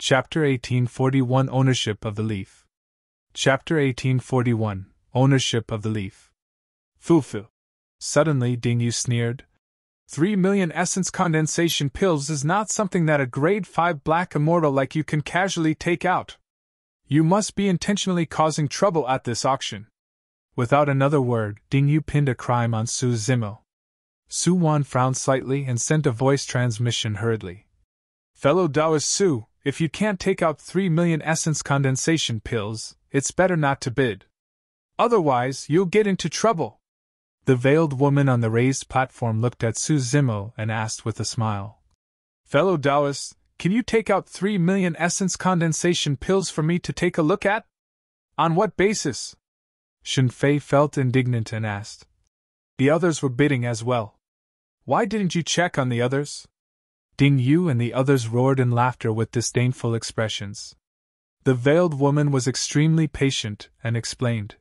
Chapter 1841 Ownership of the Leaf. Chapter 1841 Ownership of the Leaf. Foo-foo. Suddenly Ding Yu sneered. 3 million essence condensation pills is not something that a grade 5 black immortal like you can casually take out. You must be intentionally causing trouble at this auction. Without another word, Ding Yu pinned a crime on Su Zimo. Su Wan frowned slightly and sent a voice transmission hurriedly. Fellow Taoist Su, if you can't take out 3 million essence condensation pills, it's better not to bid. Otherwise, you'll get into trouble. The veiled woman on the raised platform looked at Su Zimo and asked with a smile. Fellow Taoist, can you take out 3 million essence condensation pills for me to take a look at? On what basis? Shen Fei felt indignant and asked. The others were bidding as well. Why didn't you check on the others? Ding Yu and the others roared in laughter with disdainful expressions. The veiled woman was extremely patient and explained.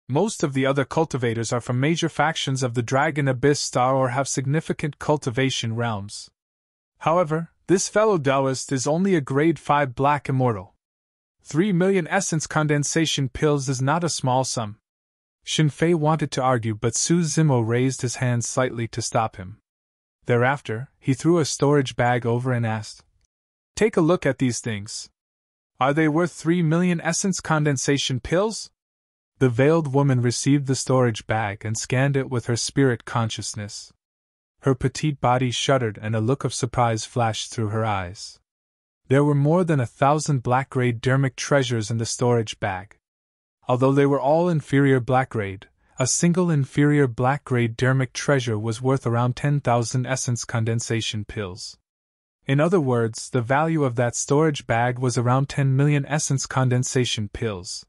Most of the other cultivators are from major factions of the Dragon Abyss Star or have significant cultivation realms. However, this fellow Taoist is only a grade 5 black immortal. 3 million essence condensation pills is not a small sum. Shen Fei wanted to argue, but Su Zimo raised his hand slightly to stop him. Thereafter, he threw a storage bag over and asked, Take a look at these things. Are they worth 3 million essence condensation pills? The veiled woman received the storage bag and scanned it with her spirit consciousness. Her petite body shuddered and a look of surprise flashed through her eyes. There were more than 1,000 black-grade dermic treasures in the storage bag. Although they were all inferior black-grade, a single inferior black-grade dermic treasure was worth around 10,000 essence condensation pills. In other words, the value of that storage bag was around 10 million essence condensation pills.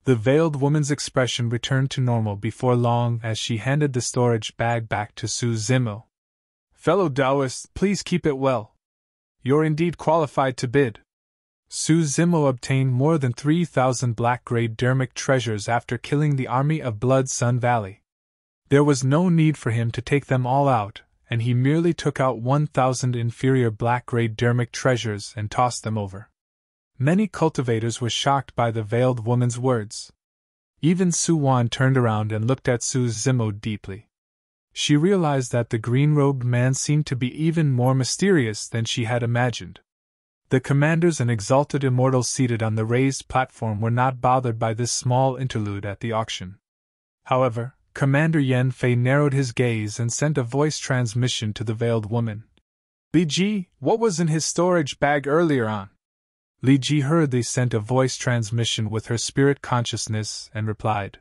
The veiled woman's expression returned to normal before long as she handed the storage bag back to Su Zimo. Fellow Taoist, please keep it well. You're indeed qualified to bid. Su Zimo obtained more than 3,000 black-grade dermic treasures after killing the army of Blood Sun Valley. There was no need for him to take them all out, and he merely took out 1,000 inferior black-grade dermic treasures and tossed them over. Many cultivators were shocked by the veiled woman's words. Even Su Wan turned around and looked at Su Zimo deeply. She realized that the green-robed man seemed to be even more mysterious than she had imagined. The commanders and exalted immortals seated on the raised platform were not bothered by this small interlude at the auction. However, Commander Yan Fei narrowed his gaze and sent a voice transmission to the veiled woman. Li Ji, what was in his storage bag earlier on? Li Ji hurriedly sent a voice transmission with her spirit consciousness and replied,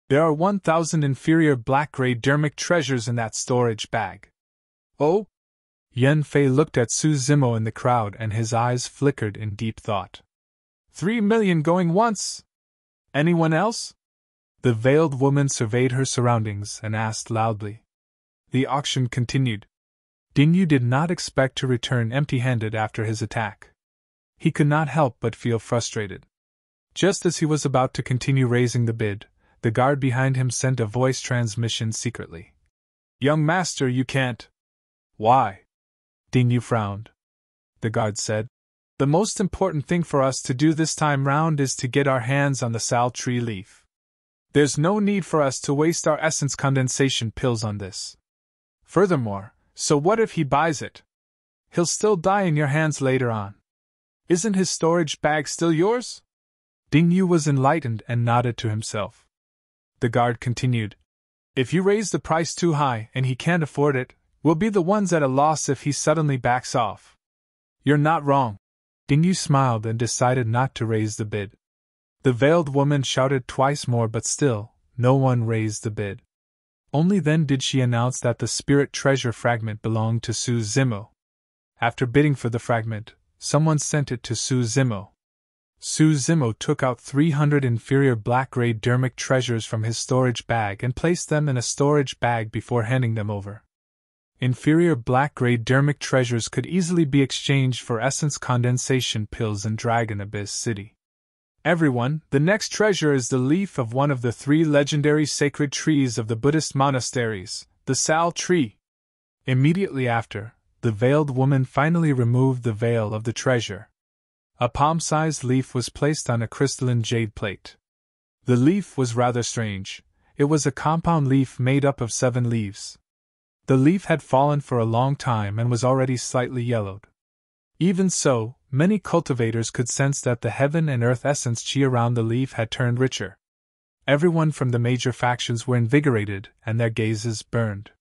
There are 1,000 inferior black-grade dermic treasures in that storage bag. Oh? Yan Fei looked at Su Zimo in the crowd and his eyes flickered in deep thought. 3 million going once? Anyone else? The veiled woman surveyed her surroundings and asked loudly. The auction continued. Ding Yu did not expect to return empty-handed after his attack. He could not help but feel frustrated. Just as he was about to continue raising the bid, the guard behind him sent a voice transmission secretly. Young master, you can't. Why? Ding Yu frowned. The guard said, The most important thing for us to do this time round is to get our hands on the sal tree leaf. There's no need for us to waste our essence condensation pills on this. Furthermore, so what if he buys it? He'll still die in your hands later on. Isn't his storage bag still yours? Ding Yu was enlightened and nodded to himself. The guard continued, If you raise the price too high and he can't afford it, we'll be the ones at a loss if he suddenly backs off. You're not wrong. Ding Yu smiled and decided not to raise the bid. The veiled woman shouted twice more, but still, no one raised the bid. Only then did she announce that the spirit treasure fragment belonged to Su Zimo. After bidding for the fragment, someone sent it to Su Zimo. Su Zimo took out 300 inferior black-grade dermic treasures from his storage bag and placed them in a storage bag before handing them over. Inferior black-grade dermic treasures could easily be exchanged for essence condensation pills in Dragon Abyss City. Everyone, the next treasure is the leaf of one of the 3 legendary sacred trees of the Buddhist monasteries, the Sal tree. Immediately after, the veiled woman finally removed the veil of the treasure. A palm-sized leaf was placed on a crystalline jade plate. The leaf was rather strange. It was a compound leaf made up of 7 leaves. The leaf had fallen for a long time and was already slightly yellowed. Even so, many cultivators could sense that the heaven and earth essence chi around the leaf had turned richer. Everyone from the major factions were invigorated, and their gazes burned.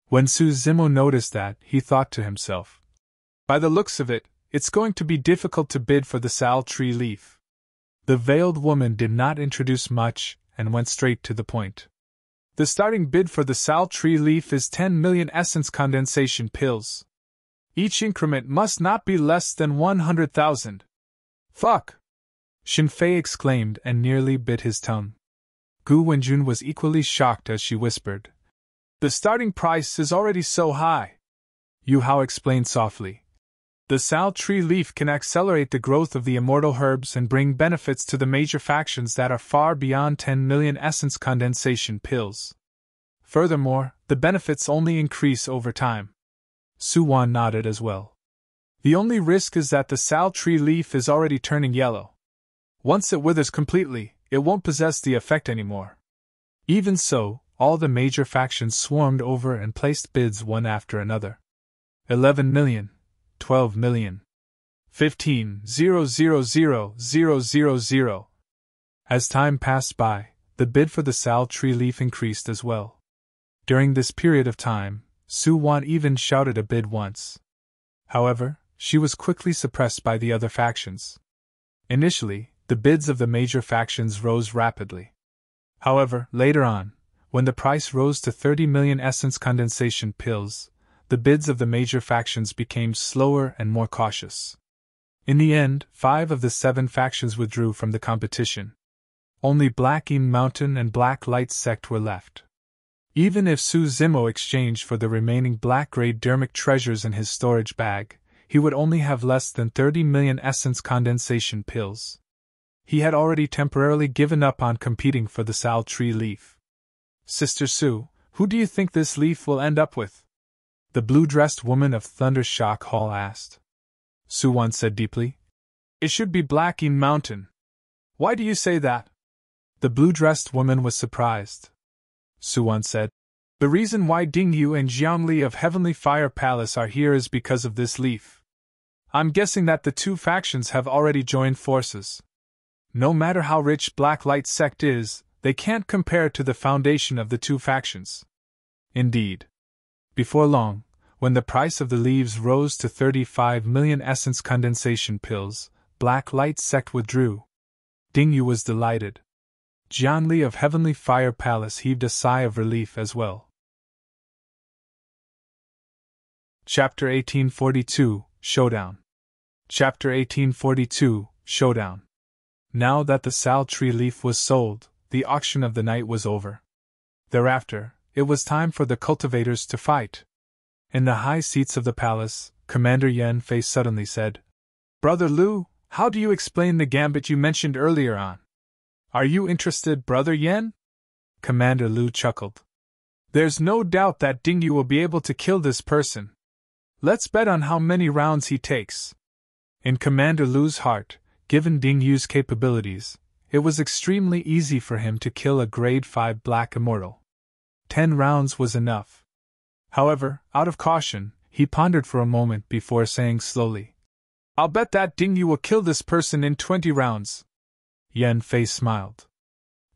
When Su Zimo noticed that, he thought to himself, "By the looks of it, it's going to be difficult to bid for the sal tree leaf." The veiled woman did not introduce much, and went straight to the point. "The starting bid for the sal tree leaf is 10 million essence condensation pills. Each increment must not be less than 100,000. Fuck!" Shinfei exclaimed and nearly bit his tongue. Gu Wenjun was equally shocked as she whispered, "The starting price is already so high." Yu Hao explained softly, "The sal tree leaf can accelerate the growth of the immortal herbs and bring benefits to the major factions that are far beyond 10 million essence condensation pills. Furthermore, the benefits only increase over time." Su Wan nodded as well. "The only risk is that the sal tree leaf is already turning yellow. Once it withers completely, it won't possess the effect anymore." Even so, all the major factions swarmed over and placed bids one after another. 11 million. 12 million. 15,000,000. As time passed by, the bid for the sal tree leaf increased as well. During this period of time, Su Wan even shouted a bid once. However, she was quickly suppressed by the other factions. Initially, the bids of the major factions rose rapidly. However, later on, when the price rose to 30 million essence condensation pills, the bids of the major factions became slower and more cautious. In the end, 5 of the 7 factions withdrew from the competition. Only Black Eam Mountain and Black Light Sect were left. Even if Su Zimo exchanged for the remaining black-grade dermic treasures in his storage bag, he would only have less than 30 million essence condensation pills. He had already temporarily given up on competing for the sal tree leaf. "Sister Su, who do you think this leaf will end up with?" the blue-dressed woman of Thundershock Hall asked. Su Wan said deeply, "It should be Black Eam Mountain." "Why do you say that?" The blue-dressed woman was surprised. Su Wan said, "The reason why Ding Yu and Jiangli of Heavenly Fire Palace are here is because of this leaf. I'm guessing that the 2 factions have already joined forces. No matter how rich Black Light Sect is, they can't compare to the foundation of the 2 factions." Indeed. Before long, when the price of the leaves rose to 35 million essence condensation pills, Black Light Sect withdrew. Ding Yu was delighted. Jiangli of Heavenly Fire Palace heaved a sigh of relief as well. Chapter 1842, Showdown. Chapter 1842, Showdown. Now that the sal tree leaf was sold, the auction of the night was over. Thereafter, it was time for the cultivators to fight. In the high seats of the palace, Commander Yan Fei suddenly said, "Brother Lu, how do you explain the gambit you mentioned earlier on?" "Are you interested, Brother Yan?" Commander Lu chuckled. "There's no doubt that Ding Yu will be able to kill this person. Let's bet on how many rounds he takes." In Commander Lu's heart, given Ding Yu's capabilities, it was extremely easy for him to kill a grade 5 black immortal. 10 rounds was enough. However, out of caution, he pondered for a moment before saying slowly, "I'll bet that Ding Yu will kill this person in 20 rounds. Yan Fei smiled.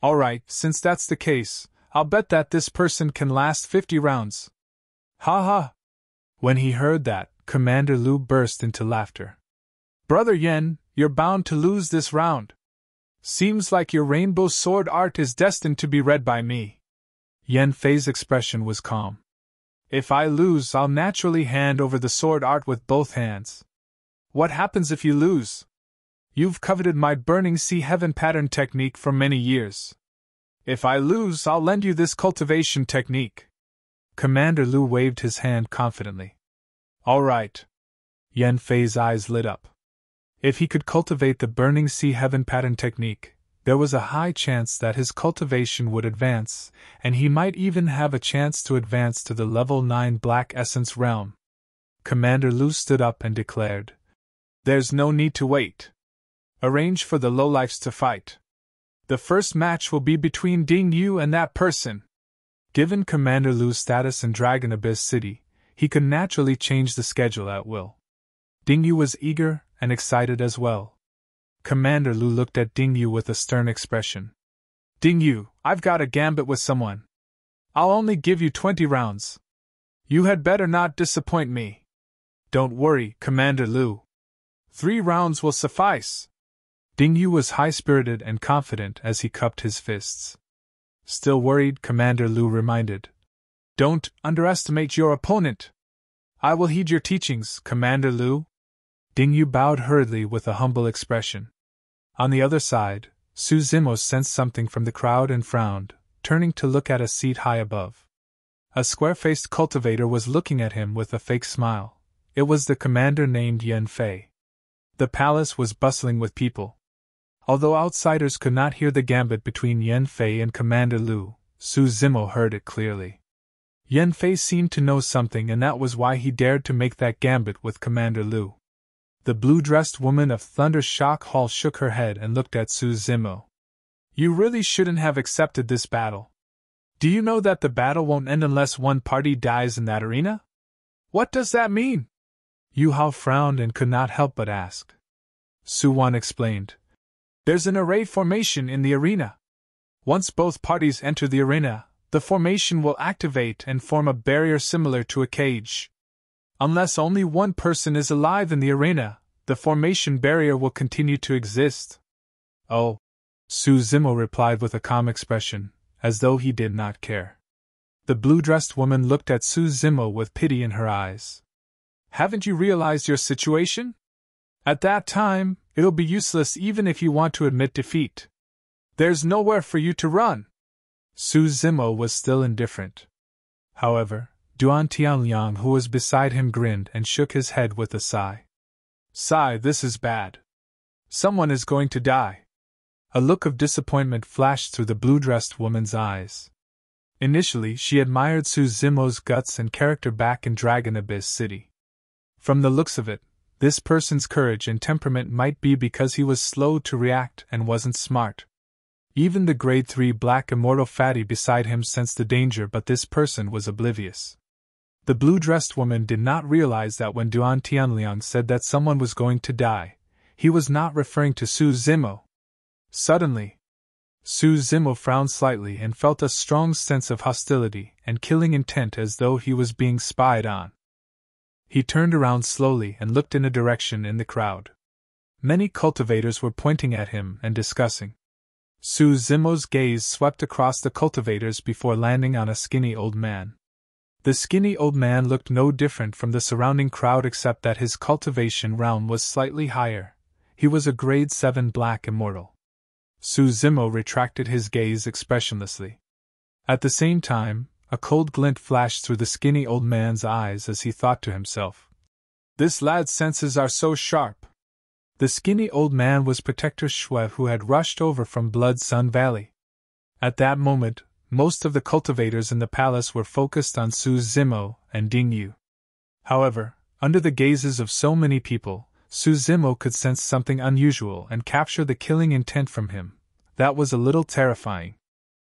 "All right, since that's the case, I'll bet that this person can last 50 rounds. Ha ha!" When he heard that, Commander Lu burst into laughter. "Brother Yan, you're bound to lose this round. Seems like your rainbow sword art is destined to be read by me." Yan Fei's expression was calm. "If I lose, I'll naturally hand over the sword art with both hands. What happens if you lose? You've coveted my Burning Sea Heaven pattern technique for many years. If I lose, I'll lend you this cultivation technique." Commander Lu waved his hand confidently. "All right." Yan Fei's eyes lit up. If he could cultivate the Burning Sea Heaven pattern technique, there was a high chance that his cultivation would advance, and he might even have a chance to advance to the level 9 Black Essence realm. Commander Lu stood up and declared, "There's no need to wait. Arrange for the lowlifes to fight. The first match will be between Ding Yu and that person. Given Commander Lu's status in Dragon Abyss City, he could naturally change the schedule at will. Ding Yu was eager and excited as well. Commander Lu looked at Ding Yu with a stern expression. Ding Yu, I've got a gambit with someone. I'll only give you 20 rounds. You had better not disappoint me. Don't worry, Commander Lu. 3 rounds will suffice. Ding Yu was high-spirited and confident as he cupped his fists. Still worried, Commander Lu reminded. Don't underestimate your opponent. I will heed your teachings, Commander Lu. Ding Yu bowed hurriedly with a humble expression. On the other side, Su Zimo sensed something from the crowd and frowned, turning to look at a seat high above. A square-faced cultivator was looking at him with a fake smile. It was the commander named Yan Fei. The palace was bustling with people. Although outsiders could not hear the gambit between Yan Fei and Commander Lu, Su Zimo heard it clearly. Yan Fei seemed to know something, and that was why he dared to make that gambit with Commander Lu. The blue-dressed woman of Thunder Shock Hall shook her head and looked at Su Zimo. You really shouldn't have accepted this battle. Do you know that the battle won't end unless one party dies in that arena? What does that mean? Yu Hao frowned and could not help but ask. Su Wan explained. There's an array formation in the arena. Once both parties enter the arena, the formation will activate and form a barrier similar to a cage. Unless only one person is alive in the arena, the formation barrier will continue to exist. Oh, Su Zimo replied with a calm expression, as though he did not care. The blue-dressed woman looked at Su Zimo with pity in her eyes. Haven't you realized your situation? At that time, it'll be useless even if you want to admit defeat. There's nowhere for you to run. Su Zimo was still indifferent. However, Duan Tianliang, who was beside him, grinned and shook his head with a sigh. Sigh, this is bad. Someone is going to die. A look of disappointment flashed through the blue-dressed woman's eyes. Initially, she admired Su Zimo's guts and character back in Dragon Abyss City. From the looks of it, this person's courage and temperament might be because he was slow to react and wasn't smart. Even the Grade 3 Black Immortal Fatty beside him sensed the danger, but this person was oblivious. The blue-dressed woman did not realize that when Duan Tianliang said that someone was going to die, he was not referring to Su Zimo. Suddenly, Su Zimo frowned slightly and felt a strong sense of hostility and killing intent, as though he was being spied on. He turned around slowly and looked in a direction in the crowd. Many cultivators were pointing at him and discussing. Su Zimo's gaze swept across the cultivators before landing on a skinny old man. The skinny old man looked no different from the surrounding crowd except that his cultivation realm was slightly higher. He was a Grade 7 Black Immortal. Su Zimo retracted his gaze expressionlessly. At the same time, a cold glint flashed through the skinny old man's eyes as he thought to himself. This lad's senses are so sharp. The skinny old man was Protector Shui, who had rushed over from Blood Sun Valley. At that moment, most of the cultivators in the palace were focused on Su Zimo and Ding Yu. However, under the gazes of so many people, Su Zimo could sense something unusual and capture the killing intent from him. That was a little terrifying.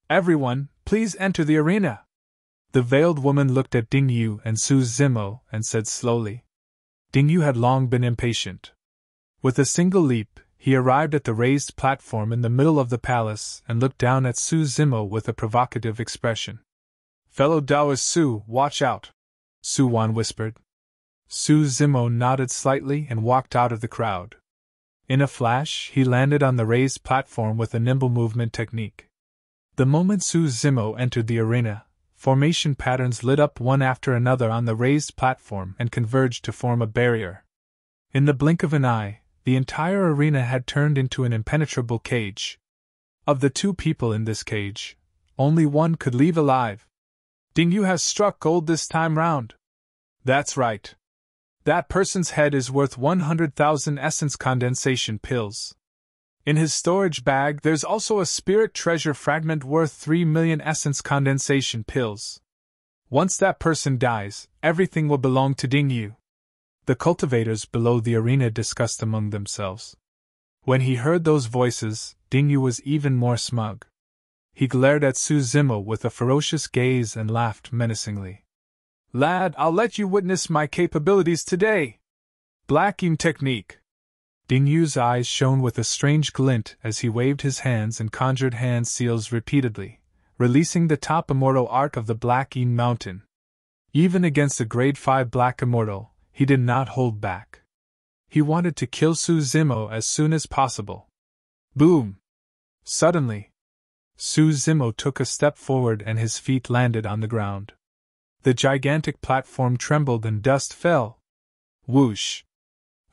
Everyone, please enter the arena. The veiled woman looked at Ding Yu and Su Zimo and said slowly. Ding Yu had long been impatient. With a single leap, he arrived at the raised platform in the middle of the palace and looked down at Su Zimo with a provocative expression. Fellow Taoist Su, watch out, Su Wan whispered. Su Zimo nodded slightly and walked out of the crowd. In a flash, he landed on the raised platform with a nimble movement technique. The moment Su Zimo entered the arena, formation patterns lit up one after another on the raised platform and converged to form a barrier. In the blink of an eye, the entire arena had turned into an impenetrable cage. Of the 2 people in this cage, only one could leave alive. Ding Yu has struck gold this time round. That's right. That person's head is worth 100,000 essence condensation pills. In his storage bag there's also a spirit treasure fragment worth 3 million essence condensation pills. Once that person dies, everything will belong to Ding Yu. The cultivators below the arena discussed among themselves. When he heard those voices, Ding Yu was even more smug. He glared at Su Zimo with a ferocious gaze and laughed menacingly. Lad, I'll let you witness my capabilities today! Blacking technique! Ding Yu's eyes shone with a strange glint as he waved his hands and conjured hand seals repeatedly, releasing the top immortal art of the Black Yin Mountain. Even against a grade 5 Black Immortal, he did not hold back. He wanted to kill Su Zimo as soon as possible. Boom! Suddenly, Su Zimo took a step forward and his feet landed on the ground. The gigantic platform trembled and dust fell. Whoosh!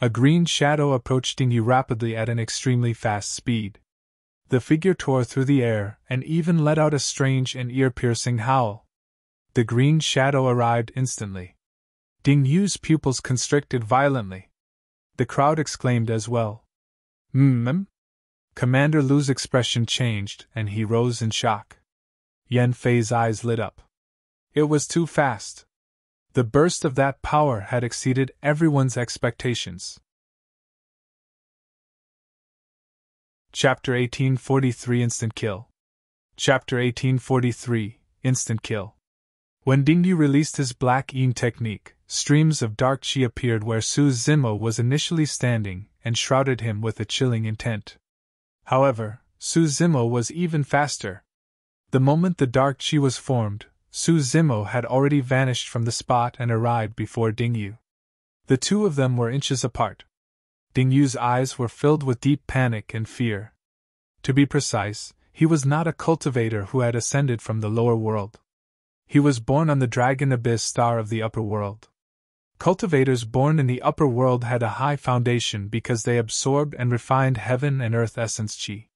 A green shadow approached Ding Yu rapidly at an extremely fast speed. The figure tore through the air and even let out a strange and ear-piercing howl. The green shadow arrived instantly. Ding Yu's pupils constricted violently. The crowd exclaimed as well. Commander Lu's expression changed and he rose in shock. Yan Fei's eyes lit up. It was too fast. The burst of that power had exceeded everyone's expectations. Chapter 1843 Instant Kill. Chapter 1843 Instant Kill. When Ding Yu released his Black Yin technique, streams of dark chi appeared where Su Zimo was initially standing and shrouded him with a chilling intent. However, Su Zimo was even faster. The moment the dark chi was formed, Su Zimo had already vanished from the spot and arrived before Ding Yu. The two of them were inches apart. Ding Yu's eyes were filled with deep panic and fear. To be precise, he was not a cultivator who had ascended from the lower world. He was born on the Dragon Abyss star of the upper world. Cultivators born in the upper world had a high foundation because they absorbed and refined heaven and earth essence chi.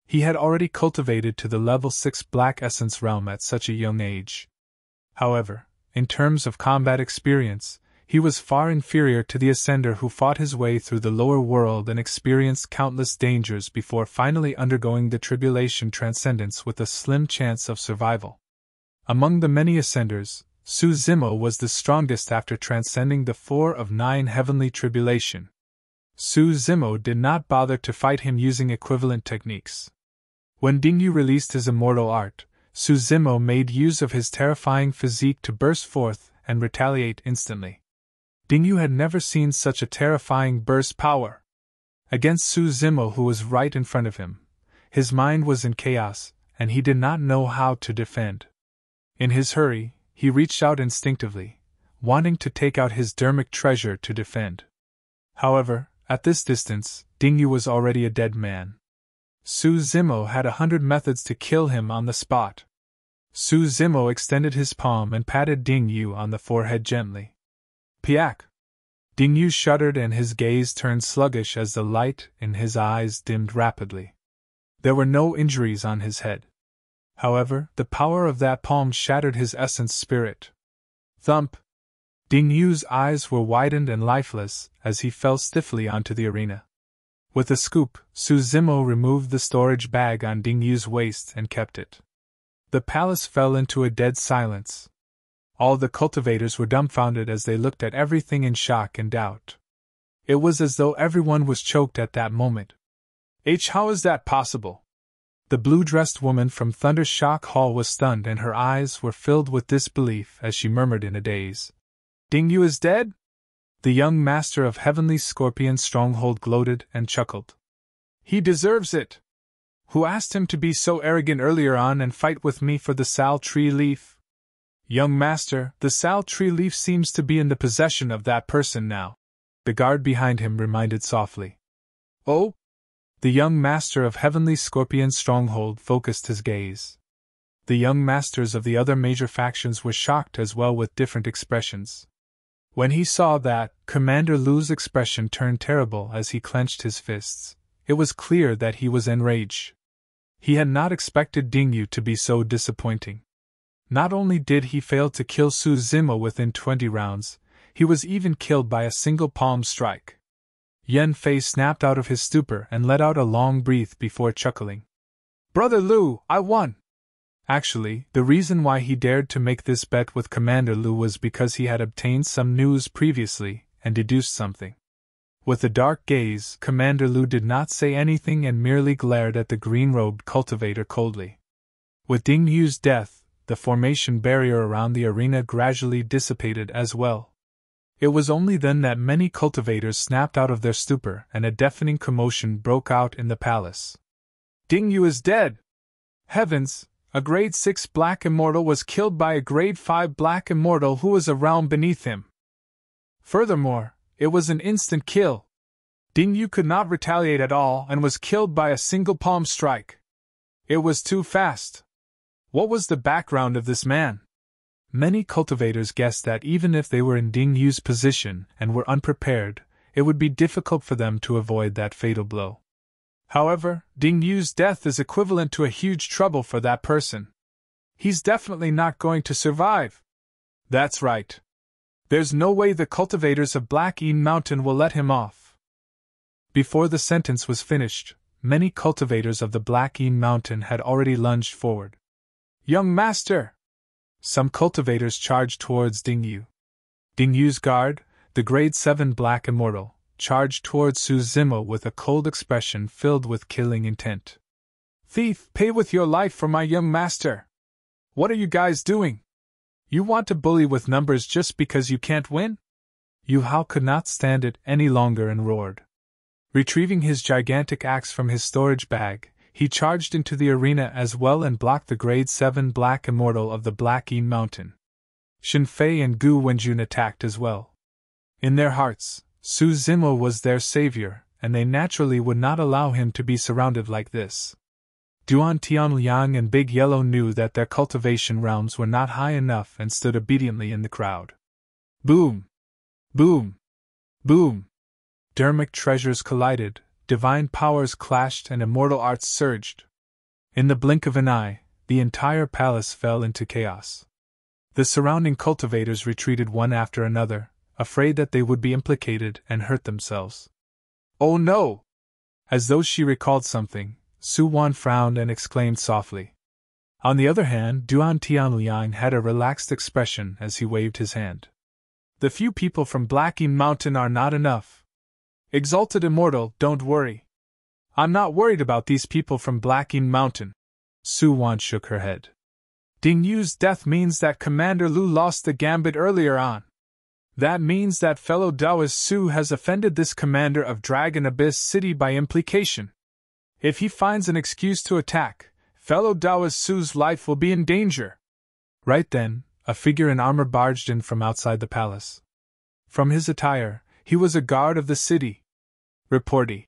He had already cultivated to the level 6 Black Essence realm at such a young age. However, in terms of combat experience, he was far inferior to the ascender who fought his way through the lower world and experienced countless dangers before finally undergoing the tribulation transcendence with a slim chance of survival. Among the many ascenders, Su Zimo was the strongest after transcending the 4 of 9 heavenly tribulation. Su Zimo did not bother to fight him using equivalent techniques. When Ding Yu released his immortal art, Su Zimo made use of his terrifying physique to burst forth and retaliate instantly. Ding Yu had never seen such a terrifying burst power. Against Su Zimo, who was right in front of him, his mind was in chaos, and he did not know how to defend. In his hurry, he reached out instinctively, wanting to take out his dermic treasure to defend. However, at this distance, Ding Yu was already a dead man. Su Zimo had 100 methods to kill him on the spot. Su Zimo extended his palm and patted Ding Yu on the forehead gently. Piak! Ding Yu shuddered and his gaze turned sluggish as the light in his eyes dimmed rapidly. There were no injuries on his head. However, the power of that palm shattered his essence spirit. Thump! Ding Yu's eyes were widened and lifeless as he fell stiffly onto the arena. With a scoop, Su Zimo removed the storage bag on Ding Yu's waist and kept it. The palace fell into a dead silence. All the cultivators were dumbfounded as they looked at everything in shock and doubt. It was as though everyone was choked at that moment. How is that possible? The blue-dressed woman from Thundershock Hall was stunned and her eyes were filled with disbelief as she murmured in a daze. Ding Yu is dead? The young master of Heavenly Scorpion Stronghold gloated and chuckled. He deserves it. Who asked him to be so arrogant earlier on and fight with me for the Sal Tree Leaf? Young master, the Sal Tree Leaf seems to be in the possession of that person now, the guard behind him reminded softly. Oh? The young master of Heavenly Scorpion Stronghold focused his gaze. The young masters of the other major factions were shocked as well with different expressions. When he saw that, Commander Lu's expression turned terrible as he clenched his fists. It was clear that he was enraged. He had not expected Ding Yu to be so disappointing. Not only did he fail to kill Su Zimo within 20 rounds, he was even killed by a single palm strike. Yan Fei snapped out of his stupor and let out a long breath before chuckling. Brother Lu, I won! Actually, the reason why he dared to make this bet with Commander Lu was because he had obtained some news previously and deduced something. With a dark gaze, Commander Lu did not say anything and merely glared at the green-robed cultivator coldly. With Ding Yu's death, the formation barrier around the arena gradually dissipated as well. It was only then that many cultivators snapped out of their stupor and a deafening commotion broke out in the palace. Ding Yu is dead! Heavens! A grade 6 black immortal was killed by a grade 5 black immortal who was a realm beneath him. Furthermore, it was an instant kill. Ding Yu could not retaliate at all and was killed by a single palm strike. It was too fast. What was the background of this man? Many cultivators guessed that even if they were in Ding Yu's position and were unprepared, it would be difficult for them to avoid that fatal blow. However, Ding Yu's death is equivalent to a huge trouble for that person. He's definitely not going to survive. That's right. There's no way the cultivators of Black Eden Mountain will let him off. Before the sentence was finished, many cultivators of the Black Eden Mountain had already lunged forward. Young master! Some cultivators charged towards Ding Yu. Ding Yu's guard, the grade 7 black immortal, charged towards Su Zimo with a cold expression filled with killing intent. Thief, pay with your life for my young master! What are you guys doing? You want to bully with numbers just because you can't win? Yu Hao could not stand it any longer and roared. Retrieving his gigantic axe from his storage bag, he charged into the arena as well and blocked the grade 7 black immortal of the Black Eden Mountain. Shen Fei and Gu Wenjun attacked as well. In their hearts, Su Zimo was their savior, and they naturally would not allow him to be surrounded like this. Duan Tianliang and Big Yellow knew that their cultivation realms were not high enough and stood obediently in the crowd. Boom! Boom! Boom! Dermic treasures collided, divine powers clashed and immortal arts surged. In the blink of an eye, the entire palace fell into chaos. The surrounding cultivators retreated one after another, afraid that they would be implicated and hurt themselves. Oh no! As though she recalled something, Su Wan frowned and exclaimed softly. On the other hand, Duan Tianliang had a relaxed expression as he waved his hand. The few people from Black Eden Mountain are not enough. Exalted Immortal, don't worry. I'm not worried about these people from Black Eden Mountain. Su Wan shook her head. Ding Yu's death means that Commander Lu lost the gambit earlier on. That means that fellow Taoist Su has offended this commander of Dragon Abyss City by implication. If he finds an excuse to attack, fellow Taoist Su's life will be in danger. Right then, a figure in armor barged in from outside the palace. From his attire, he was a guard of the city. Reportee.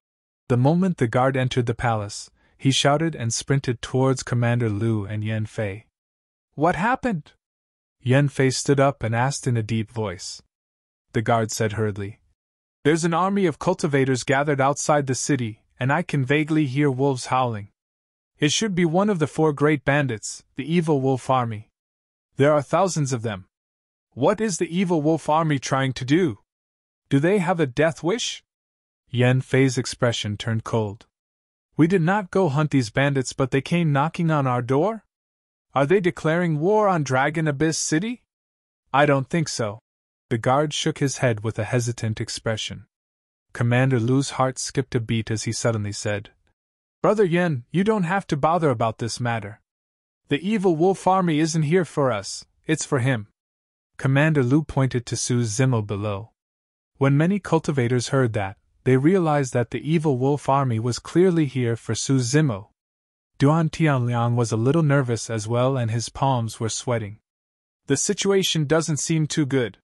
The moment the guard entered the palace, he shouted and sprinted towards Commander Lu and Yan Fei. What happened? Yan Fei stood up and asked in a deep voice. The guard said hurriedly. There's an army of cultivators gathered outside the city, and I can vaguely hear wolves howling. It should be one of the 4 great bandits, the Evil Wolf Army. There are thousands of them. What is the Evil Wolf Army trying to do? Do they have a death wish? Yan Fei's expression turned cold. We did not go hunt these bandits, but they came knocking on our door? Are they declaring war on Dragon Abyss City? I don't think so. The guard shook his head with a hesitant expression. Commander Lu's heart skipped a beat as he suddenly said, Brother Yan, you don't have to bother about this matter. The Evil Wolf Army isn't here for us, it's for him. Commander Lu pointed to Su Zimo below. When many cultivators heard that, they realized that the Evil Wolf Army was clearly here for Su Zimo. Duan Tianliang was a little nervous as well and his palms were sweating. The situation doesn't seem too good.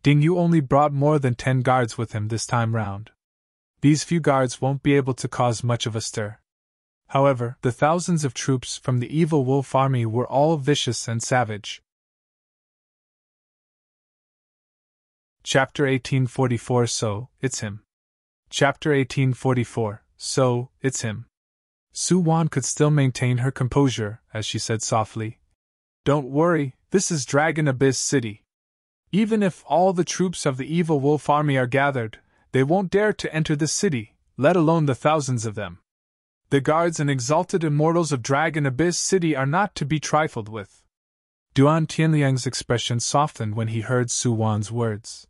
Ding Yu only brought more than 10 guards with him this time round. These few guards won't be able to cause much of a stir. However, the thousands of troops from the Evil Wolf Army were all vicious and savage. Chapter 1844 So, it's him. Chapter 1844 So, it's him. Su Wan could still maintain her composure, as she said softly. Don't worry, this is Dragon Abyss City. Even if all the troops of the Evil Wolf Army are gathered, they won't dare to enter the city, let alone the thousands of them. The guards and exalted immortals of Dragon Abyss City are not to be trifled with. Duan Tianliang's expression softened when he heard Su Wan's words.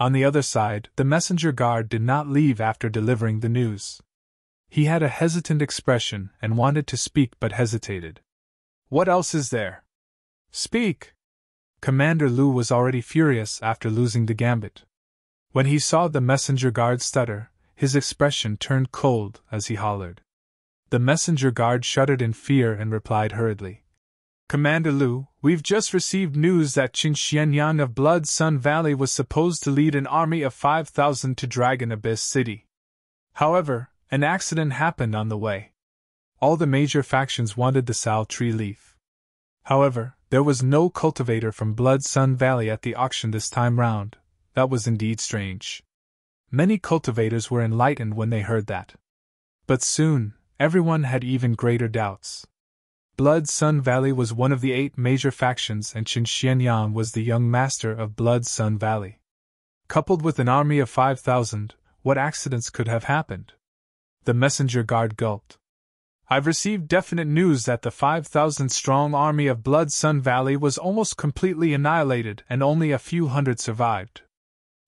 On the other side, the messenger guard did not leave after delivering the news. He had a hesitant expression and wanted to speak but hesitated. What else is there? Speak! Commander Lu was already furious after losing the gambit. When he saw the messenger guard stutter, his expression turned cold as he hollered. The messenger guard shuddered in fear and replied hurriedly. Commander Lu, we've just received news that Qin Xianyan of Blood Sun Valley was supposed to lead an army of 5,000 to Dragon Abyss City. However, an accident happened on the way. All the major factions wanted the Sao Tree Leaf. However, there was no cultivator from Blood Sun Valley at the auction this time round. That was indeed strange. Many cultivators were enlightened when they heard that. But soon, everyone had even greater doubts. Blood Sun Valley was one of the 8 major factions and Qin Xianyan was the young master of Blood Sun Valley. Coupled with an army of 5,000, what accidents could have happened? The messenger guard gulped. I've received definite news that the 5,000-strong army of Blood Sun Valley was almost completely annihilated and only a few hundred survived.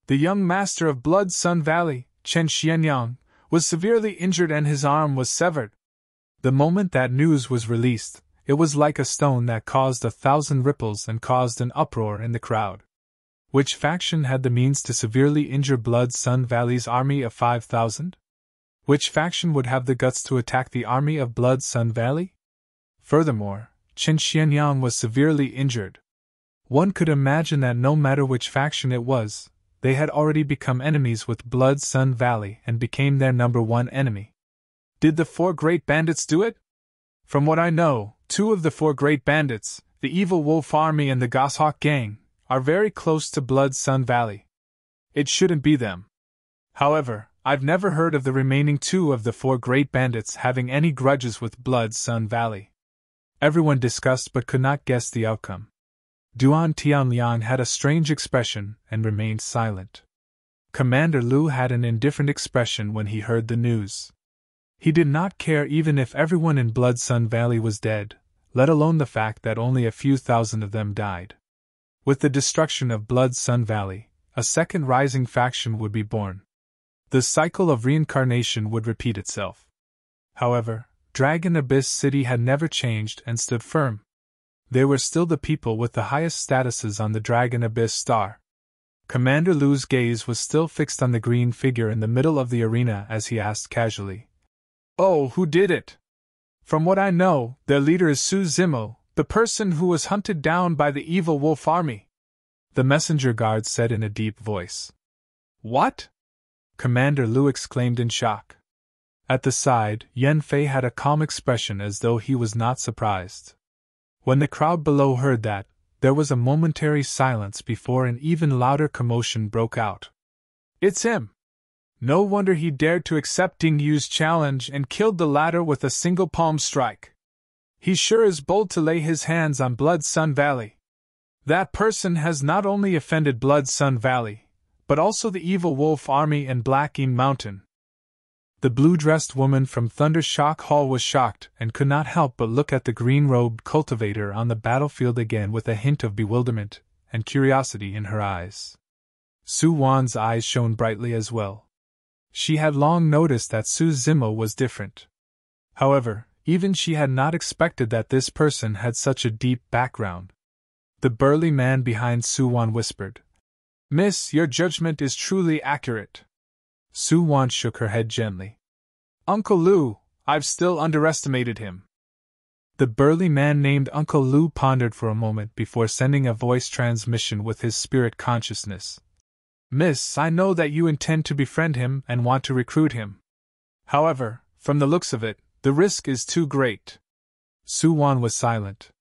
The young master of Blood Sun Valley, Chen Xianyang, was severely injured and his arm was severed. The moment that news was released, it was like a stone that caused 1,000 ripples and caused an uproar in the crowd. Which faction had the means to severely injure Blood Sun Valley's army of 5,000? Which faction would have the guts to attack the army of Blood Sun Valley? Furthermore, Chen Xianyang was severely injured. One could imagine that no matter which faction it was, they had already become enemies with Blood Sun Valley and became their number one enemy. Did the 4 great bandits do it? From what I know, 2 of the 4 great bandits, the Evil Wolf Army and the Goshawk Gang, are very close to Blood Sun Valley. It shouldn't be them. However, I've never heard of the remaining 2 of the 4 great bandits having any grudges with Blood Sun Valley. Everyone discussed but could not guess the outcome. Duan Tianliang had a strange expression and remained silent. Commander Lu had an indifferent expression when he heard the news. He did not care even if everyone in Blood Sun Valley was dead, let alone the fact that only a few thousand of them died. With the destruction of Blood Sun Valley, a second rising faction would be born. The cycle of reincarnation would repeat itself. However, Dragon Abyss City had never changed and stood firm. They were still the people with the highest statuses on the Dragon Abyss star. Commander Lu's gaze was still fixed on the green figure in the middle of the arena as he asked casually, "Oh, who did it?" "From what I know, their leader is Su Zimo, the person who was hunted down by the Evil Wolf Army," the messenger guard said in a deep voice. "What?" Commander Lu exclaimed in shock. At the side, Yan Fei had a calm expression as though he was not surprised. When the crowd below heard that, there was a momentary silence before an even louder commotion broke out. "It's him! No wonder he dared to accept Ding Yu's challenge and killed the latter with a single palm strike. He sure is bold to lay his hands on Blood Sun Valley. That person has not only offended Blood Sun Valley, but also the Evil Wolf Army and Black Eam Mountain." The blue-dressed woman from Thundershock Hall was shocked and could not help but look at the green-robed cultivator on the battlefield again with a hint of bewilderment and curiosity in her eyes. Su Wan's eyes shone brightly as well. She had long noticed that Su Zimo was different. However, even she had not expected that this person had such a deep background. The burly man behind Su Wan whispered, "Miss, your judgment is truly accurate." Su Wan shook her head gently. "Uncle Lu, I've still underestimated him." The burly man named Uncle Lu pondered for a moment before sending a voice transmission with his spirit consciousness. "Miss, I know that you intend to befriend him and want to recruit him. However, from the looks of it, the risk is too great." Su Wan was silent.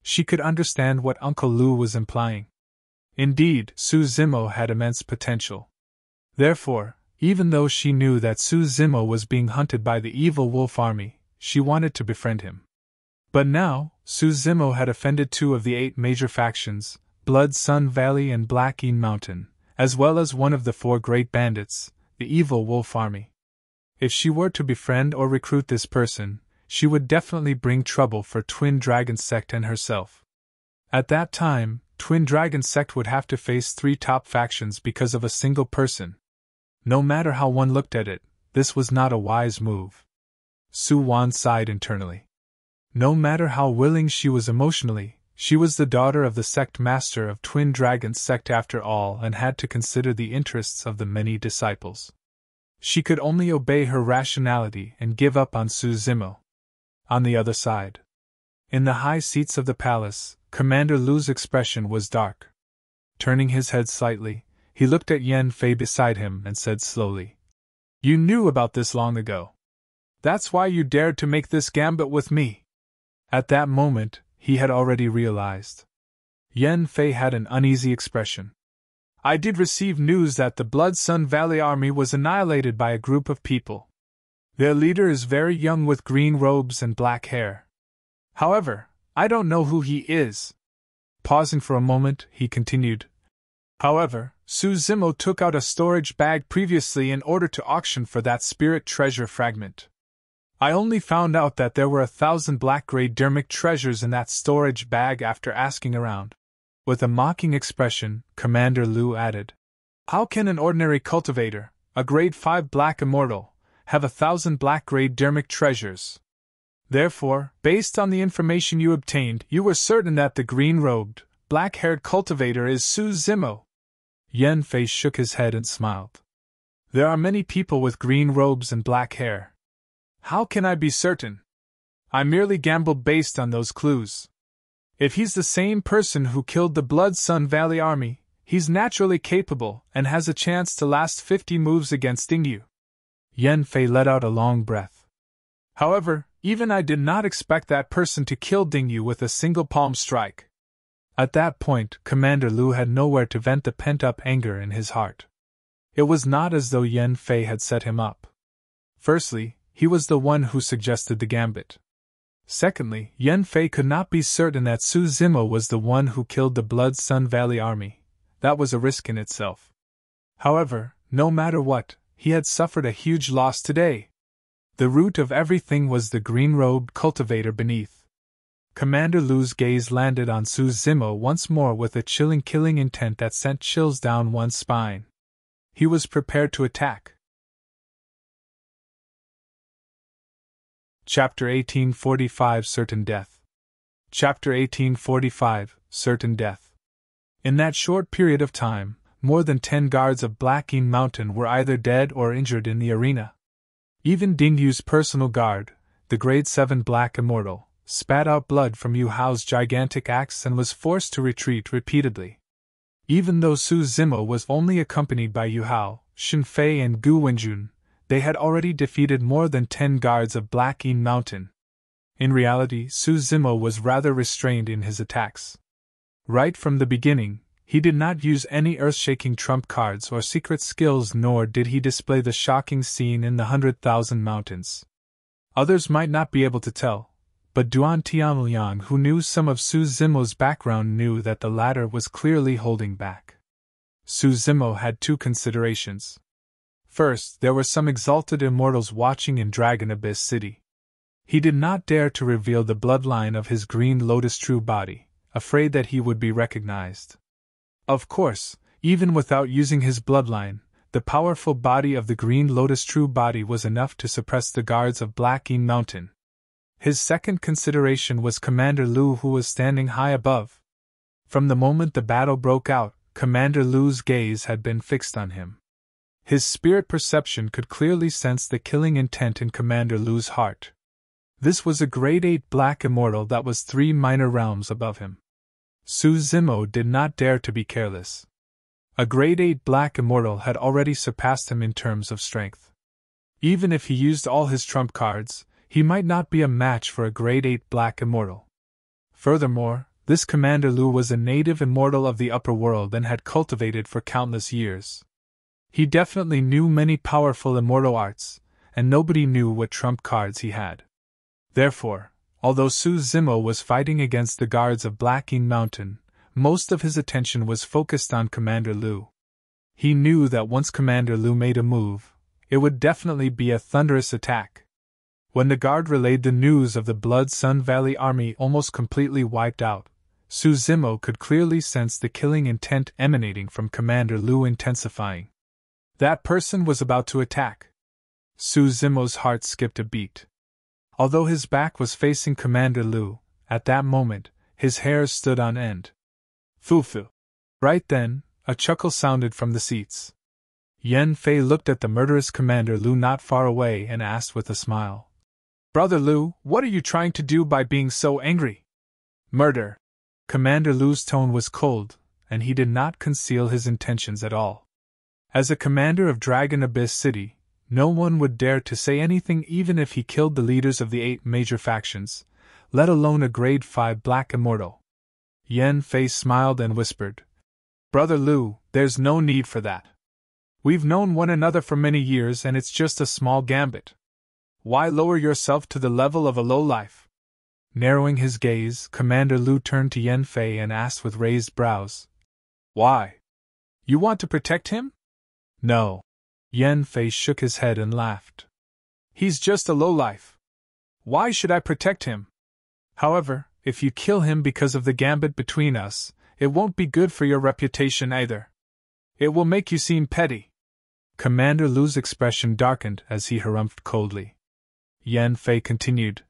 She could understand what Uncle Lu was implying. Indeed, Su Zimo had immense potential. Therefore, even though she knew that Su Zimo was being hunted by the Evil Wolf Army, she wanted to befriend him. But now, Su Zimo had offended 2 of the 8 major factions, Blood Sun Valley and Black Eam Mountain, as well as one of the 4 great bandits, the Evil Wolf Army. If she were to befriend or recruit this person, she would definitely bring trouble for Twin Dragon Sect and herself. At that time, Twin Dragon sect would have to face 3 top factions because of a single person. No matter how one looked at it, this was not a wise move. Su Wan sighed internally. No matter how willing she was emotionally, she was the daughter of the sect master of Twin Dragon sect after all and had to consider the interests of the many disciples. She could only obey her rationality and give up on Su Zimo. On the other side, in the high seats of the palace, Commander Lu's expression was dark. Turning his head slightly, he looked at Yan Fei beside him and said slowly, "You knew about this long ago. That's why you dared to make this gambit with me." At that moment, he had already realized. Yan Fei had an uneasy expression. "I did receive news that the Blood Sun Valley army was annihilated by a group of people. Their leader is very young with green robes and black hair. However, I don't know who he is." Pausing for a moment, he continued, "However, Su Zimo took out a storage bag previously in order to auction for that spirit treasure fragment. I only found out that there were 1,000 black-grade dermic treasures in that storage bag after asking around." With a mocking expression, Commander Lu added, "How can an ordinary cultivator, a grade 5 black immortal, have 1,000 black-grade dermic treasures? Therefore, based on the information you obtained, you were certain that the green-robed, black-haired cultivator is Su Zimo." Yan Fei shook his head and smiled. "There are many people with green robes and black hair. How can I be certain? I merely gambled based on those clues. If he's the same person who killed the Blood Sun Valley army, he's naturally capable and has a chance to last 50 moves against Dingyu." Yan Fei let out a long breath. "However, even I did not expect that person to kill Dingyu with a single palm strike." At that point, Commander Lu had nowhere to vent the pent-up anger in his heart. It was not as though Yan Fei had set him up. Firstly, he was the one who suggested the gambit. Secondly, Yan Fei could not be certain that Su Zimo was the one who killed the Blood Sun Valley army. That was a risk in itself. However, no matter what, he had suffered a huge loss today. The root of everything was the green-robed cultivator beneath. Commander Lu's gaze landed on Su Zimo once more with a chilling killing intent that sent chills down one's spine. He was prepared to attack. Chapter 1845 Certain Death. Chapter 1845 Certain Death. In that short period of time, more than 10 guards of Blacking Mountain were either dead or injured in the arena. Even Dingyu's personal guard, the Grade 7 Black Immortal, spat out blood from Yu Hao's gigantic axe and was forced to retreat repeatedly. Even though Su Zimo was only accompanied by Yu Hao, Shin Fei and Gu Wenjun, they had already defeated more than 10 guards of Blacking Mountain. In reality, Su Zimo was rather restrained in his attacks. Right from the beginning, he did not use any earth-shaking trump cards or secret skills, nor did he display the shocking scene in the 100,000 mountains. Others might not be able to tell, but Duan Tianliang, who knew some of Su Zimo's background, knew that the latter was clearly holding back. Su Zimo had 2 considerations. First, there were some exalted immortals watching in Dragon Abyss City. He did not dare to reveal the bloodline of his Green Lotus true body, afraid that he would be recognized. Of course, even without using his bloodline, the powerful body of the Green Lotus true body was enough to suppress the guards of Blacking Mountain. His second consideration was Commander Lu, who was standing high above. From the moment the battle broke out, Commander Lu's gaze had been fixed on him. His spirit perception could clearly sense the killing intent in Commander Lu's heart. This was a Grade 8 Black Immortal that was 3 minor realms above him. Su Zimo did not dare to be careless. A Grade 8 Black Immortal had already surpassed him in terms of strength. Even if he used all his trump cards, he might not be a match for a Grade 8 Black Immortal. Furthermore, this Commander Lu was a native immortal of the upper world and had cultivated for countless years. He definitely knew many powerful immortal arts, and nobody knew what trump cards he had. Therefore, although Su Zimo was fighting against the guards of Blacking Mountain, most of his attention was focused on Commander Lu. He knew that once Commander Lu made a move, it would definitely be a thunderous attack. When the guard relayed the news of the Blood Sun Valley army almost completely wiped out, Su Zimo could clearly sense the killing intent emanating from Commander Lu intensifying. That person was about to attack. Su Zimo's heart skipped a beat. Although his back was facing Commander Lu, at that moment, his hairs stood on end. Fu. Right then, a chuckle sounded from the seats. Yan Fei looked at the murderous Commander Lu not far away and asked with a smile. Brother Lu, what are you trying to do by being so angry? Murder. Commander Lu's tone was cold, and he did not conceal his intentions at all. As a commander of Dragon Abyss City, no one would dare to say anything even if he killed the leaders of the 8 major factions, let alone a grade 5 Black Immortal. Yan Fei smiled and whispered, Brother Lu, there's no need for that. We've known one another for many years and it's just a small gambit. Why lower yourself to the level of a lowlife? Narrowing his gaze, Commander Lu turned to Yan Fei and asked with raised brows. Why? You want to protect him? No. Yan Fei shook his head and laughed. He's just a lowlife. Why should I protect him? However, if you kill him because of the gambit between us, it won't be good for your reputation either. It will make you seem petty. Commander Lu's expression darkened as he harumphed coldly. Yan Fei continued.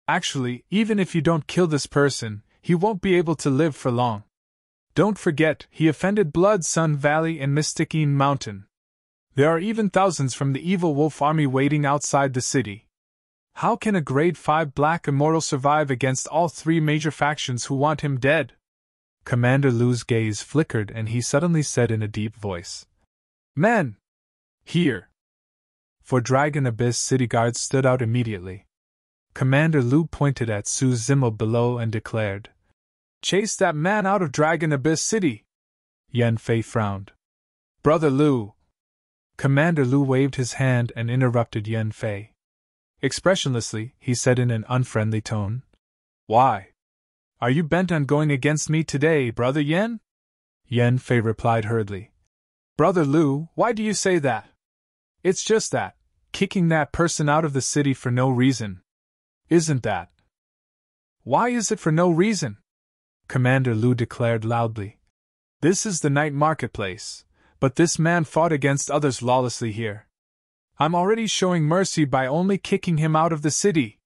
Actually, even if you don't kill this person, he won't be able to live for long. Don't forget, he offended Blood Sun Valley and Mysticine Mountain. There are even thousands from the evil wolf army waiting outside the city. How can a grade 5 Black Immortal survive against all 3 major factions who want him dead? Commander Lu's gaze flickered and he suddenly said in a deep voice. Men! Here! 4 Dragon Abyss City guards stood out immediately. Commander Lu pointed at Su Zimo below and declared, Chase that man out of Dragon Abyss City! Yan Fei frowned. Brother Lu! Commander Lu waved his hand and interrupted Yan Fei. Expressionlessly, he said in an unfriendly tone, Why? Are you bent on going against me today, Brother Yan? Yan Fei replied hurriedly. Brother Lu, why do you say that? It's just that, kicking that person out of the city for no reason. Isn't that? Why is it for no reason? Commander Lu declared loudly. This is the night marketplace, but this man fought against others lawlessly here. I'm already showing mercy by only kicking him out of the city.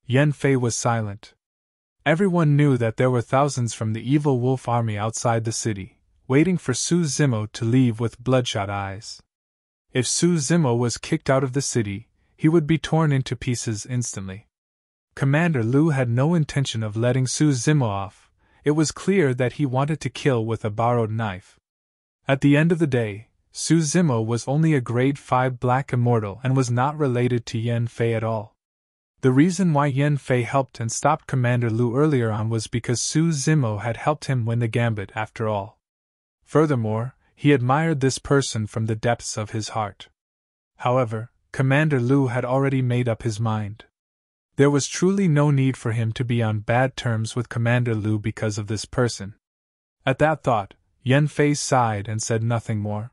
Yan Fei was silent. Everyone knew that there were thousands from the evil wolf army outside the city, waiting for Su Zimo to leave with bloodshot eyes. If Su Zimo was kicked out of the city, he would be torn into pieces instantly. Commander Lu had no intention of letting Su Zimo off. It was clear that he wanted to kill with a borrowed knife. At the end of the day, Su Zimo was only a grade 5 Black Immortal and was not related to Yan Fei at all. The reason why Yan Fei helped and stopped Commander Lu earlier on was because Su Zimo had helped him win the gambit after all. Furthermore, he admired this person from the depths of his heart. However, Commander Lu had already made up his mind. There was truly no need for him to be on bad terms with Commander Lu because of this person. At that thought, Yan Fei sighed and said nothing more.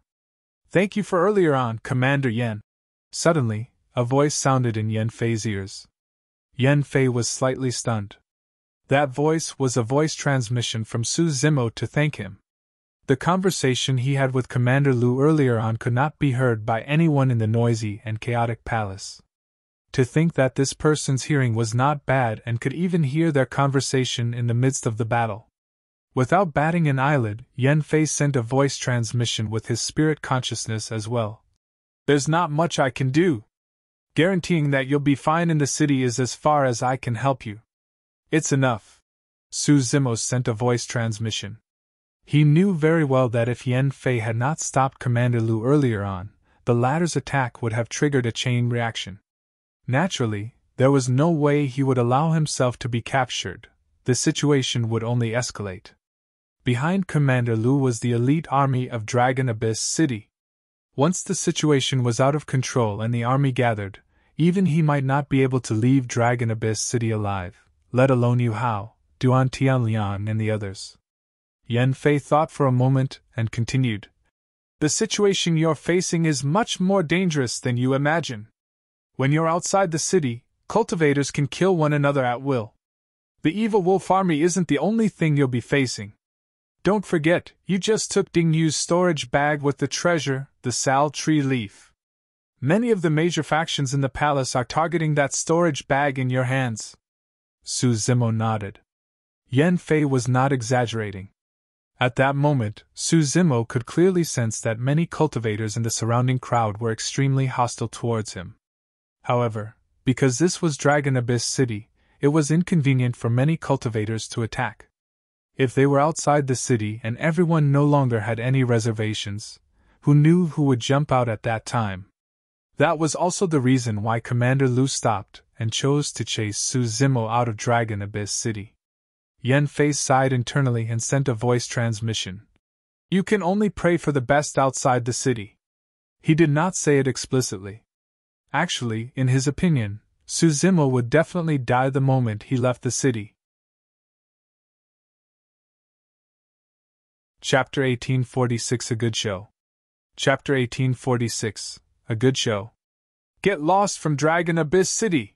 Thank you for earlier on, Commander Yan. Suddenly, a voice sounded in Yan Fei's ears. Yan Fei was slightly stunned. That voice was a voice transmission from Su Zimo to thank him. The conversation he had with Commander Lu earlier on could not be heard by anyone in the noisy and chaotic palace. To think that this person's hearing was not bad and could even hear their conversation in the midst of the battle. Without batting an eyelid, Yan Fei sent a voice transmission with his spirit consciousness as well. There's not much I can do. Guaranteeing that you'll be fine in the city is as far as I can help you. It's enough. Su Zimo sent a voice transmission. He knew very well that if Yan Fei had not stopped Commander Lu earlier on, the latter's attack would have triggered a chain reaction. Naturally, there was no way he would allow himself to be captured. The situation would only escalate. Behind Commander Lu was the elite army of Dragon Abyss City. Once the situation was out of control and the army gathered, even he might not be able to leave Dragon Abyss City alive, let alone Yu Hao, Duan Tianlian and the others. Yan Fei thought for a moment and continued. The situation you're facing is much more dangerous than you imagine. When you're outside the city, cultivators can kill one another at will. The evil wolf army isn't the only thing you'll be facing. Don't forget, you just took Ding Yu's storage bag with the treasure, the sal tree leaf. Many of the major factions in the palace are targeting that storage bag in your hands. Su Zimo nodded. Yan Fei was not exaggerating. At that moment, Su Zimo could clearly sense that many cultivators in the surrounding crowd were extremely hostile towards him. However, because this was Dragon Abyss City, it was inconvenient for many cultivators to attack. If they were outside the city and everyone no longer had any reservations, who knew who would jump out at that time? That was also the reason why Commander Lu stopped and chose to chase Su Zimo out of Dragon Abyss City. Yan Fei sighed internally and sent a voice transmission. You can only pray for the best outside the city. He did not say it explicitly. Actually, in his opinion, Su Zimo would definitely die the moment he left the city. Chapter 1846 A Good Show. Chapter 1846 A Good Show. Get lost from Dragon Abyss City!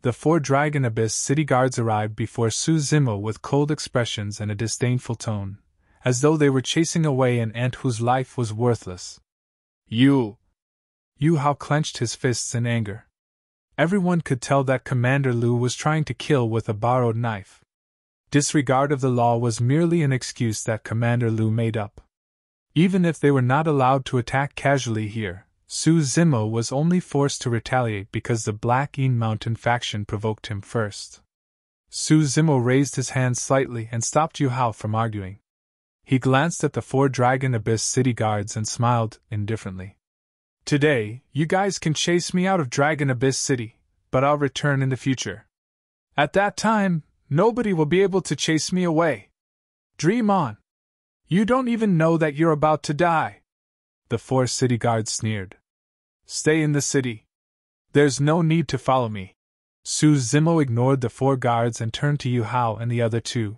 The 4 Dragon Abyss City guards arrived before Su Zimo with cold expressions and a disdainful tone, as though they were chasing away an ant whose life was worthless. Yu Hao clenched his fists in anger. Everyone could tell that Commander Lu was trying to kill with a borrowed knife. Disregard of the law was merely an excuse that Commander Lu made up. Even if they were not allowed to attack casually here, Su Zimo was only forced to retaliate because the Black Een Mountain faction provoked him first. Su Zimo raised his hand slightly and stopped Yu Hao from arguing. He glanced at the 4 Dragon Abyss City guards and smiled indifferently. Today, you guys can chase me out of Dragon Abyss City, but I'll return in the future. At that time, nobody will be able to chase me away. Dream on. You don't even know that you're about to die. The 4 city guards sneered. Stay in the city. There's no need to follow me. Su Zimo ignored the 4 guards and turned to Yu Hao and the other 2.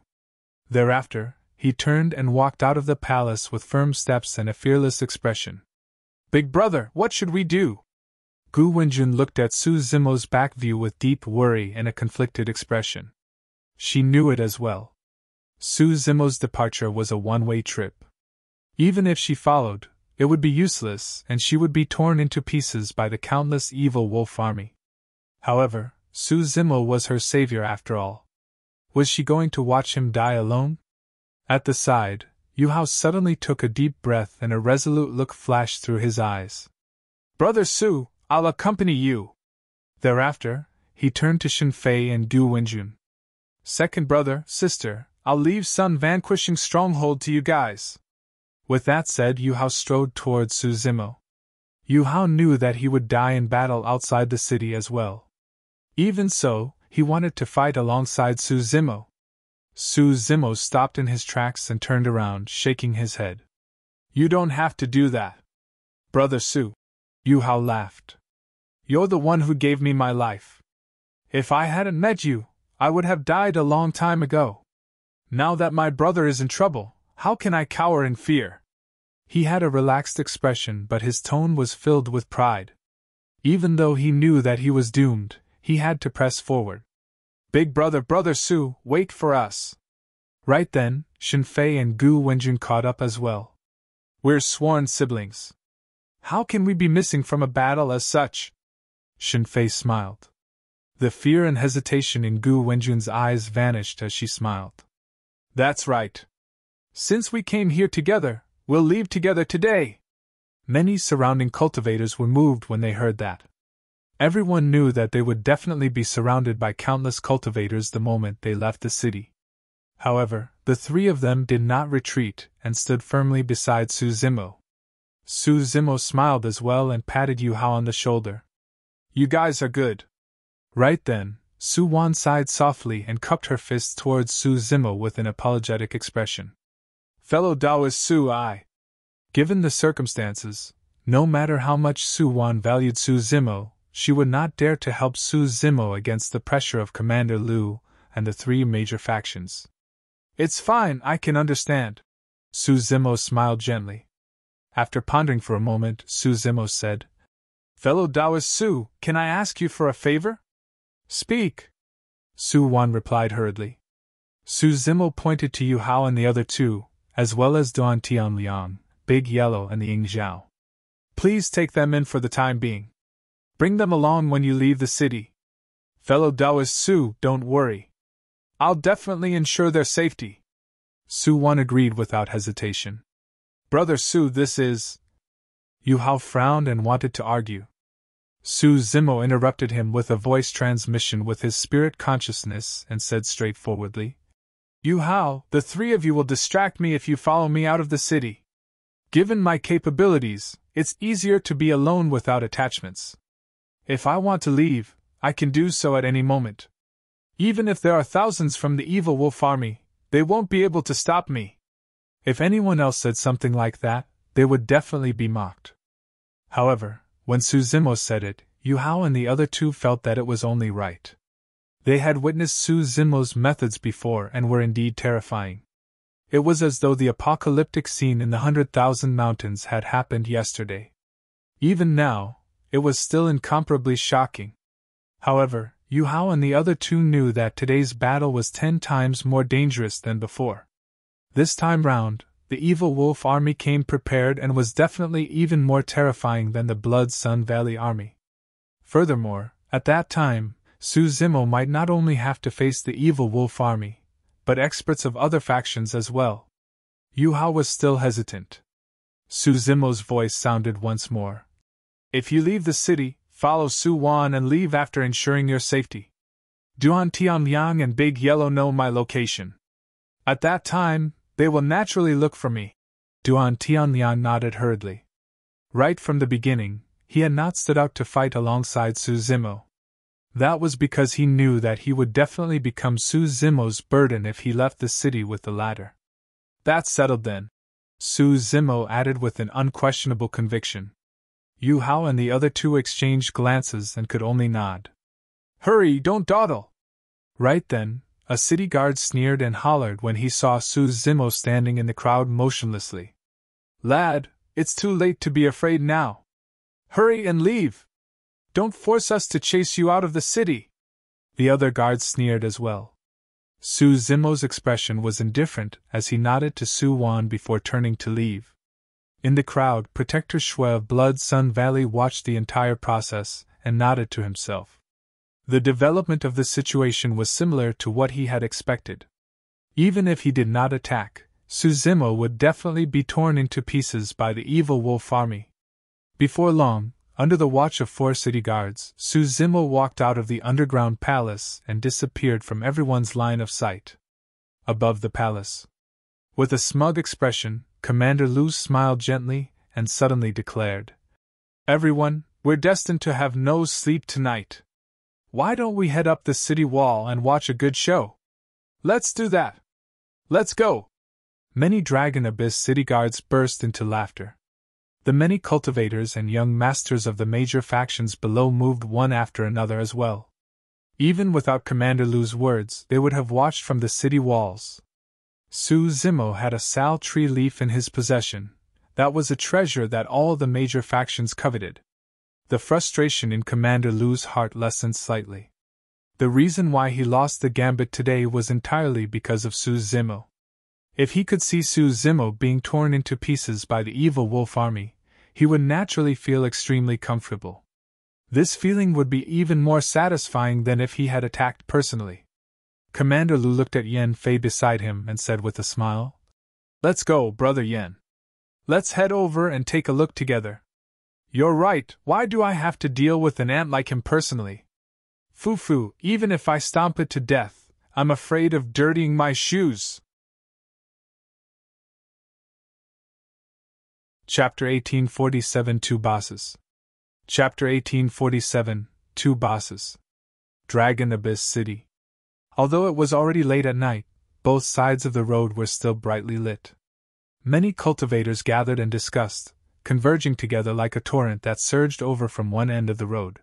Thereafter, he turned and walked out of the palace with firm steps and a fearless expression. Big brother, what should we do? Gu Wenjun looked at Su Zimo's back view with deep worry and a conflicted expression. She knew it as well. Su Zimo's departure was a one-way trip. Even if she followed, it would be useless and she would be torn into pieces by the countless evil wolf army. However, Su Zimo was her savior after all. Was she going to watch him die alone? At the side, Yu Hao suddenly took a deep breath and a resolute look flashed through his eyes. Brother Su, I'll accompany you. Thereafter, he turned to Shen Fei and Gu Wenjun. Second brother, sister, I'll leave Sun Vanquishing Stronghold to you guys. With that said, Yu Hao strode towards Su Zimo. Yu Hao knew that he would die in battle outside the city as well. Even so, he wanted to fight alongside Su Zimo. Su Zimo stopped in his tracks and turned around, shaking his head. You don't have to do that. Brother Su. Yu Hao laughed. You're the one who gave me my life. If I hadn't met you, I would have died a long time ago. Now that my brother is in trouble, how can I cower in fear? He had a relaxed expression, but his tone was filled with pride. Even though he knew that he was doomed, he had to press forward. Big brother, Brother Su, wait for us. Right then, Shen Fei and Gu Wenjun caught up as well. We're sworn siblings. How can we be missing from a battle as such? Shen Fei smiled. The fear and hesitation in Gu Wenjun's eyes vanished as she smiled. That's right. Since we came here together, we'll leave together today. Many surrounding cultivators were moved when they heard that. Everyone knew that they would definitely be surrounded by countless cultivators the moment they left the city. However, the 3 of them did not retreat and stood firmly beside Su Zimo. Su Zimo smiled as well and patted Yu Hao on the shoulder. You guys are good. Right then, Su Wan sighed softly and cupped her fists towards Su Zimo with an apologetic expression. Fellow Taoist Su I. Given the circumstances, no matter how much Su Wan valued Su Zimo, she would not dare to help Su Zimo against the pressure of Commander Lu and the 3 major factions. It's fine, I can understand. Su Zimo smiled gently. After pondering for a moment, Su Zimo said, Fellow Taoist Su, can I ask you for a favor? Speak. Su Wan replied hurriedly. Su Zimo pointed to Yu Hao and the other two, as well as Duan Tianliang, Big Yellow and the Ying Zhao. Please take them in for the time being. Bring them along when you leave the city. Fellow Taoist Su, don't worry. I'll definitely ensure their safety. Su Wan agreed without hesitation. Brother Su, this is... Yu Hao frowned and wanted to argue. Su Zimo interrupted him with a voice transmission with his spirit consciousness and said straightforwardly, Yu Hao, the three of you will distract me if you follow me out of the city. Given my capabilities, it's easier to be alone without attachments. If I want to leave, I can do so at any moment. Even if there are thousands from the evil wolf army, they won't be able to stop me. If anyone else said something like that, they would definitely be mocked. However, when Su Zimo said it, Yu Hao and the other two felt that it was only right. They had witnessed Su Zimo's methods before and were indeed terrifying. It was as though the apocalyptic scene in the 100,000 Mountains had happened yesterday. Even now, it was still incomparably shocking. However, Yu Hao and the other two knew that today's battle was 10 times more dangerous than before. This time round, the evil wolf army came prepared and was definitely even more terrifying than the Blood Sun Valley army. Furthermore, at that time, Su Zimo might not only have to face the evil wolf army, but experts of other factions as well. Yu Hao was still hesitant. Su Zimo's voice sounded once more. If you leave the city, follow Su Wan and leave after ensuring your safety. Duan Tianliang and Big Yellow know my location. At that time, they will naturally look for me. Duan Tianliang nodded hurriedly. Right from the beginning, he had not stood out to fight alongside Su Zimo. That was because he knew that he would definitely become Su Zimo's burden if he left the city with the latter. That's settled then, Su Zimo added with an unquestionable conviction. Yu Hao and the other two exchanged glances and could only nod. Hurry, don't dawdle! Right then, a city guard sneered and hollered when he saw Su Zimo standing in the crowd motionlessly. Lad, it's too late to be afraid now. Hurry and leave! Don't force us to chase you out of the city! The other guards sneered as well. Su Zimo's expression was indifferent as he nodded to Su Wan before turning to leave. In the crowd, Protector Shui of Blood Sun Valley watched the entire process and nodded to himself. The development of the situation was similar to what he had expected. Even if he did not attack, Su Zimo would definitely be torn into pieces by the evil wolf army. Before long, under the watch of 4 city guards, Su Zimo walked out of the underground palace and disappeared from everyone's line of sight. Above the palace, with a smug expression, Commander Lu smiled gently and suddenly declared, Everyone, we're destined to have no sleep tonight. Why don't we head up the city wall and watch a good show? Let's do that. Let's go. Many Dragon Abyss city guards burst into laughter. The many cultivators and young masters of the major factions below moved one after another as well. Even without Commander Lu's words, they would have watched from the city walls. Su Zimo had a sal tree leaf in his possession. That was a treasure that all the major factions coveted. The frustration in Commander Lu's heart lessened slightly. The reason why he lost the gambit today was entirely because of Su Zimo. If he could see Su Zimo being torn into pieces by the evil wolf army, he would naturally feel extremely comfortable. This feeling would be even more satisfying than if he had attacked personally. Commander Lu looked at Yen Fei beside him and said with a smile, Let's go, Brother Yen. Let's head over and take a look together. You're right, why do I have to deal with an ant like him personally? Fufu, even if I stomp it to death, I'm afraid of dirtying my shoes. Chapter 1847 Two Bosses. Chapter 1847 Two Bosses. Dragon Abyss City. Although it was already late at night, both sides of the road were still brightly lit. Many cultivators gathered and discussed, converging together like a torrent that surged over from one end of the road.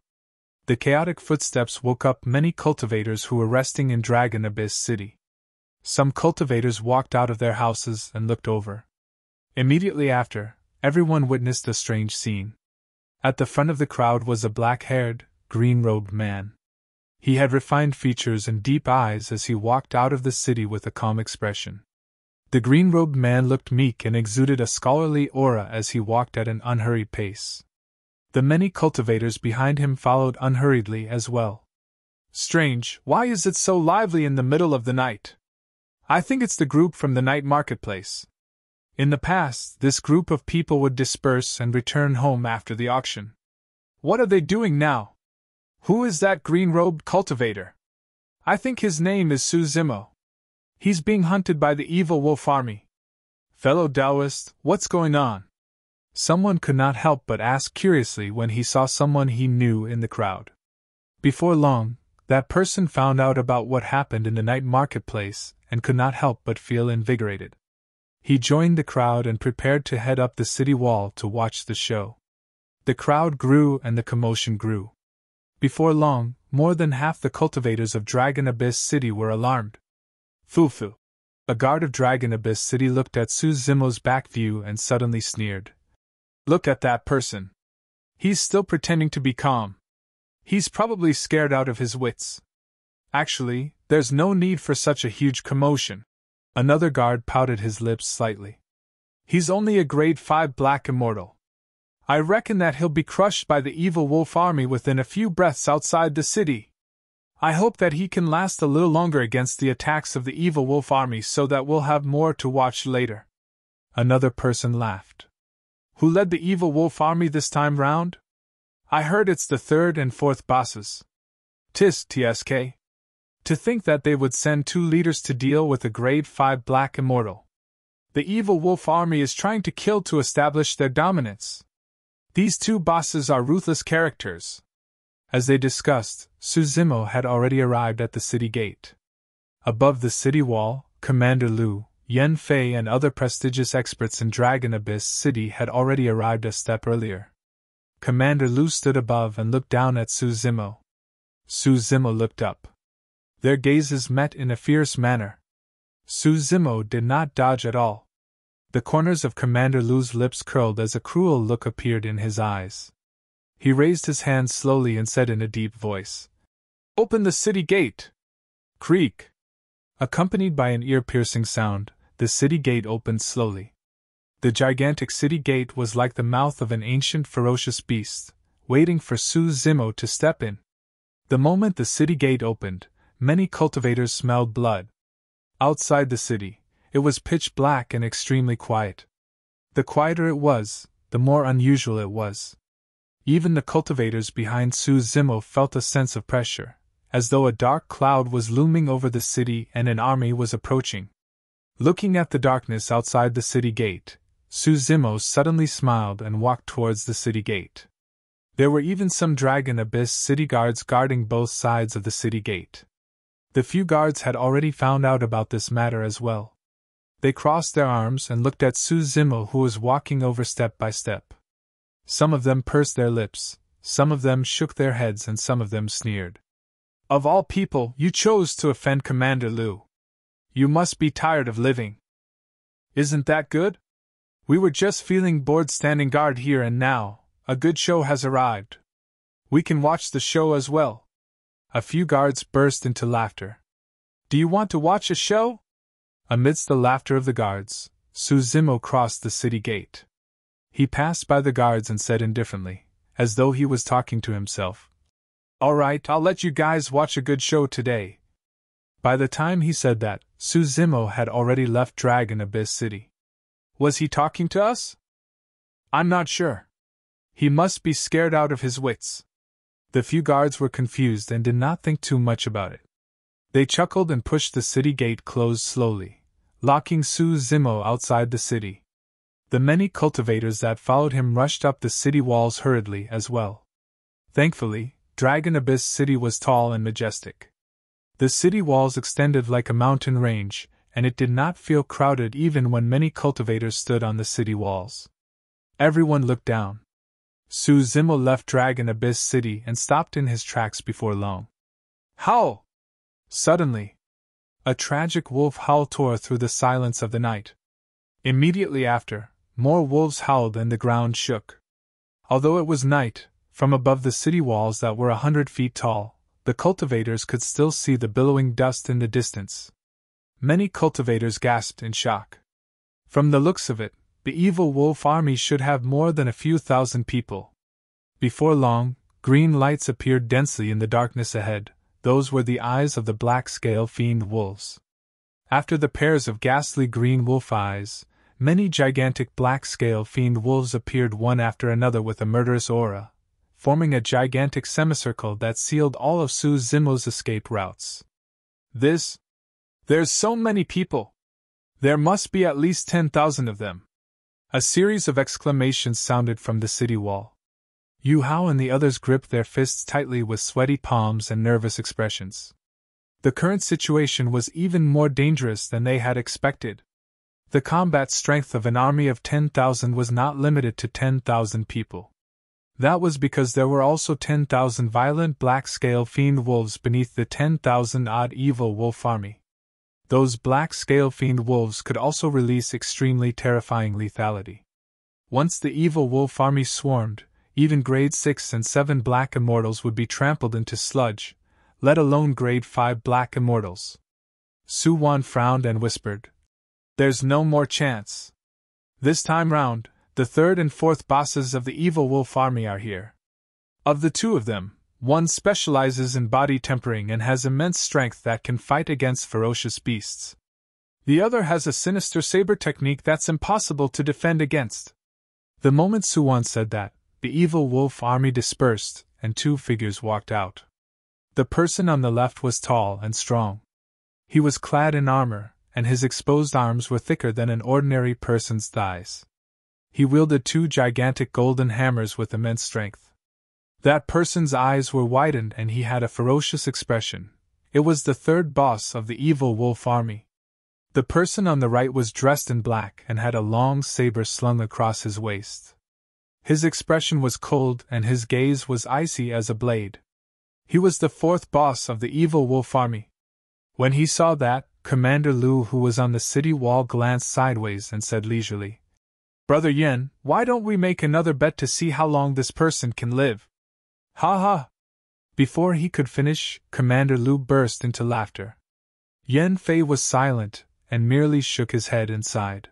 The chaotic footsteps woke up many cultivators who were resting in Dragon Abyss City. Some cultivators walked out of their houses and looked over. Immediately after, everyone witnessed a strange scene. At the front of the crowd was a black-haired, green-robed man. He had refined features and deep eyes as he walked out of the city with a calm expression. The green-robed man looked meek and exuded a scholarly aura as he walked at an unhurried pace. The many cultivators behind him followed unhurriedly as well. Strange, why is it so lively in the middle of the night? I think it's the group from the night marketplace. In the past, this group of people would disperse and return home after the auction. What are they doing now? Who is that green-robed cultivator? I think his name is Suzimo. He's being hunted by the evil wolf army. Fellow Taoist, what's going on? Someone could not help but ask curiously when he saw someone he knew in the crowd. Before long, that person found out about what happened in the night marketplace and could not help but feel invigorated. He joined the crowd and prepared to head up the city wall to watch the show. The crowd grew and the commotion grew. Before long, more than half the cultivators of Dragon Abyss City were alarmed. Fufu. A guard of Dragon Abyss City looked at Suzimo's back view and suddenly sneered. Look at that person. He's still pretending to be calm. He's probably scared out of his wits. Actually, there's no need for such a huge commotion. Another guard pouted his lips slightly. He's only a grade 5 black immortal. I reckon that he'll be crushed by the evil wolf army within a few breaths outside the city. I hope that he can last a little longer against the attacks of the evil wolf army so that we'll have more to watch later. Another person laughed. Who led the evil wolf army this time round? I heard it's the 3rd and 4th bosses. TSK. To think that they would send 2 leaders to deal with a grade 5 black immortal. The evil wolf army is trying to kill to establish their dominance. These 2 bosses are ruthless characters. As they discussed, Suzimo had already arrived at the city gate. Above the city wall, Commander Liu, Yen Fei and other prestigious experts in Dragon Abyss City had already arrived a step earlier. Commander Liu stood above and looked down at Suzimo. Suzimo looked up. Their gazes met in a fierce manner. Suzimo did not dodge at all. The corners of Commander Liu's lips curled as a cruel look appeared in his eyes. He raised his hand slowly and said in a deep voice, "Open the city gate!" Creak! Accompanied by an ear-piercing sound, the city gate opened slowly. The gigantic city gate was like the mouth of an ancient ferocious beast, waiting for Suzimo to step in. The moment the city gate opened, many cultivators smelled blood. Outside the city, it was pitch black and extremely quiet. The quieter it was, the more unusual it was. Even the cultivators behind Suzimo felt a sense of pressure, as though a dark cloud was looming over the city and an army was approaching. Looking at the darkness outside the city gate, Suzimo suddenly smiled and walked towards the city gate. There were even some Dragon Abyss City guards guarding both sides of the city gate. The few guards had already found out about this matter as well. They crossed their arms and looked at Suzimo, who was walking over step by step. Some of them pursed their lips, some of them shook their heads, and some of them sneered. Of all people, you chose to offend Commander Liu. You must be tired of living. Isn't that good? We were just feeling bored standing guard here, and now, a good show has arrived. We can watch the show as well. A few guards burst into laughter. Do you want to watch a show? Amidst the laughter of the guards, Suzimo crossed the city gate. He passed by the guards and said indifferently, as though he was talking to himself, "All right, I'll let you guys watch a good show today." By the time he said that, Suzimo had already left Dragon Abyss City. Was he talking to us? I'm not sure. He must be scared out of his wits. The few guards were confused and did not think too much about it. They chuckled and pushed the city gate closed slowly, locking Suzimo outside the city. The many cultivators that followed him rushed up the city walls hurriedly as well. Thankfully, Dragon Abyss City was tall and majestic. The city walls extended like a mountain range, and it did not feel crowded even when many cultivators stood on the city walls. Everyone looked down. Suzimo left Dragon Abyss City and stopped in his tracks before long. Howl! Suddenly, a tragic wolf howl tore through the silence of the night. Immediately after, more wolves howled and the ground shook. Although it was night, from above the city walls that were 100 feet tall, the cultivators could still see the billowing dust in the distance. Many cultivators gasped in shock. From the looks of it, the evil wolf army should have more than a few thousand people. Before long, green lights appeared densely in the darkness ahead. Those were the eyes of the black-scale fiend wolves. After the pairs of ghastly green wolf eyes, many gigantic black-scale fiend wolves appeared one after another with a murderous aura, forming a gigantic semicircle that sealed all of Su Zimo's escape routes. There's so many people! There must be at least 10,000 of them! A series of exclamations sounded from the city wall. Yu Hao and the others gripped their fists tightly with sweaty palms and nervous expressions. The current situation was even more dangerous than they had expected. The combat strength of an army of 10,000 was not limited to 10,000 people. That was because there were also 10,000 violent black-scale fiend wolves beneath the 10,000-odd evil wolf army. Those black-scale fiend wolves could also release extremely terrifying lethality. Once the evil wolf army swarmed, even grade 6 and 7 black immortals would be trampled into sludge, let alone grade 5 black immortals. Su Wan frowned and whispered, "There's no more chance. This time round, the third and fourth bosses of the evil wolf army are here. Of the two of them, one specializes in body tempering and has immense strength that can fight against ferocious beasts. The other has a sinister saber technique that's impossible to defend against." The moment Su Wan said that, the evil wolf army dispersed, and two figures walked out. The person on the left was tall and strong. He was clad in armor, and his exposed arms were thicker than an ordinary person's thighs. He wielded two gigantic golden hammers with immense strength. That person's eyes were widened and he had a ferocious expression. It was the third boss of the evil wolf army. The person on the right was dressed in black and had a long saber slung across his waist. His expression was cold and his gaze was icy as a blade. He was the fourth boss of the evil wolf army. When he saw that, Commander Lu, who was on the city wall, glanced sideways and said leisurely, "Brother Yen, why don't we make another bet to see how long this person can live?" "Ha ha!" Before he could finish, Commander Lu burst into laughter. Yen Fei was silent and merely shook his head and sighed.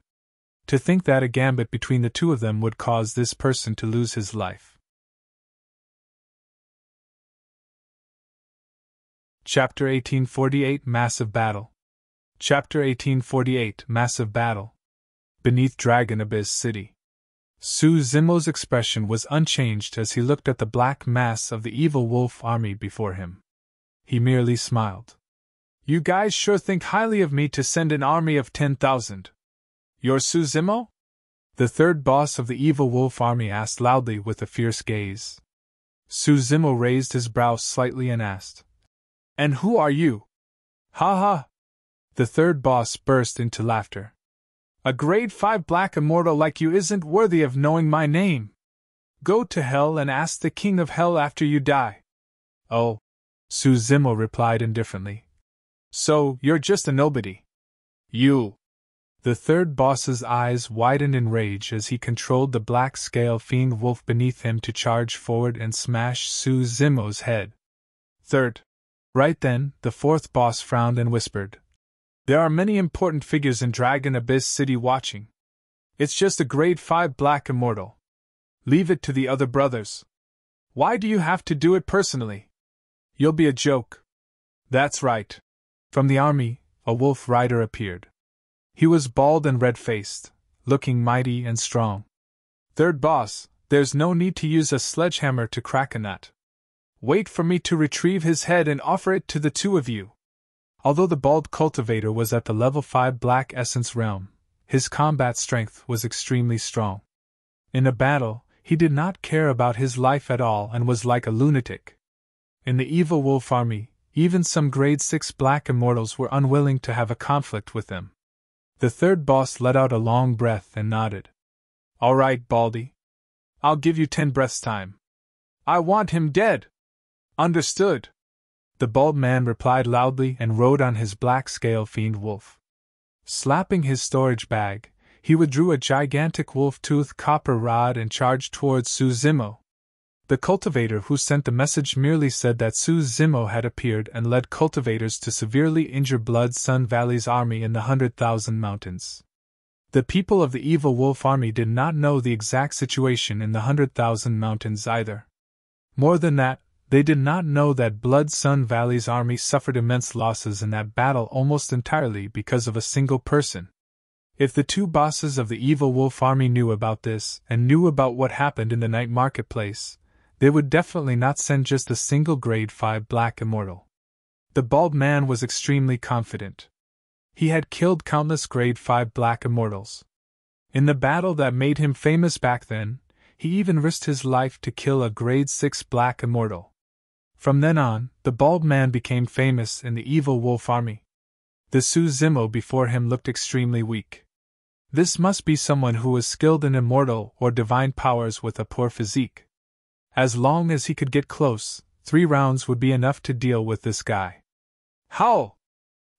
To think that a gambit between the two of them would cause this person to lose his life. Chapter 1848 Massive Battle. Chapter 1848 Massive Battle. Beneath Dragon Abyss City. Su Zimo's expression was unchanged as he looked at the black mass of the evil wolf army before him. He merely smiled. "You guys sure think highly of me to send an army of 10,000. You're Su Zimo?" The third boss of the evil wolf army asked loudly with a fierce gaze. Su Zimo raised his brow slightly and asked, "And who are you?" "Ha ha!" The third boss burst into laughter. "A grade 5 black immortal like you isn't worthy of knowing my name. Go to hell and ask the king of hell after you die." "Oh," Su Zimo replied indifferently. "So, you're just a nobody. You." The third boss's eyes widened in rage as he controlled the black-scale fiend wolf beneath him to charge forward and smash Su Zimo's head. "Third." Right then, the fourth boss frowned and whispered, "There are many important figures in Dragon Abyss City watching. It's just a grade 5 black immortal. Leave it to the other brothers. Why do you have to do it personally? You'll be a joke." "That's right." From the army, a wolf rider appeared. He was bald and red-faced, looking mighty and strong. "Third boss, there's no need to use a sledgehammer to crack a nut. Wait for me to retrieve his head and offer it to the two of you." Although the bald cultivator was at the level 5 black essence realm, his combat strength was extremely strong. In a battle, he did not care about his life at all and was like a lunatic. In the evil wolf army, even some grade 6 black immortals were unwilling to have a conflict with him. The third boss let out a long breath and nodded. "All right, Baldy. I'll give you 10 breaths time. I want him dead." "Understood." The bald man replied loudly and rode on his black-scale fiend wolf. Slapping his storage bag, he withdrew a gigantic wolf-toothed copper rod and charged towards Su Zimo. The cultivator who sent the message merely said that Su Zimo had appeared and led cultivators to severely injure Blood Sun Valley's army in the 100,000 Mountains. The people of the Evil Wolf Army did not know the exact situation in the 100,000 Mountains either. More than that, they did not know that Blood Sun Valley's army suffered immense losses in that battle almost entirely because of a single person. If the two bosses of the Evil Wolf Army knew about this and knew about what happened in the night marketplace, they would definitely not send just a single Grade 5 Black Immortal. The bald man was extremely confident. He had killed countless Grade 5 Black Immortals. In the battle that made him famous back then, he even risked his life to kill a Grade 6 Black Immortal. From then on, the bald man became famous in the Evil Wolf Army. The Su Zimo before him looked extremely weak. This must be someone who was skilled in immortal or divine powers with a poor physique. As long as he could get close, 3 rounds would be enough to deal with this guy. Howl!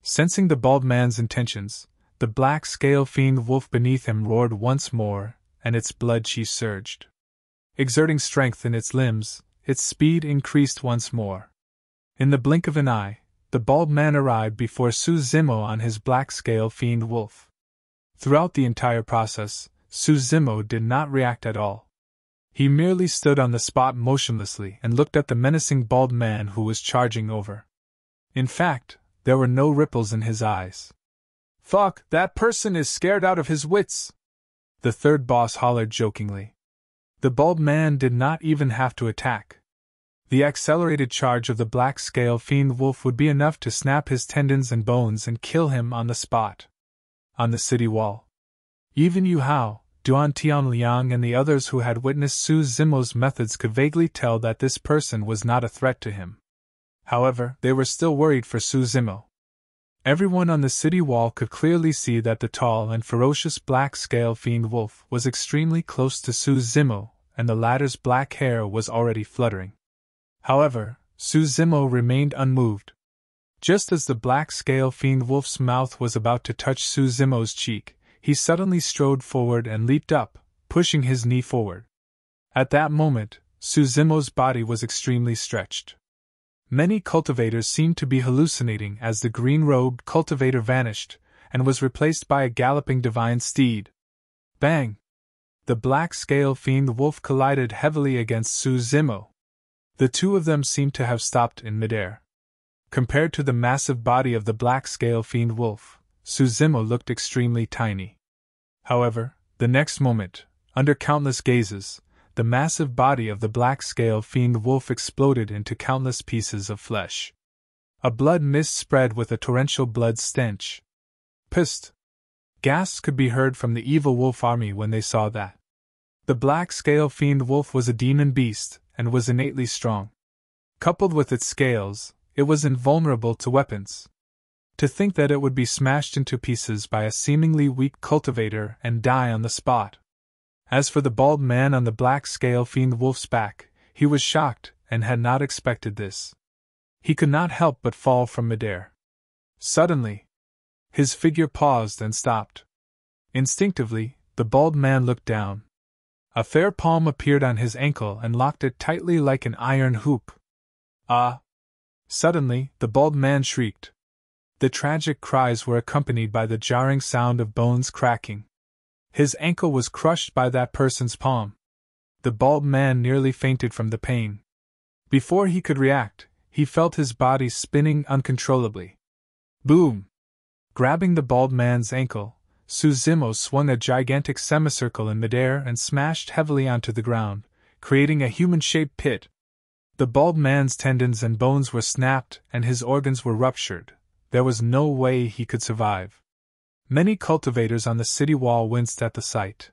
Sensing the bald man's intentions, the black scale fiend wolf beneath him roared once more, and its blood chi surged. Exerting strength in its limbs, its speed increased once more. In the blink of an eye, the bald man arrived before Su Zimo on his black scale fiend wolf. Throughout the entire process, Su Zimo did not react at all. He merely stood on the spot motionlessly and looked at the menacing bald man who was charging over. In fact, there were no ripples in his eyes. "Fuck, that person is scared out of his wits!" the third boss hollered jokingly. The bald man did not even have to attack. The accelerated charge of the black scale fiend wolf would be enough to snap his tendons and bones and kill him on the spot. On the city wall, even Yu Hao, Duan Tianliang and the others who had witnessed Su Zimo's methods could vaguely tell that this person was not a threat to him. However, they were still worried for Su Zimo. Everyone on the city wall could clearly see that the tall and ferocious black-scale fiend wolf was extremely close to Su Zimo, and the latter's black hair was already fluttering. However, Su Zimo remained unmoved. Just as the black-scale fiend wolf's mouth was about to touch Su Zimo's cheek, he suddenly strode forward and leaped up, pushing his knee forward. At that moment, Su Zimo's body was extremely stretched. Many cultivators seemed to be hallucinating as the green-robed cultivator vanished, and was replaced by a galloping divine steed. Bang! The black-scale fiend wolf collided heavily against Su Zimo. The two of them seemed to have stopped in midair. Compared to the massive body of the black-scale fiend wolf, Su Zimo looked extremely tiny. However, the next moment, under countless gazes, the massive body of the black-scale fiend wolf exploded into countless pieces of flesh. A blood mist spread with a torrential blood stench. Psst! Gasps could be heard from the Evil Wolf Army when they saw that. The black-scale fiend wolf was a demon beast, and was innately strong. Coupled with its scales, it was invulnerable to weapons. To think that it would be smashed into pieces by a seemingly weak cultivator and die on the spot. As for the bald man on the black-scale fiend wolf's back, he was shocked and had not expected this. He could not help but fall from midair. Suddenly, his figure paused and stopped. Instinctively, the bald man looked down. A fair palm appeared on his ankle and locked it tightly like an iron hoop. Ah! Suddenly, the bald man shrieked. The tragic cries were accompanied by the jarring sound of bones cracking. His ankle was crushed by that person's palm. The bald man nearly fainted from the pain. Before he could react, he felt his body spinning uncontrollably. Boom! Grabbing the bald man's ankle, Su Zimo swung a gigantic semicircle in midair and smashed heavily onto the ground, creating a human-shaped pit. The bald man's tendons and bones were snapped and his organs were ruptured. There was no way he could survive. Many cultivators on the city wall winced at the sight.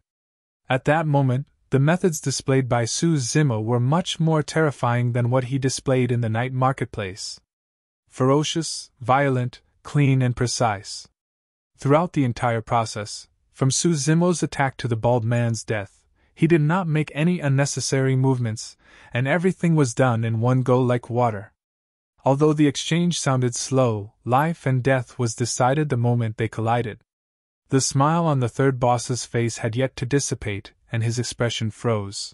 At that moment, the methods displayed by Su Zimo were much more terrifying than what he displayed in the night marketplace. Ferocious, violent, clean and precise. Throughout the entire process, from Su Zimo's attack to the bald man's death, he did not make any unnecessary movements, and everything was done in one go like water. Although the exchange sounded slow, life and death was decided the moment they collided. The smile on the third boss's face had yet to dissipate, and his expression froze.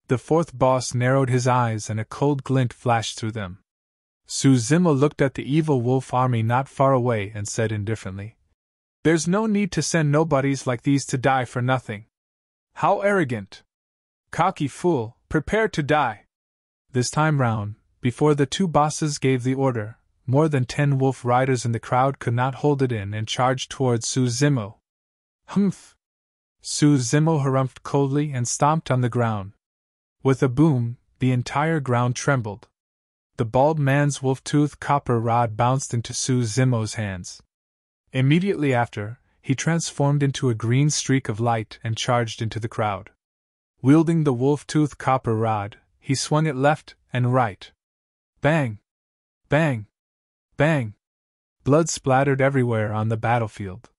The fourth boss narrowed his eyes and a cold glint flashed through them. Suzimo looked at the evil wolf army not far away and said indifferently, "There's no need to send nobodies like these to die for nothing. How arrogant! Cocky fool, prepare to die!" This time round, before the two bosses gave the order, more than 10 wolf riders in the crowd could not hold it in and charged towards Suzimo. Humph! Suzimo harumphed coldly and stomped on the ground. With a boom, the entire ground trembled. The bald man's wolf-toothed copper rod bounced into Suzimo's hands. Immediately after, he transformed into a green streak of light and charged into the crowd. Wielding the wolf-toothed copper rod, he swung it left and right. Bang! Bang! Bang! Blood splattered everywhere on the battlefield.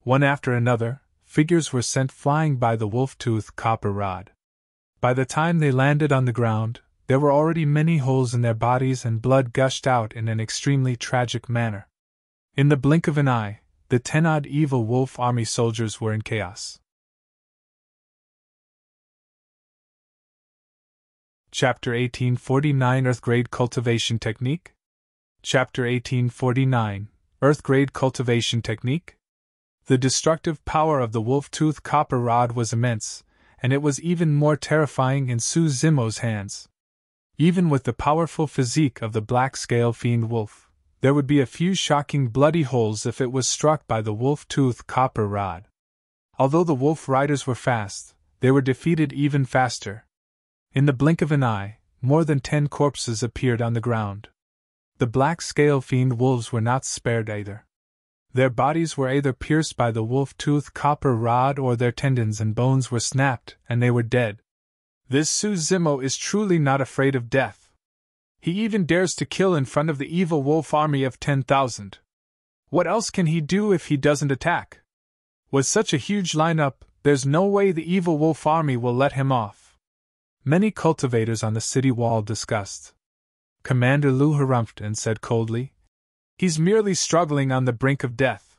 One after another, figures were sent flying by the wolf-toothed copper rod. By the time they landed on the ground, there were already many holes in their bodies and blood gushed out in an extremely tragic manner. In the blink of an eye, the 10-odd evil wolf army soldiers were in chaos. Chapter 1849 Earth-Grade Cultivation Technique? Chapter 1849 Earth-Grade Cultivation Technique? The destructive power of the wolf-toothed copper rod was immense, and it was even more terrifying in Suzimo's hands. Even with the powerful physique of the black-scale fiend wolf, there would be a few shocking bloody holes if it was struck by the wolf-toothed copper rod. Although the wolf riders were fast, they were defeated even faster. In the blink of an eye, more than 10 corpses appeared on the ground. The black-scale fiend wolves were not spared either. Their bodies were either pierced by the wolf-toothed copper rod or their tendons and bones were snapped, and they were dead. This Suzimo is truly not afraid of death. He even dares to kill in front of the evil wolf army of 10,000. What else can he do if he doesn't attack? With such a huge lineup, there's no way the evil wolf army will let him off. Many cultivators on the city wall discussed. Commander Lu harumphed and said coldly, "He's merely struggling on the brink of death."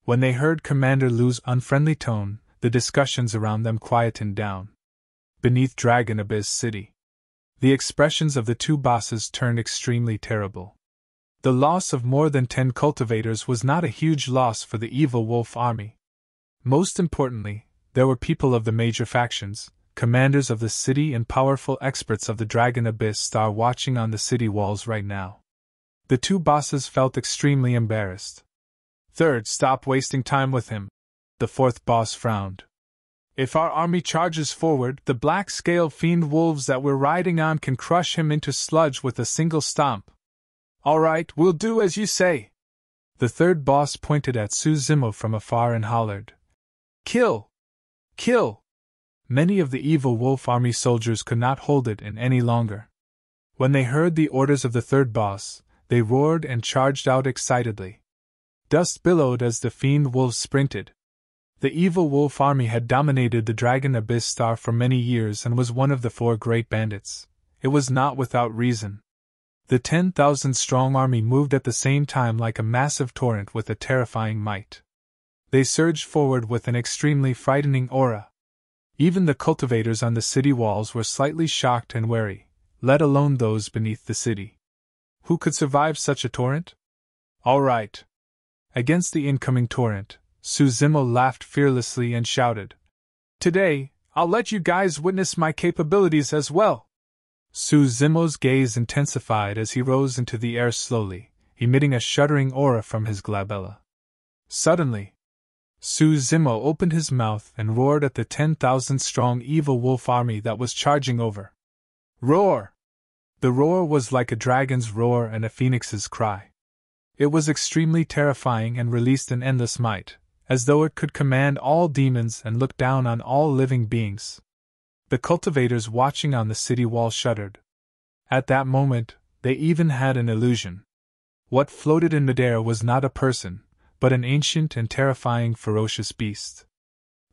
When they heard Commander Lu's unfriendly tone, the discussions around them quietened down. Beneath Dragon Abyss City, the expressions of the two bosses turned extremely terrible. The loss of more than 10 cultivators was not a huge loss for the evil wolf army. Most importantly, there were people of the major factions, commanders of the city and powerful experts of the Dragon Abyss Star watching on the city walls right now. The two bosses felt extremely embarrassed. "Third, stop wasting time with him." The fourth boss frowned. "If our army charges forward, the black-scale fiend wolves that we're riding on can crush him into sludge with a single stomp." "All right, we'll do as you say." The third boss pointed at Suzimo from afar and hollered, "Kill! Kill!" Many of the evil wolf army soldiers could not hold it in any longer. When they heard the orders of the third boss, they roared and charged out excitedly. Dust billowed as the fiend wolves sprinted. The evil wolf army had dominated the Dragon Abyss Star for many years and was one of the 4 great bandits. It was not without reason. The 10,000-strong army moved at the same time like a massive torrent with a terrifying might. They surged forward with an extremely frightening aura. Even the cultivators on the city walls were slightly shocked and wary, let alone those beneath the city. Who could survive such a torrent? All right. Against the incoming torrent, Suzimo laughed fearlessly and shouted, "Today, I'll let you guys witness my capabilities as well." Suzimo's gaze intensified as he rose into the air slowly, emitting a shuddering aura from his glabella. Suddenly, Suzimo opened his mouth and roared at the 10,000-strong evil wolf army that was charging over. Roar! The roar was like a dragon's roar and a phoenix's cry. It was extremely terrifying and released an endless might, as though it could command all demons and look down on all living beings. The cultivators watching on the city wall shuddered. At that moment, they even had an illusion. What floated in midair was not a person, but an ancient and terrifying ferocious beast.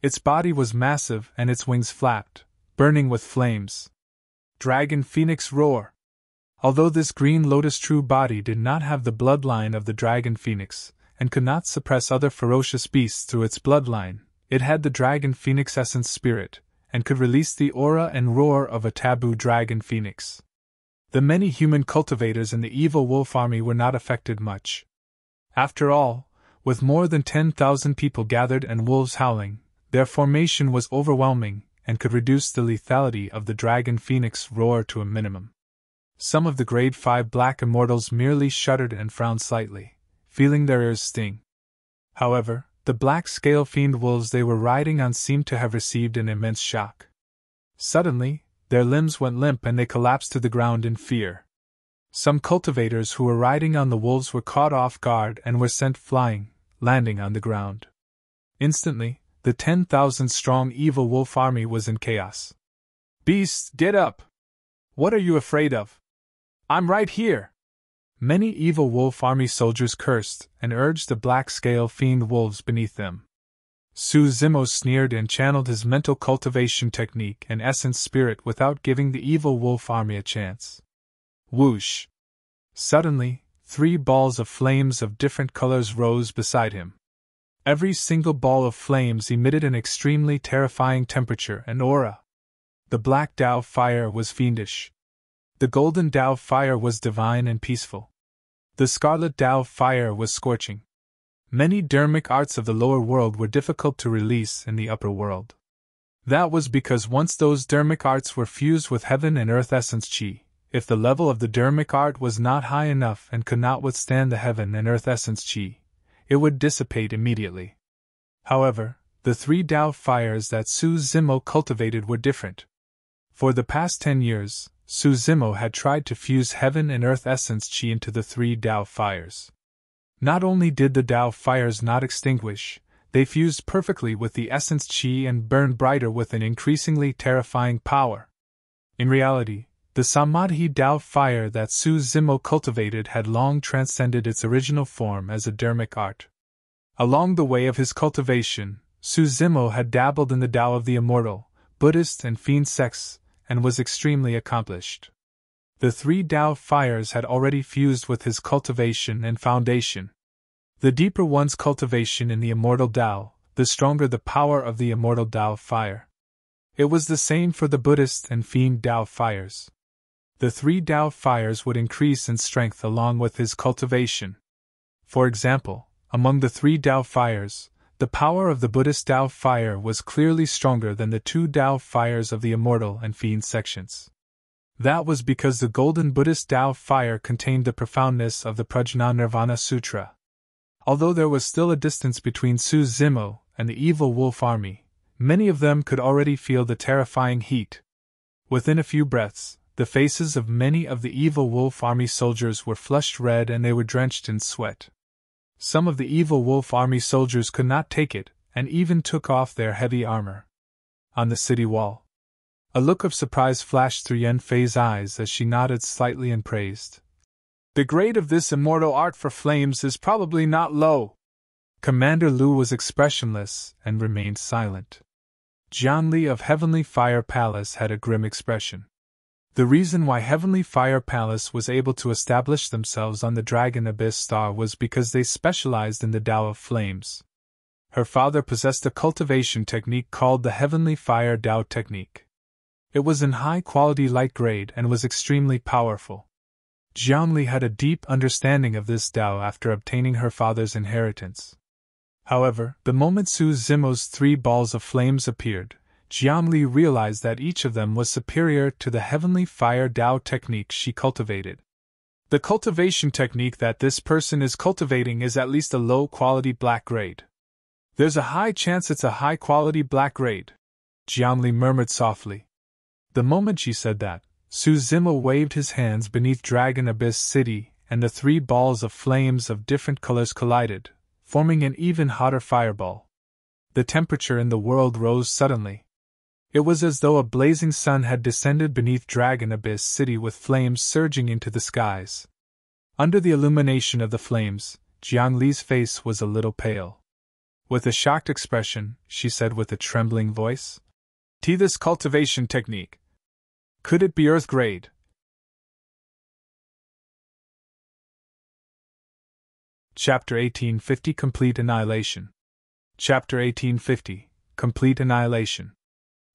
Its body was massive and its wings flapped, burning with flames. Dragon Phoenix Roar! Although this green lotus true body did not have the bloodline of the dragon phoenix, and could not suppress other ferocious beasts through its bloodline, it had the dragon phoenix essence spirit, and could release the aura and roar of a taboo dragon phoenix. The many human cultivators in the evil wolf army were not affected much. After all, with more than 10,000 people gathered and wolves howling, their formation was overwhelming and could reduce the lethality of the dragon phoenix roar to a minimum. Some of the grade 5 black immortals merely shuddered and frowned slightly, feeling their ears sting. However, the black scale fiend wolves they were riding on seemed to have received an immense shock. Suddenly, their limbs went limp and they collapsed to the ground in fear. Some cultivators who were riding on the wolves were caught off guard and were sent flying, landing on the ground. Instantly, the 10,000-strong evil wolf army was in chaos. "Beasts, get up! What are you afraid of? I'm right here!" Many evil wolf army soldiers cursed and urged the black-scale fiend wolves beneath them. Zimo sneered and channeled his mental cultivation technique and essence spirit without giving the evil wolf army a chance. Whoosh! Suddenly, 3 balls of flames of different colors rose beside him. Every single ball of flames emitted an extremely terrifying temperature and aura. The black Tao fire was fiendish. The golden Tao fire was divine and peaceful. The scarlet Tao fire was scorching. Many dermic arts of the lower world were difficult to release in the upper world. That was because once those dermic arts were fused with heaven and earth essence chi, if the level of the dermic art was not high enough and could not withstand the heaven and earth essence chi, it would dissipate immediately. However, the 3 Tao fires that Zimo cultivated were different. For the past 10 years, Zimo had tried to fuse heaven and earth essence chi into the 3 Tao fires. Not only did the Tao fires not extinguish, they fused perfectly with the essence chi and burned brighter with an increasingly terrifying power. In reality, the Samadhi Tao fire that Zimo cultivated had long transcended its original form as a dermic art. Along the way of his cultivation, Zimo had dabbled in the Tao of the immortal, Buddhist and fiend sects, and was extremely accomplished. The 3 Tao fires had already fused with his cultivation and foundation. The deeper one's cultivation in the immortal Tao, the stronger the power of the immortal Tao fire. It was the same for the Buddhist and fiend Tao fires. The 3 Tao fires would increase in strength along with his cultivation. For example, among the 3 Tao fires, the power of the Buddhist Tao fire was clearly stronger than the 2 Tao fires of the immortal and fiend sections. That was because the golden Buddhist Tao fire contained the profoundness of the Prajna Nirvana Sutra. Although there was still a distance between Zimo and the evil wolf army, many of them could already feel the terrifying heat. Within a few breaths, the faces of many of the evil wolf army soldiers were flushed red and they were drenched in sweat. Some of the evil wolf army soldiers could not take it, and even took off their heavy armor. On the city wall, a look of surprise flashed through Yen Fei's eyes as she nodded slightly and praised. "The grade of this immortal art for flames is probably not low." Commander Lu was expressionless and remained silent. Jianli of Heavenly Fire Palace had a grim expression. The reason why Heavenly Fire Palace was able to establish themselves on the Dragon Abyss Star was because they specialized in the Tao of Flames. Her father possessed a cultivation technique called the Heavenly Fire Tao Technique. It was in high-quality light grade and was extremely powerful. Jianli had a deep understanding of this Tao after obtaining her father's inheritance. However, the moment Zimo's 3 balls of flames appeared, Jianli realized that each of them was superior to the Heavenly Fire Tao technique she cultivated. The cultivation technique that this person is cultivating is at least a low-quality black grade. There's a high chance it's a high-quality black grade, Jianli murmured softly. The moment she said that, Zimo waved his hands beneath Dragon Abyss City, and the 3 balls of flames of different colors collided, forming an even hotter fireball. The temperature in the world rose suddenly. It was as though a blazing sun had descended beneath Dragon Abyss City with flames surging into the skies. Under the illumination of the flames, Jianli's face was a little pale. With a shocked expression, she said with a trembling voice, "This cultivation technique. Could it be Earth grade?" Chapter 1850 Complete Annihilation. Chapter 1850 Complete Annihilation.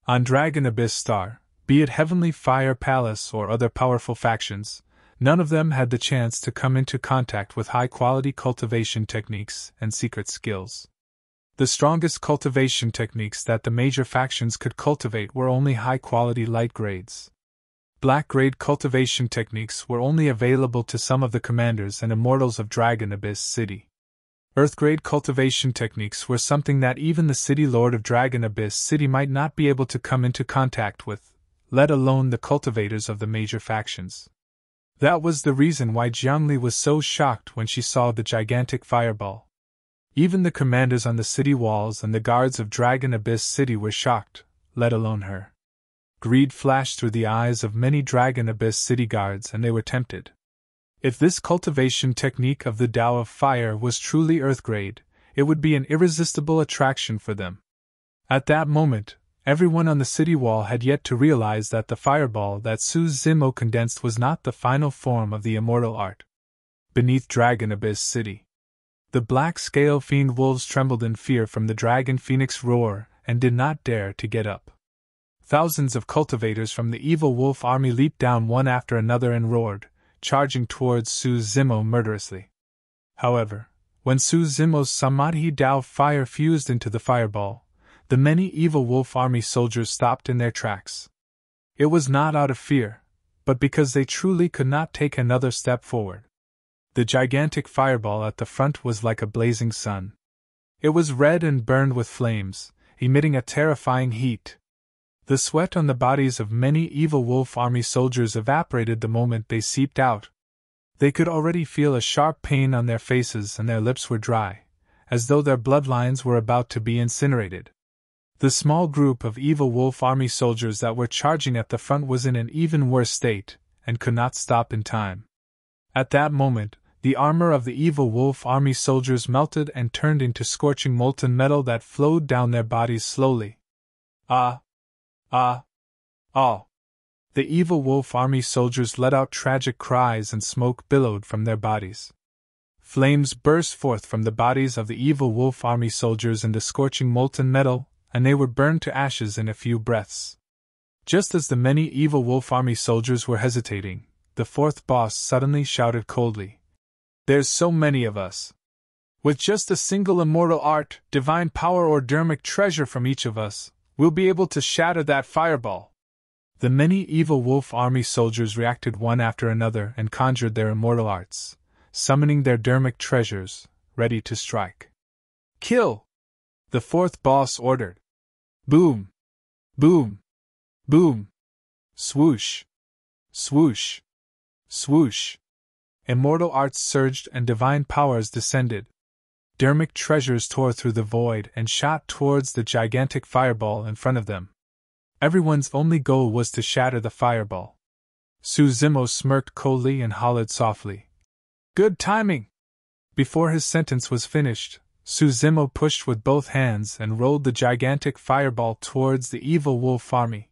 On Dragon Abyss Star, be it Heavenly Fire Palace or other powerful factions, none of them had the chance to come into contact with high-quality cultivation techniques and secret skills. The strongest cultivation techniques that the major factions could cultivate were only high-quality light grades. Black-grade cultivation techniques were only available to some of the commanders and immortals of Dragon Abyss City. Earth-grade cultivation techniques were something that even the City Lord of Dragon Abyss City might not be able to come into contact with, let alone the cultivators of the major factions. That was the reason why Jiangli was so shocked when she saw the gigantic fireball. Even the commanders on the city walls and the guards of Dragon Abyss City were shocked, let alone her. Greed flashed through the eyes of many Dragon Abyss City guards and they were tempted. If this cultivation technique of the Tao of Fire was truly Earth-grade, it would be an irresistible attraction for them. At that moment, everyone on the city wall had yet to realize that the fireball that Su Zimo condensed was not the final form of the immortal art. Beneath Dragon Abyss City, the black-scale fiend wolves trembled in fear from the dragon phoenix roar and did not dare to get up. Thousands of cultivators from the evil wolf army leaped down one after another and roared, charging towards Su Zimo murderously. However, when Su Zimo's Samadhi Tao fire fused into the fireball, the many evil wolf army soldiers stopped in their tracks. It was not out of fear, but because they truly could not take another step forward. The gigantic fireball at the front was like a blazing sun. It was red and burned with flames, emitting a terrifying heat. The sweat on the bodies of many evil wolf army soldiers evaporated the moment they seeped out. They could already feel a sharp pain on their faces and their lips were dry, as though their bloodlines were about to be incinerated. The small group of evil wolf army soldiers that were charging at the front was in an even worse state, and could not stop in time. At that moment, the armor of the evil wolf army soldiers melted and turned into scorching molten metal that flowed down their bodies slowly. Ah! Ah! Ah! The evil wolf army soldiers let out tragic cries and smoke billowed from their bodies. Flames burst forth from the bodies of the evil wolf army soldiers into scorching molten metal, and they were burned to ashes in a few breaths. Just as the many evil wolf army soldiers were hesitating, the fourth boss suddenly shouted coldly, "There's so many of us. With just a single immortal art, divine power or dermic treasure from each of us, we'll be able to shatter that fireball." The many evil wolf army soldiers reacted one after another and conjured their immortal arts, summoning their dermic treasures, ready to strike. "Kill!" the fourth boss ordered. Boom! Boom! Boom! Swoosh! Swoosh! Swoosh! Immortal arts surged and divine powers descended. Dermic treasures tore through the void and shot towards the gigantic fireball in front of them. Everyone's only goal was to shatter the fireball. Su Zimo smirked coldly and hollered softly, "Good timing!" Before his sentence was finished, Su Zimo pushed with both hands and rolled the gigantic fireball towards the evil wolf army.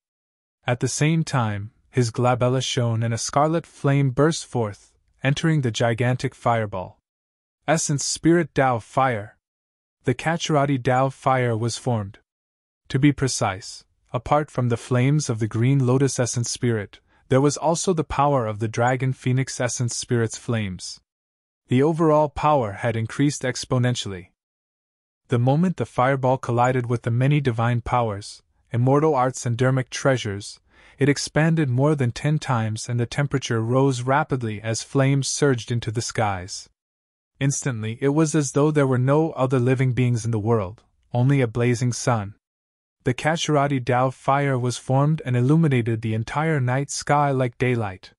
At the same time, his glabella shone and a scarlet flame burst forth, entering the gigantic fireball. Essence Spirit Tao Fire. The Kachirati Tao Fire was formed. To be precise, apart from the flames of the Green Lotus Essence Spirit, there was also the power of the Dragon Phoenix Essence Spirit's flames. The overall power had increased exponentially. The moment the fireball collided with the many divine powers, immortal arts and dermic treasures, it expanded more than 10 times and the temperature rose rapidly as flames surged into the skies. Instantly it was as though there were no other living beings in the world, only a blazing sun. The Kachirati Tao fire was formed and illuminated the entire night sky like daylight.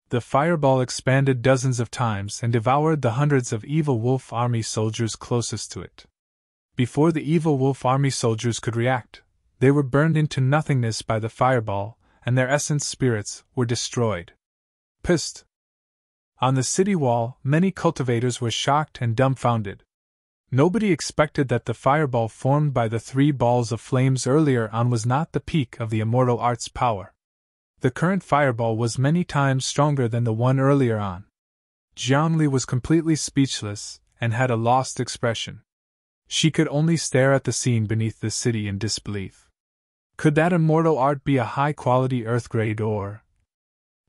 The fireball expanded dozens of times and devoured the hundreds of evil wolf army soldiers closest to it. Before the evil wolf army soldiers could react, they were burned into nothingness by the fireball, and their essence spirits were destroyed. Pissed. On the city wall, many cultivators were shocked and dumbfounded. Nobody expected that the fireball formed by the 3 balls of flames earlier on was not the peak of the immortal art's power. The current fireball was many times stronger than the one earlier on. Jiangli was completely speechless and had a lost expression. She could only stare at the scene beneath the city in disbelief. Could that immortal art be a high-quality Earth grade or...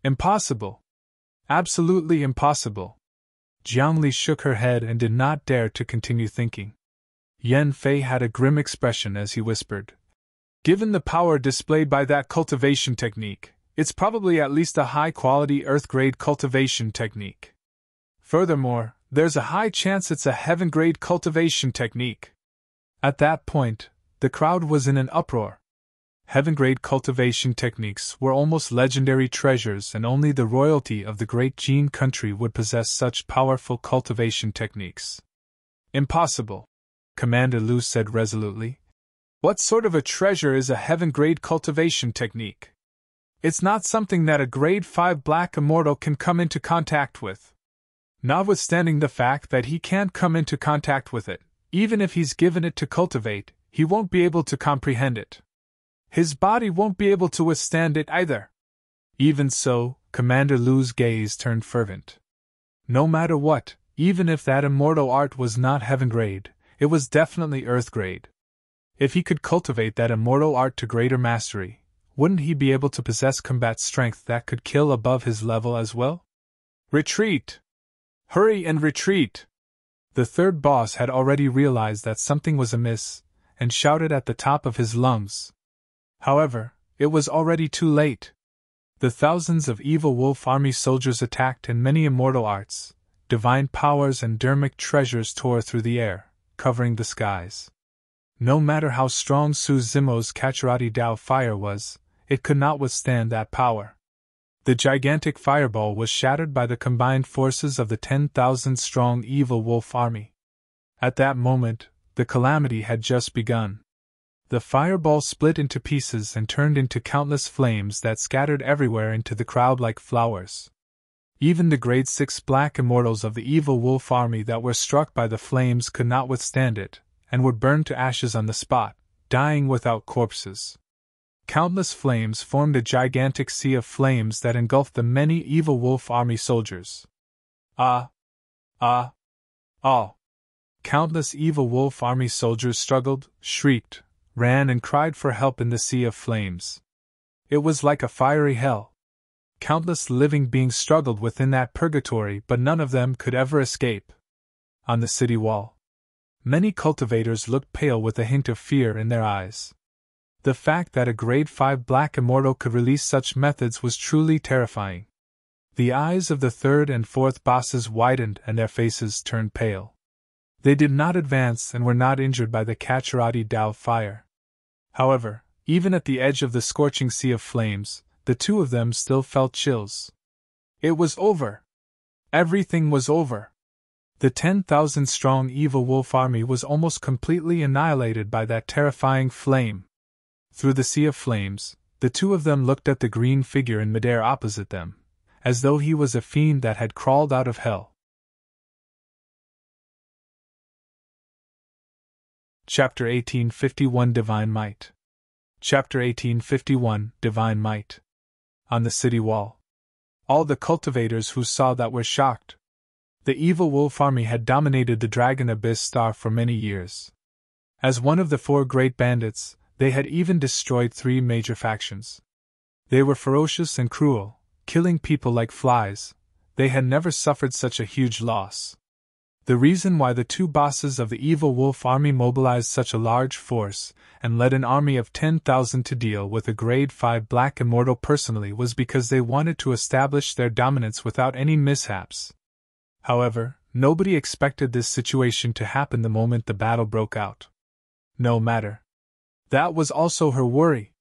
Impossible. Absolutely impossible. Jiangli shook her head and did not dare to continue thinking. Yan Fei had a grim expression as he whispered, "Given the power displayed by that cultivation technique, it's probably at least a high-quality Earth-grade cultivation technique. Furthermore, there's a high chance it's a heaven-grade cultivation technique." At that point, the crowd was in an uproar. Heaven-grade cultivation techniques were almost legendary treasures, and only the royalty of the great Jin country would possess such powerful cultivation techniques. "Impossible," Commander Lu said resolutely. "What sort of a treasure is a heaven-grade cultivation technique? It's not something that a grade 5 black immortal can come into contact with. Notwithstanding the fact that he can't come into contact with it, even if he's given it to cultivate, he won't be able to comprehend it. His body won't be able to withstand it either." Even so, Commander Lu's gaze turned fervent. No matter what, even if that immortal art was not heaven-grade, it was definitely Earth-grade. If he could cultivate that immortal art to greater mastery, wouldn't he be able to possess combat strength that could kill above his level as well? "Retreat! Hurry and retreat!" The third boss had already realized that something was amiss, and shouted at the top of his lungs. However, it was already too late. The thousands of evil wolf army soldiers attacked, and many immortal arts, divine powers and dermic treasures tore through the air, covering the skies. No matter how strong Su Zimo's Kachirati Dao fire was, it could not withstand that power. The gigantic fireball was shattered by the combined forces of the 10,000-strong evil wolf army. At that moment, the calamity had just begun. The fireball split into pieces and turned into countless flames that scattered everywhere into the crowd like flowers. Even the grade 6 black immortals of the evil wolf army that were struck by the flames could not withstand it, and were burned to ashes on the spot, dying without corpses. Countless flames formed a gigantic sea of flames that engulfed the many evil wolf army soldiers. Ah! Countless evil wolf army soldiers struggled, shrieked, ran and cried for help in the sea of flames. It was like a fiery hell. Countless living beings struggled within that purgatory, but none of them could ever escape. On the city wall, many cultivators looked pale with a hint of fear in their eyes. The fact that a grade 5 black immortal could release such methods was truly terrifying. The eyes of the third and fourth bosses widened and their faces turned pale. They did not advance and were not injured by the Kachirati Dao fire. However, even at the edge of the scorching sea of flames, the two of them still felt chills. It was over. Everything was over. The 10,000-strong evil wolf army was almost completely annihilated by that terrifying flame. Through the sea of flames, the two of them looked at the green figure in midair opposite them, as though he was a fiend that had crawled out of hell. Chapter 1851 Divine Might. Chapter 1851 Divine Might. On the city wall, all the cultivators who saw that were shocked. The evil wolf army had dominated the Dragon Abyss Star for many years. As one of the 4 great bandits, they had even destroyed 3 major factions. They were ferocious and cruel, killing people like flies. They had never suffered such a huge loss. The reason why the 2 bosses of the evil wolf army mobilized such a large force and led an army of 10,000 to deal with a grade 5 black immortal personally was because they wanted to establish their dominance without any mishaps. However, nobody expected this situation to happen the moment the battle broke out. No matter. That was also her worry.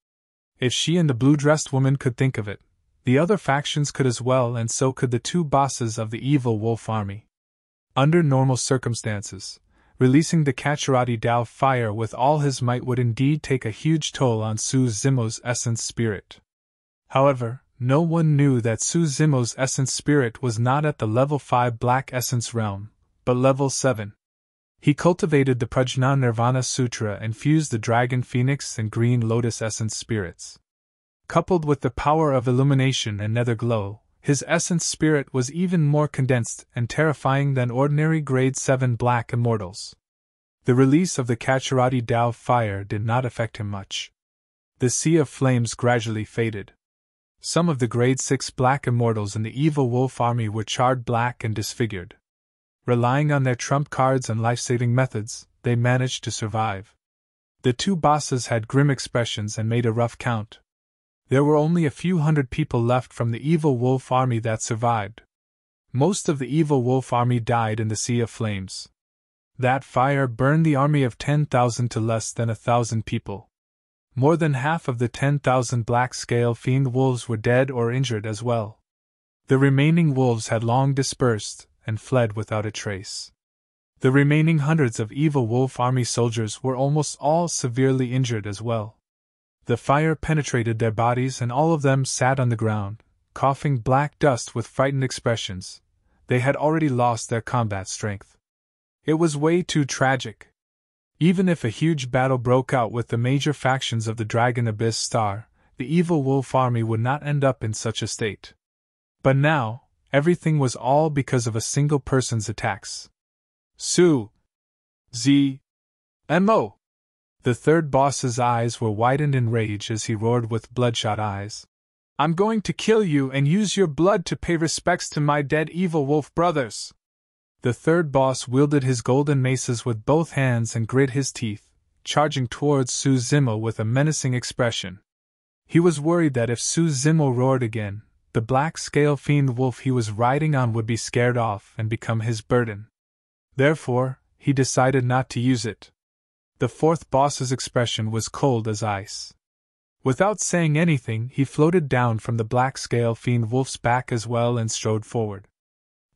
If she and the blue-dressed woman could think of it, the other factions could as well, and so could the 2 bosses of the evil wolf army. Under normal circumstances, releasing the Kachirati Dao fire with all his might would indeed take a huge toll on Su Zimo's essence spirit. However, no one knew that Su Zimo's essence spirit was not at the level 5 black essence realm, but level 7. He cultivated the Prajna Nirvana Sutra and fused the Dragon Phoenix and Green Lotus essence spirits. Coupled with the power of illumination and nether glow, his essence spirit was even more condensed and terrifying than ordinary grade 7 black immortals. The release of the Kachirati Dao fire did not affect him much. The sea of flames gradually faded. Some of the Grade 6 black immortals in the evil wolf army were charred black and disfigured. Relying on their trump cards and life-saving methods, they managed to survive. The two bosses had grim expressions and made a rough count. There were only a few hundred people left from the evil wolf army that survived. Most of the evil wolf army died in the sea of flames. That fire burned the army of 10,000 to less than 1,000 people. More than half of the 10,000 black-scale fiend wolves were dead or injured as well. The remaining wolves had long dispersed and fled without a trace. The remaining hundreds of evil wolf army soldiers were almost all severely injured as well. The fire penetrated their bodies and all of them sat on the ground, coughing black dust with frightened expressions. They had already lost their combat strength. It was way too tragic. Even if a huge battle broke out with the major factions of the Dragon Abyss Star, the evil wolf army would not end up in such a state. But now, everything was all because of a single person's attacks. Su! Z! M.O. The third boss's eyes were widened in rage as he roared with bloodshot eyes. I'm going to kill you and use your blood to pay respects to my dead evil wolf brothers! The third boss wielded his golden maces with both hands and grit his teeth, charging towards Su Zimo with a menacing expression. He was worried that if Su Zimo roared again, the black-scale fiend wolf he was riding on would be scared off and become his burden. Therefore, he decided not to use it. The fourth boss's expression was cold as ice. Without saying anything, he floated down from the black-scale fiend wolf's back as well and strode forward.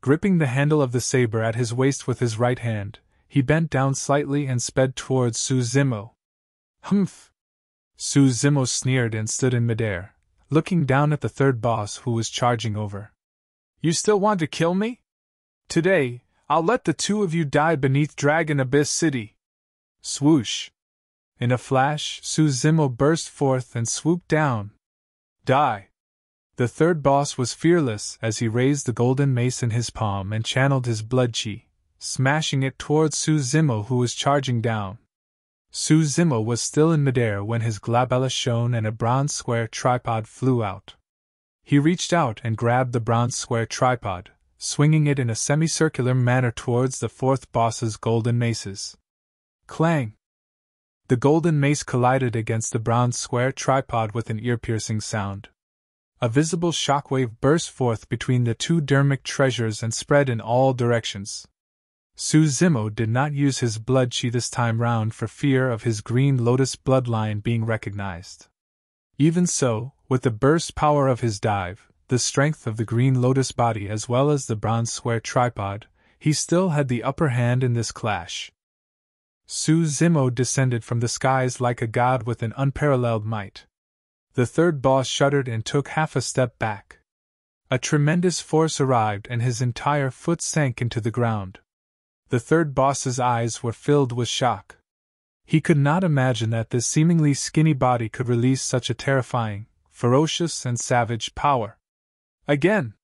Gripping the handle of the saber at his waist with his right hand, he bent down slightly and sped towards Su Zimo. Humph! Su Zimo sneered and stood in midair, looking down at the third boss who was charging over. You still want to kill me? Today, I'll let the two of you die beneath Dragon Abyss City. Swoosh! In a flash, Su Zimo burst forth and swooped down. Die! The third boss was fearless as he raised the golden mace in his palm and channeled his blood chi, smashing it towards Su Zimo who was charging down. Su Zimo was still in midair when his glabella shone and a bronze square tripod flew out. He reached out and grabbed the bronze square tripod, swinging it in a semicircular manner towards the fourth boss's golden maces. Clang! The golden mace collided against the bronze square tripod with an ear-piercing sound. A visible shockwave burst forth between the two dermic treasures and spread in all directions. Su Zimo did not use his blood chi this time round for fear of his green lotus bloodline being recognized. Even so, with the burst power of his dive, the strength of the green lotus body as well as the bronze square tripod, he still had the upper hand in this clash. Su Zimo descended from the skies like a god with an unparalleled might. The third boss shuddered and took half a step back. A tremendous force arrived and his entire foot sank into the ground. The third boss's eyes were filled with shock. He could not imagine that this seemingly skinny body could release such a terrifying, ferocious and savage power. Again!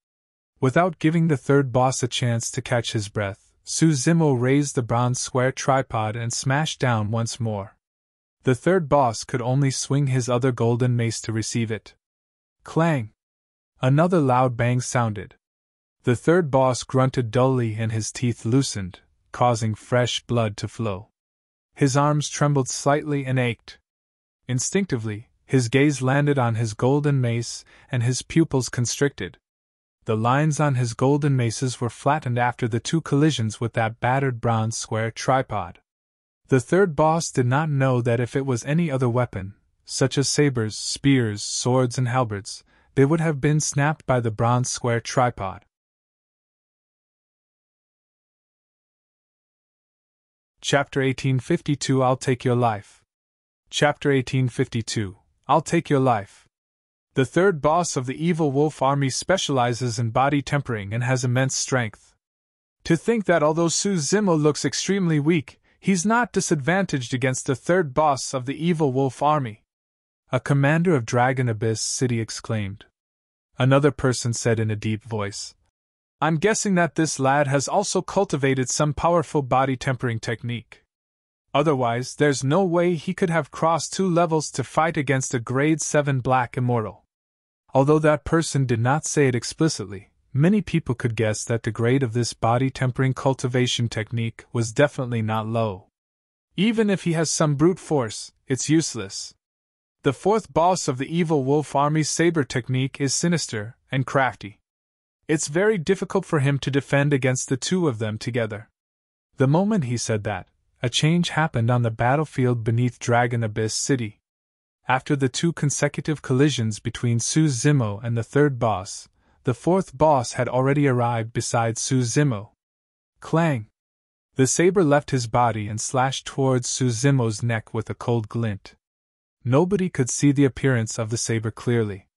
Without giving the third boss a chance to catch his breath, Su Zimo raised the bronze square tripod and smashed down once more. The third boss could only swing his other golden mace to receive it. Clang! Another loud bang sounded. The third boss grunted dully and his teeth loosened, causing fresh blood to flow. His arms trembled slightly and ached. Instinctively, his gaze landed on his golden mace and his pupils constricted. The lines on his golden maces were flattened after the two collisions with that battered bronze square tripod. The third boss did not know that if it was any other weapon, such as sabers, spears, swords, and halberds, they would have been snapped by the bronze square tripod. Chapter 1852 I'll Take Your Life. Chapter 1852 I'll Take Your Life. The third boss of the evil wolf army specializes in body tempering and has immense strength. To think that although Su Zimo looks extremely weak, he's not disadvantaged against the third boss of the evil wolf army. A commander of Dragon Abyss City exclaimed. Another person said in a deep voice, I'm guessing that this lad has also cultivated some powerful body tempering technique. Otherwise, there's no way he could have crossed 2 levels to fight against a grade 7 black immortal. Although that person did not say it explicitly, many people could guess that the grade of this body-tempering cultivation technique was definitely not low. Even if he has some brute force, it's useless. The 4th boss of the evil wolf army's saber technique is sinister and crafty. It's very difficult for him to defend against the 2 of them together. The moment he said that, a change happened on the battlefield beneath Dragon Abyss City. After the 2 consecutive collisions between Su Zimo and the 3rd boss, the 4th boss had already arrived beside Su Zimo. Clang! The saber left his body and slashed towards Su Zimo's neck with a cold glint. Nobody could see the appearance of the saber clearly.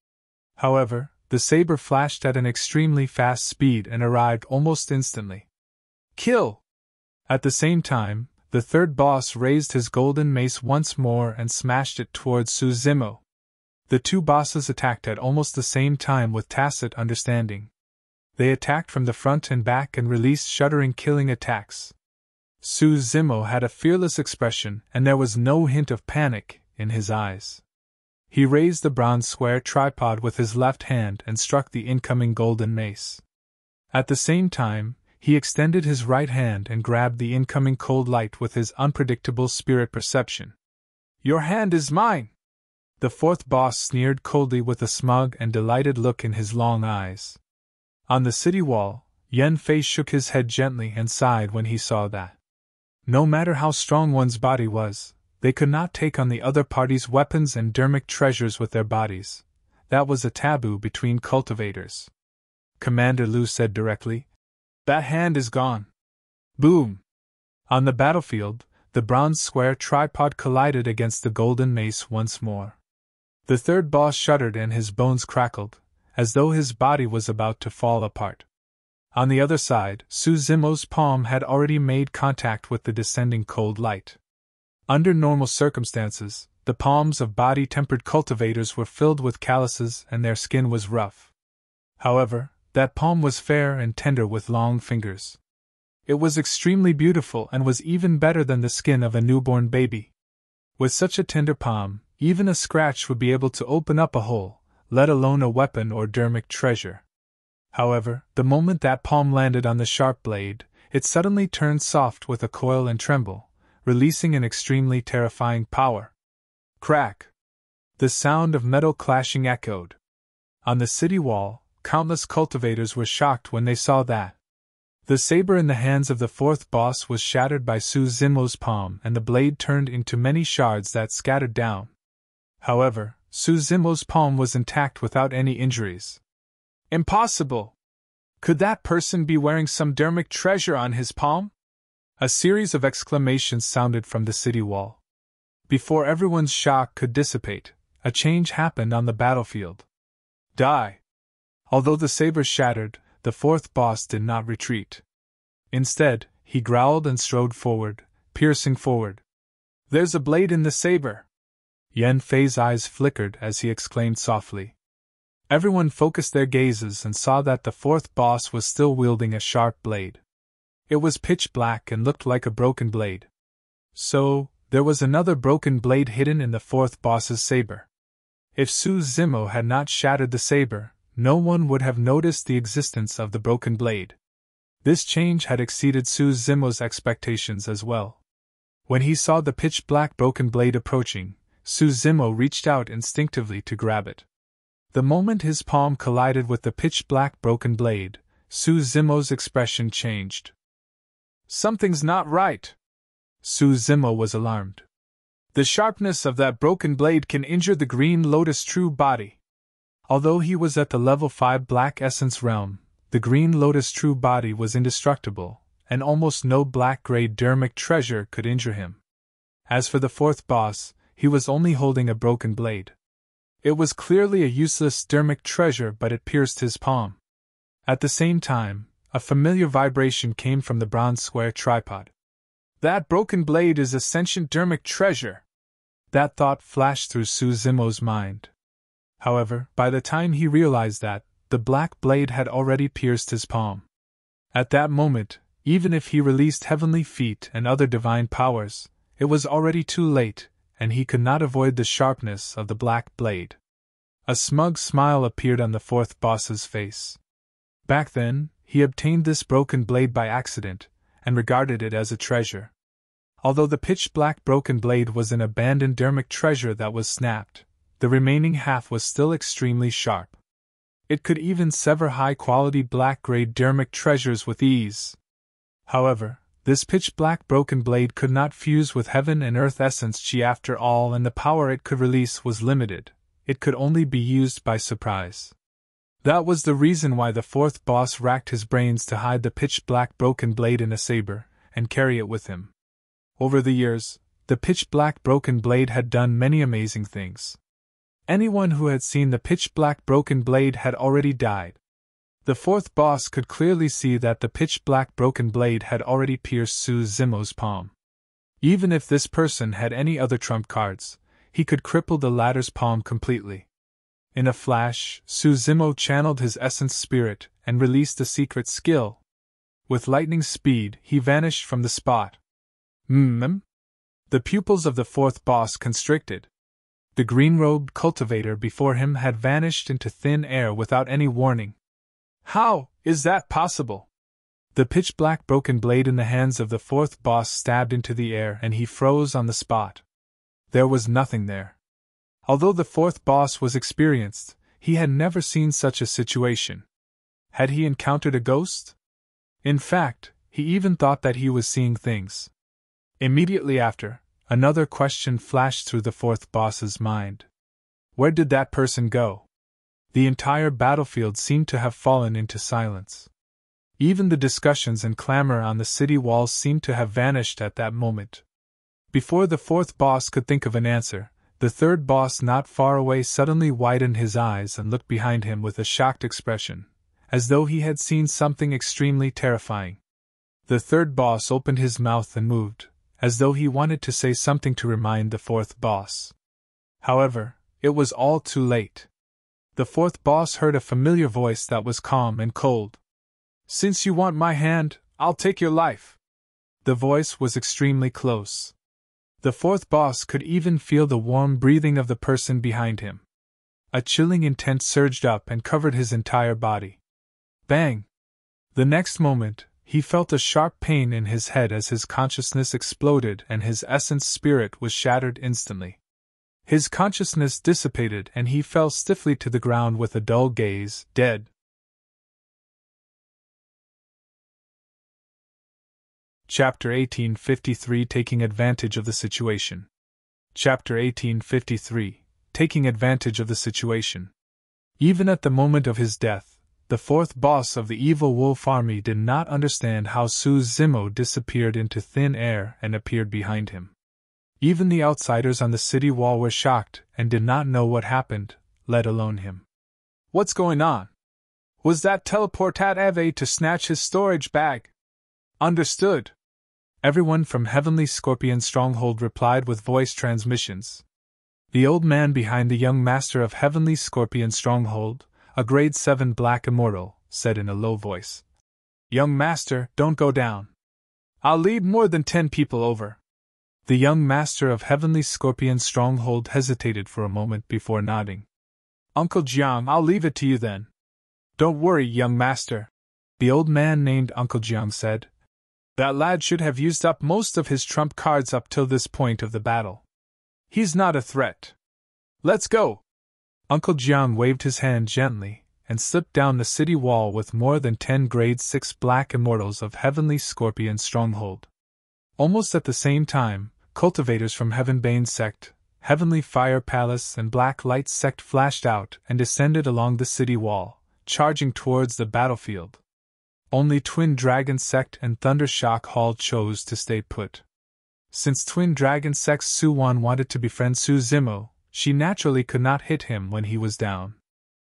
However, the saber flashed at an extremely fast speed and arrived almost instantly. Kill! At the same time, the 3rd boss raised his golden mace once more and smashed it towards Su Zimo. The 2 bosses attacked at almost the same time with tacit understanding. They attacked from the front and back and released shuddering killing attacks. Su Zimo had a fearless expression and there was no hint of panic in his eyes. He raised the bronze square tripod with his left hand and struck the incoming golden mace. At the same time, he extended his right hand and grabbed the incoming cold light with his unpredictable spirit perception. Your hand is mine! The 4th boss sneered coldly with a smug and delighted look in his long eyes. On the city wall, Yen Fei shook his head gently and sighed when he saw that. No matter how strong one's body was, they could not take on the other party's weapons and dermic treasures with their bodies. That was a taboo between cultivators. Commander Liu said directly, "That hand is gone." Boom! On the battlefield, the bronze square tripod collided against the golden mace once more. The 3rd boss shuddered and his bones crackled, as though his body was about to fall apart. On the other side, Su Zimo's palm had already made contact with the descending cold light. Under normal circumstances, the palms of body-tempered cultivators were filled with calluses and their skin was rough. However, that palm was fair and tender with long fingers. It was extremely beautiful and was even better than the skin of a newborn baby. With such a tender palm, even a scratch would be able to open up a hole, let alone a weapon or dermic treasure. However, the moment that palm landed on the sharp blade, it suddenly turned soft with a coil and tremble, releasing an extremely terrifying power. Crack! The sound of metal clashing echoed. On the city wall, countless cultivators were shocked when they saw that. The saber in the hands of the 4th boss was shattered by Su Zimo's palm and the blade turned into many shards that scattered down. However, Su Zimo's palm was intact without any injuries. Impossible! Could that person be wearing some dermic treasure on his palm? A series of exclamations sounded from the city wall. Before everyone's shock could dissipate, a change happened on the battlefield. Die! Although the saber shattered, the 4th boss did not retreat. Instead, he growled and strode forward, piercing forward. There's a blade in the saber! Yen Fei's eyes flickered as he exclaimed softly. Everyone focused their gazes and saw that the 4th boss was still wielding a sharp blade. It was pitch black and looked like a broken blade. So, there was another broken blade hidden in the 4th boss's saber. If Su Zimo had not shattered the saber, no one would have noticed the existence of the broken blade. This change had exceeded Su Zimo's expectations as well. When he saw the pitch-black broken blade approaching, Su Zimo reached out instinctively to grab it. The moment his palm collided with the pitch-black broken blade, Su Zimo's expression changed. Something's not right! Su Zimo was alarmed. The sharpness of that broken blade can injure the Green Lotus true body. Although he was at the level 5 Black Essence realm, the Green Lotus true body was indestructible, and almost no black-grade dermic treasure could injure him. As for the 4th boss, he was only holding a broken blade. It was clearly a useless dermic treasure, but it pierced his palm. At the same time, a familiar vibration came from the bronze square tripod. That broken blade is a sentient dermic treasure! That thought flashed through Su Zimo's mind. However, by the time he realized that, the black blade had already pierced his palm. At that moment, even if he released heavenly feet and other divine powers, it was already too late, and he could not avoid the sharpness of the black blade. A smug smile appeared on the fourth boss's face. Back then, he obtained this broken blade by accident, and regarded it as a treasure. Although the pitch-black broken blade was an abandoned dermic treasure that was snapped, the remaining half was still extremely sharp. It could even sever high-quality black-grade dermic treasures with ease. However, this pitch-black broken blade could not fuse with heaven and earth essence chi after all, and the power it could release was limited. It could only be used by surprise. That was the reason why the fourth boss racked his brains to hide the pitch-black broken blade in a saber, and carry it with him. Over the years, the pitch-black broken blade had done many amazing things. Anyone who had seen the pitch-black broken blade had already died. The fourth boss could clearly see that the pitch-black broken blade had already pierced Su Zimo's palm. Even if this person had any other trump cards, he could cripple the latter's palm completely. In a flash, Su Zimo channeled his essence spirit and released a secret skill. With lightning speed, he vanished from the spot. The pupils of the fourth boss constricted. The green-robed cultivator before him had vanished into thin air without any warning. How is that possible? The pitch-black broken blade in the hands of the fourth boss stabbed into the air, and he froze on the spot. There was nothing there. Although the fourth boss was experienced, he had never seen such a situation. Had he encountered a ghost? In fact, he even thought that he was seeing things. Immediately after, another question flashed through the fourth boss's mind. Where did that person go? The entire battlefield seemed to have fallen into silence. Even the discussions and clamor on the city walls seemed to have vanished at that moment. Before the fourth boss could think of an answer, the third boss not far away suddenly widened his eyes and looked behind him with a shocked expression, as though he had seen something extremely terrifying. The third boss opened his mouth and moved, as though he wanted to say something to remind the fourth boss. However, it was all too late. The fourth boss heard a familiar voice that was calm and cold. "Since you want my hand, I'll take your life." The voice was extremely close. The fourth boss could even feel the warm breathing of the person behind him. A chilling intent surged up and covered his entire body. Bang! The next moment, he felt a sharp pain in his head as his consciousness exploded and his essence spirit was shattered instantly. His consciousness dissipated and he fell stiffly to the ground with a dull gaze, dead. Chapter 1853 Taking Advantage of the Situation. Chapter 1853 Taking Advantage of the Situation. Even at the moment of his death, the fourth boss of the evil wolf army did not understand how Su Zimo disappeared into thin air and appeared behind him. Even the outsiders on the city wall were shocked and did not know what happened, let alone him. What's going on? Was that teleportat Eve to snatch his storage bag? Understood. Everyone from Heavenly Scorpion Stronghold replied with voice transmissions. The old man behind the young master of Heavenly Scorpion Stronghold, a grade 7 black immortal, said in a low voice, "Young master, don't go down. I'll lead more than 10 people over." The young master of Heavenly Scorpion Stronghold hesitated for a moment before nodding. "Uncle Jiang, I'll leave it to you then." "Don't worry, young master," the old man named Uncle Jiang said. "That lad should have used up most of his trump cards up till this point of the battle. He's not a threat. Let's go." Uncle Jiang waved his hand gently and slipped down the city wall with more than 10 grade 6 black immortals of Heavenly Scorpion Stronghold. Almost at the same time, cultivators from Heavenbane Sect, Heavenly Fire Palace and Black Light Sect flashed out and descended along the city wall, charging towards the battlefield. Only Twin Dragon Sect and Thundershock Hall chose to stay put. Since Twin Dragon Sect's Suwan wanted to befriend Su Zimo, she naturally could not hit him when he was down.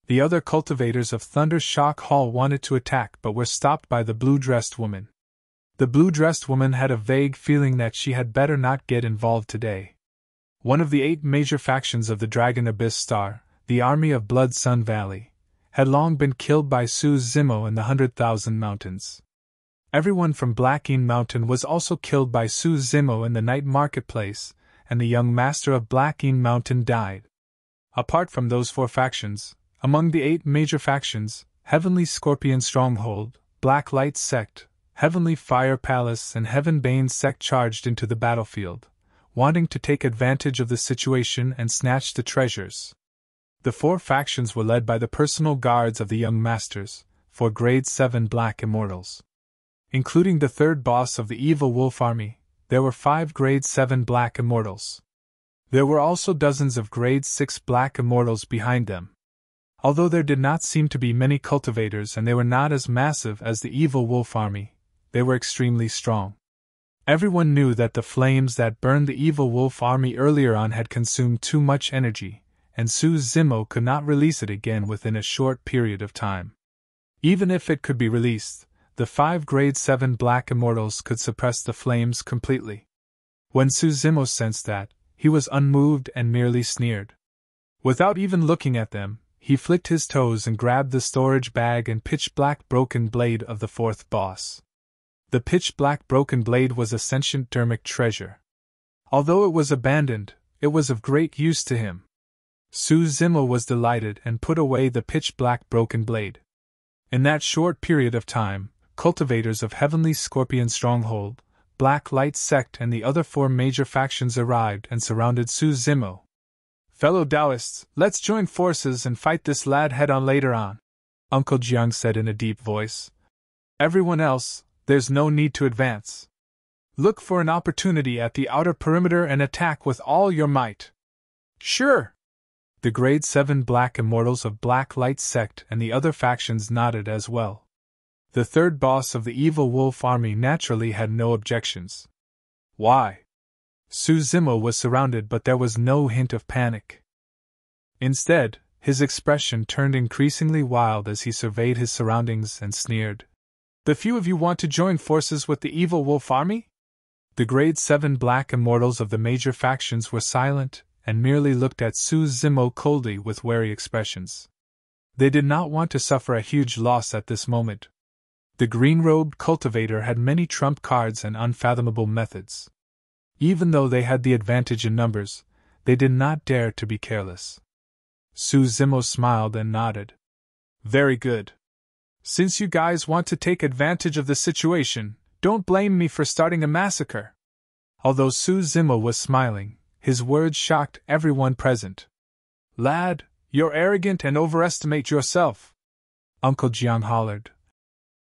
The other cultivators of Thundershock Hall wanted to attack but were stopped by the blue-dressed woman. The blue-dressed woman had a vague feeling that she had better not get involved today. One of the 8 major factions of the Dragon Abyss Star, the Army of Blood Sun Valley, had long been killed by Su Zimo in the 100,000 Mountains. Everyone from Blackeen Mountain was also killed by Su Zimo in the night marketplace, and the young master of Blackeen Mountain died. Apart from those 4 factions, among the 8 major factions, Heavenly Scorpion Stronghold, Black Light Sect, Heavenly Fire Palace and Heavenbane Sect charged into the battlefield, wanting to take advantage of the situation and snatch the treasures. The 4 factions were led by the personal guards of the young masters, 4 Grade 7 Black Immortals. Including the 3rd boss of the Evil Wolf Army, there were 5 Grade 7 Black Immortals. There were also dozens of Grade 6 Black Immortals behind them. Although there did not seem to be many cultivators and they were not as massive as the Evil Wolf Army, they were extremely strong. Everyone knew that the flames that burned the Evil Wolf Army earlier on had consumed too much energy, and Su Zimo could not release it again within a short period of time. Even if it could be released, the 5 Grade 7 Black Immortals could suppress the flames completely. When Su Zimo sensed that, he was unmoved and merely sneered. Without even looking at them, he flicked his toes and grabbed the storage bag and pitch-black broken blade of the 4th boss. The pitch-black broken blade was a sentient dermic treasure. Although it was abandoned, it was of great use to him. Su Zimo was delighted and put away the pitch-black broken blade. In that short period of time, cultivators of Heavenly Scorpion Stronghold, Black Light Sect and the other 4 major factions arrived and surrounded Su Zimo. "Fellow Taoists, let's join forces and fight this lad head-on later on," Uncle Jiang said in a deep voice. "Everyone else, there's no need to advance. Look for an opportunity at the outer perimeter and attack with all your might." "Sure." The Grade 7 Black Immortals of Black Light Sect and the other factions nodded as well. The 3rd boss of the Evil Wolf Army naturally had no objections. Why? Su Zimo was surrounded, but there was no hint of panic. Instead, his expression turned increasingly wild as he surveyed his surroundings and sneered. "The few of you want to join forces with the Evil Wolf Army?" The Grade 7 Black Immortals of the major factions were silent and merely looked at Su Zimo coldly with wary expressions. They did not want to suffer a huge loss at this moment. The green-robed cultivator had many trump cards and unfathomable methods. Even though they had the advantage in numbers, they did not dare to be careless. Su Zimo smiled and nodded. "Very good. Since you guys want to take advantage of the situation, don't blame me for starting a massacre." Although Su Zimo was smiling, his words shocked everyone present. "Lad, you're arrogant and overestimate yourself," Uncle Jiang hollered.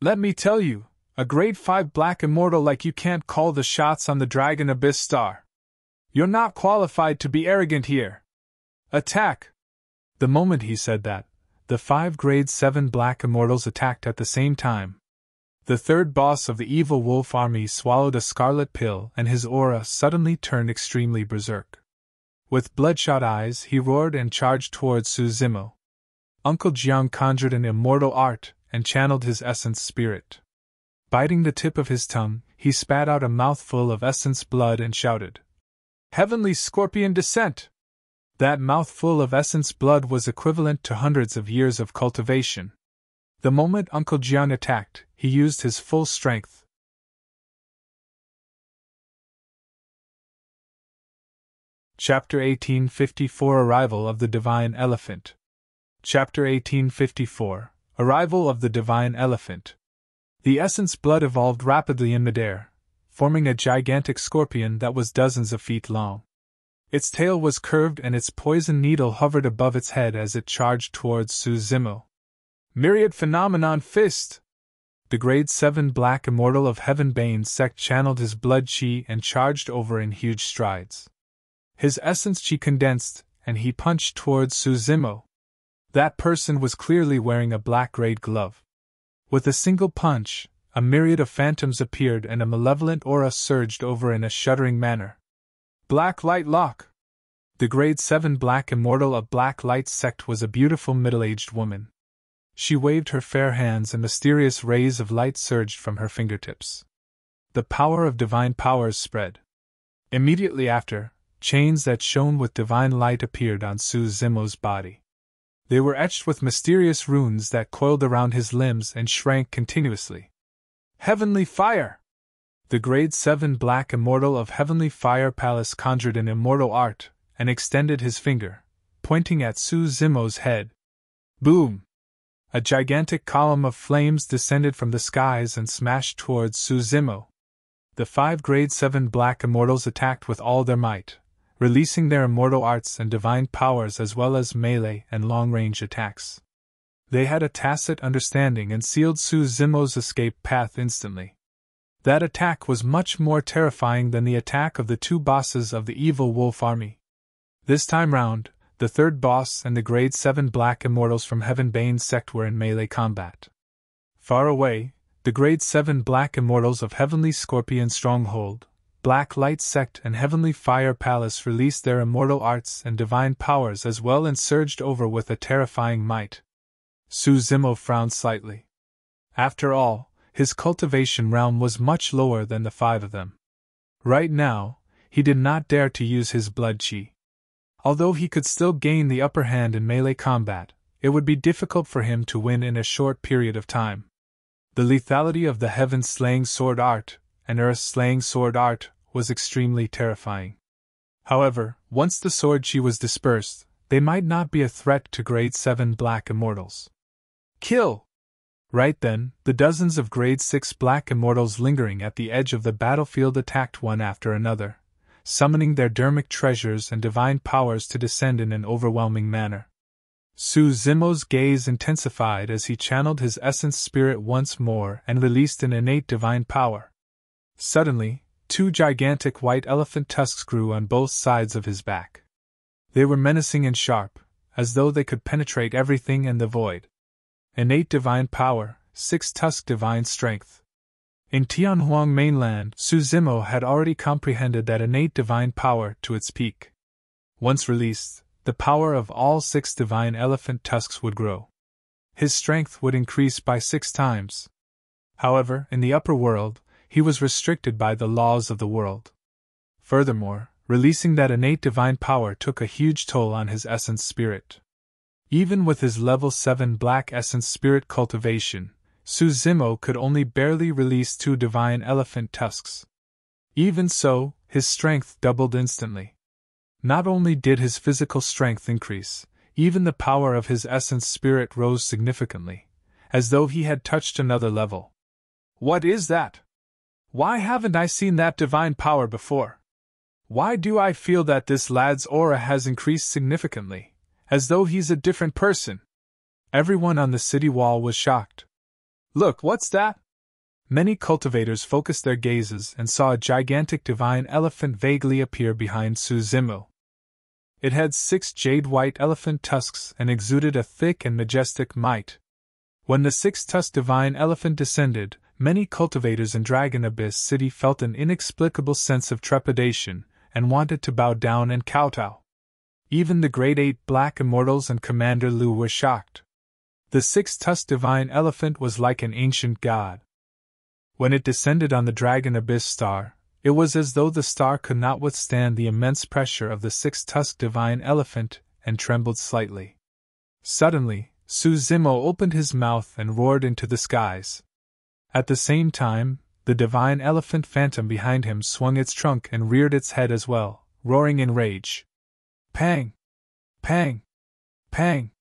"Let me tell you, a Grade 5 Black Immortal like you can't call the shots on the Dragon Abyss Star. You're not qualified to be arrogant here. Attack!" The moment he said that, the 5 Grade 7 Black Immortals attacked at the same time. The 3rd boss of the Evil Wolf Army swallowed a scarlet pill and his aura suddenly turned extremely berserk. With bloodshot eyes, he roared and charged towards Su Zimo. Uncle Jiang conjured an immortal art and channeled his essence spirit. Biting the tip of his tongue, he spat out a mouthful of essence blood and shouted, "Heavenly Scorpion Descent!" That mouthful of essence blood was equivalent to hundreds of years of cultivation. The moment Uncle Jiang attacked, he used his full strength. Chapter 1854 Arrival of the Divine Elephant. Chapter 1854 Arrival of the Divine Elephant. The essence blood evolved rapidly in midair, forming a gigantic scorpion that was dozens of feet long. Its tail was curved and its poison needle hovered above its head as it charged towards Su Zimo. "Myriad Phenomenon Fist!" The Grade 7 Black Immortal of Heavenbane Sect channeled his blood chi and charged over in huge strides. His essence chi condensed, and he punched towards Su Zimo. That person was clearly wearing a black grade glove. With a single punch, a myriad of phantoms appeared and a malevolent aura surged over in a shuddering manner. Black Light Lock! The Grade 7 Black Immortal of Black Light Sect was a beautiful middle-aged woman. She waved her fair hands and mysterious rays of light surged from her fingertips. The power of divine powers spread. Immediately after, chains that shone with divine light appeared on Su Zimo's body. They were etched with mysterious runes that coiled around his limbs and shrank continuously. Heavenly Fire! The Grade 7 Black Immortal of Heavenly Fire Palace conjured an immortal art, and extended his finger, pointing at Suzumo's head. Boom! A gigantic column of flames descended from the skies and smashed towards Suzumo. The 5 Grade 7 Black Immortals attacked with all their might, releasing their immortal arts and divine powers as well as melee and long-range attacks. They had a tacit understanding and sealed Suzumo's escape path instantly. That attack was much more terrifying than the attack of the 2 bosses of the evil wolf army. This time round, the 3rd boss and the Grade 7 Black Immortals from Heavenbane sect were in melee combat. Far away, the Grade 7 Black Immortals of Heavenly Scorpion Stronghold, Black Light Sect and Heavenly Fire Palace released their immortal arts and divine powers as well and surged over with a terrifying might. Suzumo frowned slightly. After all, his cultivation realm was much lower than the 5 of them. Right now, he did not dare to use his blood chi. Although he could still gain the upper hand in melee combat, it would be difficult for him to win in a short period of time. The lethality of the Heaven-slaying sword art and Earth-slaying sword art was extremely terrifying. However, once the sword chi was dispersed, they might not be a threat to Grade 7 Black Immortals. Kill! Right then, the dozens of Grade 6 Black Immortals lingering at the edge of the battlefield attacked one after another, summoning their dermic treasures and divine powers to descend in an overwhelming manner. Suzumo's gaze intensified as he channeled his essence spirit once more and released an innate divine power. Suddenly, 2 gigantic white elephant tusks grew on both sides of his back. They were menacing and sharp, as though they could penetrate everything and the void. Innate divine power, 6-tusk divine strength. In Tianhuang mainland, Suzumo had already comprehended that innate divine power to its peak. Once released, the power of all 6 divine elephant tusks would grow. His strength would increase by 6 times. However, in the upper world, he was restricted by the laws of the world. Furthermore, releasing that innate divine power took a huge toll on his essence spirit. Even with his level 7 black essence spirit cultivation, Suzumo could only barely release 2 divine elephant tusks. Even so, his strength doubled instantly. Not only did his physical strength increase, even the power of his essence spirit rose significantly, as though he had touched another level. What is that? Why haven't I seen that divine power before? Why do I feel that this lad's aura has increased significantly, as though he's a different person? Everyone on the city wall was shocked. Look, what's that? Many cultivators focused their gazes and saw a gigantic divine elephant vaguely appear behind Suzumo. It had 6 jade-white elephant tusks and exuded a thick and majestic might. When the 6-tusked divine elephant descended, many cultivators in Dragon Abyss City felt an inexplicable sense of trepidation and wanted to bow down and kowtow. Even the Grade 8 Black Immortals and Commander Liu were shocked. The 6-tusked divine elephant was like an ancient god. When it descended on the Dragon Abyss star, it was as though the star could not withstand the immense pressure of the 6-tusked divine elephant and trembled slightly. Suddenly, Suzumo opened his mouth and roared into the skies. At the same time, the divine elephant phantom behind him swung its trunk and reared its head as well, roaring in rage. Pang! Pang! Pang!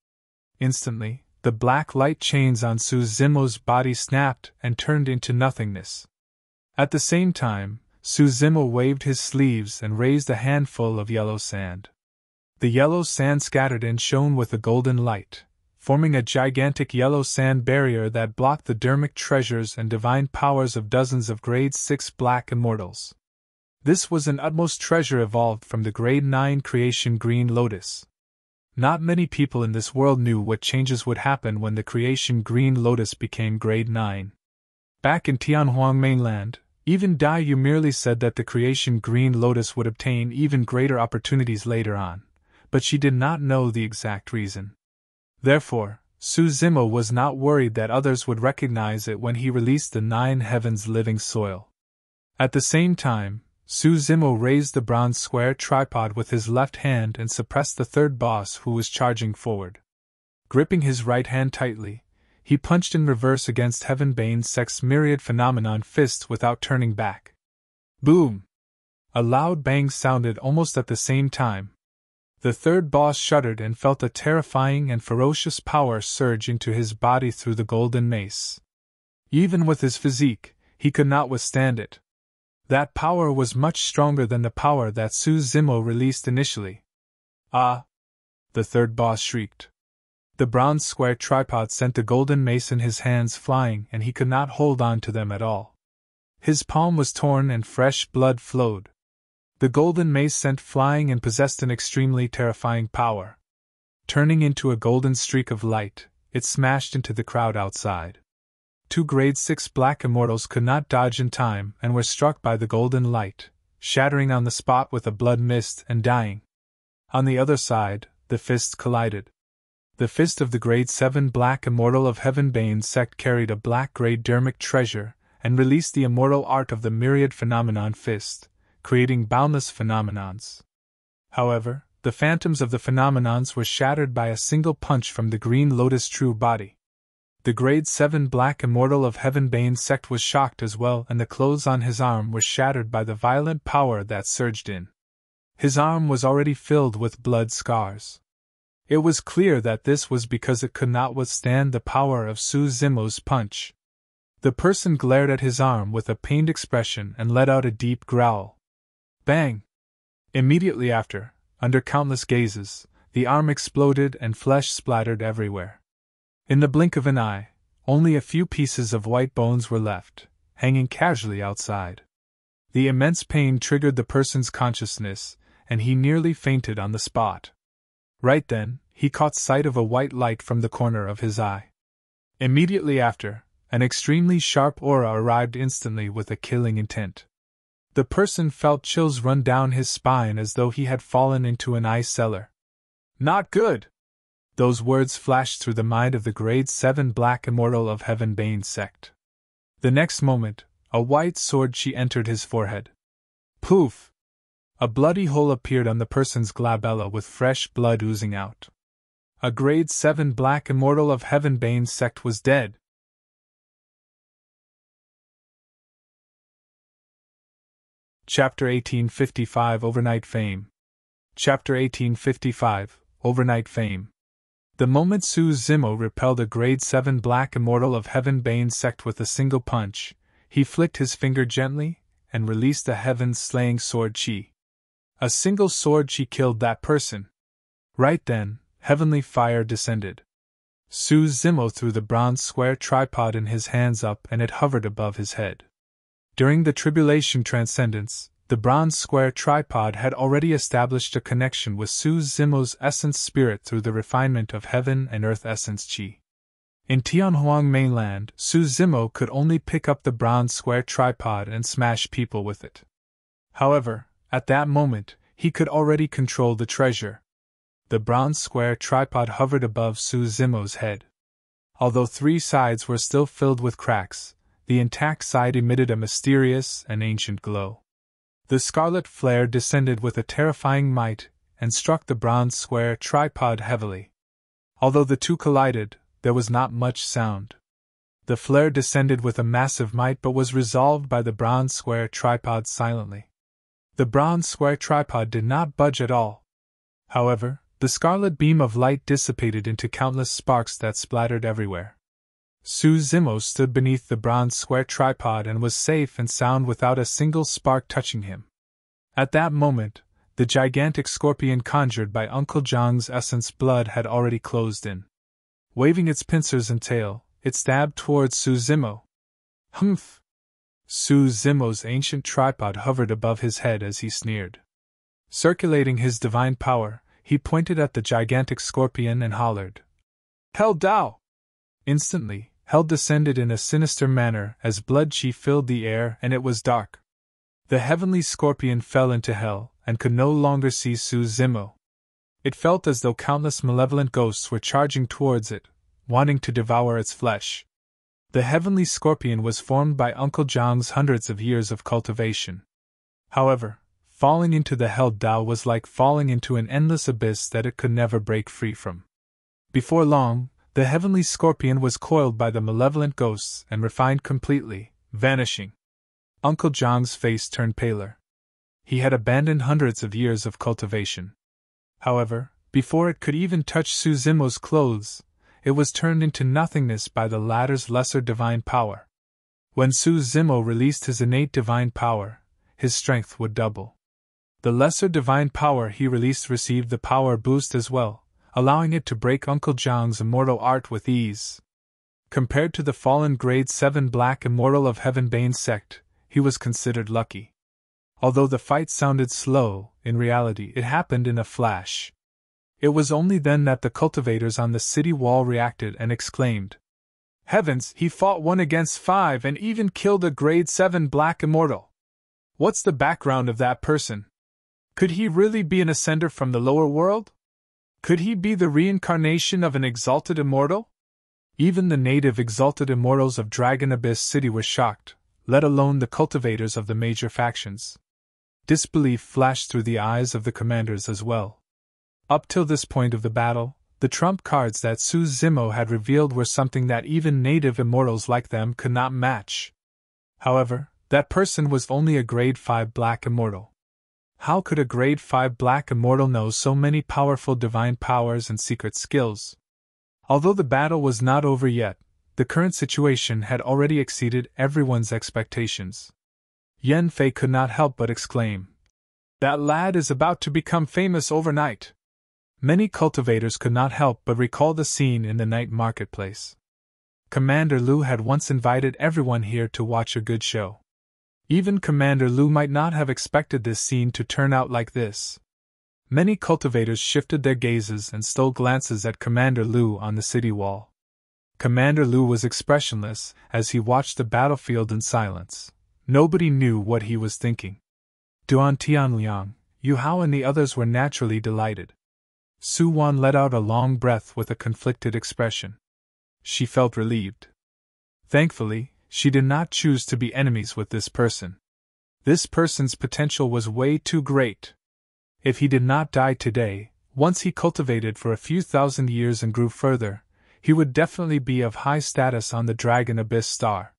Instantly, the black light chains on Suzumo's body snapped and turned into nothingness. At the same time, Suzumo waved his sleeves and raised a handful of yellow sand. The yellow sand scattered and shone with a golden light, forming a gigantic yellow sand barrier that blocked the dermic treasures and divine powers of dozens of Grade 6 Black Immortals. This was an utmost treasure evolved from the Grade 9 Creation Green Lotus. Not many people in this world knew what changes would happen when the Creation Green Lotus became Grade 9. Back in Tianhuang mainland, even Dai Yu merely said that the Creation Green Lotus would obtain even greater opportunities later on, but she did not know the exact reason. Therefore, Suzumo was not worried that others would recognize it when he released the 9 Heavens Living Soil. At the same time, Suzumo raised the bronze square tripod with his left hand and suppressed the 3rd boss who was charging forward. Gripping his right hand tightly, he punched in reverse against Heavenbane Sect's myriad phenomenon fist without turning back. Boom! A loud bang sounded almost at the same time. The third boss shuddered and felt a terrifying and ferocious power surge into his body through the golden mace. Even with his physique, he could not withstand it. That power was much stronger than the power that Su Zimo released initially. Ah! The third boss shrieked. The bronze square tripod sent the golden mace in his hands flying, and he could not hold on to them at all. His palm was torn and fresh blood flowed. The golden mace sent flying and possessed an extremely terrifying power. Turning into a golden streak of light, it smashed into the crowd outside. 2 grade 6 black immortals could not dodge in time and were struck by the golden light, shattering on the spot with a blood mist and dying. On the other side, the fists collided. The fist of the grade 7 black immortal of Heavenbane Sect carried a black-grade dermic treasure and released the immortal art of the myriad phenomenon fist, creating boundless phenomenons. However, the phantoms of the phenomenons were shattered by a single punch from the green lotus true body. The grade 7 black immortal of Heavenbane Sect was shocked as well, and the clothes on his arm were shattered by the violent power that surged in. His arm was already filled with blood scars. It was clear that this was because it could not withstand the power of Su Zimo's punch. The person glared at his arm with a pained expression and let out a deep growl. Bang! Immediately after, under countless gazes, the arm exploded and flesh splattered everywhere. In the blink of an eye, only a few pieces of white bones were left, hanging casually outside. The immense pain triggered the person's consciousness, and he nearly fainted on the spot. Right then, he caught sight of a white light from the corner of his eye. Immediately after, an extremely sharp aura arrived instantly with a killing intent. The person felt chills run down his spine as though he had fallen into an ice cellar. Not good! Those words flashed through the mind of the grade 7 black immortal of Heavenbane Sect. The next moment, a white sword chi entered his forehead. Poof! A bloody hole appeared on the person's glabella with fresh blood oozing out. A grade 7 black immortal of Heavenbane Sect was dead. Chapter 1855 Overnight Fame. Chapter 1855 Overnight Fame. The moment Su Zimo repelled a grade 7 black immortal of Heavenbane Sect with a single punch, he flicked his finger gently and released a heaven-slaying sword chi. A single sword chi killed that person. Right then, heavenly fire descended. Su Zimo threw the bronze square tripod in his hands up and it hovered above his head. During the tribulation transcendence, the bronze square tripod had already established a connection with Su Zimo's essence spirit through the refinement of heaven and earth essence chi. In Tianhuang mainland, Su Zimo could only pick up the bronze square tripod and smash people with it. However, at that moment, he could already control the treasure. The bronze square tripod hovered above Su Zimo's head. Although 3 sides were still filled with cracks, the intact side emitted a mysterious and ancient glow. The scarlet flare descended with a terrifying might and struck the bronze square tripod heavily. Although the two collided, there was not much sound. The flare descended with a massive might but was resolved by the bronze square tripod silently. The bronze square tripod did not budge at all. However, the scarlet beam of light dissipated into countless sparks that splattered everywhere. Su Zimo stood beneath the bronze square tripod and was safe and sound without a single spark touching him. At that moment, the gigantic scorpion conjured by Uncle Zhang's essence blood had already closed in. Waving its pincers and tail, it stabbed towards Su Zimo. Humph! Su Zimo's ancient tripod hovered above his head as he sneered. Circulating his divine power, he pointed at the gigantic scorpion and hollered, "Hell Dao!" Instantly, hell descended in a sinister manner as blood chi filled the air and it was dark. The heavenly scorpion fell into hell and could no longer see Su Zimo. It felt as though countless malevolent ghosts were charging towards it, wanting to devour its flesh. The heavenly scorpion was formed by Uncle Zhang's hundreds of years of cultivation. However, falling into the hell Dao was like falling into an endless abyss that it could never break free from. Before long, the heavenly scorpion was coiled by the malevolent ghosts and refined completely, vanishing. Uncle John's face turned paler. He had abandoned hundreds of years of cultivation. However, before it could even touch Su Zimo's clothes, it was turned into nothingness by the latter's lesser divine power. When Su Zimo released his innate divine power, his strength would double. The lesser divine power he released received the power boost as well, allowing it to break Uncle John's immortal art with ease. Compared to the fallen Grade 7 Black Immortal of Heavenbane sect, he was considered lucky. Although the fight sounded slow, in reality it happened in a flash. It was only then that the cultivators on the city wall reacted and exclaimed, "Heavens, he fought 1 against 5 and even killed a Grade 7 Black Immortal! What's the background of that person? Could he really be an ascender from the lower world? Could he be the reincarnation of an exalted immortal?" Even the native exalted immortals of Dragon Abyss City were shocked, let alone the cultivators of the major factions. Disbelief flashed through the eyes of the commanders as well. Up till this point of the battle, the trump cards that Su Zimo had revealed were something that even native immortals like them could not match. However, that person was only a Grade 5 Black Immortal. How could a Grade 5 Black Immortal know so many powerful divine powers and secret skills? Although the battle was not over yet, the current situation had already exceeded everyone's expectations. Yen Fei could not help but exclaim, "That lad is about to become famous overnight." Many cultivators could not help but recall the scene in the night marketplace. Commander Lu had once invited everyone here to watch a good show. Even Commander Lu might not have expected this scene to turn out like this. Many cultivators shifted their gazes and stole glances at Commander Lu on the city wall. Commander Lu was expressionless as he watched the battlefield in silence. Nobody knew what he was thinking. Duan Tianliang, Yu Hao and the others were naturally delighted. Su Wan let out a long breath with a conflicted expression. She felt relieved. Thankfully, she did not choose to be enemies with this person. This person's potential was way too great. If he did not die today, once he cultivated for a few thousand years and grew further, he would definitely be of high status on the Dragon Abyss Star.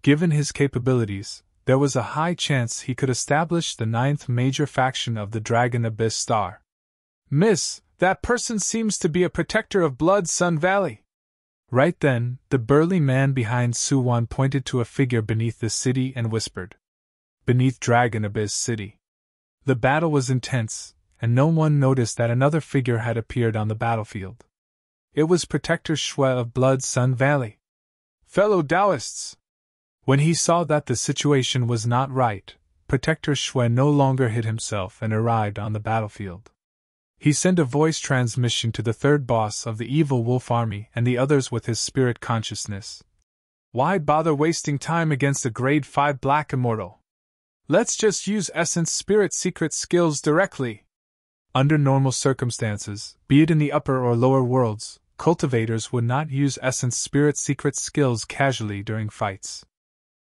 Given his capabilities, there was a high chance he could establish the 9th major faction of the Dragon Abyss Star. "Miss, that person seems to be a protector of Blood Sun Valley." Right then, the burly man behind Su Wan pointed to a figure beneath the city and whispered, "Beneath Dragon Abyss City." The battle was intense, and no one noticed that another figure had appeared on the battlefield. It was Protector Shui of Blood Sun Valley. "Fellow Taoists!" When he saw that the situation was not right, Protector Shui no longer hid himself and arrived on the battlefield. He sent a voice transmission to the third boss of the Evil Wolf Army and the others with his spirit consciousness. "Why bother wasting time against a Grade 5 Black Immortal? Let's just use Essence Spirit secret skills directly." Under normal circumstances, be it in the upper or lower worlds, cultivators would not use Essence Spirit secret skills casually during fights.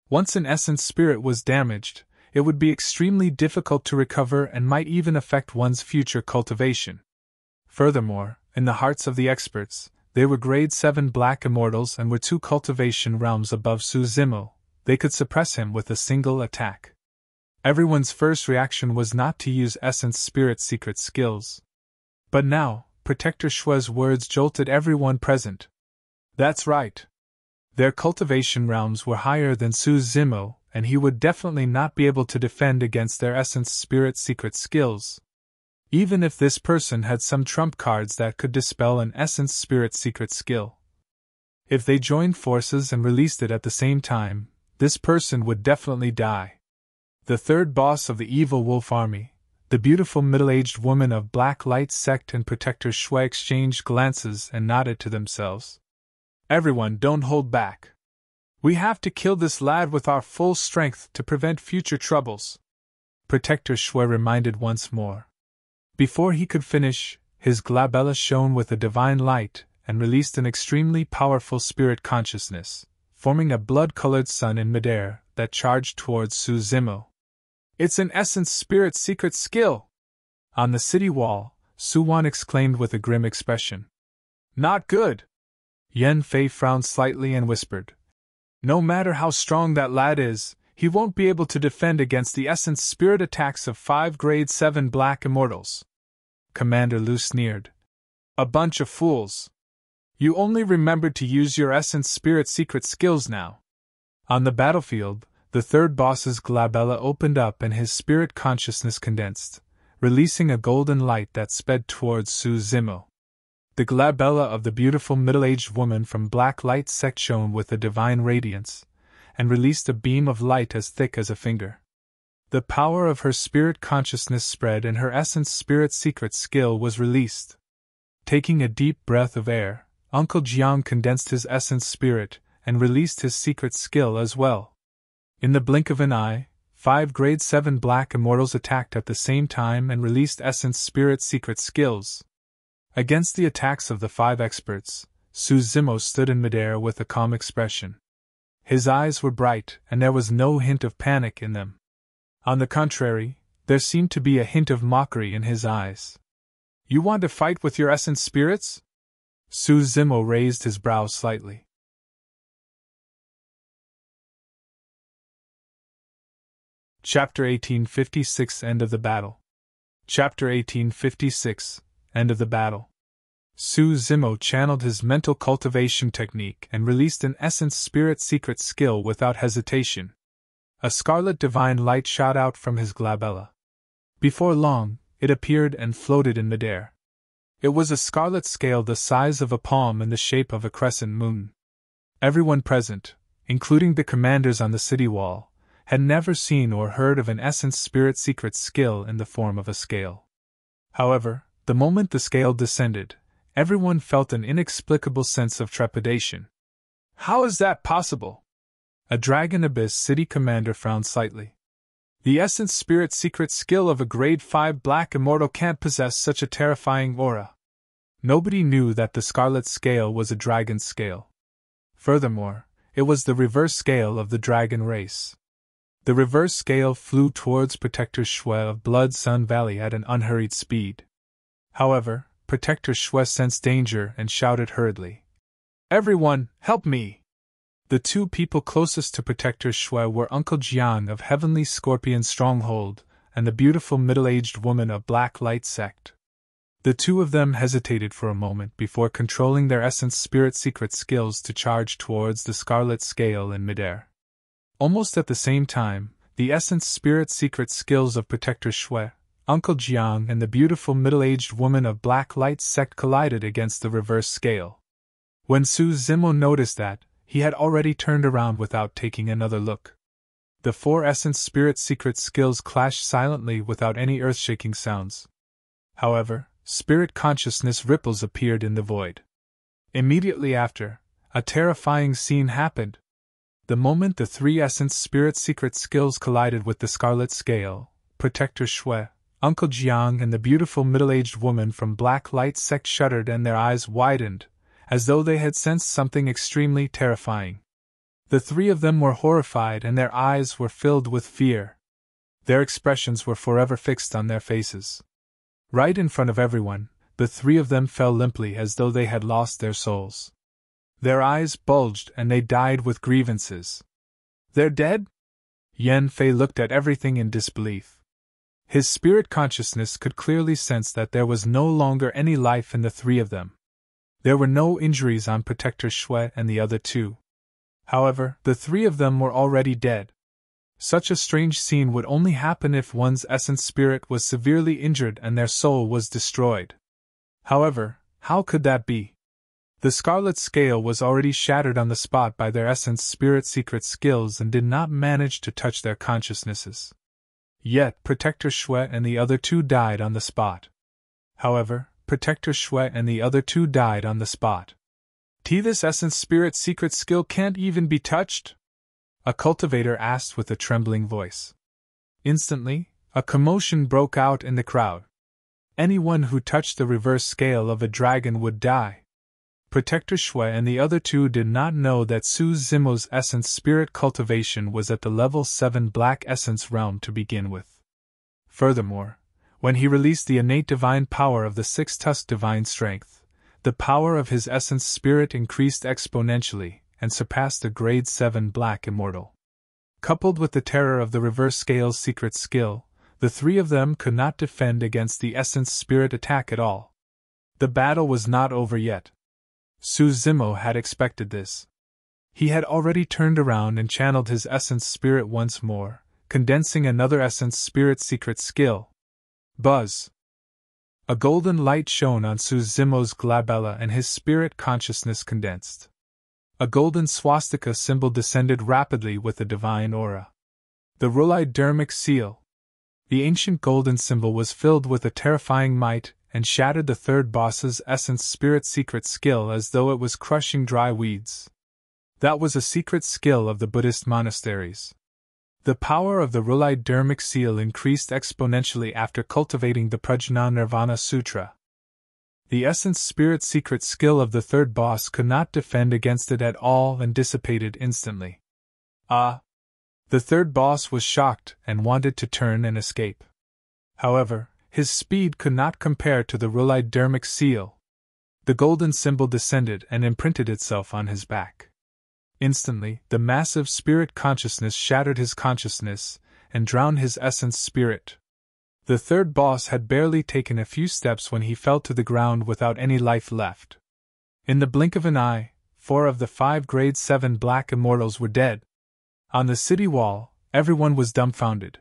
Once an Essence Spirit was damaged, it would be extremely difficult to recover and might even affect one's future cultivation. Furthermore, in the hearts of the experts, they were Grade 7 Black Immortals and were 2 cultivation realms above Su Zimo. They could suppress him with a single attack. Everyone's first reaction was not to use Essence Spirit secret skills. But now, Protector Shui's words jolted everyone present. That's right. Their cultivation realms were higher than Su Zimo, and he would definitely not be able to defend against their Essence Spirit secret skills. Even if this person had some trump cards that could dispel an Essence Spirit secret skill. If they joined forces and released it at the same time, this person would definitely die. The third boss of the Evil Wolf Army, the beautiful middle-aged woman of Black Light Sect and Protector Shui exchanged glances and nodded to themselves. "Everyone, don't hold back. We have to kill this lad with our full strength to prevent future troubles," Protector Shui reminded once more. Before he could finish, his glabella shone with a divine light and released an extremely powerful spirit consciousness, forming a blood-colored sun in midair that charged towards Su Zimo. "It's an Essence Spirit secret skill!" On the city wall, Su Wan exclaimed with a grim expression. "Not good! Yan Fei frowned slightly and whispered, "No matter how strong that lad is, he won't be able to defend against the essence spirit attacks of 5 grade 7 black immortals." Commander Lu sneered. "A bunch of fools. You only remembered to use your essence spirit secret skills now." On the battlefield, the third boss's glabella opened up and his spirit consciousness condensed, releasing a golden light that sped towards Su Zimo. The glabella of the beautiful middle-aged woman from Black Light Sect shone with a divine radiance, and released a beam of light as thick as a finger. The power of her spirit consciousness spread and her essence spirit secret skill was released. Taking a deep breath of air, Uncle Jiang condensed his essence spirit and released his secret skill as well. In the blink of an eye, 5 grade 7 black immortals attacked at the same time and released essence spirit secret skills. Against the attacks of the 5 experts, Su Zimo stood in midair with a calm expression. His eyes were bright and there was no hint of panic in them. On the contrary, there seemed to be a hint of mockery in his eyes. "You want to fight with your essence spirits?" Su Zimo raised his brows slightly. Chapter 1856 End of the Battle. Chapter 1856 End of the Battle. Su Zimo channeled his mental cultivation technique and released an essence spirit secret skill without hesitation. A scarlet divine light shot out from his glabella. Before long, it appeared and floated in midair. It was a scarlet scale the size of a palm in the shape of a crescent moon. Everyone present, including the commanders on the city wall, had never seen or heard of an essence spirit secret skill in the form of a scale. However, the moment the scale descended, everyone felt an inexplicable sense of trepidation. "How is that possible?" A Dragon Abyss city commander frowned slightly. "The essence spirit secret skill of a grade 5 black immortal can't possess such a terrifying aura." Nobody knew that the scarlet scale was a dragon scale. Furthermore, it was the reverse scale of the dragon race. The reverse scale flew towards Protector Shui of Blood Sun Valley at an unhurried speed. However, Protector Shui sensed danger and shouted hurriedly, "Everyone, help me!" The 2 people closest to Protector Shui were Uncle Jiang of Heavenly Scorpion Stronghold and the beautiful middle-aged woman of Black Light Sect. The 2 of them hesitated for a moment before controlling their essence spirit secret skills to charge towards the scarlet scale in midair. Almost at the same time, the essence spirit secret skills of Protector Shui, Uncle Jiang and the beautiful middle-aged woman of Black Light Sect collided against the reverse scale. When Su Zimo noticed that, he had already turned around without taking another look. The 4 essence spirit secret skills clashed silently without any earth-shaking sounds. However, spirit consciousness ripples appeared in the void. Immediately after, a terrifying scene happened. The moment the 3 essence spirit secret skills collided with the scarlet scale, Protector Shui, Uncle Jiang and the beautiful middle-aged woman from Black Light Sect shuddered and their eyes widened, as though they had sensed something extremely terrifying. The 3 of them were horrified and their eyes were filled with fear. Their expressions were forever fixed on their faces. Right in front of everyone, the 3 of them fell limply as though they had lost their souls. Their eyes bulged and they died with grievances. "They're dead?" Yan Fei looked at everything in disbelief. His spirit consciousness could clearly sense that there was no longer any life in the 3 of them. There were no injuries on Protector Shui and the other 2. However, the 3 of them were already dead. Such a strange scene would only happen if one's essence spirit was severely injured and their soul was destroyed. However, how could that be? The scarlet scale was already shattered on the spot by their essence spirit secret skills and did not manage to touch their consciousnesses. Yet Protector Shui and the other 2 died on the spot. However, Protector Shui and the other 2 died on the spot. This essence spirit secret skill can't even be touched? A cultivator asked with a trembling voice. Instantly, a commotion broke out in the crowd. Anyone who touched the reverse scale of a dragon would die. Protector Shui and the other 2 did not know that Su Zimo's essence spirit cultivation was at the level 7 black essence realm to begin with. Furthermore, when he released the innate divine power of the 6-tusk divine strength, The power of his essence spirit increased exponentially and surpassed the grade 7 black immortal. Coupled with the terror of the reverse scale's secret skill, the three of them could not defend against the essence spirit attack at all. The battle was not over yet. Suzumo had expected this. He had already turned around and channeled his essence spirit once more, condensing another essence spirit secret skill. Buzz! A golden light shone on Suzumo's glabella and his spirit consciousness condensed. A golden swastika symbol descended rapidly with a divine aura. The Rulaidermic seal. The ancient golden symbol was filled with a terrifying might and shattered the third boss's essence spirit secret skill as though it was crushing dry weeds. That was a secret skill of the Buddhist monasteries. The power of the Rulaidermic seal increased exponentially after cultivating the Prajna Nirvana Sutra. The essence spirit secret skill of the third boss could not defend against it at all and dissipated instantly. Ah! The third boss was shocked and wanted to turn and escape. However, his speed could not compare to the Rulaidermic seal. The golden symbol descended and imprinted itself on his back. Instantly, the massive spirit consciousness shattered his consciousness and drowned his essence spirit. The third boss had barely taken a few steps when he fell to the ground without any life left. In the blink of an eye, 4 of the 5 grade 7 black immortals were dead. On the city wall, everyone was dumbfounded.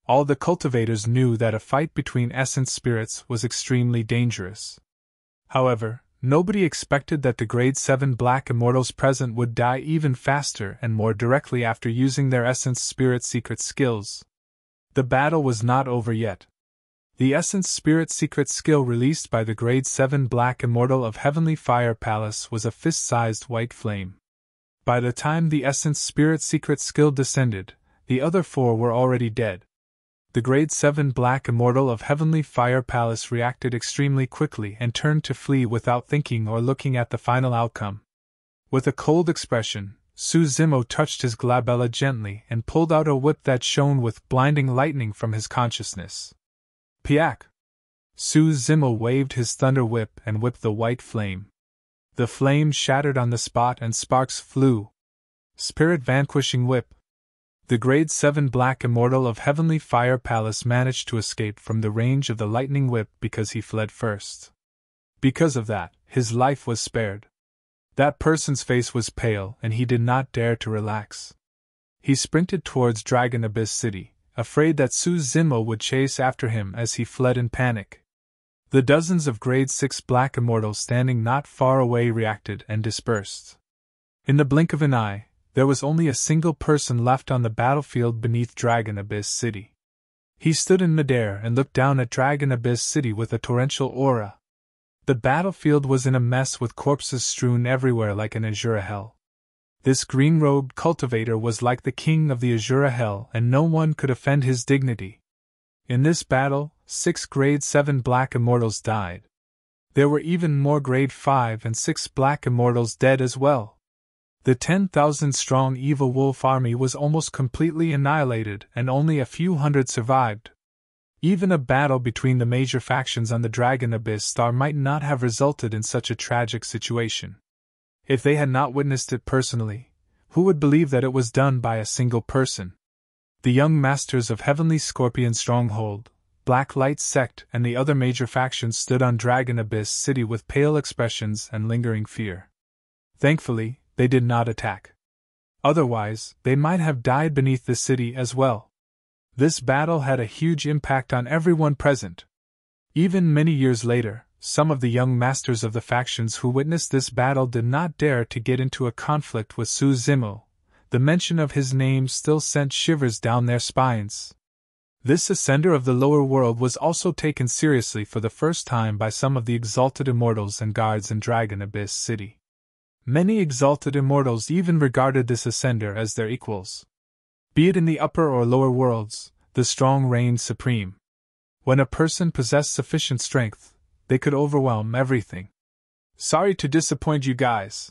All the cultivators knew that a fight between essence spirits was extremely dangerous. However, nobody expected that the grade 7 black immortals present would die even faster and more directly after using their essence spirit secret skills. The battle was not over yet. The essence spirit secret skill released by the grade 7 black immortal of Heavenly Fire Palace was a fist-sized white flame. By the time the essence spirit secret skill descended, the other 4 were already dead. The grade 7 black immortal of Heavenly Fire Palace reacted extremely quickly and turned to flee without thinking or looking at the final outcome. With a cold expression, Suzumo touched his glabella gently and pulled out a whip that shone with blinding lightning from his consciousness. Piak! Suzumo waved his thunder whip and whipped the white flame. The flame shattered on the spot and sparks flew. Spirit Vanquishing Whip. The grade 7 black immortal of Heavenly Fire Palace managed to escape from the range of the lightning whip because he fled first. Because of that, his life was spared. That person's face was pale and he did not dare to relax. He sprinted towards Dragon Abyss City, afraid that Suzumo would chase after him as he fled in panic. The dozens of grade 6 black immortals standing not far away reacted and dispersed. In the blink of an eye, there was only a single person left on the battlefield beneath Dragon Abyss City. He stood in midair and looked down at Dragon Abyss City with a torrential aura. The battlefield was in a mess with corpses strewn everywhere like an Azura Hell. This green-robed cultivator was like the king of the Azura Hell and no one could offend his dignity. In this battle, 6 grade 7 black immortals died. There were even more grade 5 and 6 black immortals dead as well. The 10,000-strong evil wolf army was almost completely annihilated and only a few hundred survived. Even a battle between the major factions on the Dragon Abyss Star might not have resulted in such a tragic situation. If they had not witnessed it personally, who would believe that it was done by a single person? The young masters of Heavenly Scorpion Stronghold, Black Light Sect, and the other major factions stood on Dragon Abyss City with pale expressions and lingering fear. Thankfully, they did not attack. Otherwise, they might have died beneath the city as well. This battle had a huge impact on everyone present. Even many years later, some of the young masters of the factions who witnessed this battle did not dare to get into a conflict with Suzumo. The mention of his name still sent shivers down their spines. This ascender of the lower world was also taken seriously for the first time by some of the exalted immortals and guards in Dragon Abyss City. Many exalted immortals even regarded this ascender as their equals. Be it in the upper or lower worlds, the strong reigned supreme. When a person possessed sufficient strength, they could overwhelm everything. Sorry to disappoint you guys.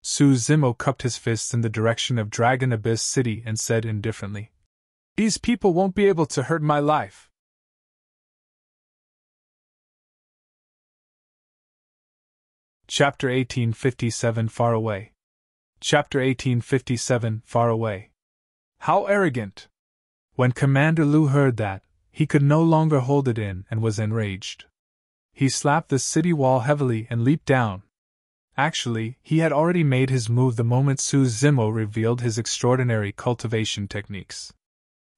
Suzumo cupped his fists in the direction of Dragon Abyss City and said indifferently, "These people won't be able to hurt my life." Chapter 1857 Far Away. Chapter 1857 Far Away. How arrogant! When Commander Lu heard that, he could no longer hold it in and was enraged. He slapped the city wall heavily and leaped down. Actually, he had already made his move the moment Su Zimo revealed his extraordinary cultivation techniques.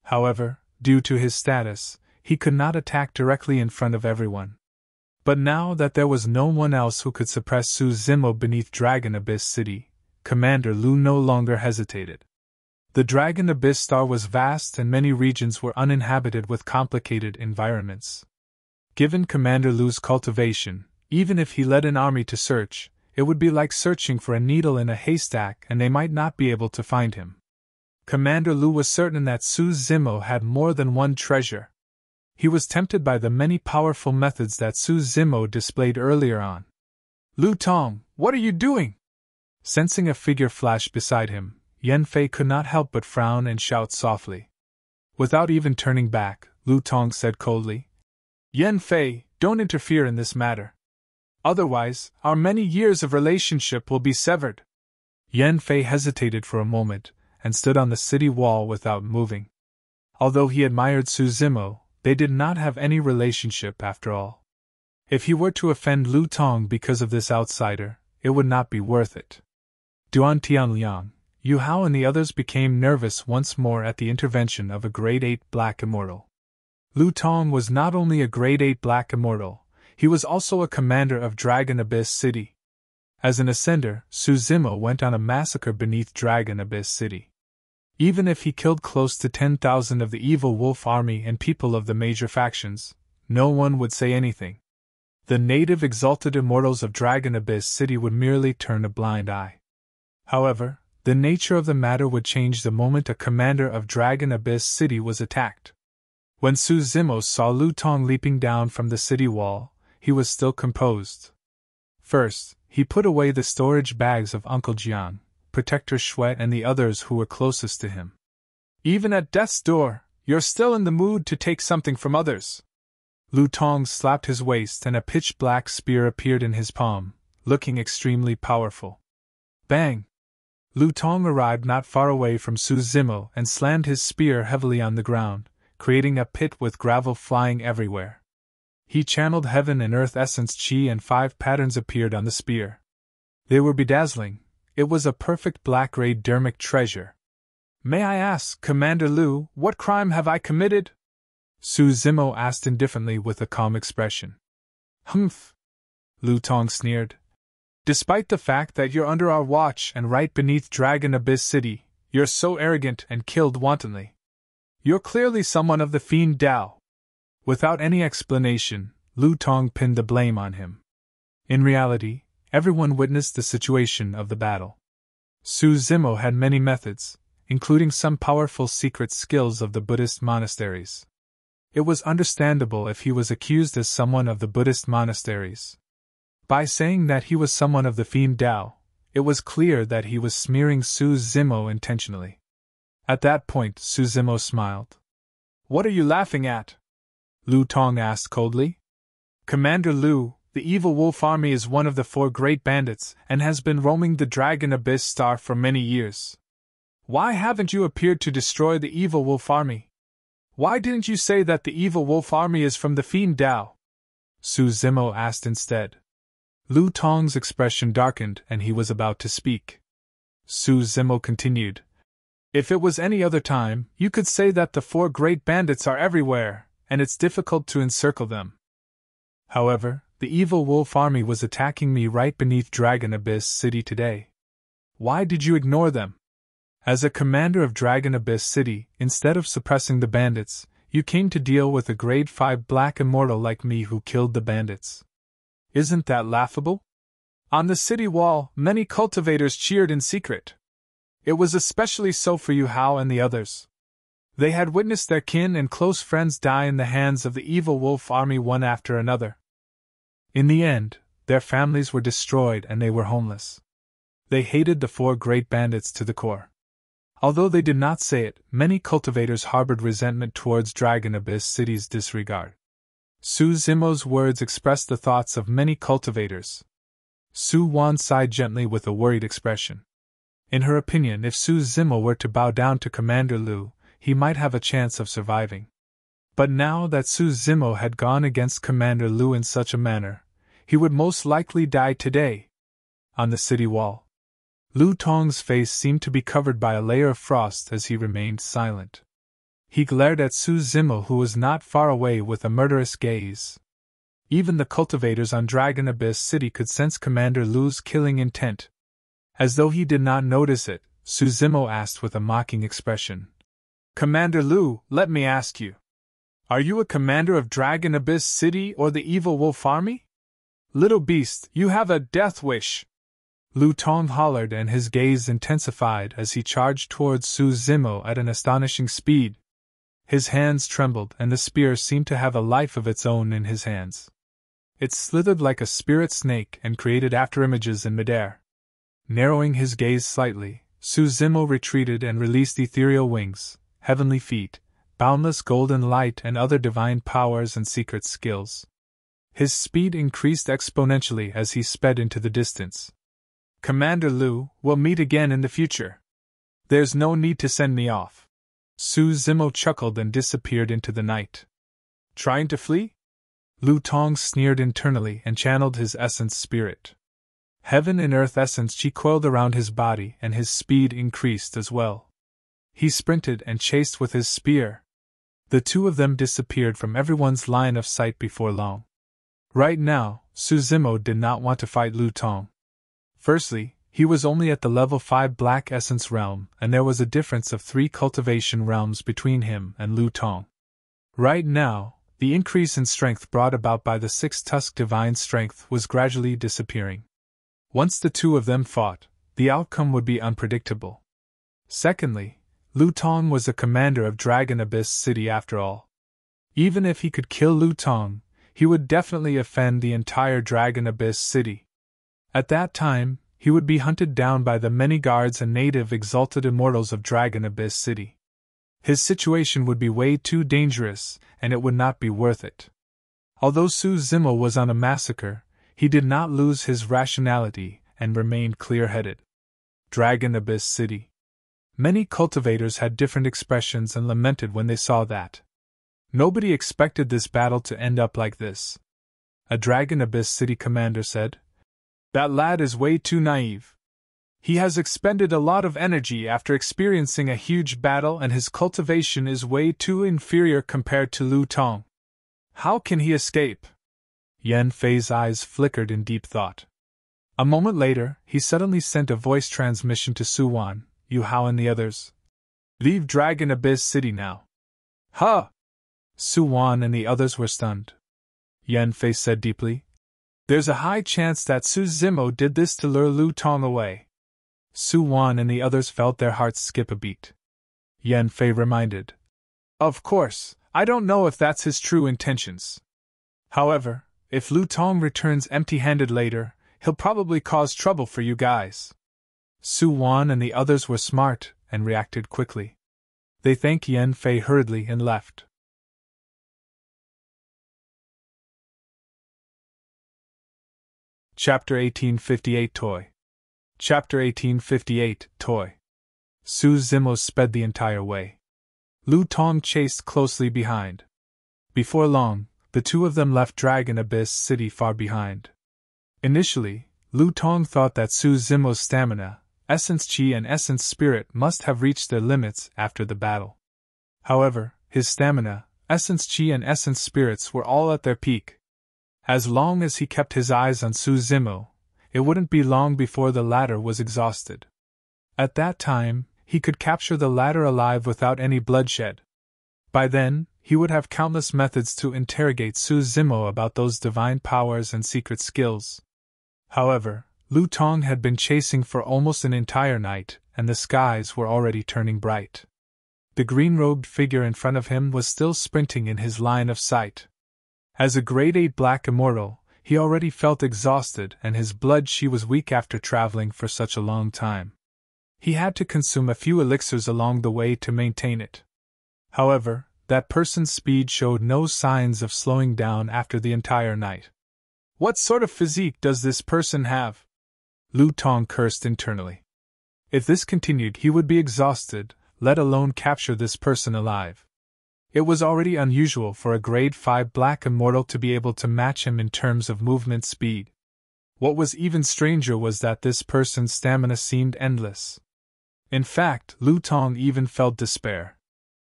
However, due to his status, he could not attack directly in front of everyone. But now that there was no one else who could suppress Su Zimo beneath Dragon Abyss City, Commander Lu no longer hesitated. The Dragon Abyss Star was vast and many regions were uninhabited with complicated environments. Given Commander Lu's cultivation, even if he led an army to search, it would be like searching for a needle in a haystack and they might not be able to find him. Commander Lu was certain that Su Zimo had more than one treasure. He was tempted by the many powerful methods that Su Zimo displayed earlier on. Lu Tong, what are you doing? Sensing a figure flash beside him, Yan Fei could not help but frown and shout softly. Without even turning back, Lu Tong said coldly, Yan Fei, don't interfere in this matter. Otherwise, our many years of relationship will be severed. Yan Fei hesitated for a moment, and stood on the city wall without moving. Although he admired Su Zimo, they did not have any relationship after all. If he were to offend Lu Tong because of this outsider, it would not be worth it. Duan Tianliang, Yu Hao and the others became nervous once more at the intervention of a Grade 8 Black Immortal. Lu Tong was not only a Grade 8 Black Immortal, he was also a commander of Dragon Abyss City. As an ascender, Su Zimo went on a massacre beneath Dragon Abyss City. Even if he killed close to 10,000 of the evil wolf army and people of the major factions, no one would say anything. The native exalted immortals of Dragon Abyss City would merely turn a blind eye. However, the nature of the matter would change the moment a commander of Dragon Abyss City was attacked. When Su Zimo saw Lu Tong leaping down from the city wall, he was still composed. First, he put away the storage bags of Uncle Jiang, Protector Shuet and the others who were closest to him. Even at death's door, you're still in the mood to take something from others. Lu Tong slapped his waist and a pitch-black spear appeared in his palm, looking extremely powerful. Bang! Lu Tong arrived not far away from Su Zimo and slammed his spear heavily on the ground, creating a pit with gravel flying everywhere. He channeled heaven and earth essence chi and 5 patterns appeared on the spear. They were bedazzling. It was a perfect black-grade dermic treasure. May I ask, Commander Lu, what crime have I committed? Su Zimo asked indifferently with a calm expression. Humph! Lu Tong sneered. Despite the fact that you're under our watch and right beneath Dragon Abyss City, you're so arrogant and killed wantonly. You're clearly someone of the Fiend Dao. Without any explanation, Lu Tong pinned the blame on him. In reality, everyone witnessed the situation of the battle. Su Zimo had many methods, including some powerful secret skills of the Buddhist monasteries. It was understandable if he was accused as someone of the Buddhist monasteries. By saying that he was someone of the Fiend Dao, it was clear that he was smearing Su Zimo intentionally. At that point, Su Zimo smiled. What are you laughing at? Lu Tong asked coldly. Commander Lu, the evil wolf army is one of the 4 great bandits and has been roaming the Dragon Abyss Star for many years. Why haven't you appeared to destroy the evil wolf army? Why didn't you say that the evil wolf army is from the Fiend Dao? Su Zimo asked instead. Lu Tong's expression darkened and he was about to speak. Su Zimo continued. If it was any other time, you could say that the 4 great bandits are everywhere, and it's difficult to encircle them. However, the evil wolf army was attacking me right beneath Dragon Abyss City today. Why did you ignore them? As a commander of Dragon Abyss City, instead of suppressing the bandits, you came to deal with a Grade 5 Black Immortal like me who killed the bandits. Isn't that laughable? On the city wall, many cultivators cheered in secret. It was especially so for Yu Hao and the others. They had witnessed their kin and close friends die in the hands of the evil wolf army one after another. In the end, their families were destroyed and they were homeless. They hated the 4 great bandits to the core. Although they did not say it, many cultivators harbored resentment towards Dragon Abyss City's disregard. Su Zimo's words expressed the thoughts of many cultivators. Su Wan sighed gently with a worried expression. In her opinion, if Su Zimo were to bow down to Commander Lu, he might have a chance of surviving. But now that Su Zimo had gone against Commander Lu in such a manner, he would most likely die today. On the city wall, Lu Tong's face seemed to be covered by a layer of frost as he remained silent. He glared at Su Zimo, who was not far away, with a murderous gaze. Even the cultivators on Dragon Abyss City could sense Commander Lu's killing intent. As though he did not notice it, Su Zimo asked with a mocking expression. Commander Lu, let me ask you. Are you a commander of Dragon Abyss City or the Evil Wolf Army? Little beast, you have a death wish! Lu Tong hollered, and his gaze intensified as he charged towards Su Zimo at an astonishing speed. His hands trembled, and the spear seemed to have a life of its own in his hands. It slithered like a spirit snake and created afterimages in midair. Narrowing his gaze slightly, Su Zimo retreated and released ethereal wings, heavenly feet, boundless golden light, and other divine powers and secret skills. His speed increased exponentially as he sped into the distance. Commander Lu, we'll meet again in the future. There's no need to send me off. Su Zimo chuckled and disappeared into the night. Trying to flee? Lu Tong sneered internally and channeled his essence spirit. Heaven and earth essence chi coiled around his body, and his speed increased as well. He sprinted and chased with his spear. The two of them disappeared from everyone's line of sight before long. Right now, Su Zimo did not want to fight Lu Tong. Firstly, he was only at the level 5 Black Essence realm, and there was a difference of 3 cultivation realms between him and Lu Tong. Right now, the increase in strength brought about by the 6-tusk divine strength was gradually disappearing. Once the two of them fought, the outcome would be unpredictable. Secondly, Lu Tong was a commander of Dragon Abyss City after all. Even if he could kill Lu Tong, he would definitely offend the entire Dragon Abyss City. At that time, he would be hunted down by the many guards and native exalted immortals of Dragon Abyss City. His situation would be way too dangerous, and it would not be worth it. Although Su Zimo was on a massacre, he did not lose his rationality and remained clear-headed. Dragon Abyss City. Many cultivators had different expressions and lamented when they saw that. Nobody expected this battle to end up like this. A Dragon Abyss City commander said, "That lad is way too naive. He has expended a lot of energy after experiencing a huge battle, and his cultivation is way too inferior compared to Lu Tong. How can he escape?" Yan Fei's eyes flickered in deep thought. A moment later, he suddenly sent a voice transmission to Su Wan, Yu Hao and the others. "Leave Dragon Abyss City now." "Huh!" Su Wan and the others were stunned. Yan Fei said deeply, "There's a high chance that Su Zimo did this to lure Lu Tong away." Su Wan and the others felt their hearts skip a beat. Yan Fei reminded, "Of course, I don't know if that's his true intentions. However, if Lu Tong returns empty-handed later, he'll probably cause trouble for you guys." Su Wan and the others were smart and reacted quickly. They thanked Yan Fei hurriedly and left. Chapter 1858 Toy. Chapter 1858 Toy. Su Zimo sped the entire way. Lu Tong chased closely behind. Before long, the two of them left Dragon Abyss City far behind. Initially, Lu Tong thought that Su Zimo's stamina, essence chi and essence spirit must have reached their limits after the battle. However, his stamina, essence chi and essence spirits were all at their peak. As long as he kept his eyes on Su Zimo, it wouldn't be long before the latter was exhausted. At that time, he could capture the latter alive without any bloodshed. By then, he would have countless methods to interrogate Su Zimo about those divine powers and secret skills. However, Lu Tong had been chasing for almost an entire night, and the skies were already turning bright. The green-robed figure in front of him was still sprinting in his line of sight. As a grade 8 black immortal, he already felt exhausted, and his blood chi was weak after traveling for such a long time. He had to consume a few elixirs along the way to maintain it. However, that person's speed showed no signs of slowing down after the entire night. "What sort of physique does this person have?" Lu Tong cursed internally. If this continued, he would be exhausted, let alone capture this person alive. It was already unusual for a grade 5 black immortal to be able to match him in terms of movement speed. What was even stranger was that this person's stamina seemed endless. In fact, Lu Tong even felt despair.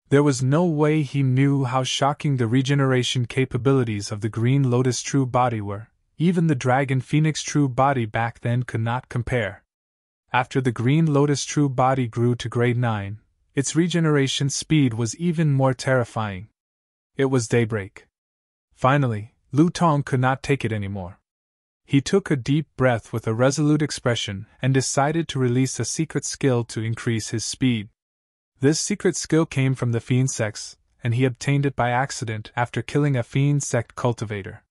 There was no way he knew how shocking the regeneration capabilities of the Green Lotus True Body were. Even the Dragon Phoenix True Body back then could not compare. After the Green Lotus True Body grew to grade 9, its regeneration speed was even more terrifying. It was daybreak. Finally, Lu Tong could not take it anymore. He took a deep breath with a resolute expression and decided to release a secret skill to increase his speed. This secret skill came from the Fiend Sects, and he obtained it by accident after killing a Fiend Sect cultivator.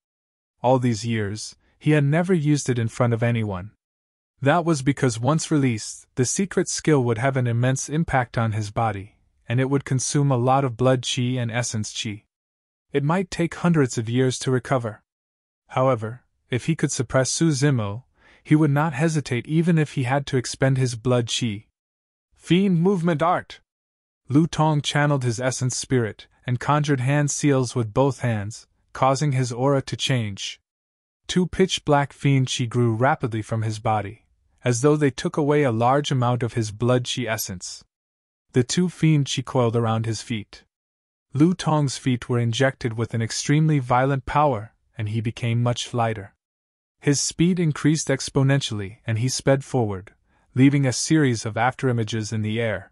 All these years, he had never used it in front of anyone. That was because once released, the secret skill would have an immense impact on his body, and it would consume a lot of blood chi and essence chi. It might take hundreds of years to recover. However, if he could suppress Su Zimo, he would not hesitate even if he had to expend his blood chi. Fiend Movement Art! Lu Tong channeled his essence spirit and conjured hand seals with both hands, causing his aura to change. 2 pitch-black fiend chi grew rapidly from his body, as though they took away a large amount of his blood chi essence. The 2 fiend chi coiled around his feet. Lu Tong's feet were injected with an extremely violent power, and he became much lighter. His speed increased exponentially and he sped forward, leaving a series of afterimages in the air.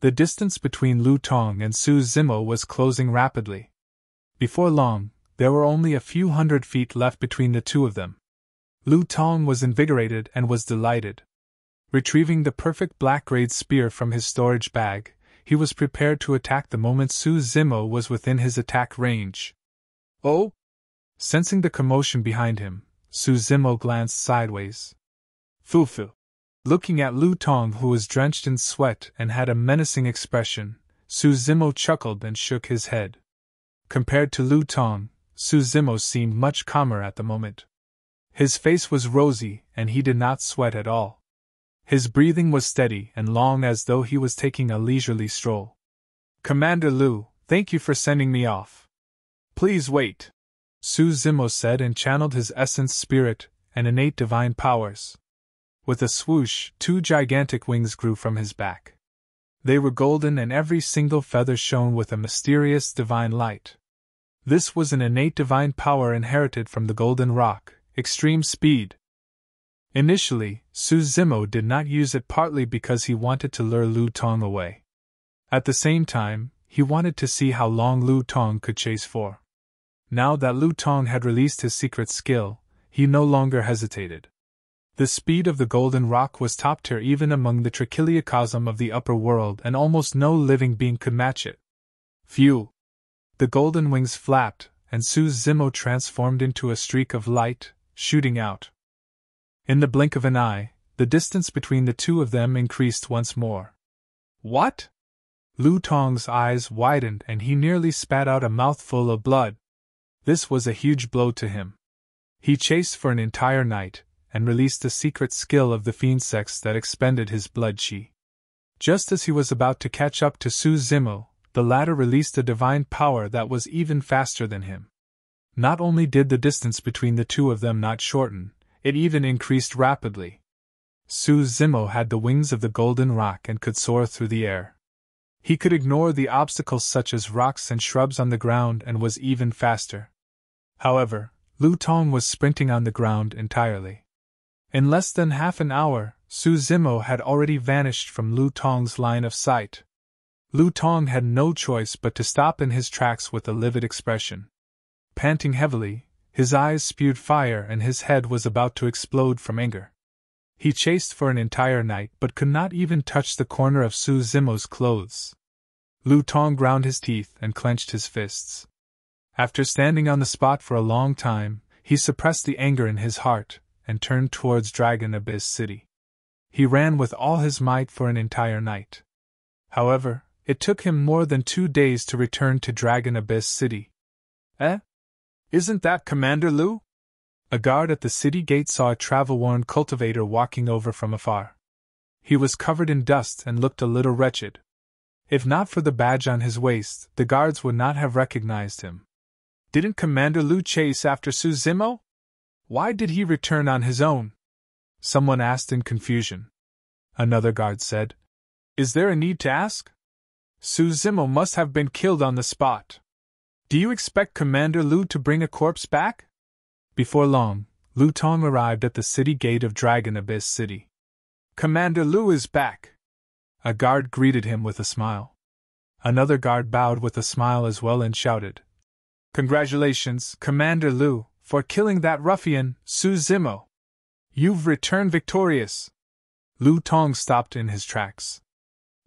The distance between Lu Tong and Su Zimo was closing rapidly. Before long, there were only a few hundred feet left between the two of them. Lu Tong was invigorated and was delighted. Retrieving the perfect black-grade spear from his storage bag, he was prepared to attack the moment Su Zimo was within his attack range. Oh! Sensing the commotion behind him, Su Zimo glanced sideways. Fufu. Looking at Lu Tong, who was drenched in sweat and had a menacing expression, Su Zimo chuckled and shook his head. Compared to Lu Tong, Su Zimo seemed much calmer at the moment. His face was rosy and he did not sweat at all. His breathing was steady and long as though he was taking a leisurely stroll. Commander Lu, thank you for sending me off. Please wait, Su Zimo said and channeled his essence spirit and innate divine powers. With a swoosh, 2 gigantic wings grew from his back. They were golden and every single feather shone with a mysterious divine light. This was an innate divine power inherited from the Golden Rock, extreme speed. Initially, Su Zimo did not use it partly because he wanted to lure Lu Tong away. At the same time, he wanted to see how long Lu Tong could chase for. Now that Lu Tong had released his secret skill, he no longer hesitated. The speed of the Golden Rock was top tier even among the trichiliocosm of the upper world and almost no living being could match it. Phew! The golden wings flapped, and Su Zimo transformed into a streak of light, shooting out. In the blink of an eye, the distance between the two of them increased once more. What? Lu Tong's eyes widened and he nearly spat out a mouthful of blood. This was a huge blow to him. He chased for an entire night, and released the secret skill of the Fiend Sects that expended his blood chi. Just as he was about to catch up to Su Zimo, the latter released a divine power that was even faster than him. Not only did the distance between the two of them not shorten, it even increased rapidly. Su Zimo had the wings of the Golden Rock and could soar through the air. He could ignore the obstacles such as rocks and shrubs on the ground and was even faster. However, Lu Tong was sprinting on the ground entirely. In less than half an hour, Su Zimo had already vanished from Lu Tong's line of sight. Lu Tong had no choice but to stop in his tracks with a livid expression. Panting heavily, his eyes spewed fire and his head was about to explode from anger. He chased for an entire night but could not even touch the corner of Su Zimo's clothes. Lu Tong ground his teeth and clenched his fists. After standing on the spot for a long time, he suppressed the anger in his heart and turned towards Dragon Abyss City. He ran with all his might for an entire night. However, it took him more than 2 days to return to Dragon Abyss City. Isn't that Commander Lu? A guard at the city gate saw a travel-worn cultivator walking over from afar. He was covered in dust and looked a little wretched. If not for the badge on his waist, the guards would not have recognized him. Didn't Commander Lu chase after Su Zimo? Why did he return on his own? Someone asked in confusion. Another guard said, Is there a need to ask? Su Zimo must have been killed on the spot. Do you expect Commander Lu to bring a corpse back? Before long, Lu Tong arrived at the city gate of Dragon Abyss City. Commander Lu is back. A guard greeted him with a smile. Another guard bowed with a smile as well and shouted, Congratulations, Commander Lu, for killing that ruffian, Su Zimo. You've returned victorious. Lu Tong stopped in his tracks.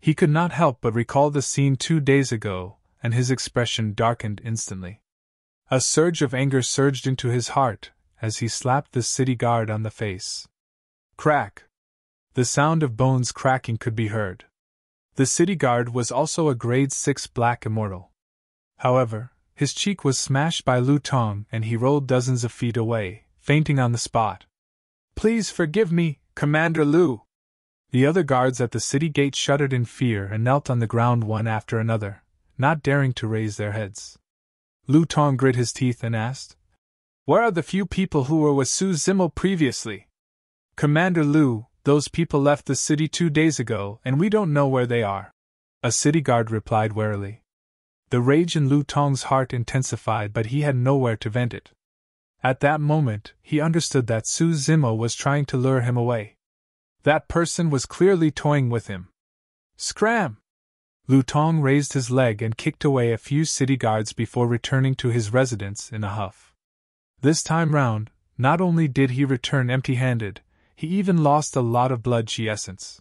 He could not help but recall the scene 2 days ago, and his expression darkened instantly. A surge of anger surged into his heart as he slapped the city guard on the face. Crack! The sound of bones cracking could be heard. The city guard was also a grade 6 black immortal. However, his cheek was smashed by Lu Tong and he rolled dozens of feet away, fainting on the spot. Please forgive me, Commander Lu. The other guards at the city gate shuddered in fear and knelt on the ground one after another, not daring to raise their heads. Lu Tong grit his teeth and asked, Where are the few people who were with Su Zimo previously? Commander Lu, those people left the city 2 days ago and we don't know where they are. A city guard replied warily. The rage in Lu Tong's heart intensified, but he had nowhere to vent it. At that moment, he understood that Su Zimo was trying to lure him away. That person was clearly toying with him. Scram! Lu Tong raised his leg and kicked away a few city guards before returning to his residence in a huff. This time round, not only did he return empty-handed, he even lost a lot of blood chi essence.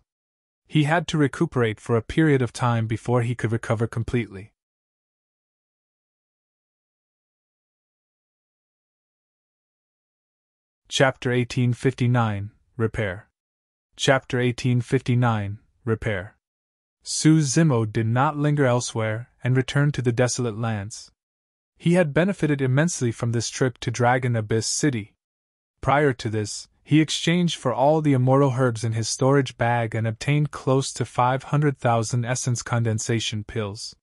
He had to recuperate for a period of time before he could recover completely. Chapter 1859, Repair. Chapter 1859, Repair. Su Zimo did not linger elsewhere and returned to the desolate lands. He had benefited immensely from this trip to Dragon Abyss City. Prior to this, he exchanged for all the immortal herbs in his storage bag and obtained close to 500,000 essence condensation pills.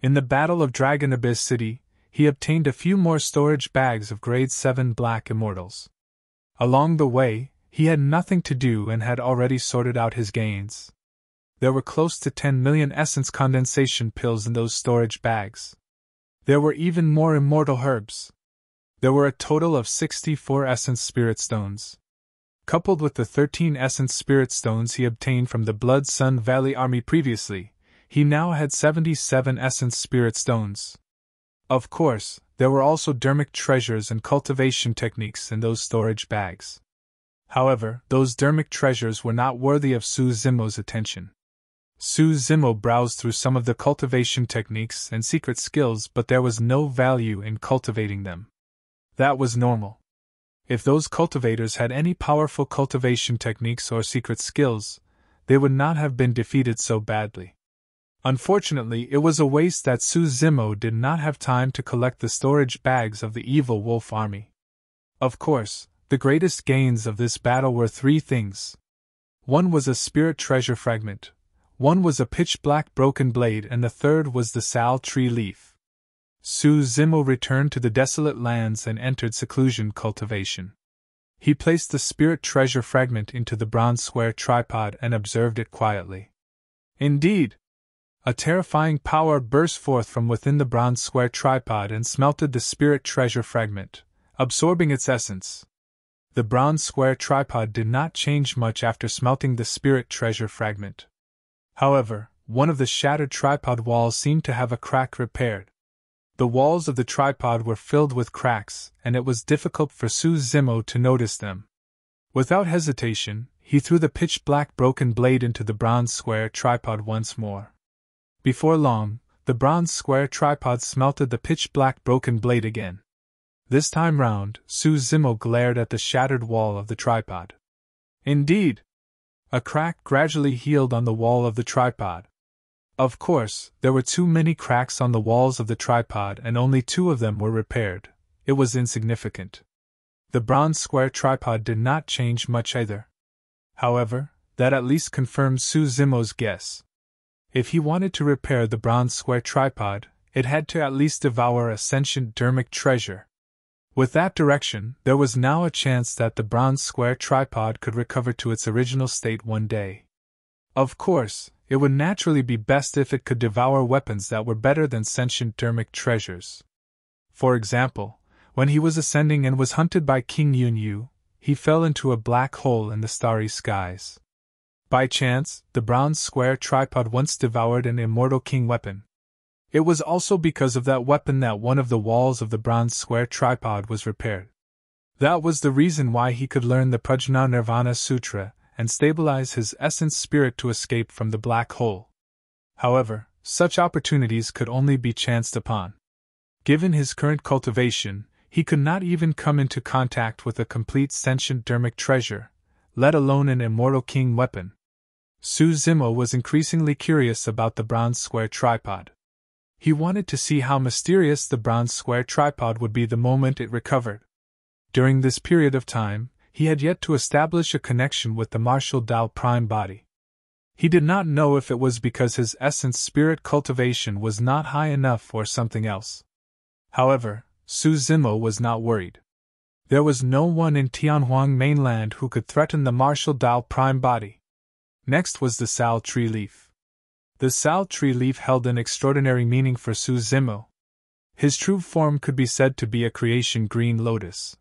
In the Battle of Dragon Abyss City, he obtained a few more storage bags of grade 7 black immortals. Along the way, he had nothing to do and had already sorted out his gains. There were close to 10 million essence condensation pills in those storage bags. There were even more immortal herbs. There were a total of 64 essence spirit stones. Coupled with the 13 essence spirit stones he obtained from the Blood Sun Valley army previously, he now had 77 essence spirit stones. Of course, there were also dermic treasures and cultivation techniques in those storage bags. However, those dermic treasures were not worthy of Su Zimo's attention. Su Zimo browsed through some of the cultivation techniques and secret skills, but there was no value in cultivating them. That was normal. If those cultivators had any powerful cultivation techniques or secret skills, they would not have been defeated so badly. Unfortunately, it was a waste that Su Zimo did not have time to collect the storage bags of the evil wolf army. Of course, the greatest gains of this battle were 3 things. One was a spirit treasure fragment, one was a pitch-black broken blade, and the third was the sal tree leaf. Su Zimo returned to the desolate lands and entered Seclusion cultivation. He placed the spirit treasure fragment into the bronze square tripod and observed it quietly. Indeed! A terrifying power burst forth from within the bronze square tripod and smelted the spirit treasure fragment, absorbing its essence. The bronze square tripod did not change much after smelting the spirit treasure fragment. However, one of the shattered tripod walls seemed to have a crack repaired. The walls of the tripod were filled with cracks, and it was difficult for Su Zimo to notice them. Without hesitation, he threw the pitch-black broken blade into the bronze square tripod once more. Before long, the bronze square tripod smelted the pitch-black broken blade again. This time round, Su Zimo glared at the shattered wall of the tripod. Indeed! A crack gradually healed on the wall of the tripod. Of course, there were too many cracks on the walls of the tripod and only 2 of them were repaired. It was insignificant. The bronze square tripod did not change much either. However, that at least confirmed Su Zimo's guess. If he wanted to repair the bronze square tripod, it had to at least devour a sentient dermic treasure. With that direction, there was now a chance that the bronze square tripod could recover to its original state one day. Of course, it would naturally be best if it could devour weapons that were better than sentient dermic treasures. For example, when he was ascending and was hunted by King Yunyu, he fell into a black hole in the starry skies. By chance, the bronze square tripod once devoured an immortal king weapon. It was also because of that weapon that one of the walls of the bronze square tripod was repaired. That was the reason why he could learn the Prajna Nirvana Sutra and stabilize his essence spirit to escape from the black hole. However, such opportunities could only be chanced upon. Given his current cultivation, he could not even come into contact with a complete sentient dermic treasure, let alone an immortal king weapon. Su Zimo was increasingly curious about the bronze square tripod. He wanted to see how mysterious the bronze square tripod would be the moment it recovered. During this period of time, he had yet to establish a connection with the martial Tao prime body. He did not know if it was because his essence spirit cultivation was not high enough or something else. However, Su Zimo was not worried. There was no one in Tianhuang mainland who could threaten the martial Tao prime body. Next was the Sal tree leaf. The Sal tree leaf held an extraordinary meaning for Su Zimo. His true form could be said to be a creation green lotus.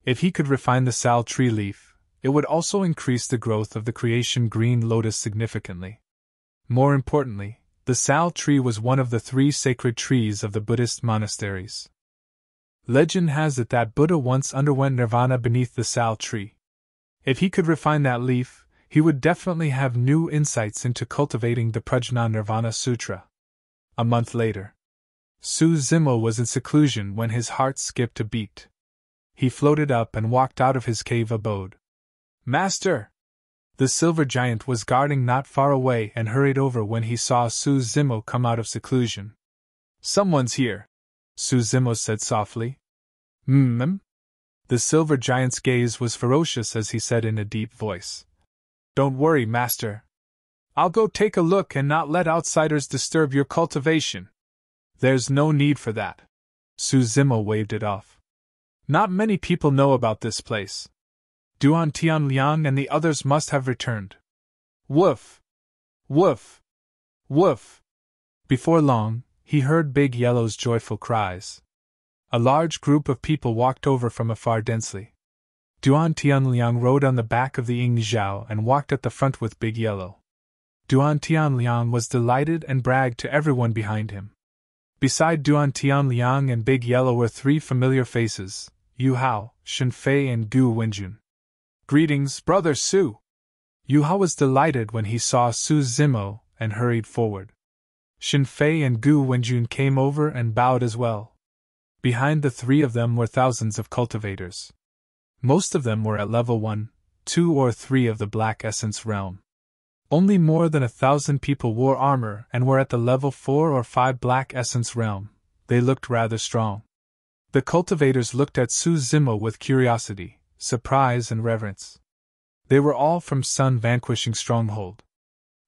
If he could refine the Sal tree leaf, it would also increase the growth of the creation green lotus significantly. More importantly, the Sal tree was one of the 3 sacred trees of the Buddhist monasteries. Legend has it that Buddha once underwent nirvana beneath the Sal tree. If he could refine that leaf, he would definitely have new insights into cultivating the Prajna Nirvana Sutra. A month later, Su Zimo was in seclusion when his heart skipped a beat. He floated up and walked out of his cave abode. "Master!" The silver giant was guarding not far away and hurried over when he saw Su Zimo come out of seclusion. "Someone's here," Su Zimo said softly. The silver giant's gaze was ferocious as he said in a deep voice, "Don't worry, master. I'll go take a look and not let outsiders disturb your cultivation." "There's no need for that." Su Zimo waved it off. "Not many people know about this place. Duan Tianliang and the others must have returned." Woof! Woof! Woof! Before long, he heard Big Yellow's joyful cries. A large group of people walked over from afar densely. Duan Tianliang rode on the back of the Ying Zhao and walked at the front with Big Yellow. Duan Tianliang was delighted and bragged to everyone behind him. Beside Duan Tianliang and Big Yellow were 3 familiar faces, Yu Hao, Shen Fei and Gu Wenjun. "Greetings, Brother Su!" Yu Hao was delighted when he saw Su Zimo and hurried forward. Shen Fei and Gu Wenjun came over and bowed as well. Behind the 3 of them were thousands of cultivators. Most of them were at level 1, 2 or 3 of the Black Essence realm. Only more than 1,000 people wore armor and were at the level 4 or 5 Black Essence realm. They looked rather strong. The cultivators looked at Su Zimo with curiosity, surprise and reverence. They were all from Sun Vanquishing Stronghold.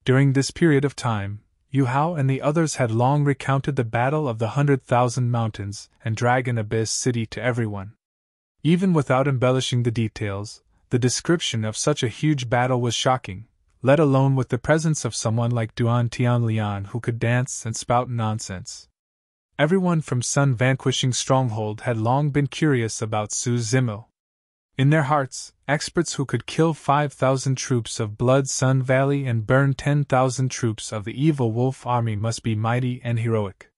During this period of time, Yu Hao and the others had long recounted the Battle of the 100,000 Mountains and Dragon Abyss City to everyone. Even without embellishing the details, the description of such a huge battle was shocking, let alone with the presence of someone like Duan Tianlian who could dance and spout nonsense. Everyone from Sun Vanquishing Stronghold had long been curious about Su Zimo. In their hearts, experts who could kill 5,000 troops of Blood Sun Valley and burn 10,000 troops of the Evil Wolf Army must be mighty and heroic.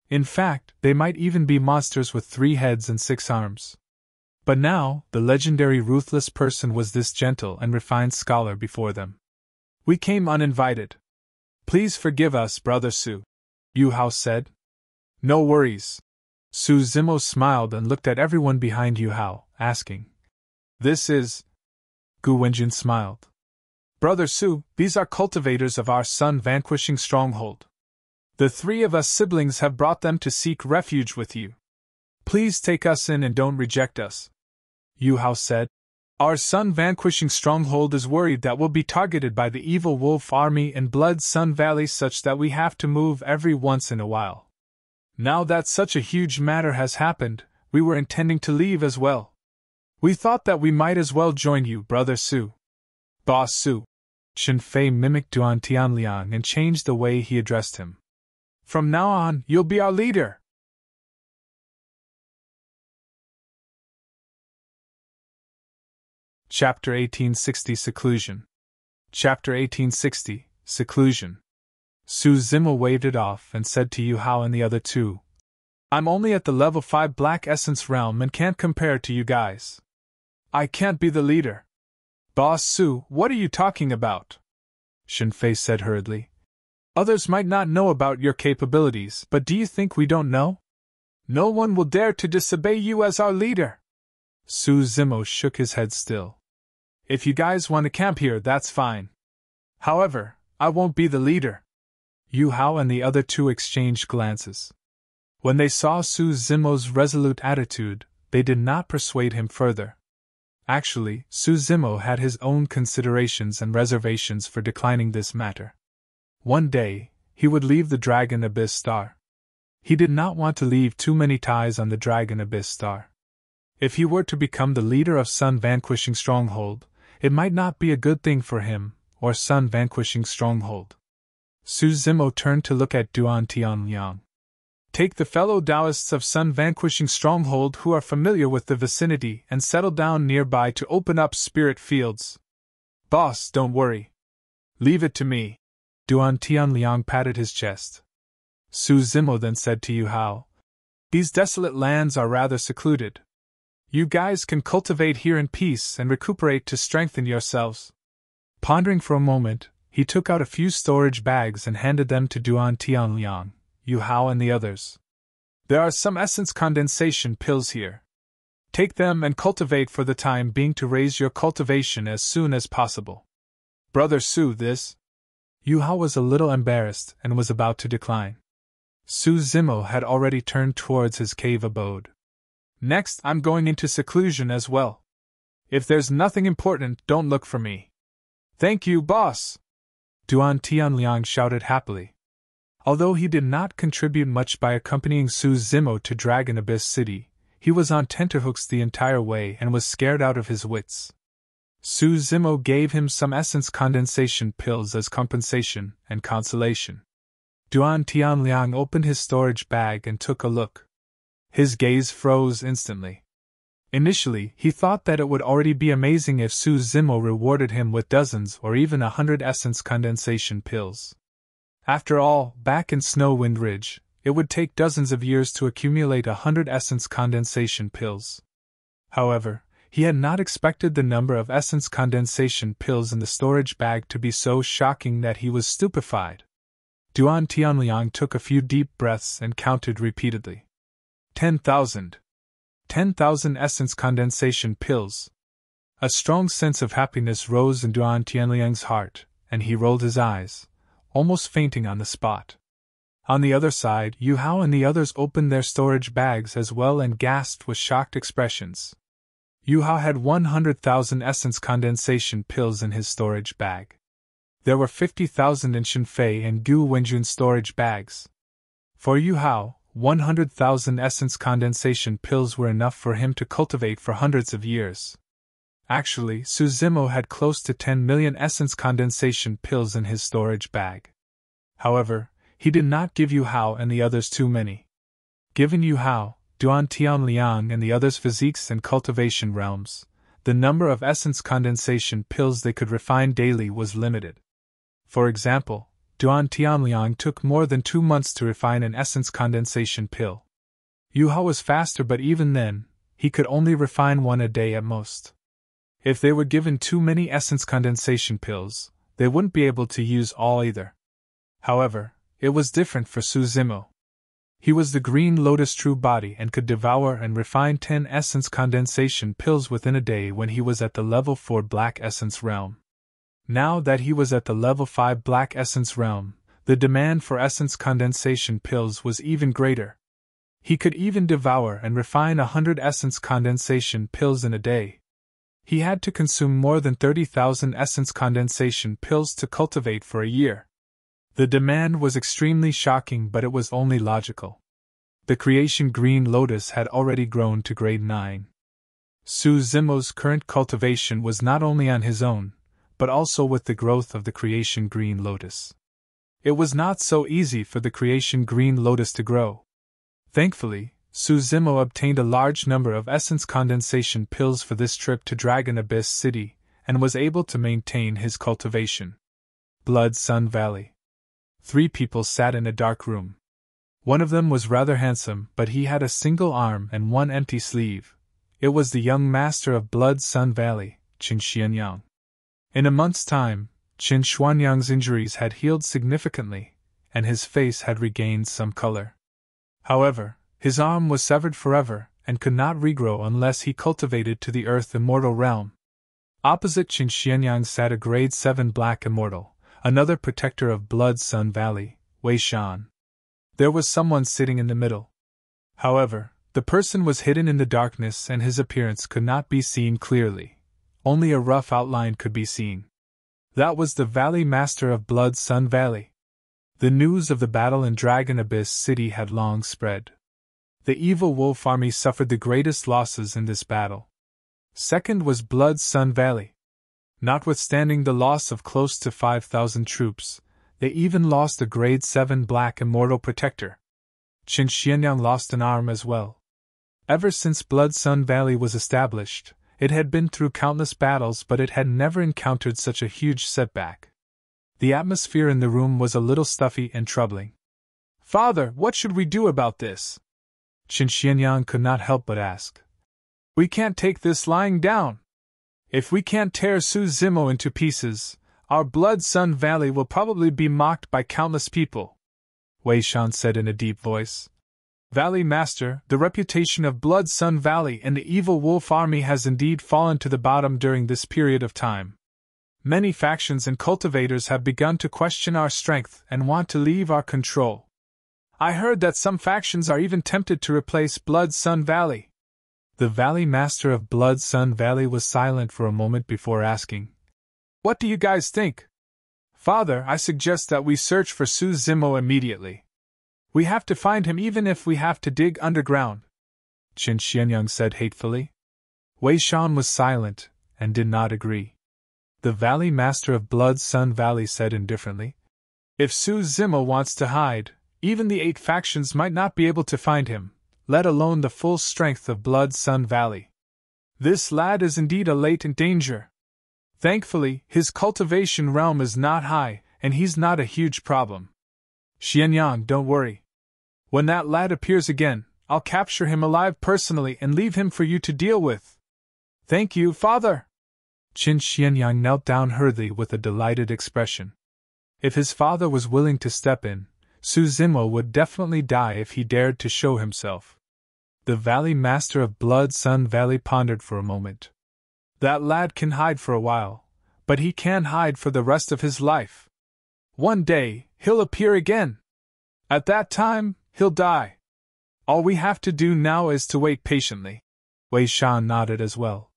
In fact, they might even be monsters with 3 heads and 6 arms. But now, the legendary ruthless person was this gentle and refined scholar before them. "We came uninvited. Please forgive us, Brother Su," Yu Hao said. "No worries." Su Zimo smiled and looked at everyone behind Yu Hao, asking, "This is..." Gu Wenjun smiled. "Brother Su, these are cultivators of our Sun Vanquishing Stronghold. The 3 of us siblings have brought them to seek refuge with you. Please take us in and don't reject us." Yu Hao said. Our Sun Vanquishing Stronghold is worried that we'll be targeted by the evil wolf army in Blood Sun Valley such that we have to move every once in a while. Now that such a huge matter has happened, we were intending to leave as well. We thought that we might as well join you, Brother Su. Boss Su. Shen Fei mimicked Duan Tianliang and changed the way he addressed him. From now on, you'll be our leader. Chapter 1860 Seclusion. Chapter 1860 Seclusion. Su Zimo waved it off and said to Yu Hao and the other two, I'm only at the level 5 Black Essence realm and can't compare to you guys. I can't be the leader. Boss Su, what are you talking about? Shen Fei said hurriedly. Others might not know about your capabilities, but do you think we don't know? No one will dare to disobey you as our leader. Su Zimo shook his head still. If you guys want to camp here, that's fine. However, I won't be the leader. Yu Hao and the other two exchanged glances. When they saw Su Zimo's resolute attitude, they did not persuade him further. Actually, Su Zimo had his own considerations and reservations for declining this matter. One day, he would leave the Dragon Abyss Star. He did not want to leave too many ties on the Dragon Abyss Star. If he were to become the leader of Sun Vanquishing Stronghold, it might not be a good thing for him, or Sun Vanquishing Stronghold. Su Zimo turned to look at Duan Tianliang. Take the fellow Taoists of Sun Vanquishing Stronghold who are familiar with the vicinity and settle down nearby to open up spirit fields. Boss, don't worry. Leave it to me. Duan Tianliang patted his chest. Su Zimo then said to Yu Hao, These desolate lands are rather secluded. You guys can cultivate here in peace and recuperate to strengthen yourselves. Pondering for a moment, he took out a few storage bags and handed them to Duan Tianliang, Yu Hao and the others. There are some essence condensation pills here. Take them and cultivate for the time being to raise your cultivation as soon as possible. Brother Su, this. Yu Hao was a little embarrassed and was about to decline. Su Zimo had already turned towards his cave abode. Next, I'm going into seclusion as well. If there's nothing important, don't look for me. Thank you, boss! Duan Tianliang shouted happily. Although he did not contribute much by accompanying Su Zimo to Dragon Abyss City, he was on tenterhooks the entire way and was scared out of his wits. Su Zimo gave him some essence condensation pills as compensation and consolation. Duan Tianliang opened his storage bag and took a look. His gaze froze instantly. Initially, he thought that it would already be amazing if Su Zimo rewarded him with dozens or even 100 essence condensation pills. After all, back in Snowwind Ridge, it would take dozens of years to accumulate 100 essence condensation pills. However, he had not expected the number of essence condensation pills in the storage bag to be so shocking that he was stupefied. Duan Tianliang took a few deep breaths and counted repeatedly. 10,000. 10,000 essence condensation pills. A strong sense of happiness rose in Duan Tianliang's heart, and he rolled his eyes, almost fainting on the spot. On the other side, Yu Hao and the others opened their storage bags as well and gasped with shocked expressions. Yu Hao had 100,000 essence condensation pills in his storage bag. There were 50,000 in Shen Fei and Gu Wenjun's storage bags. For Yu Hao, 100,000 essence condensation pills were enough for him to cultivate for hundreds of years. Actually, Su Zimo had close to 10 million essence condensation pills in his storage bag. However, he did not give Yu Hao and the others too many. Given Yu Hao, Duan Tianliang and the others' physiques and cultivation realms, the number of essence condensation pills they could refine daily was limited. For example, Duan Tianliang took more than 2 months to refine an essence condensation pill. Yu Hao was faster, but even then, he could only refine one a day at most. If they were given too many essence condensation pills, they wouldn't be able to use all either. However, it was different for Su Zimo. He was the Green Lotus True Body and could devour and refine 10 essence condensation pills within a day when he was at the level 4 Black Essence realm. Now that he was at the level 5 Black Essence realm, the demand for essence condensation pills was even greater. He could even devour and refine 100 essence condensation pills in a day. He had to consume more than 30,000 essence condensation pills to cultivate for a year. The demand was extremely shocking, but it was only logical. The creation green lotus had already grown to grade 9. Su Zimo's current cultivation was not only on his own, but also with the growth of the creation green lotus. It was not so easy for the creation green lotus to grow. Thankfully, Su Zimo obtained a large number of essence condensation pills for this trip to Dragon Abyss City, and was able to maintain his cultivation. Blood Sun Valley. 3 people sat in a dark room. One of them was rather handsome, but he had a single arm and one empty sleeve. It was the young master of Blood Sun Valley, Qin Xianyang. In a month's time, Qin Xuanyang's injuries had healed significantly, and his face had regained some color. However, his arm was severed forever, and could not regrow unless he cultivated to the Earth Immortal realm. Opposite Qin Xianyang sat a grade 7 Black Immortal, another protector of Blood Sun Valley, Wei Shan. There was someone sitting in the middle. However, the person was hidden in the darkness and his appearance could not be seen clearly. Only a rough outline could be seen. That was the Valley Master of Blood Sun Valley. The news of the battle in Dragon Abyss City had long spread. The evil wolf army suffered the greatest losses in this battle. Second was Blood Sun Valley. Notwithstanding the loss of close to 5,000 troops, they even lost a grade 7 Black Immortal Protector. Qin Xianyang lost an arm as well. Ever since Blood Sun Valley was established, it had been through countless battles, but it had never encountered such a huge setback. The atmosphere in the room was a little stuffy and troubling. "Father, what should we do about this?" Qin Xianyang could not help but ask. "We can't take this lying down. If we can't tear Su Zimo into pieces, our Blood Sun Valley will probably be mocked by countless people," Wei Shan said in a deep voice. "Valley Master, the reputation of Blood Sun Valley and the evil wolf army has indeed fallen to the bottom during this period of time. Many factions and cultivators have begun to question our strength and want to leave our control. I heard that some factions are even tempted to replace Blood Sun Valley." The Valley Master of Blood Sun Valley was silent for a moment before asking, "What do you guys think?" "Father, I suggest that we search for Su Zimo immediately. We have to find him even if we have to dig underground," Qin Xianyang said hatefully. Wei Shan was silent, and did not agree. The Valley Master of Blood Sun Valley said indifferently, "If Su Zimo wants to hide, even the 8 factions might not be able to find him, let alone the full strength of Blood Sun Valley. This lad is indeed a latent danger. Thankfully, his cultivation realm is not high, and he's not a huge problem. Xianyang, don't worry. When that lad appears again, I'll capture him alive personally and leave him for you to deal with." "Thank you, Father." Qin Xianyang knelt down hurriedly with a delighted expression. If his father was willing to step in, Su Zimo would definitely die if he dared to show himself. The Valley Master of Blood Sun Valley pondered for a moment. "That lad can hide for a while, but he can't hide for the rest of his life. One day, he'll appear again. At that time, he'll die. All we have to do now is to wait patiently." Wei Shan nodded as well.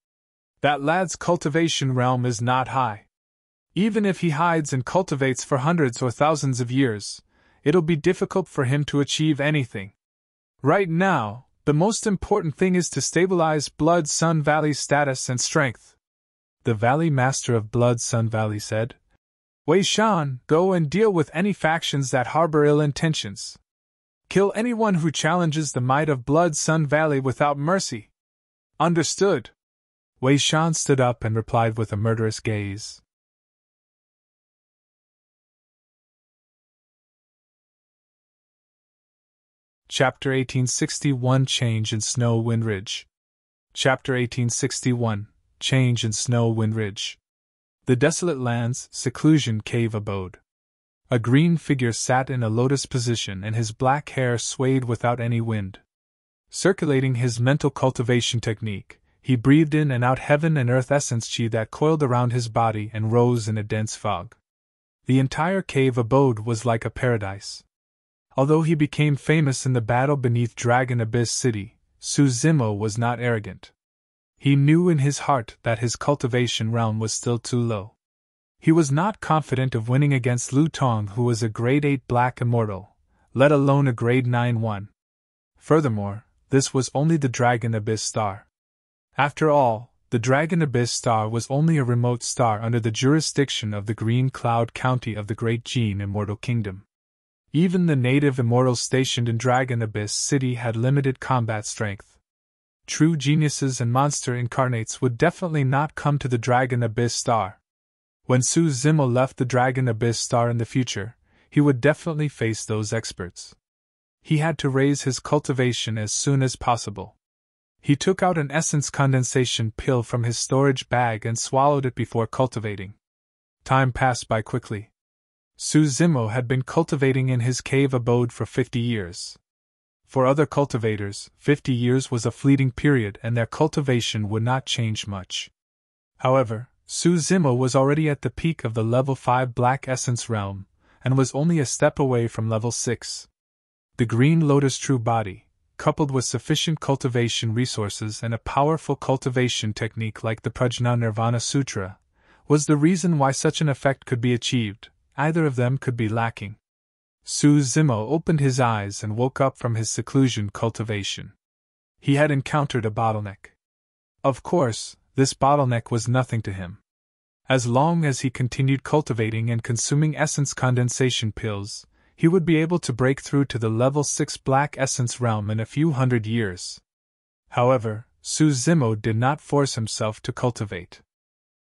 "That lad's cultivation realm is not high. Even if he hides and cultivates for hundreds or thousands of years, it'll be difficult for him to achieve anything. Right now, the most important thing is to stabilize Blood Sun Valley's status and strength," the Valley Master of Blood Sun Valley said. "Wei Shan, go and deal with any factions that harbor ill intentions. Kill anyone who challenges the might of Blood Sun Valley without mercy." "Understood." Wei Shan stood up and replied with a murderous gaze. Chapter 1861 Change in Snow Wind Ridge. Chapter 1861 Change in Snow Wind Ridge. The desolate land's Seclusion cave abode. A green figure sat in a lotus position and his black hair swayed without any wind. Circulating his mental cultivation technique, he breathed in and out heaven and earth essence chi that coiled around his body and rose in a dense fog. The entire cave abode was like a paradise. Although he became famous in the battle beneath Dragon Abyss City, Suzimo was not arrogant. He knew in his heart that his cultivation realm was still too low. He was not confident of winning against Lu Tong, who was a grade 8 black immortal, let alone a grade 9 one. Furthermore, this was only the Dragon Abyss star. After all, the Dragon Abyss star was only a remote star under the jurisdiction of the Green Cloud County of the Great Gene Immortal Kingdom. Even the native immortals stationed in Dragon Abyss City had limited combat strength. True geniuses and monster incarnates would definitely not come to the Dragon Abyss star. When Suzimo left the Dragon Abyss star in the future, he would definitely face those experts. He had to raise his cultivation as soon as possible. He took out an essence condensation pill from his storage bag and swallowed it before cultivating. Time passed by quickly. Suzimo had been cultivating in his cave abode for 50 years. For other cultivators, 50 years was a fleeting period and their cultivation would not change much. However, Suzimo was already at the peak of the level 5 Black Essence realm, and was only a step away from level 6. The Green Lotus True Body, coupled with sufficient cultivation resources and a powerful cultivation technique like the Prajna Nirvana Sutra, was the reason why such an effect could be achieved. Either of them could be lacking. Suzimo opened his eyes and woke up from his seclusion cultivation. He had encountered a bottleneck. Of course, this bottleneck was nothing to him. As long as he continued cultivating and consuming essence condensation pills, he would be able to break through to the level 6 Black Essence realm in a few hundred years. However, Suzimo did not force himself to cultivate.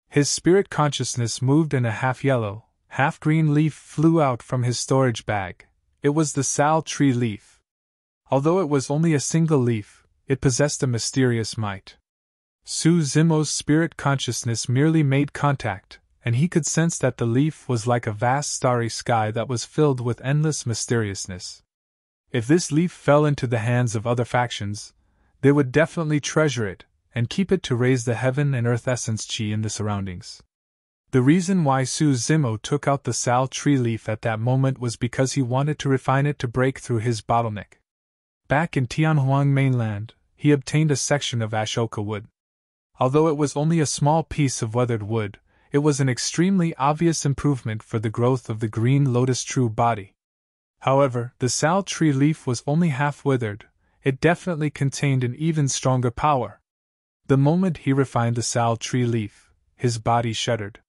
His spirit consciousness moved and a half-yellow, half-green leaf flew out from his storage bag. It was the Sal tree leaf. Although it was only a single leaf, it possessed a mysterious might. Suzimo's spirit consciousness merely made contact, and he could sense that the leaf was like a vast starry sky that was filled with endless mysteriousness. If this leaf fell into the hands of other factions, they would definitely treasure it, and keep it to raise the heaven and earth essence chi in the surroundings. The reason why Suzimo took out the Sal tree leaf at that moment was because he wanted to refine it to break through his bottleneck. Back in Tianhuang mainland, he obtained a section of Ashoka wood. Although it was only a small piece of weathered wood, it was an extremely obvious improvement for the growth of the Green Lotus True Body. However, the Sal tree leaf was only half withered. It definitely contained an even stronger power. The moment he refined the Sal tree leaf, his body shuddered.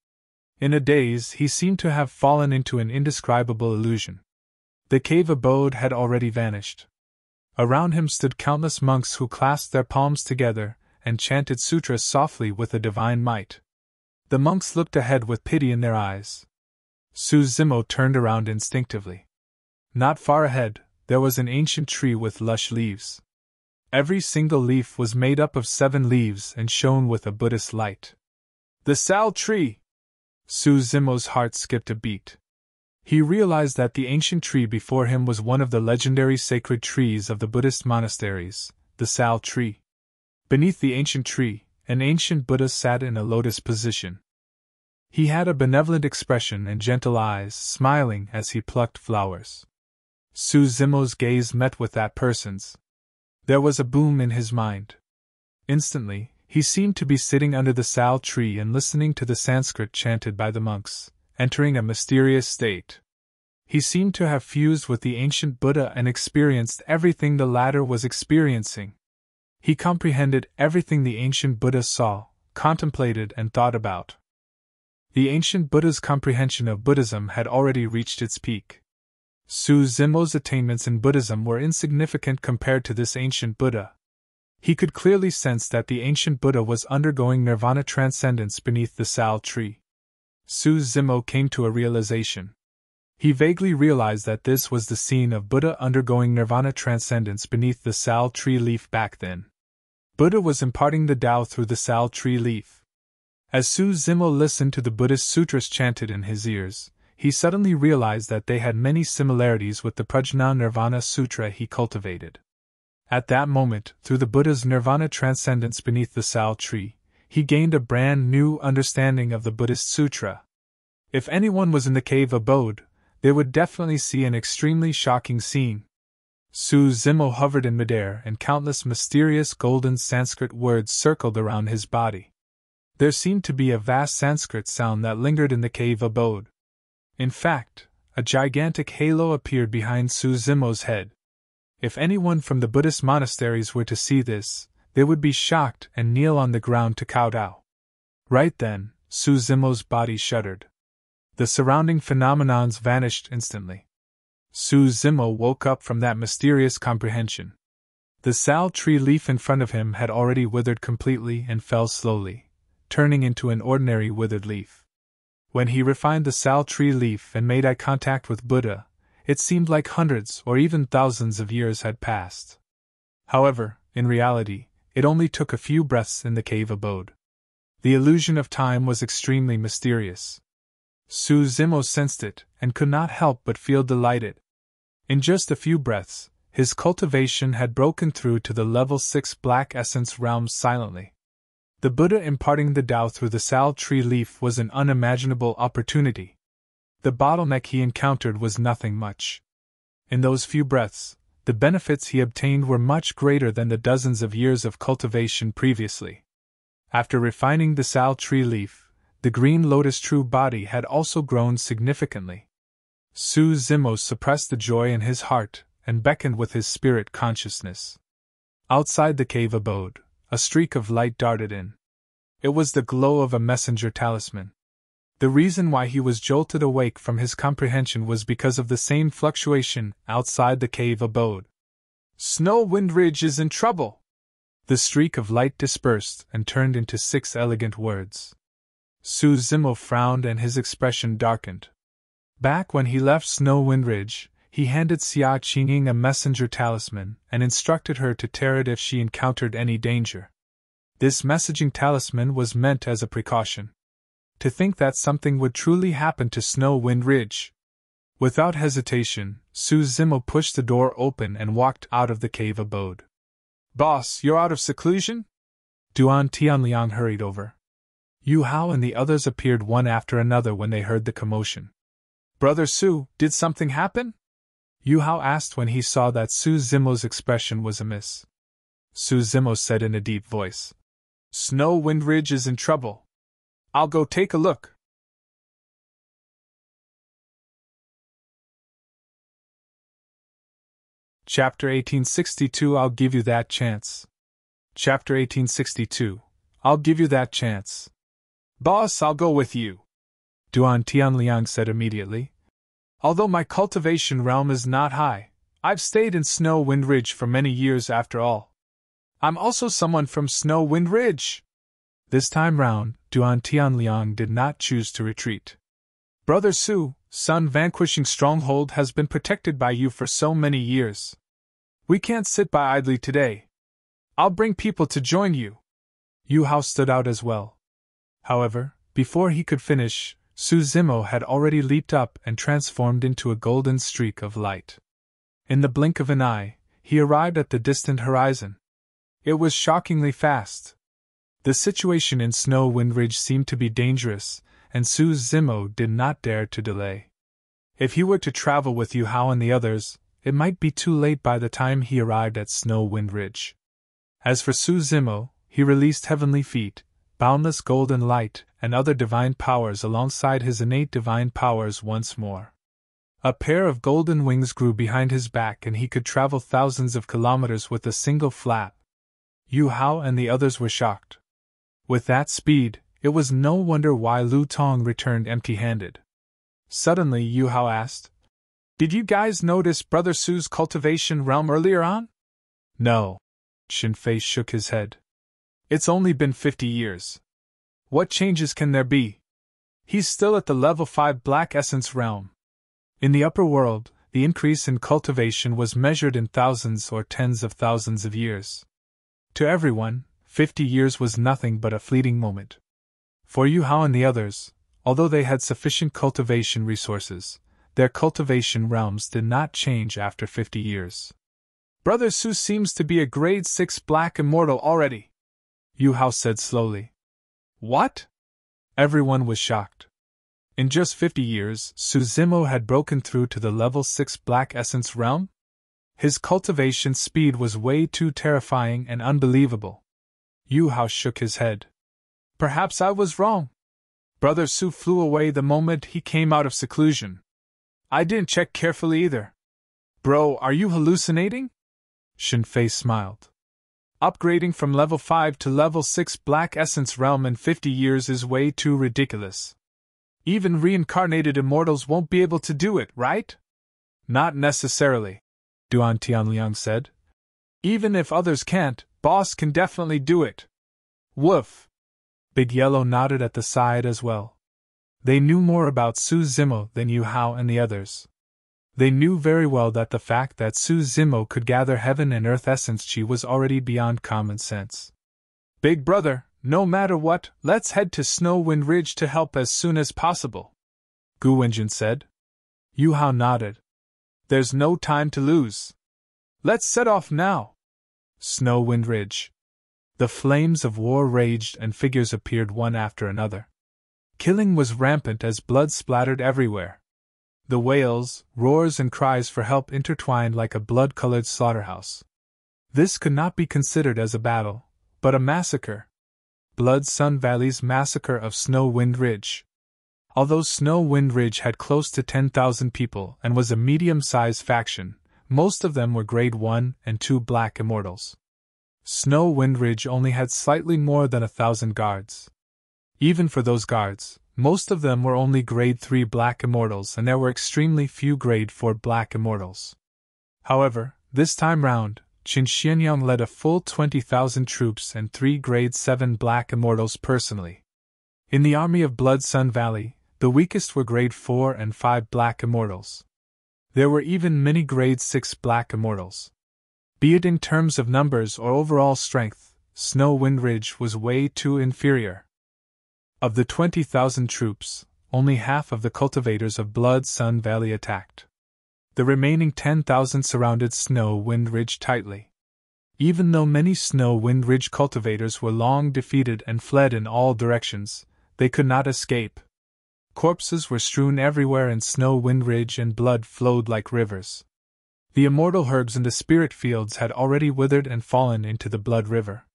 In a daze, he seemed to have fallen into an indescribable illusion. The cave abode had already vanished. Around him stood countless monks who clasped their palms together and chanted sutras softly with a divine might. The monks looked ahead with pity in their eyes. Suzimo turned around instinctively. Not far ahead, there was an ancient tree with lush leaves. Every single leaf was made up of 7 leaves and shone with a Buddhist light. The Sal tree! Suzimo's heart skipped a beat. He realized that the ancient tree before him was one of the legendary sacred trees of the Buddhist monasteries, the Sal tree. Beneath the ancient tree, an ancient Buddha sat in a lotus position. He had a benevolent expression and gentle eyes, smiling as he plucked flowers. Suzimo's gaze met with that person's. There was a boom in his mind. Instantly, he seemed to be sitting under the Sal tree and listening to the Sanskrit chanted by the monks, entering a mysterious state. He seemed to have fused with the ancient Buddha and experienced everything the latter was experiencing. He comprehended everything the ancient Buddha saw, contemplated, and thought about. The ancient Buddha's comprehension of Buddhism had already reached its peak. Suzimo's attainments in Buddhism were insignificant compared to this ancient Buddha. He could clearly sense that the ancient Buddha was undergoing nirvana transcendence beneath the Sal tree. Suzimo came to a realization. He vaguely realized that this was the scene of Buddha undergoing nirvana transcendence beneath the Sal tree leaf back then. Buddha was imparting the Tao through the Sal tree leaf. As Suzimo listened to the Buddhist sutras chanted in his ears, he suddenly realized that they had many similarities with the Prajna Nirvana Sutra he cultivated. At that moment, through the Buddha's nirvana transcendence beneath the Sal tree, he gained a brand new understanding of the Buddhist sutra. If anyone was in the cave abode, they would definitely see an extremely shocking scene. Su Zimo hovered in midair and countless mysterious golden Sanskrit words circled around his body. There seemed to be a vast Sanskrit sound that lingered in the cave abode. In fact, a gigantic halo appeared behind Su Zimo's head. If anyone from the Buddhist monasteries were to see this, they would be shocked and kneel on the ground to kowtow. Right then, Su Zimo's body shuddered. The surrounding phenomenons vanished instantly. Su Zimo woke up from that mysterious comprehension. The sal tree leaf in front of him had already withered completely and fell slowly, turning into an ordinary withered leaf. When he refined the sal tree leaf and made eye contact with Buddha, it seemed like hundreds or even thousands of years had passed. However, in reality, it only took a few breaths in the cave abode. The illusion of time was extremely mysterious. Su Zimo sensed it and could not help but feel delighted. In just a few breaths, his cultivation had broken through to the level 6 black essence realm silently. The Buddha imparting the Tao through the sal tree leaf was an unimaginable opportunity. The bottleneck he encountered was nothing much. In those few breaths, the benefits he obtained were much greater than the dozens of years of cultivation previously. After refining the sal tree leaf, the green lotus true body had also grown significantly. Su Zimo suppressed the joy in his heart and beckoned with his spirit consciousness. Outside the cave abode, a streak of light darted in. It was the glow of a messenger talisman. The reason why he was jolted awake from his comprehension was because of the same fluctuation outside the cave abode. Snow Wind Ridge is in trouble! The streak of light dispersed and turned into 6 elegant words. Su Zimo frowned and his expression darkened. Back when he left Snow Wind Ridge, he handed Xia Qingying a messenger talisman and instructed her to tear it if she encountered any danger. This messaging talisman was meant as a precaution. To think that something would truly happen to Snow Wind Ridge. Without hesitation, Su Zimo pushed the door open and walked out of the cave abode. Boss, you're out of seclusion? Duan Tianliang hurried over. Yu Hao and the others appeared one after another when they heard the commotion. Brother Su, did something happen? Yu Hao asked when he saw that Su Zimo's expression was amiss. Su Zimo said in a deep voice. Snow Wind Ridge is in trouble. I'll go take a look. Chapter 1862 I'll give you that chance. Chapter 1862 I'll give you that chance. Boss, I'll go with you. Duan Tianliang said immediately. Although my cultivation realm is not high, I've stayed in Snow Wind Ridge for many years after all. I'm also someone from Snow Wind Ridge. This time round, Duan Tianliang did not choose to retreat. Brother Su, Sun Vanquishing Stronghold has been protected by you for so many years. We can't sit by idly today. I'll bring people to join you. Yu Hao stood out as well. However, before he could finish, Su Zimo had already leaped up and transformed into a golden streak of light. In the blink of an eye, he arrived at the distant horizon. It was shockingly fast. The situation in Snow Wind Ridge seemed to be dangerous, and Su Zimo did not dare to delay. If he were to travel with Yu Hao and the others, it might be too late by the time he arrived at Snow Wind Ridge. As for Su Zimo, he released heavenly feet, boundless golden light, and other divine powers alongside his innate divine powers once more. A pair of golden wings grew behind his back and he could travel thousands of kilometers with a single flap. Yu Hao and the others were shocked. With that speed, it was no wonder why Lu Tong returned empty-handed. Suddenly Yu Hao asked, Did you guys notice Brother Su's cultivation realm earlier on? No. Shin Fei shook his head. It's only been 50 years. What changes can there be? He's still at the level 5 Black Essence realm. In the upper world, the increase in cultivation was measured in thousands or tens of thousands of years. To everyone, 50 years was nothing but a fleeting moment. For Yu Hao and the others, although they had sufficient cultivation resources, their cultivation realms did not change after 50 years. Brother Su seems to be a grade 6 Black Immortal already, Yu Hao said slowly. What? Everyone was shocked. In just 50 years, Suzimo had broken through to the level 6 Black Essence realm? His cultivation speed was way too terrifying and unbelievable. Yu Hao shook his head. Perhaps I was wrong. Brother Su flew away the moment he came out of seclusion. I didn't check carefully either. Bro, are you hallucinating? Shinfei smiled. Upgrading from level 5 to level 6 Black Essence realm in 50 years is way too ridiculous. Even reincarnated immortals won't be able to do it, right? Not necessarily, Duan Tianliang said. Even if others can't, Boss can definitely do it. Woof. Big Yellow nodded at the side as well. They knew more about Su Zimo than Yu Hao and the others. They knew very well that the fact that Su Zimo could gather heaven and earth essence chi was already beyond common sense. Big brother, no matter what, let's head to Snow Wind Ridge to help as soon as possible, Gu Wenjin said. Yu Hao nodded. There's no time to lose. Let's set off now. Snow Wind Ridge. The flames of war raged and figures appeared one after another. Killing was rampant as blood splattered everywhere. The wails, roars, and cries for help intertwined like a blood-colored slaughterhouse. This could not be considered as a battle, but a massacre. Blood Sun Valley's massacre of Snow Wind Ridge. Although Snow Wind Ridge had close to 10,000 people and was a medium-sized faction, most of them were Grade 1 and 2 Black Immortals. Snow Wind Ridge only had slightly more than 1,000 guards. Even for those guards, most of them were only Grade 3 Black Immortals and there were extremely few Grade 4 Black Immortals. However, this time round, Qin Xianyang led a full 20,000 troops and 3 Grade 7 Black Immortals personally. In the army of Blood Sun Valley, the weakest were Grade 4 and 5 Black Immortals. There were even many Grade 6 Black Immortals. Be it in terms of numbers or overall strength, Snow Wind Ridge was way too inferior. Of the 20,000 troops, only half of the cultivators of Blood Sun Valley attacked. The remaining 10,000 surrounded Snow Wind Ridge tightly. Even though many Snow Wind Ridge cultivators were long defeated and fled in all directions, they could not escape. Corpses were strewn everywhere in Snow Wind Ridge and blood flowed like rivers. The immortal herbs in the spirit fields had already withered and fallen into the blood river.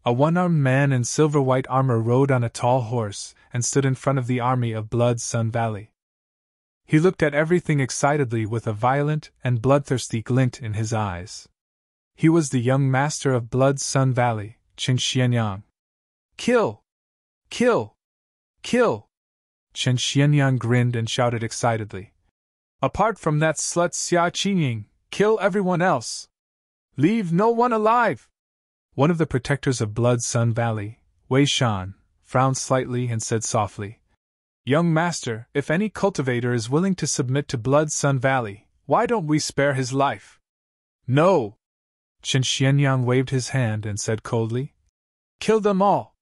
A one-armed man in silver-white armor rode on a tall horse and stood in front of the army of Blood Sun Valley. He looked at everything excitedly with a violent and bloodthirsty glint in his eyes. He was the young master of Blood Sun Valley, Qin Xianyang. Kill! Kill! Kill! Qin Xianyang grinned and shouted excitedly. Apart from that slut Xia Qingying, kill everyone else! Leave no one alive! One of the protectors of Blood Sun Valley, Wei Shan, frowned slightly and said softly, Young master, if any cultivator is willing to submit to Blood Sun Valley, why don't we spare his life? No! Qin Xianyang waved his hand and said coldly, Kill them all!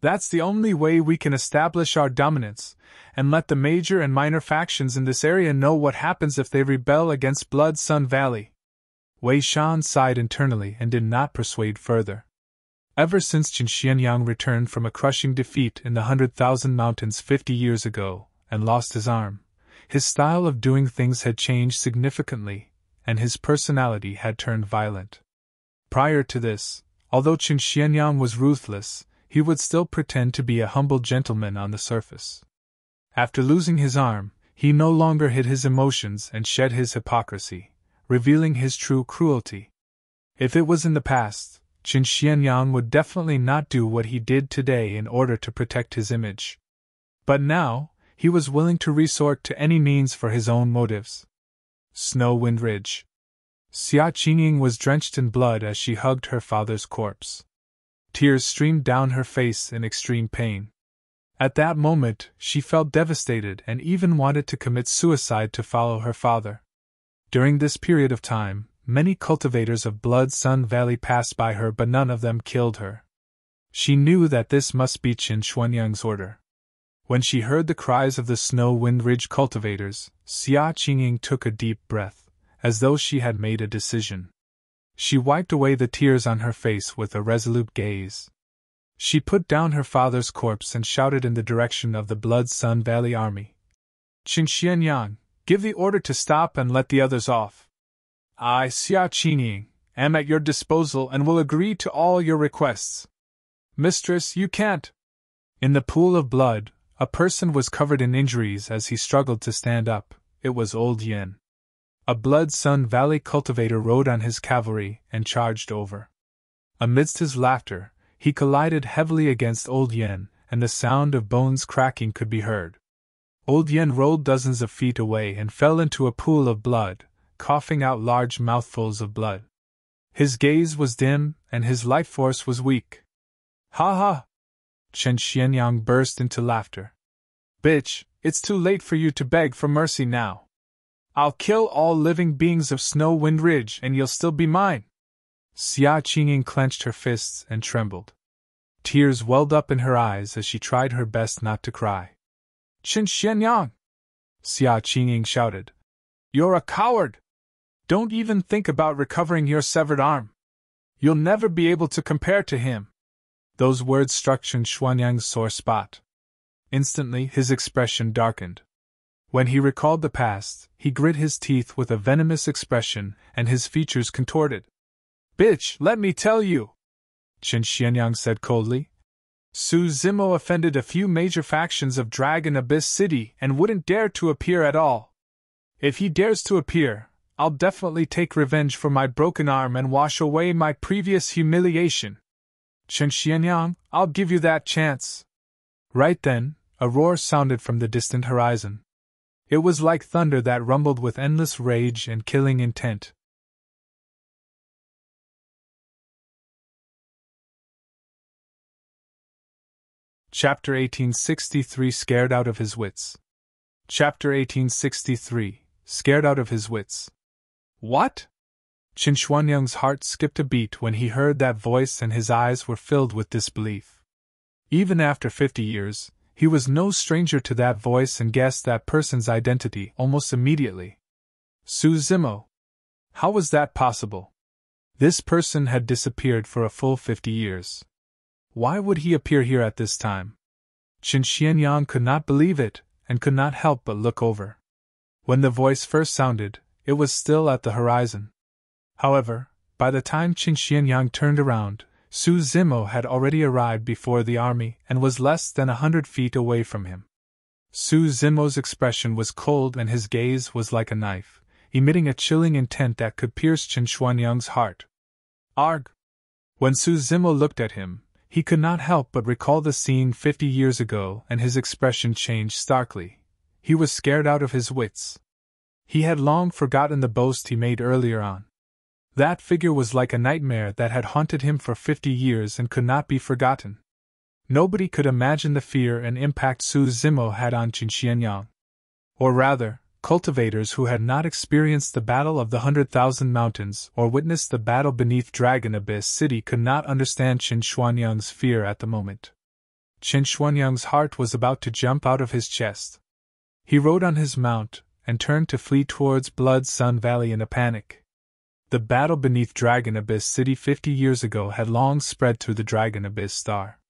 That's the only way we can establish our dominance, and let the major and minor factions in this area know what happens if they rebel against Blood Sun Valley. Wei Shan sighed internally and did not persuade further. Ever since Qin Xianyang returned from a crushing defeat in the 100,000 Mountains 50 years ago, and lost his arm, his style of doing things had changed significantly, and his personality had turned violent. Prior to this, although Qin Xianyang was ruthless, he would still pretend to be a humble gentleman on the surface. After losing his arm, he no longer hid his emotions and shed his hypocrisy, revealing his true cruelty. If it was in the past, Qin Xianyang would definitely not do what he did today in order to protect his image. But now, he was willing to resort to any means for his own motives. Snow Wind Ridge. Xia Qingying was drenched in blood as she hugged her father's corpse. Tears streamed down her face in extreme pain. At that moment, she felt devastated and even wanted to commit suicide to follow her father. During this period of time, many cultivators of Blood Sun Valley passed by her, but none of them killed her. She knew that this must be Qin Xianyang's order. When she heard the cries of the Snow Wind Ridge cultivators, Xia Qingying took a deep breath, as though she had made a decision. She wiped away the tears on her face with a resolute gaze. She put down her father's corpse and shouted in the direction of the Blood Sun Valley army. Qin Xianyang, give the order to stop and let the others off. I, Xia Qingying, am at your disposal and will agree to all your requests. Mistress, you can't. In the pool of blood, a person was covered in injuries as he struggled to stand up. It was Old Yin. A Blood Sun Valley cultivator rode on his cavalry and charged over. Amidst his laughter, he collided heavily against Old Yin, and the sound of bones cracking could be heard. Old Yin rolled dozens of feet away and fell into a pool of blood, coughing out large mouthfuls of blood. His gaze was dim, and his life force was weak. Ha ha! Chen Xianyang burst into laughter. Bitch, it's too late for you to beg for mercy now. I'll kill all living beings of Snow Wind Ridge and you'll still be mine. Xia Qingying clenched her fists and trembled. Tears welled up in her eyes as she tried her best not to cry. Qin Xianyang! Xia Qingying shouted. You're a coward! Don't even think about recovering your severed arm. You'll never be able to compare to him. Those words struck Qin Xianyang's sore spot. Instantly his expression darkened. When he recalled the past, he grit his teeth with a venomous expression and his features contorted. Bitch, let me tell you, Qin Xianyang said coldly. Su Zimo offended a few major factions of Dragon Abyss City and wouldn't dare to appear at all. If he dares to appear, I'll definitely take revenge for my broken arm and wash away my previous humiliation. Qin Xianyang, I'll give you that chance. Right then, a roar sounded from the distant horizon. It was like thunder that rumbled with endless rage and killing intent. Chapter 1863 Scared Out of His Wits. Chapter 1863 Scared Out of His Wits. What? Qin Xianyang's heart skipped a beat when he heard that voice and his eyes were filled with disbelief. Even after 50 years, he was no stranger to that voice and guessed that person's identity almost immediately. Su Zimo. How was that possible? This person had disappeared for a full 50 years. Why would he appear here at this time? Qin Xianyang could not believe it, and could not help but look over. When the voice first sounded, it was still at the horizon. However, by the time Qin Xianyang turned around, Su Zimo had already arrived before the army and was less than 100 feet away from him. Su Zimo's expression was cold and his gaze was like a knife, emitting a chilling intent that could pierce Qin Xianyang's heart. Arg! When Su Zimo looked at him, he could not help but recall the scene 50 years ago, and his expression changed starkly. He was scared out of his wits. He had long forgotten the boast he made earlier on. That figure was like a nightmare that had haunted him for 50 years and could not be forgotten. Nobody could imagine the fear and impact Su Zimo had on Qin Xianyang. Or rather, cultivators who had not experienced the Battle of the 100,000 Mountains or witnessed the battle beneath Dragon Abyss City could not understand Qin Xianyang's fear at the moment. Qin Xianyang's heart was about to jump out of his chest. He rode on his mount and turned to flee towards Blood Sun Valley in a panic. The battle beneath Dragon Abyss City 50 years ago had long spread through the Dragon Abyss Star.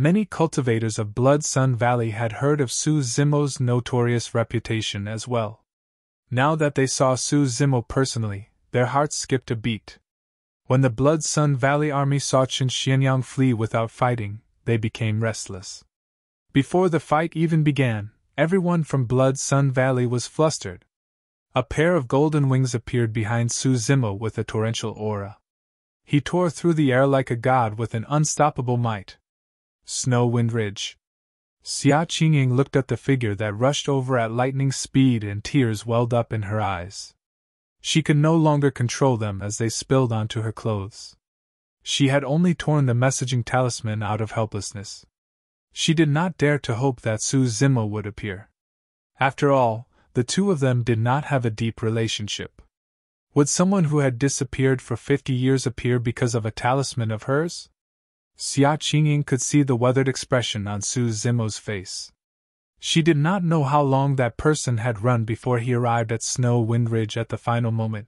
Many cultivators of Blood Sun Valley had heard of Su Zimo's notorious reputation as well. Now that they saw Su Zimo personally, their hearts skipped a beat. When the Blood Sun Valley army saw Qin Xianyang flee without fighting, they became restless. Before the fight even began, everyone from Blood Sun Valley was flustered. A pair of golden wings appeared behind Su Zimo with a torrential aura. He tore through the air like a god with an unstoppable might. Snow Wind Ridge. Xia Qingying looked at the figure that rushed over at lightning speed and tears welled up in her eyes. She could no longer control them as they spilled onto her clothes. She had only torn the messaging talisman out of helplessness. She did not dare to hope that Su Zimo would appear. After all, the two of them did not have a deep relationship. Would someone who had disappeared for 50 years appear because of a talisman of hers? Xia Qingying could see the weathered expression on Su Zimo's face. She did not know how long that person had run before he arrived at Snow Wind Ridge at the final moment.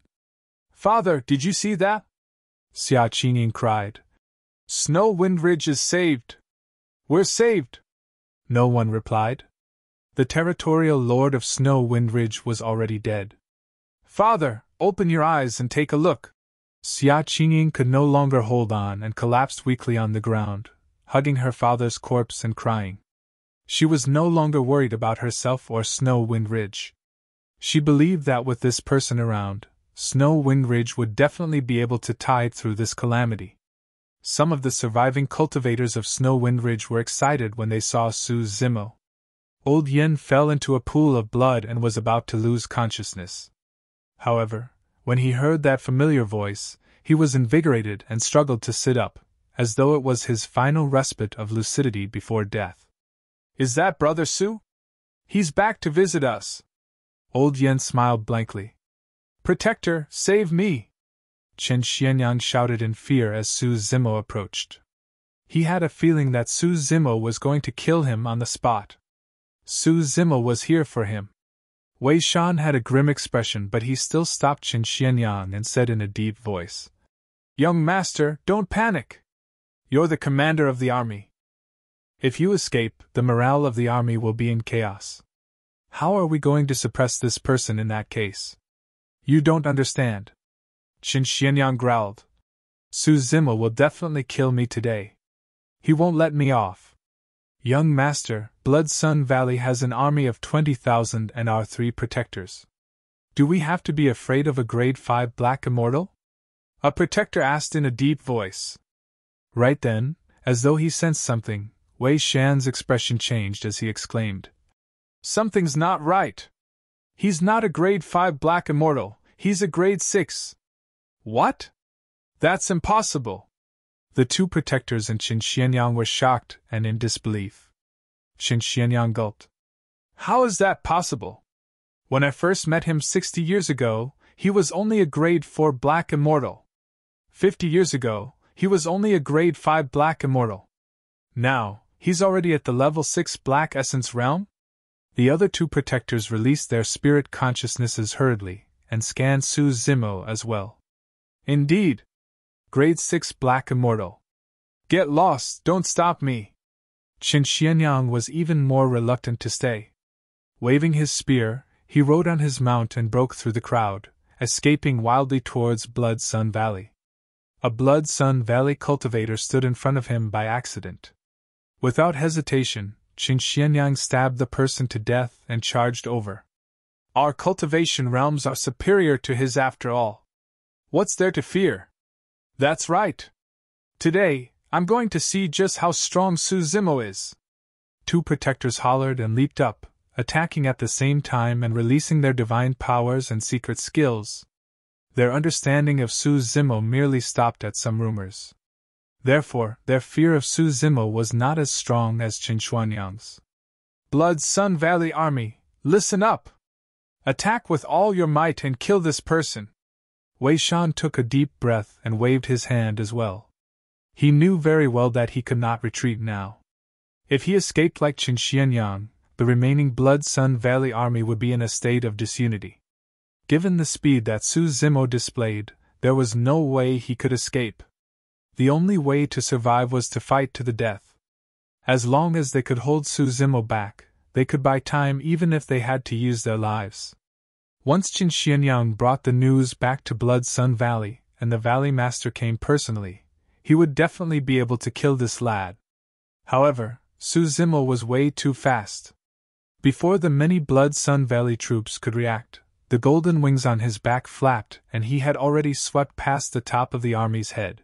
"Father, did you see that?" Xia Qingying cried. Snow Wind Ridge is saved! We're saved! No one replied. The territorial lord of Snow Wind Ridge was already dead. Father, open your eyes and take a look! Xia Qingying could no longer hold on and collapsed weakly on the ground, hugging her father's corpse and crying. She was no longer worried about herself or Snow Wind Ridge. She believed that with this person around, Snow Wind Ridge would definitely be able to tide through this calamity. Some of the surviving cultivators of Snow Wind Ridge were excited when they saw Su Zimo. Old Yin fell into a pool of blood and was about to lose consciousness. However, when he heard that familiar voice, he was invigorated and struggled to sit up, as though it was his final respite of lucidity before death. Is that Brother Su? He's back to visit us. Old Yen smiled blankly. Protector, save me! Chen Xianyang shouted in fear as Su Zimo approached. He had a feeling that Su Zimo was going to kill him on the spot. Su Zimo was here for him. Wei Shan had a grim expression, but he still stopped Chen Xianyang and said in a deep voice, Young master, don't panic! You're the commander of the army. If you escape, the morale of the army will be in chaos. How are we going to suppress this person in that case? You don't understand. Chen Xianyang growled. Su Zimo will definitely kill me today. He won't let me off. Young master, Blood Sun Valley has an army of 20,000 and our 3 protectors. Do we have to be afraid of a grade 5 black immortal? A protector asked in a deep voice. Right then, as though he sensed something, Wei Shan's expression changed as he exclaimed, Something's not right. He's not a grade 5 black immortal, he's a grade 6. What? That's impossible. The 2 protectors and Chen Xianyang were shocked and in disbelief. Chen Xianyang gulped. How is that possible? When I first met him 60 years ago, he was only a grade 4 black immortal. 50 years ago, he was only a grade 5 black immortal. Now, he's already at the level 6 black essence realm? The other 2 protectors released their spirit consciousnesses hurriedly, and scanned Su Zimo as well. Indeed! Grade 6 black immortal. Get lost, don't stop me! Chen Xianyang was even more reluctant to stay. Waving his spear, he rode on his mount and broke through the crowd, escaping wildly towards Blood Sun Valley. A Blood Sun Valley cultivator stood in front of him by accident. Without hesitation, Chen Xianyang stabbed the person to death and charged over. Our cultivation realms are superior to his after all. What's there to fear? That's right. Today, I'm going to see just how strong Su Zimo is. 2 protectors hollered and leaped up, attacking at the same time and releasing their divine powers and secret skills. Their understanding of Su Zimo merely stopped at some rumors. Therefore, their fear of Su Zimo was not as strong as Chen Xianyang's. Blood Sun Valley Army, listen up! Attack with all your might and kill this person! Wei Shan took a deep breath and waved his hand as well. He knew very well that he could not retreat now. If he escaped like Chen Xianyang, the remaining Blood Sun Valley army would be in a state of disunity. Given the speed that Su Zimo displayed, there was no way he could escape. The only way to survive was to fight to the death. As long as they could hold Su Zimo back, they could buy time even if they had to use their lives. Once Chen Xianyang brought the news back to Blood Sun Valley, and the Valley Master came personally, he would definitely be able to kill this lad. However, Su Zimo was way too fast. Before the many Blood Sun Valley troops could react, the golden wings on his back flapped and he had already swept past the top of the army's head.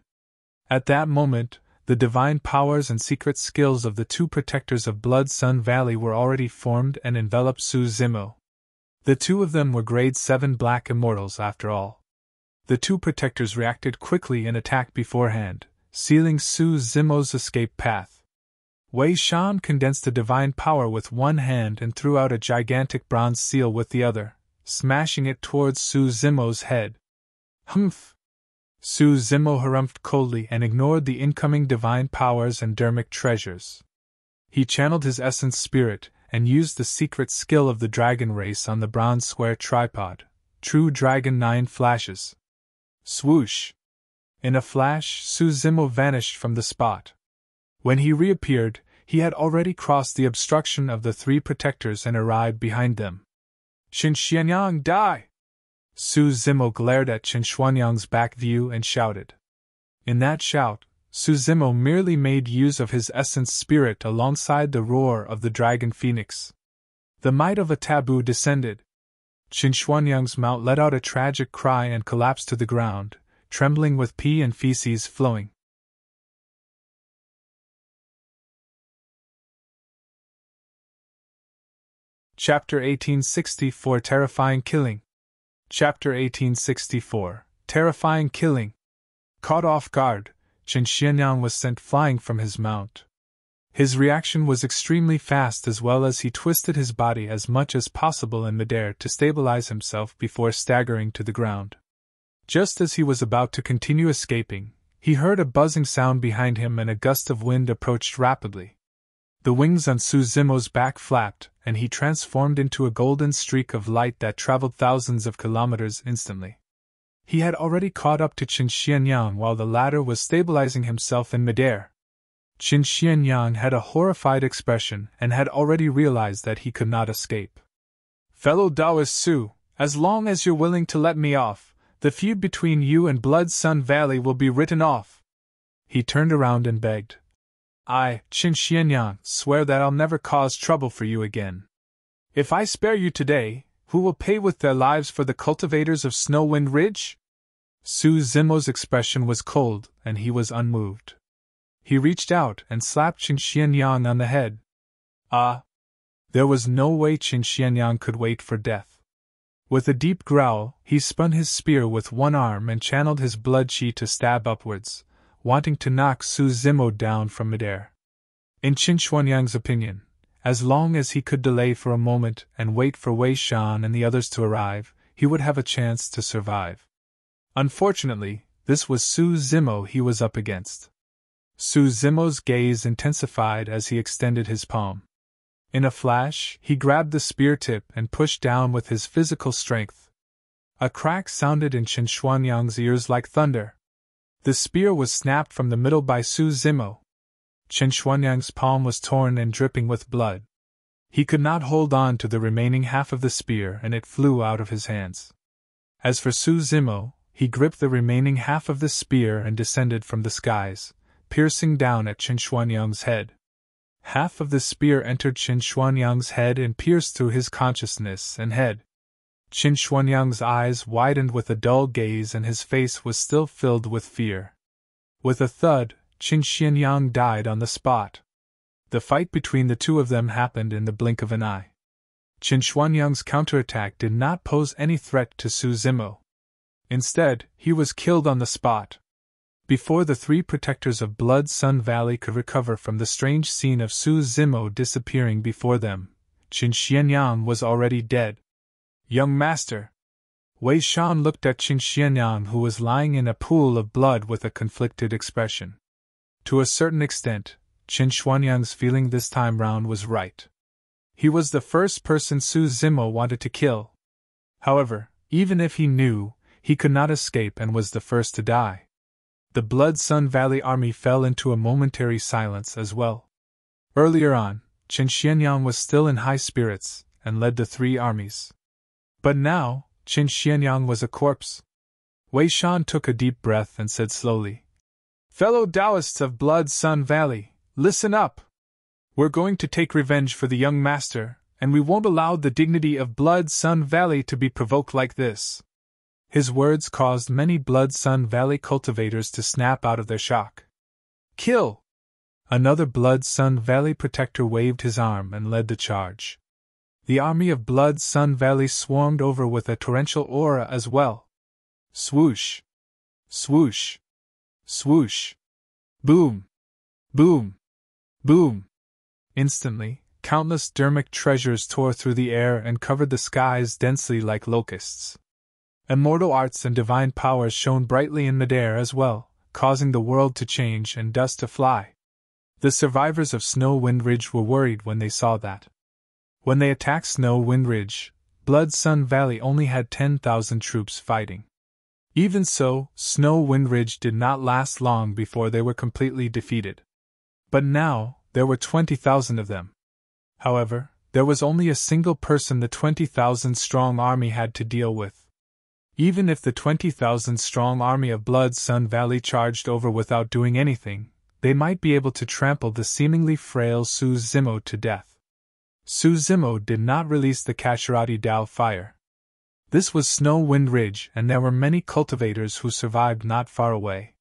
At that moment, the divine powers and secret skills of the 2 protectors of Blood Sun Valley were already formed and enveloped Su Zimo. The 2 of them were grade 7 black immortals after all. The 2 protectors reacted quickly and attacked beforehand, sealing Su Zimo's escape path. Wei Shan condensed the divine power with one hand and threw out a gigantic bronze seal with the other, smashing it towards Su Zimo's head. Humph! Su Zimo harumphed coldly and ignored the incoming divine powers and dermic treasures. He channeled his essence spirit and used the secret skill of the dragon race on the bronze square tripod, True Dragon 9 flashes. Swoosh! In a flash, Suzimo vanished from the spot. When he reappeared, he had already crossed the obstruction of the three protectors and arrived behind them. Qin Xianyang, die! Suzimo glared at Qin Xuanyang's back view and shouted. In that shout, Suzimo merely made use of his essence spirit alongside the roar of the dragon phoenix. The might of a taboo descended. Qin Xuanyang's mount let out a tragic cry and collapsed to the ground, trembling with pee and feces flowing. Chapter 1864 Terrifying Killing. Chapter 1864 Terrifying Killing. Caught off guard, Qin Xianyang was sent flying from his mount. His reaction was extremely fast, as well as he twisted his body as much as possible in midair to stabilize himself before staggering to the ground. Just as he was about to continue escaping, he heard a buzzing sound behind him and a gust of wind approached rapidly. The wings on Suzimo's back flapped, and he transformed into a golden streak of light that traveled thousands of kilometers instantly. He had already caught up to Qin Xianyang while the latter was stabilizing himself in midair. Qin Xianyang had a horrified expression and had already realized that he could not escape. Fellow Taoist Su, as long as you're willing to let me off, the feud between you and Blood Sun Valley will be written off. He turned around and begged. I, Qin Xianyang, swear that I'll never cause trouble for you again. If I spare you today, who will pay with their lives for the cultivators of Snowwind Ridge? Suzimo's expression was cold, and he was unmoved. He reached out and slapped Qin Xianyang on the head. There was no way Qin Xianyang could wait for death. With a deep growl, he spun his spear with one arm and channeled his blood chi to stab upwards, wanting to knock Suzimo down from midair. In Qin Xuanyang's opinion, as long as he could delay for a moment and wait for Wei Shan and the others to arrive, he would have a chance to survive. Unfortunately, this was Suzimo he was up against. Suzimo's gaze intensified as he extended his palm. In a flash, he grabbed the spear tip and pushed down with his physical strength. A crack sounded in Qin Xuanyang's ears like thunder. The spear was snapped from the middle by Suzimo. Qin Xuanyang's palm was torn and dripping with blood. He could not hold on to the remaining half of the spear and it flew out of his hands. As for Suzimo, he gripped the remaining half of the spear and descended from the skies, piercing down at Qin Xuanyang's head. Half of the spear entered Qin Xuanyang's head and pierced through his consciousness and head. Qin Xuanyang's eyes widened with a dull gaze and his face was still filled with fear. With a thud, Qin Xianyang died on the spot. The fight between the two of them happened in the blink of an eye. Qin Xuanyang's counterattack did not pose any threat to Suzimo. Instead, he was killed on the spot. Before the three protectors of Blood Sun Valley could recover from the strange scene of Suzimo disappearing before them, Qin Xianyang was already dead. Young master! Wei Shan looked at Qin Xianyang, who was lying in a pool of blood with a conflicted expression. To a certain extent, Qin Xuanyang's feeling this time round was right. He was the first person Suzimo wanted to kill. However, even if he knew, he could not escape and was the first to die. The Blood Sun Valley army fell into a momentary silence as well. Earlier on, Qin Xianyang was still in high spirits and led the three armies. But now, Qin Xianyang was a corpse. Wei Shan took a deep breath and said slowly, Fellow Taoists of Blood Sun Valley, listen up! We're going to take revenge for the young master, and we won't allow the dignity of Blood Sun Valley to be provoked like this. His words caused many Blood Sun Valley cultivators to snap out of their shock. Kill! Another Blood Sun Valley protector waved his arm and led the charge. The army of Blood Sun Valley swarmed over with a torrential aura as well. Swoosh! Swoosh! Swoosh! Boom! Boom! Boom! Instantly, countless dermic treasures tore through the air and covered the skies densely like locusts. Immortal arts and divine powers shone brightly in midair as well, causing the world to change and dust to fly. The survivors of Snowwind Ridge were worried when they saw that. When they attacked Snowwind Ridge, Blood Sun Valley only had 10,000 troops fighting. Even so, Snow Wind Ridge did not last long before they were completely defeated. But now, there were 20,000 of them. However, there was only a single person the 20,000-strong army had to deal with. Even if the 20,000-strong army of Blood Sun Valley charged over without doing anything, they might be able to trample the seemingly frail Su Zimo to death. Su Zimo did not release the Kasharati Dao fire. This was Snow Wind Ridge, and there were many cultivators who survived not far away.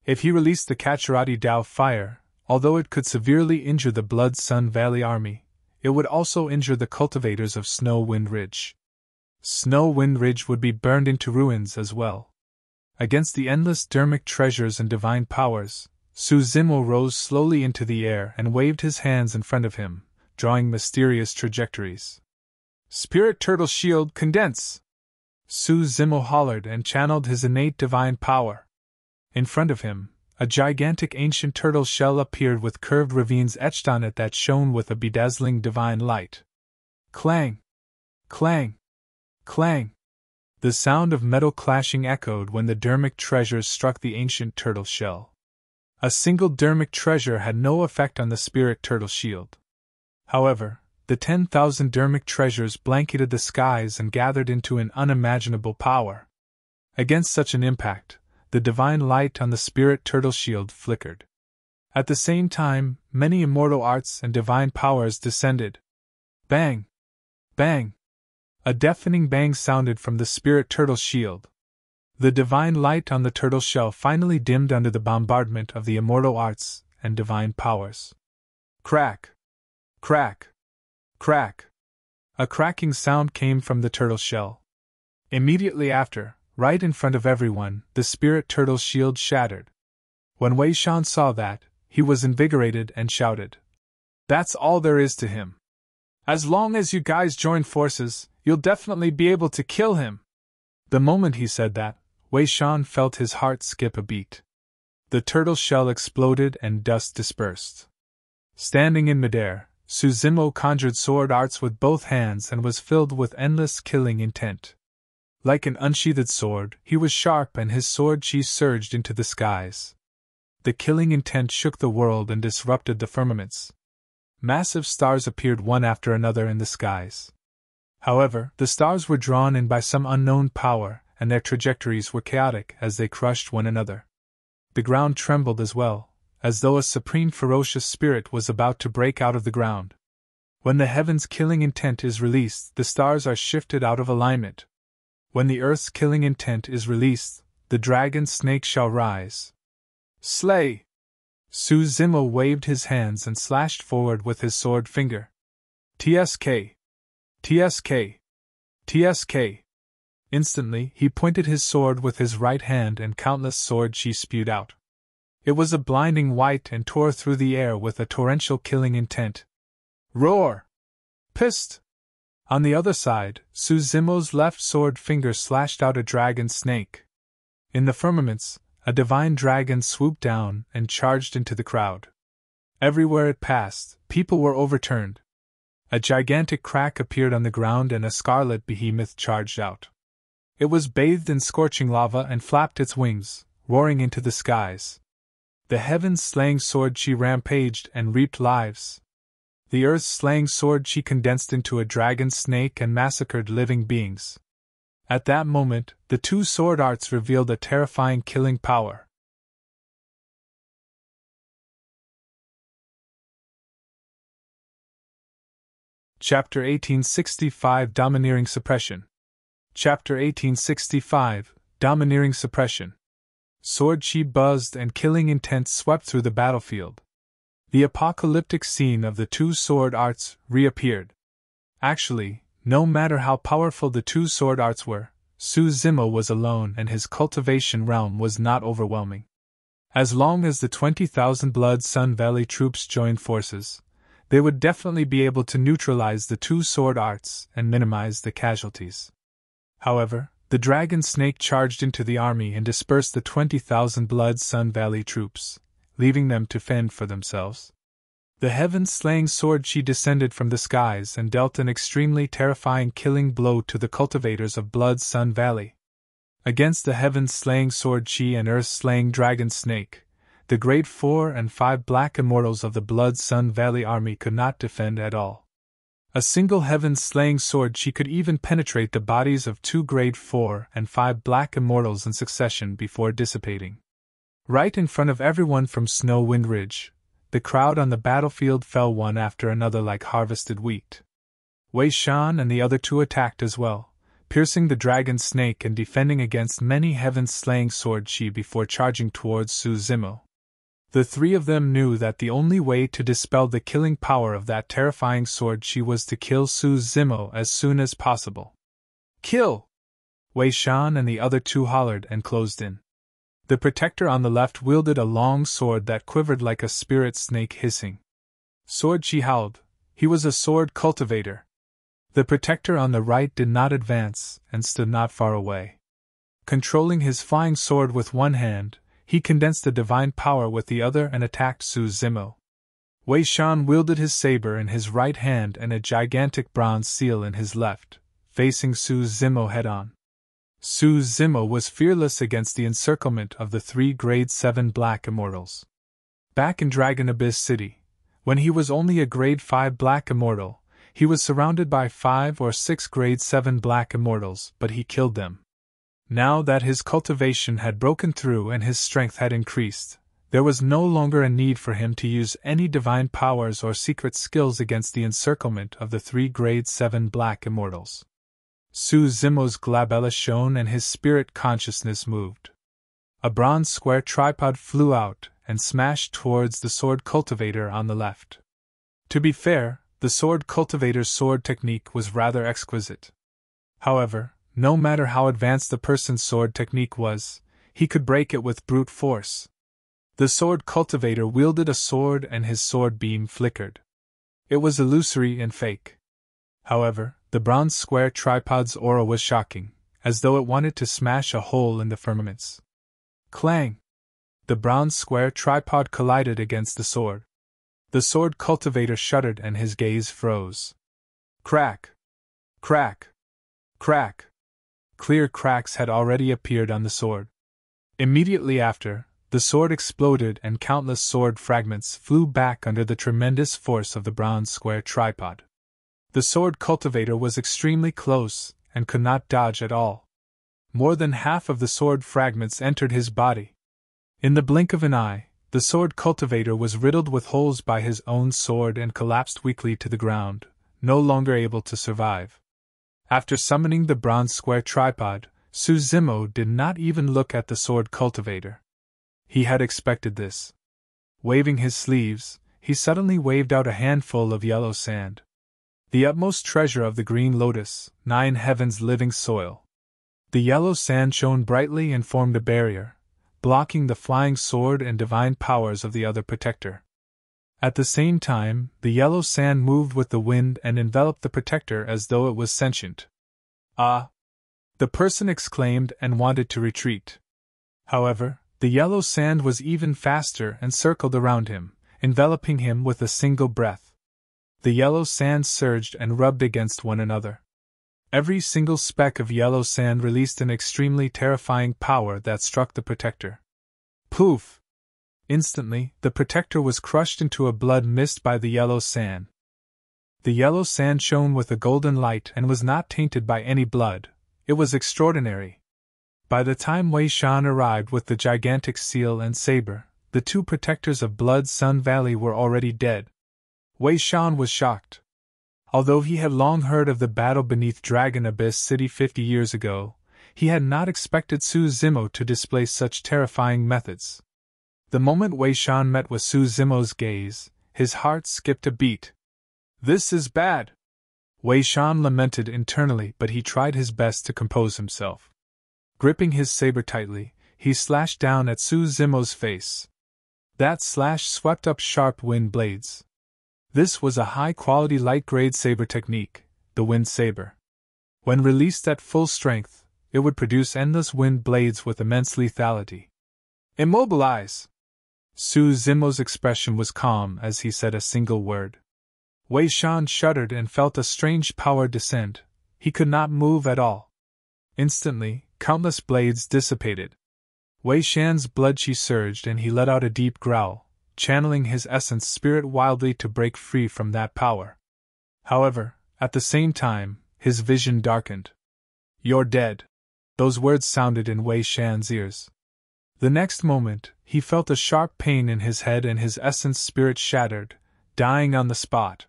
If he released the Kasharati Dao fire, although it could severely injure the Blood Sun Valley army, it would also injure the cultivators of Snow Wind Ridge. Snow Wind Ridge would be burned into ruins as well. Against the endless dermic treasures and divine powers, Su Zimo rose slowly into the air and waved his hands in front of him, drawing mysterious trajectories. "Spirit Turtle Shield, condense!" Su Zimo hollered and channeled his innate divine power. In front of him, a gigantic ancient turtle shell appeared with curved ravines etched on it that shone with a bedazzling divine light. Clang! Clang! Clang! The sound of metal clashing echoed when the dermic treasures struck the ancient turtle shell. A single dermic treasure had no effect on the spirit turtle shield. However, the 10,000 dermic treasures blanketed the skies and gathered into an unimaginable power. Against such an impact, the divine light on the spirit turtle shield flickered. At the same time, many immortal arts and divine powers descended. Bang! Bang! A deafening bang sounded from the spirit turtle shield. The divine light on the turtle shell finally dimmed under the bombardment of the immortal arts and divine powers. Crack! Crack! Crack! A cracking sound came from the turtle shell. Immediately after, right in front of everyone, the spirit turtle shield shattered. When Wei Shan saw that, he was invigorated and shouted, "That's all there is to him. As long as you guys join forces, you'll definitely be able to kill him." The moment he said that, Wei Shan felt his heart skip a beat. The turtle shell exploded and dust dispersed. Standing in midair, Su Zimo conjured sword arts with both hands and was filled with endless killing intent. Like an unsheathed sword, he was sharp and his sword chi surged into the skies. The killing intent shook the world and disrupted the firmaments. Massive stars appeared one after another in the skies. However, the stars were drawn in by some unknown power, and their trajectories were chaotic as they crushed one another. The ground trembled as well, as though a supreme ferocious spirit was about to break out of the ground. When the heaven's killing intent is released, the stars are shifted out of alignment. When the earth's killing intent is released, the dragon snake shall rise. Slay! Su Zimo waved his hands and slashed forward with his sword finger. TSK! TSK! TSK! Instantly, he pointed his sword with his right hand and countless sword chi spewed out. It was a blinding white and tore through the air with a torrential killing intent. Roar! Pissed! On the other side, Su Zimo's left sword finger slashed out a dragon snake. In the firmaments, a divine dragon swooped down and charged into the crowd. Everywhere it passed, people were overturned. A gigantic crack appeared on the ground and a scarlet behemoth charged out. It was bathed in scorching lava and flapped its wings, roaring into the skies. The heavens' slaying sword chi rampaged and reaped lives. The earth's slaying sword chi condensed into a dragon snake and massacred living beings. At that moment, the two sword arts revealed a terrifying killing power. Chapter 1865 Domineering Suppression. Chapter 1865 Domineering Suppression. Sword chi buzzed and killing intent swept through the battlefield. The apocalyptic scene of the two sword arts reappeared. Actually, no matter how powerful the two sword arts were, Su Zimo was alone and his cultivation realm was not overwhelming. As long as the 20,000 Blood Sun Valley troops joined forces, they would definitely be able to neutralize the two sword arts and minimize the casualties. However, the dragon snake charged into the army and dispersed the 20,000 Blood Sun Valley troops, leaving them to fend for themselves. The heaven-slaying sword chi descended from the skies and dealt an extremely terrifying killing blow to the cultivators of Blood Sun Valley. Against the heaven-slaying sword chi and earth-slaying dragon snake, the grade 4 and 5 black immortals of the Blood Sun Valley army could not defend at all. A single heaven-slaying sword chi could even penetrate the bodies of 2 grade 4 and 5 black immortals in succession before dissipating. Right in front of everyone from Snow Wind Ridge, the crowd on the battlefield fell one after another like harvested wheat. Wei Shan and the other 2 attacked as well, piercing the dragon snake and defending against many heaven-slaying sword chi before charging towards Su Zimo. The 3 of them knew that the only way to dispel the killing power of that terrifying sword chi was to kill Su Zimo as soon as possible. Kill! Wei Shan and the other 2 hollered and closed in. The protector on the left wielded a long sword that quivered like a spirit snake hissing. Sword chi howled. He was a sword cultivator. The protector on the right did not advance and stood not far away. Controlling his flying sword with one hand, he condensed the divine power with the other and attacked Su Zimo. Wei Shan wielded his saber in his right hand and a gigantic bronze seal in his left, facing Su Zimo head-on. Su Zimo was fearless against the encirclement of the 3 grade 7 black immortals. Back in Dragon Abyss City, when he was only a grade 5 black immortal, he was surrounded by 5 or 6 grade 7 black immortals, but he killed them. Now that his cultivation had broken through and his strength had increased, there was no longer a need for him to use any divine powers or secret skills against the encirclement of the 3 grade 7 black immortals. Su Zimo's glabella shone and his spirit consciousness moved. A bronze square tripod flew out and smashed towards the sword cultivator on the left. To be fair, the sword cultivator's sword technique was rather exquisite. However, no matter how advanced the person's sword technique was, he could break it with brute force. The sword cultivator wielded a sword and his sword beam flickered. It was illusory and fake. However, the bronze square tripod's aura was shocking, as though it wanted to smash a hole in the firmaments. Clang! The bronze square tripod collided against the sword. The sword cultivator shuddered and his gaze froze. Crack! Crack! Crack! Clear cracks had already appeared on the sword. Immediately after, the sword exploded and countless sword fragments flew back under the tremendous force of the bronze square tripod. The sword cultivator was extremely close and could not dodge at all. More than half of the sword fragments entered his body. In the blink of an eye, the sword cultivator was riddled with holes by his own sword and collapsed weakly to the ground, no longer able to survive. After summoning the bronze square tripod, Su Zimo did not even look at the sword cultivator. He had expected this. Waving his sleeves, he suddenly waved out a handful of yellow sand. The utmost treasure of the Green Lotus, 9 Heavens' living soil. The yellow sand shone brightly and formed a barrier, blocking the flying sword and divine powers of the other protector. At the same time, the yellow sand moved with the wind and enveloped the protector as though it was sentient. Ah! The person exclaimed and wanted to retreat. However, the yellow sand was even faster and circled around him, enveloping him with a single breath. The yellow sand surged and rubbed against one another. Every single speck of yellow sand released an extremely terrifying power that struck the protector. Poof! Instantly, the protector was crushed into a blood mist by the yellow sand. The yellow sand shone with a golden light and was not tainted by any blood. It was extraordinary. By the time Wei Shan arrived with the gigantic seal and saber, the 2 protectors of Blood Sun Valley were already dead. Wei Shan was shocked. Although he had long heard of the battle beneath Dragon Abyss City 50 years ago, he had not expected Su Zimo to display such terrifying methods. The moment Wei Shan met with Su Zimo's gaze, his heart skipped a beat. This is bad! Wei Shan lamented internally, but he tried his best to compose himself. Gripping his saber tightly, he slashed down at Su Zimo's face. That slash swept up sharp wind blades. This was a high-quality light-grade saber technique, the wind saber. When released at full strength, it would produce endless wind blades with immense lethality. Immobilize! Su Zimo's expression was calm as he said a single word. Wei Shan shuddered and felt a strange power descend. He could not move at all. Instantly, countless blades dissipated. Wei Shan's blood chi surged and he let out a deep growl, channeling his essence spirit wildly to break free from that power. However, at the same time, his vision darkened. "You're dead." Those words sounded in Wei Shan's ears. The next moment, he felt a sharp pain in his head and his essence spirit shattered, dying on the spot.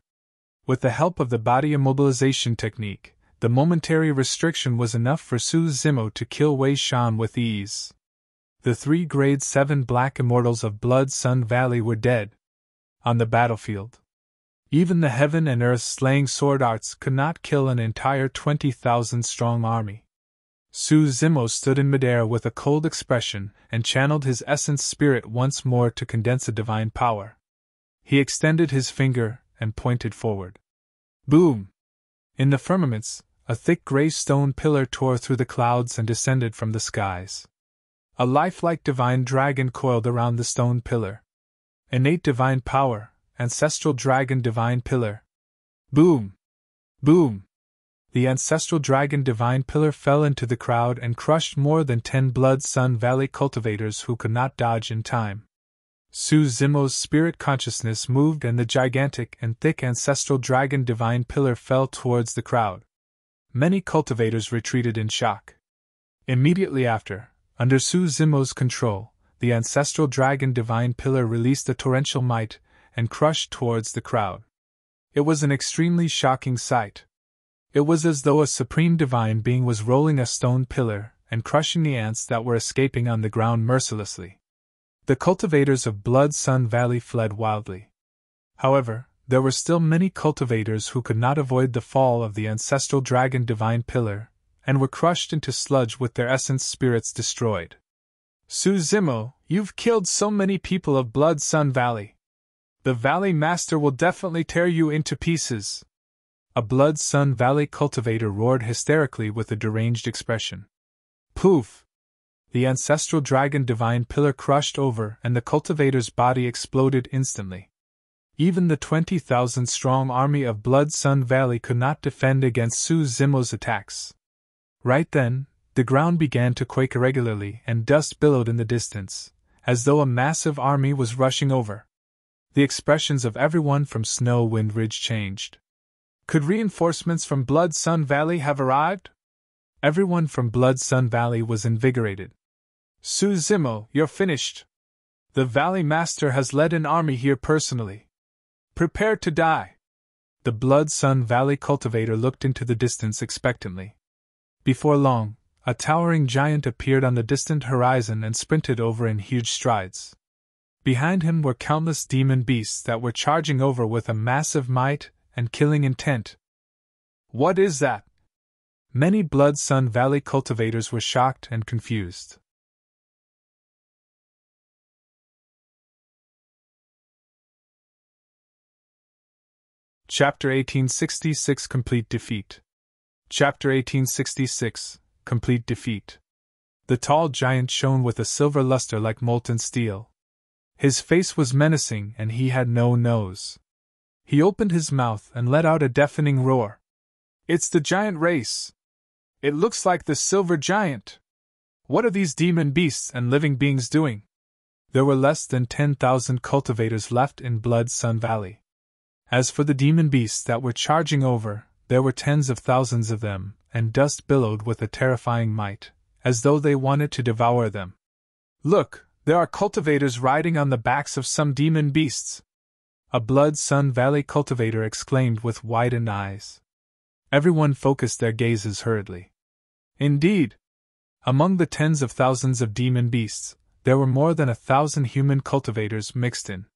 With the help of the body immobilization technique, the momentary restriction was enough for Su Zimo to kill Wei Shan with ease. The 3 Grade 7 Black Immortals of Blood Sun Valley were dead. On the battlefield, even the heaven and earth slaying sword arts could not kill an entire 20,000-strong army. Su Zimo stood in midair with a cold expression and channeled his essence spirit once more to condense a divine power. He extended his finger and pointed forward. Boom! In the firmaments, a thick gray stone pillar tore through the clouds and descended from the skies. A lifelike divine dragon coiled around the stone pillar. Innate divine power, ancestral dragon divine pillar. Boom! Boom! The ancestral dragon divine pillar fell into the crowd and crushed more than 10 Blood Sun Valley cultivators who could not dodge in time. Su Zimo's spirit consciousness moved and the gigantic and thick ancestral dragon divine pillar fell towards the crowd. Many cultivators retreated in shock. Immediately after, under Su Zimo's control, the ancestral dragon divine pillar released a torrential might and crushed towards the crowd. It was an extremely shocking sight. It was as though a supreme divine being was rolling a stone pillar and crushing the ants that were escaping on the ground mercilessly. The cultivators of Blood Sun Valley fled wildly. However, there were still many cultivators who could not avoid the fall of the ancestral dragon divine pillar, and were crushed into sludge with their essence spirits destroyed. Su Zimo, you've killed so many people of Blood Sun Valley. The Valley Master will definitely tear you into pieces. A Blood Sun Valley cultivator roared hysterically with a deranged expression. Poof! The ancestral dragon divine pillar crushed over and the cultivator's body exploded instantly. Even the 20,000-strong army of Blood Sun Valley could not defend against Su Zimo's attacks. Right then, the ground began to quake irregularly and dust billowed in the distance, as though a massive army was rushing over. The expressions of everyone from Snow Wind Ridge changed. Could reinforcements from Blood Sun Valley have arrived? Everyone from Blood Sun Valley was invigorated. Su Zimo, you're finished. The Valley Master has led an army here personally. Prepare to die. The Blood Sun Valley cultivator looked into the distance expectantly. Before long, a towering giant appeared on the distant horizon and sprinted over in huge strides. Behind him were countless demon beasts that were charging over with a massive might and killing intent. What is that? Many Blood Sun Valley cultivators were shocked and confused. Chapter 1866 Complete Defeat. Chapter 1866 Complete Defeat. The tall giant shone with a silver luster like molten steel. His face was menacing and he had no nose. He opened his mouth and let out a deafening roar. It's the giant race! It looks like the silver giant! What are these demon beasts and living beings doing? There were less than 10,000 cultivators left in Blood Sun Valley. As for the demon beasts that were charging over, there were tens of thousands of them, and dust billowed with a terrifying might, as though they wanted to devour them. Look, there are cultivators riding on the backs of some demon beasts! A Blood Sun Valley cultivator exclaimed with widened eyes. Everyone focused their gazes hurriedly. Indeed! Among the tens of thousands of demon beasts, there were more than 1,000 human cultivators mixed in.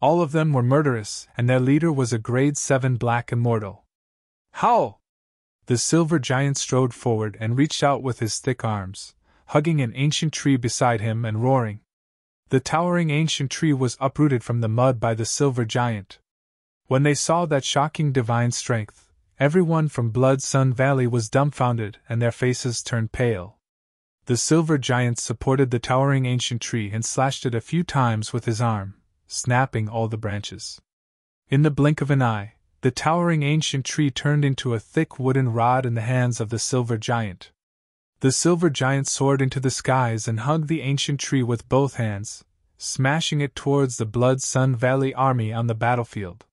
All of them were murderous, and their leader was a Grade 7 Black Immortal. How? The silver giant strode forward and reached out with his thick arms, hugging an ancient tree beside him and roaring. The towering ancient tree was uprooted from the mud by the silver giant. When they saw that shocking divine strength, everyone from Blood Sun Valley was dumbfounded and their faces turned pale. The silver giant supported the towering ancient tree and slashed it a few times with his arm, snapping all the branches. In the blink of an eye, the towering ancient tree turned into a thick wooden rod in the hands of the silver giant. The silver giant soared into the skies and hugged the ancient tree with both hands, smashing it towards the Blood Sun Valley army on the battlefield.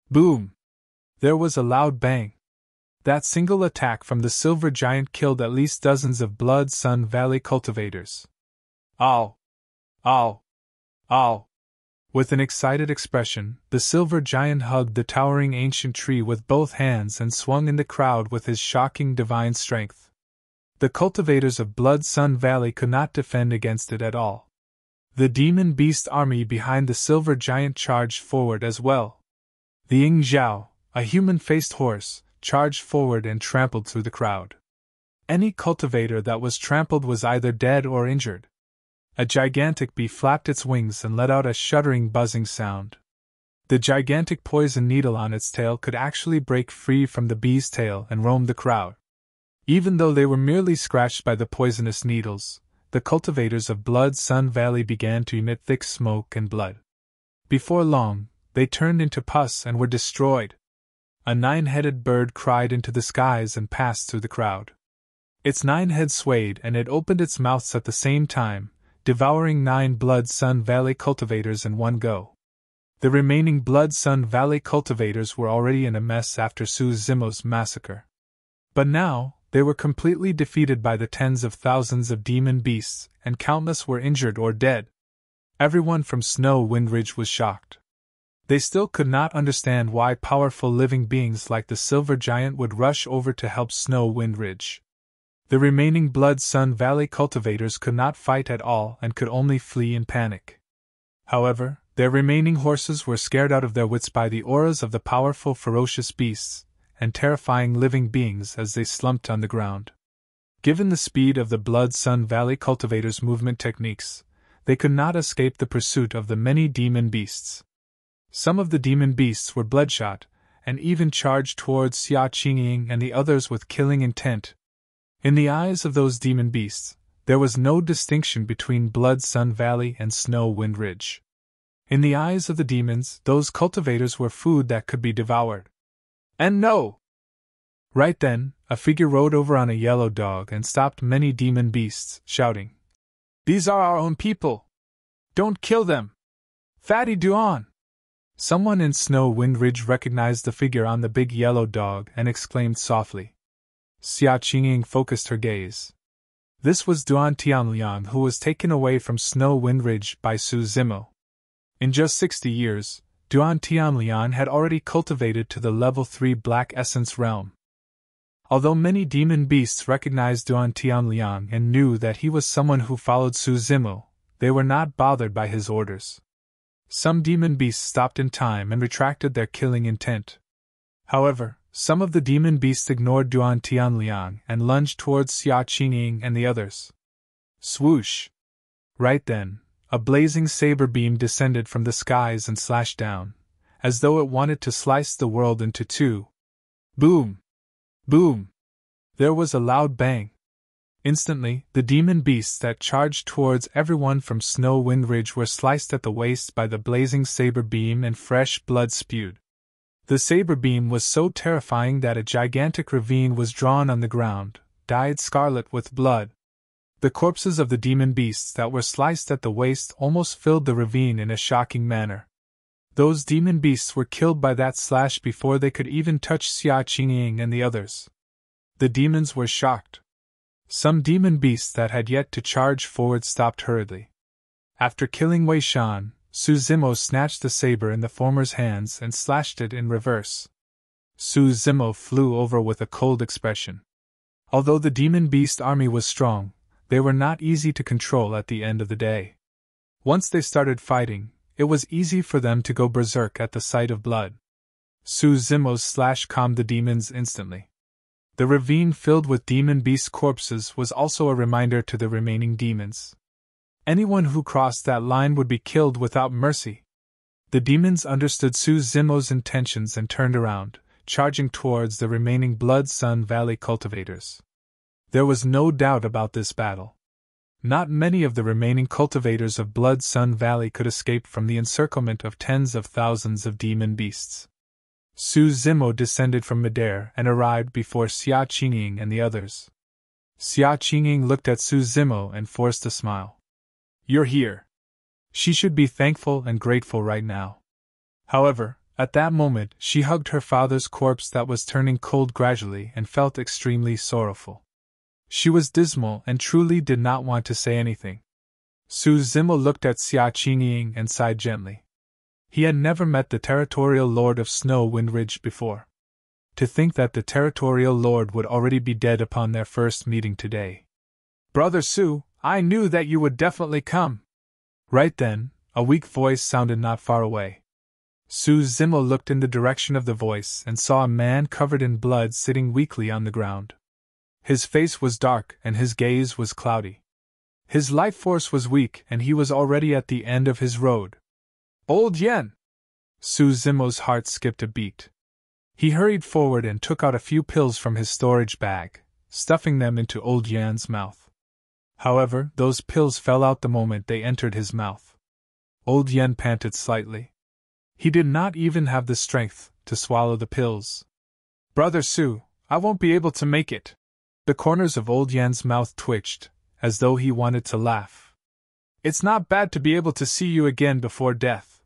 Boom! There was a loud bang. That single attack from the silver giant killed at least dozens of Blood Sun Valley cultivators. Ow! Ow! Ow! With an excited expression, the silver giant hugged the towering ancient tree with both hands and swung in the crowd with his shocking divine strength. The cultivators of Blood Sun Valley could not defend against it at all. The demon beast army behind the silver giant charged forward as well. The Ying Zhao, a human-faced horse, charged forward and trampled through the crowd. Any cultivator that was trampled was either dead or injured. A gigantic bee flapped its wings and let out a shuddering buzzing sound. The gigantic poison needle on its tail could actually break free from the bee's tail and roam the crowd. Even though they were merely scratched by the poisonous needles, the cultivators of Blood Sun Valley began to emit thick smoke and blood. Before long, they turned into pus and were destroyed. A 9-headed bird cried into the skies and passed through the crowd. Its 9 heads swayed and it opened its mouth at the same time, devouring 9 Blood Sun Valley cultivators in one go. The remaining Blood Sun Valley cultivators were already in a mess after Su Zimo's massacre. But now, they were completely defeated by the tens of thousands of demon beasts, and countless were injured or dead. Everyone from Snow Wind Ridge was shocked. They still could not understand why powerful living beings like the Silver Giant would rush over to help Snow Wind Ridge. The remaining Blood Sun Valley cultivators could not fight at all and could only flee in panic. However, their remaining horses were scared out of their wits by the auras of the powerful ferocious beasts and terrifying living beings as they slumped on the ground. Given the speed of the Blood Sun Valley cultivators' movement techniques, they could not escape the pursuit of the many demon beasts. Some of the demon beasts were bloodshot, and even charged towards Xia Qingying and the others with killing intent. In the eyes of those demon beasts, there was no distinction between Blood Sun Valley and Snow Wind Ridge. In the eyes of the demons, those cultivators were food that could be devoured. And no! Right then, a figure rode over on a yellow dog and stopped many demon beasts, shouting, "These are our own people! Don't kill them! Fatty Duan!" Someone in Snow Wind Ridge recognized the figure on the big yellow dog and exclaimed softly. Xia Qingying focused her gaze. This was Duan Tianliang, who was taken away from Snow Wind Ridge by Su Zimo. In just 60 years, Duan Tianliang had already cultivated to the level 3 Black Essence realm. Although many demon beasts recognized Duan Tianliang and knew that he was someone who followed Su Zimo, they were not bothered by his orders. Some demon beasts stopped in time and retracted their killing intent. However, some of the demon beasts ignored Duan Tianliang and lunged towards Xia Qingying and the others. Swoosh! Right then, a blazing saber beam descended from the skies and slashed down, as though it wanted to slice the world into two. Boom! Boom! There was a loud bang. Instantly, the demon beasts that charged towards everyone from Snow Wind Ridge were sliced at the waist by the blazing saber beam and fresh blood spewed. The saber beam was so terrifying that a gigantic ravine was drawn on the ground, dyed scarlet with blood. The corpses of the demon beasts that were sliced at the waist almost filled the ravine in a shocking manner. Those demon beasts were killed by that slash before they could even touch Xia Qingying and the others. The demons were shocked. Some demon beasts that had yet to charge forward stopped hurriedly. After killing Wei Shan, Su Zimo snatched the saber in the former's hands and slashed it in reverse. Su Zimo flew over with a cold expression. Although the demon beast army was strong, they were not easy to control at the end of the day. Once they started fighting, it was easy for them to go berserk at the sight of blood. Su Zimo's slash calmed the demons instantly. The ravine filled with demon beast corpses was also a reminder to the remaining demons. Anyone who crossed that line would be killed without mercy. The demons understood Su Zimo's intentions and turned around, charging towards the remaining Blood Sun Valley cultivators. There was no doubt about this battle. Not many of the remaining cultivators of Blood Sun Valley could escape from the encirclement of tens of thousands of demon beasts. Su Zimo descended from midair and arrived before Xia Qingying and the others. Xia Qingying looked at Su Zimo and forced a smile. You're here. She should be thankful and grateful right now. However, at that moment she hugged her father's corpse that was turning cold gradually and felt extremely sorrowful. She was dismal and truly did not want to say anything. Su Zimo looked at Xia Qingying and sighed gently. He had never met the territorial lord of Snow Wind Ridge before. To think that the territorial lord would already be dead upon their first meeting today. Brother Su, I knew that you would definitely come. Right then, a weak voice sounded not far away. Su Zimo looked in the direction of the voice and saw a man covered in blood sitting weakly on the ground. His face was dark and his gaze was cloudy. His life force was weak and he was already at the end of his road. Old Yen! Su Zimo's heart skipped a beat. He hurried forward and took out a few pills from his storage bag, stuffing them into Old Yan's mouth. However, those pills fell out the moment they entered his mouth. Old Yen panted slightly. He did not even have the strength to swallow the pills. Brother Su, I won't be able to make it. The corners of Old Yan's mouth twitched, as though he wanted to laugh. It's not bad to be able to see you again before death.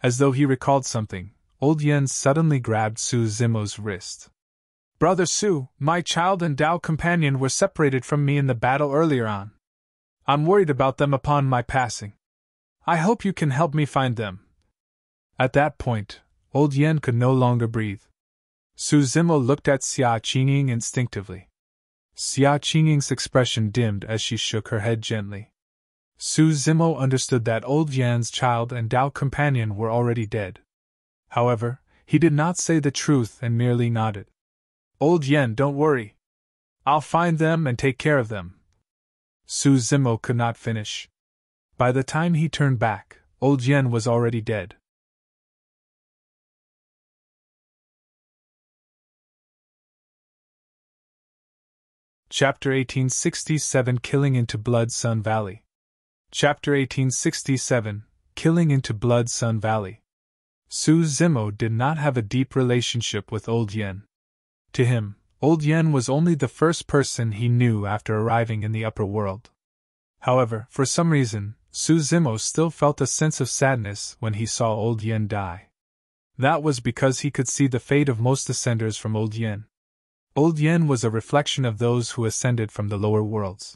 As though he recalled something, Old Yen suddenly grabbed Su Zimo's wrist. Brother Su, my child and Dao companion were separated from me in the battle earlier on. I'm worried about them upon my passing. I hope you can help me find them. At that point, Old Yen could no longer breathe. Su Zimo looked at Xia Qingying instinctively. Xia Qingying's expression dimmed as she shook her head gently. Su Zimo understood that Old Yan's child and Dao companion were already dead. However, he did not say the truth and merely nodded. Old Yen, don't worry. I'll find them and take care of them. Su Zimo could not finish. By the time he turned back, Old Yen was already dead. Chapter 1867 Killing into Blood Sun Valley. Chapter 1867 Killing into Blood Sun Valley. Su Zimo did not have a deep relationship with Old Yen. To him, Old Yen was only the first person he knew after arriving in the upper world. However, for some reason, Su Zimo still felt a sense of sadness when he saw Old Yen die. That was because he could see the fate of most ascenders from Old Yen. Old Yen was a reflection of those who ascended from the lower worlds.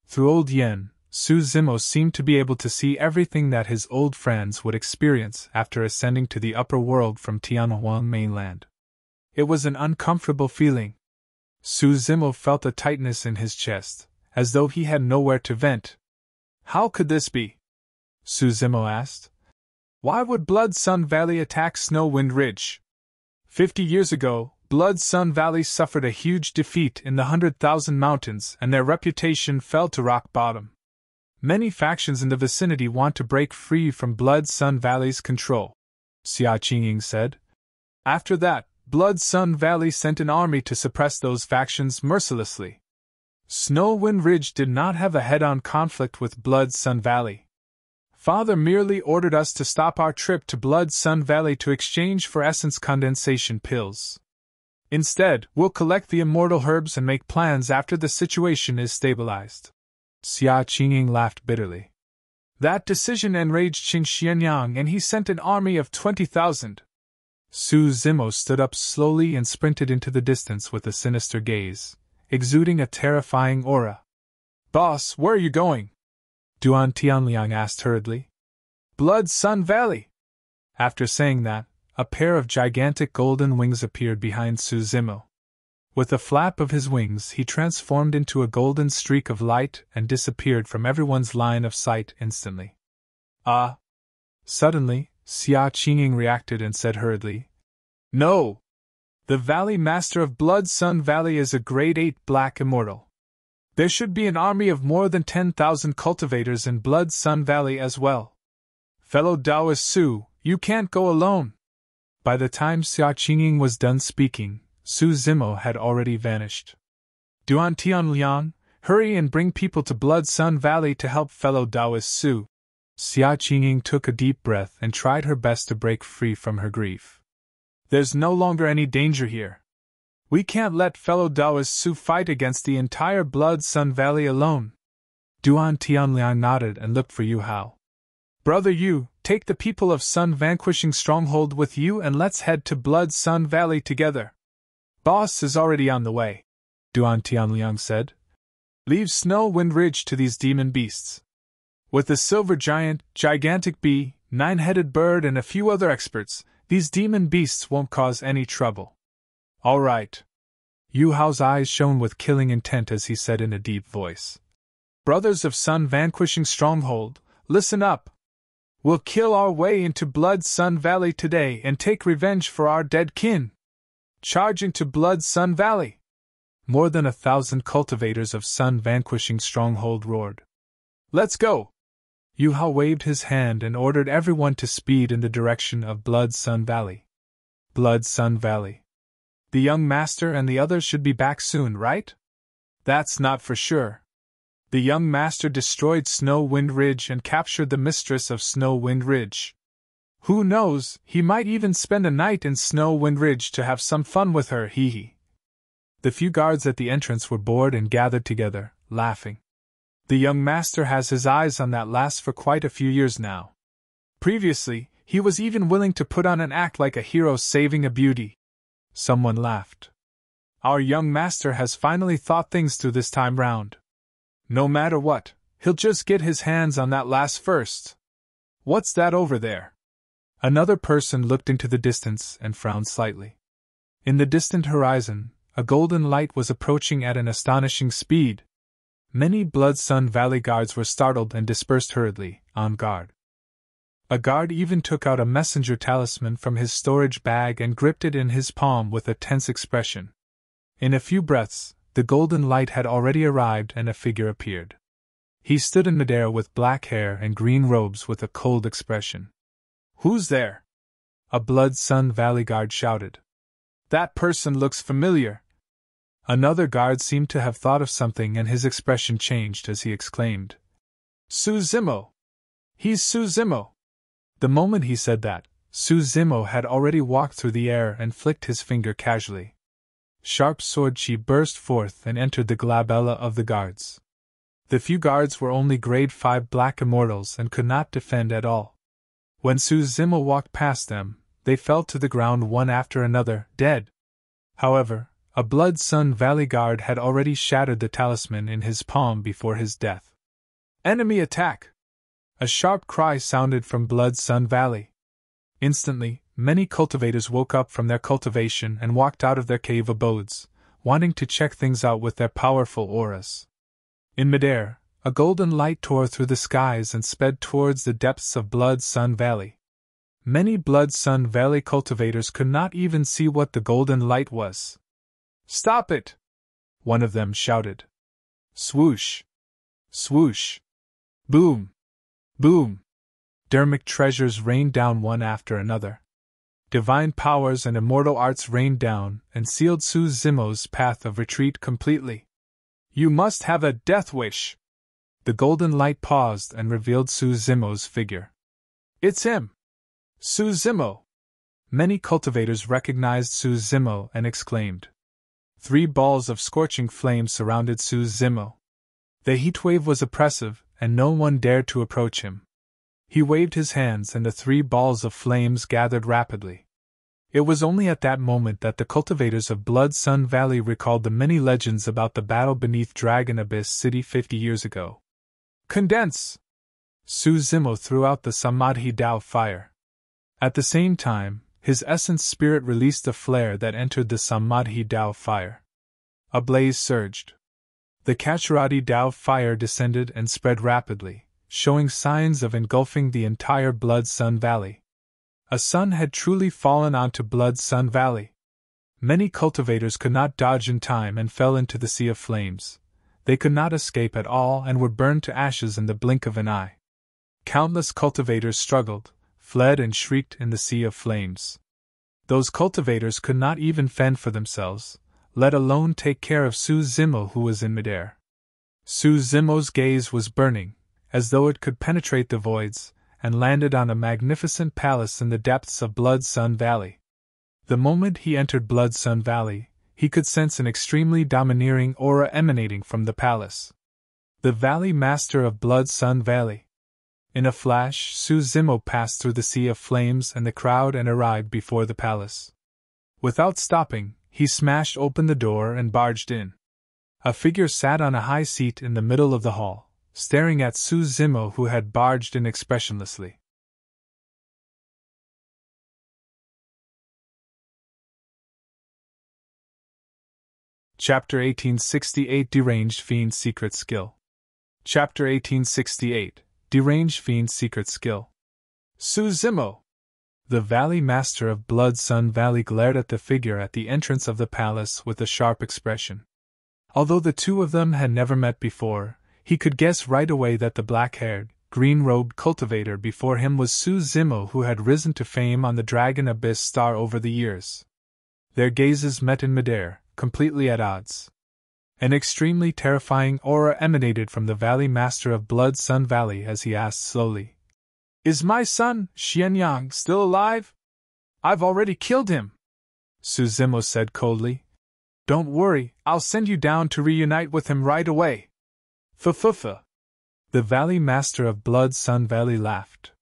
Through Old Yen, Su Zimo seemed to be able to see everything that his old friends would experience after ascending to the upper world from Tianhuan mainland. It was an uncomfortable feeling. Su Zimo felt a tightness in his chest, as though he had nowhere to vent. How could this be? Su Zimo asked. Why would Blood Sun Valley attack Snow Wind Ridge? 50 years ago, Blood Sun Valley suffered a huge defeat in the 100,000 Mountains and their reputation fell to rock bottom. Many factions in the vicinity want to break free from Blood Sun Valley's control, Xia Qingying said. After that, Blood Sun Valley sent an army to suppress those factions mercilessly. Snow Wind Ridge did not have a head-on conflict with Blood Sun Valley. Father merely ordered us to stop our trip to Blood Sun Valley to exchange for essence condensation pills. Instead, we'll collect the immortal herbs and make plans after the situation is stabilized. Xia Qingying laughed bitterly. That decision enraged Qing Xianyang and he sent an army of 20,000. Su Zimo stood up slowly and sprinted into the distance with a sinister gaze, exuding a terrifying aura. Boss, where are you going? Duan Tianliang asked hurriedly. Blood Sun Valley! After saying that, a pair of gigantic golden wings appeared behind Su Zimo. With a flap of his wings he transformed into a golden streak of light and disappeared from everyone's line of sight instantly. Ah! Suddenly, Xia Qingying reacted and said hurriedly, No! The Valley Master of Blood Sun Valley is a grade 8 black immortal. There should be an army of more than 10,000 cultivators in Blood Sun Valley as well. Fellow Taoist Su, you can't go alone. By the time Xia Qingying was done speaking, Su Zimo had already vanished. Duan Tianliang, hurry and bring people to Blood Sun Valley to help fellow Taoist Su. Xia Qingying took a deep breath and tried her best to break free from her grief. There's no longer any danger here. We can't let fellow Taoists Su fight against the entire Blood Sun Valley alone. Duan Tianliang nodded and looked for Yu Hao. Brother Yu, take the people of Sun Vanquishing Stronghold with you and let's head to Blood Sun Valley together. Boss is already on the way, Duan Tianliang said. Leave Snow Wind Ridge to these demon beasts. With the Silver Giant, Gigantic Bee, Nine-Headed Bird and a few other experts, these demon beasts won't cause any trouble. All right. Yu Hao's eyes shone with killing intent as he said in a deep voice. Brothers of Sun Vanquishing Stronghold, listen up. We'll kill our way into Blood Sun Valley today and take revenge for our dead kin. Charge into Blood Sun Valley. More than 1,000 cultivators of Sun Vanquishing Stronghold roared. Let's go! Yu Hao waved his hand and ordered everyone to speed in the direction of Blood Sun Valley. Blood Sun Valley. The young master and the others should be back soon, right? That's not for sure. The young master destroyed Snow Wind Ridge and captured the mistress of Snow Wind Ridge. Who knows, he might even spend a night in Snow Wind Ridge to have some fun with her, hee hee. The few guards at the entrance were bored and gathered together, laughing. The young master has his eyes on that lass for quite a few years now. Previously, he was even willing to put on an act like a hero saving a beauty. Someone laughed. Our young master has finally thought things through this time round. No matter what, he'll just get his hands on that lass first. What's that over there? Another person looked into the distance and frowned slightly. In the distant horizon, a golden light was approaching at an astonishing speed. Many Blood Sun Valley guards were startled and dispersed hurriedly, on guard. A guard even took out a messenger talisman from his storage bag and gripped it in his palm with a tense expression. In a few breaths, the golden light had already arrived and a figure appeared. He stood in midair with black hair and green robes with a cold expression. Who's there? A Blood Sun Valley guard shouted. That person looks familiar. Another guard seemed to have thought of something and his expression changed as he exclaimed. Su Zimo! He's Su Zimo! The moment he said that, Su Zimo had already walked through the air and flicked his finger casually. Sharp sword chi burst forth and entered the glabella of the guards. The few guards were only grade 5 black immortals and could not defend at all. When Su Zimo walked past them, they fell to the ground one after another, dead. However, a Blood Sun Valley guard had already shattered the talisman in his palm before his death. Enemy attack! A sharp cry sounded from Blood Sun Valley. Instantly, many cultivators woke up from their cultivation and walked out of their cave abodes, wanting to check things out with their powerful auras. In midair, a golden light tore through the skies and sped towards the depths of Blood Sun Valley. Many Blood Sun Valley cultivators could not even see what the golden light was. Stop it! One of them shouted. Swoosh! Swoosh! Boom! Boom! Dermic treasures rained down one after another. Divine powers and immortal arts rained down and sealed Su Zimo's path of retreat completely. You must have a death wish! The golden light paused and revealed Su Zimo's figure. It's him! Su Zimo! Many cultivators recognized Su Zimo and exclaimed. 3 balls of scorching flame surrounded Su Zimo. The heatwave was oppressive, and no one dared to approach him. He waved his hands and the 3 balls of flames gathered rapidly. It was only at that moment that the cultivators of Blood Sun Valley recalled the many legends about the battle beneath Dragon Abyss City 50 years ago. Condense! Su Zimo threw out the Samadhi Dao fire. At the same time, his essence spirit released a flare that entered the Samadhi Dao fire. A blaze surged. The Kacharati Dao fire descended and spread rapidly, showing signs of engulfing the entire Blood Sun Valley. A sun had truly fallen onto Blood Sun Valley. Many cultivators could not dodge in time and fell into the sea of flames. They could not escape at all and were burned to ashes in the blink of an eye. Countless cultivators struggled, fled and shrieked in the sea of flames. Those cultivators could not even fend for themselves, let alone take care of Su Zimo who was in midair. Su Zimo's gaze was burning, as though it could penetrate the voids, and landed on a magnificent palace in the depths of Blood Sun Valley. The moment he entered Blood Sun Valley, he could sense an extremely domineering aura emanating from the palace. The Valley Master of Blood Sun Valley. In a flash, Su Zimo passed through the sea of flames and the crowd and arrived before the palace. Without stopping, he smashed open the door and barged in. A figure sat on a high seat in the middle of the hall, staring at Su Zimo, who had barged in expressionlessly. Chapter 1868 Deranged Fiend's Secret Skill. Chapter 1868 Deranged Fiend's Secret Skill. Su Zimo! The Valley Master of Blood Sun Valley glared at the figure at the entrance of the palace with a sharp expression. Although the two of them had never met before, he could guess right away that the black-haired, green-robed cultivator before him was Su Zimo, who had risen to fame on the Dragon Abyss Star over the years. Their gazes met in midair, completely at odds. An extremely terrifying aura emanated from the Valley Master of Blood Sun Valley as he asked slowly, "Is my son, Xianyang, still alive? I've already killed him." Su Zimo said coldly, "Don't worry, I'll send you down to reunite with him right away." F-f-f. The Valley Master of Blood Sun Valley laughed.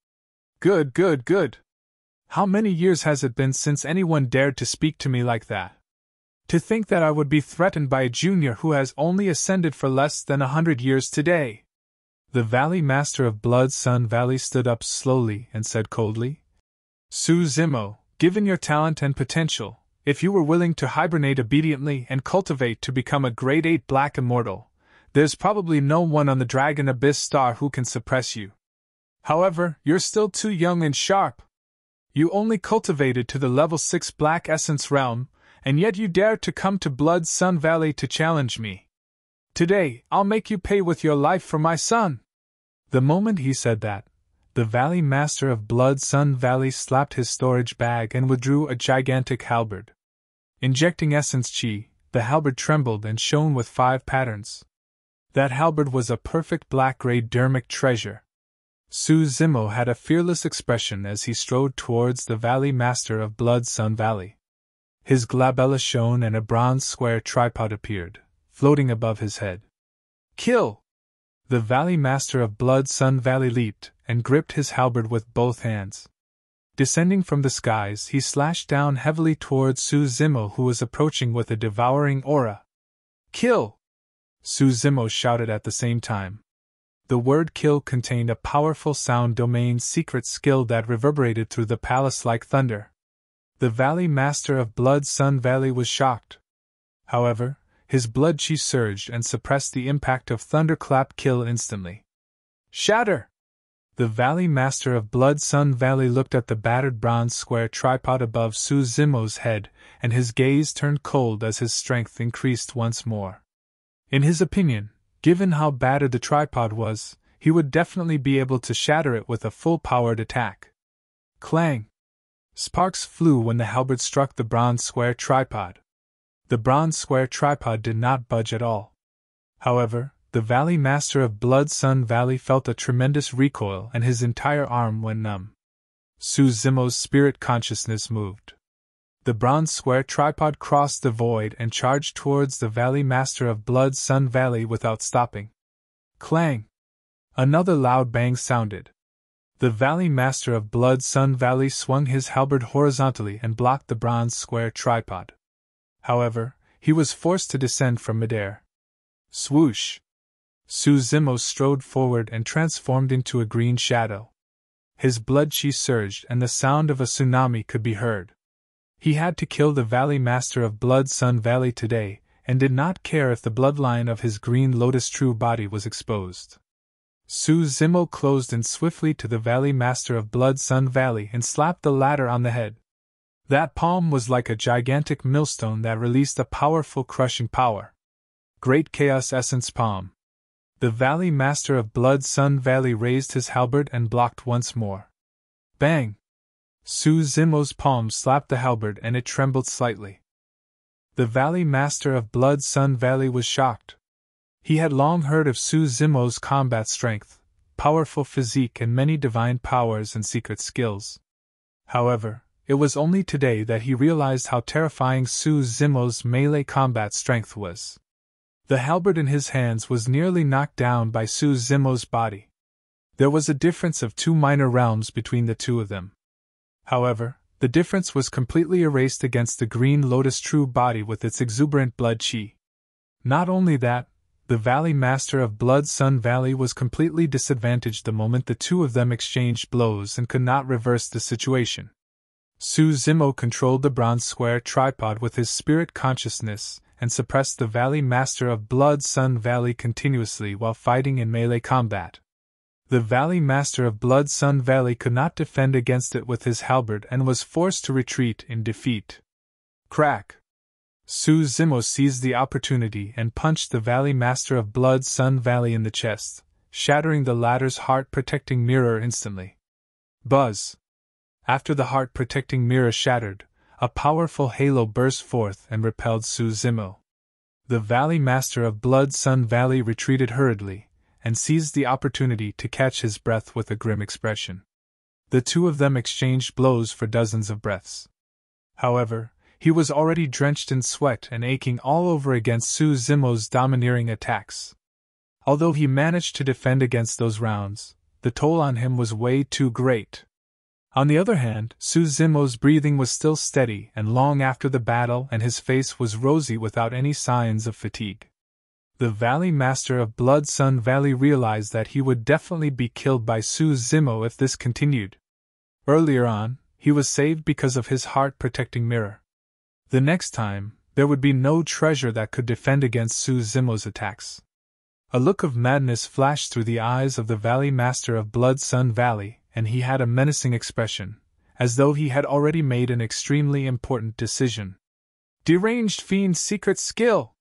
Good, good, good. How many years has it been since anyone dared to speak to me like that? To think that I would be threatened by a junior who has only ascended for less than 100 years today. The Valley Master of Blood Sun Valley stood up slowly and said coldly, "Su Zimo, given your talent and potential, if you were willing to hibernate obediently and cultivate to become a Grade 8 Black Immortal, there's probably no one on the Dragon Abyss Star who can suppress you. However, you're still too young and sharp. You only cultivated to the level 6 Black Essence realm, and yet you dare to come to Blood Sun Valley to challenge me. Today, I'll make you pay with your life for my son." The moment he said that, the Valley Master of Blood Sun Valley slapped his storage bag and withdrew a gigantic halberd. Injecting essence chi, the halberd trembled and shone with 5 patterns. That halberd was a perfect black-grade dermic treasure. Su Zimo had a fearless expression as he strode towards the Valley Master of Blood Sun Valley. His glabella shone and a bronze square tripod appeared, floating above his head. "Kill!" The Valley Master of Blood Sun Valley leaped and gripped his halberd with both hands. Descending from the skies, he slashed down heavily towards Su Zimo, who was approaching with a devouring aura. "Kill!" Su Zimo shouted at the same time. The word kill contained a powerful sound domain secret skill that reverberated through the palace like thunder. The Valley Master of Blood Sun Valley was shocked. However, his blood chi surged and suppressed the impact of thunderclap kill instantly. "Shatter!" The Valley Master of Blood Sun Valley looked at the battered bronze square tripod above Su Zimo's head, and his gaze turned cold as his strength increased once more. In his opinion, given how battered the tripod was, he would definitely be able to shatter it with a full-powered attack. Clang! Sparks flew when the halberd struck the bronze square tripod. The bronze square tripod did not budge at all. However, the Valley Master of Blood Sun Valley felt a tremendous recoil and his entire arm went numb. Su Zimo's spirit consciousness moved. The bronze square tripod crossed the void and charged towards the Valley Master of Blood Sun Valley without stopping. Clang! Another loud bang sounded. The Valley Master of Blood Sun Valley swung his halberd horizontally and blocked the bronze square tripod. However, he was forced to descend from midair. Swoosh! Su Zimo strode forward and transformed into a green shadow. His blood chi surged and the sound of a tsunami could be heard. He had to kill the Valley Master of Blood Sun Valley today, and did not care if the bloodline of his green lotus true body was exposed. Su Zimo closed in swiftly to the Valley Master of Blood Sun Valley and slapped the latter on the head. That palm was like a gigantic millstone that released a powerful crushing power. Great Chaos Essence Palm. The Valley Master of Blood Sun Valley raised his halberd and blocked once more. Bang! Su Zimo's palm slapped the halberd and it trembled slightly. The Valley Master of Blood Sun Valley was shocked. He had long heard of Su Zimo's combat strength, powerful physique and many divine powers and secret skills. However, it was only today that he realized how terrifying Su Zimo's melee combat strength was. The halberd in his hands was nearly knocked down by Su Zimo's body. There was a difference of 2 minor realms between the two of them. However, the difference was completely erased against the green lotus true body with its exuberant blood chi. Not only that, the Valley Master of Blood Sun Valley was completely disadvantaged the moment the two of them exchanged blows and could not reverse the situation. Su Zimo controlled the bronze square tripod with his spirit consciousness and suppressed the Valley Master of Blood Sun Valley continuously while fighting in melee combat. The Valley Master of Blood Sun Valley could not defend against it with his halberd and was forced to retreat in defeat. Crack! Su Zimo seized the opportunity and punched the Valley Master of Blood Sun Valley in the chest, shattering the latter's heart-protecting mirror instantly. Buzz! After the heart-protecting mirror shattered, a powerful halo burst forth and repelled Su Zimo. The Valley Master of Blood Sun Valley retreated hurriedly, and seized the opportunity to catch his breath with a grim expression. The two of them exchanged blows for dozens of breaths. However, he was already drenched in sweat and aching all over against Su Zimo's domineering attacks. Although he managed to defend against those rounds, the toll on him was way too great. On the other hand, Su Zimo's breathing was still steady and long after the battle, and his face was rosy without any signs of fatigue. The Valley Master of Blood Sun Valley realized that he would definitely be killed by Su Zimo if this continued. Earlier on, he was saved because of his heart-protecting mirror. The next time, there would be no treasure that could defend against Su Zimo's attacks. A look of madness flashed through the eyes of the Valley Master of Blood Sun Valley, and he had a menacing expression, as though he had already made an extremely important decision. Deranged Fiend's secret skill!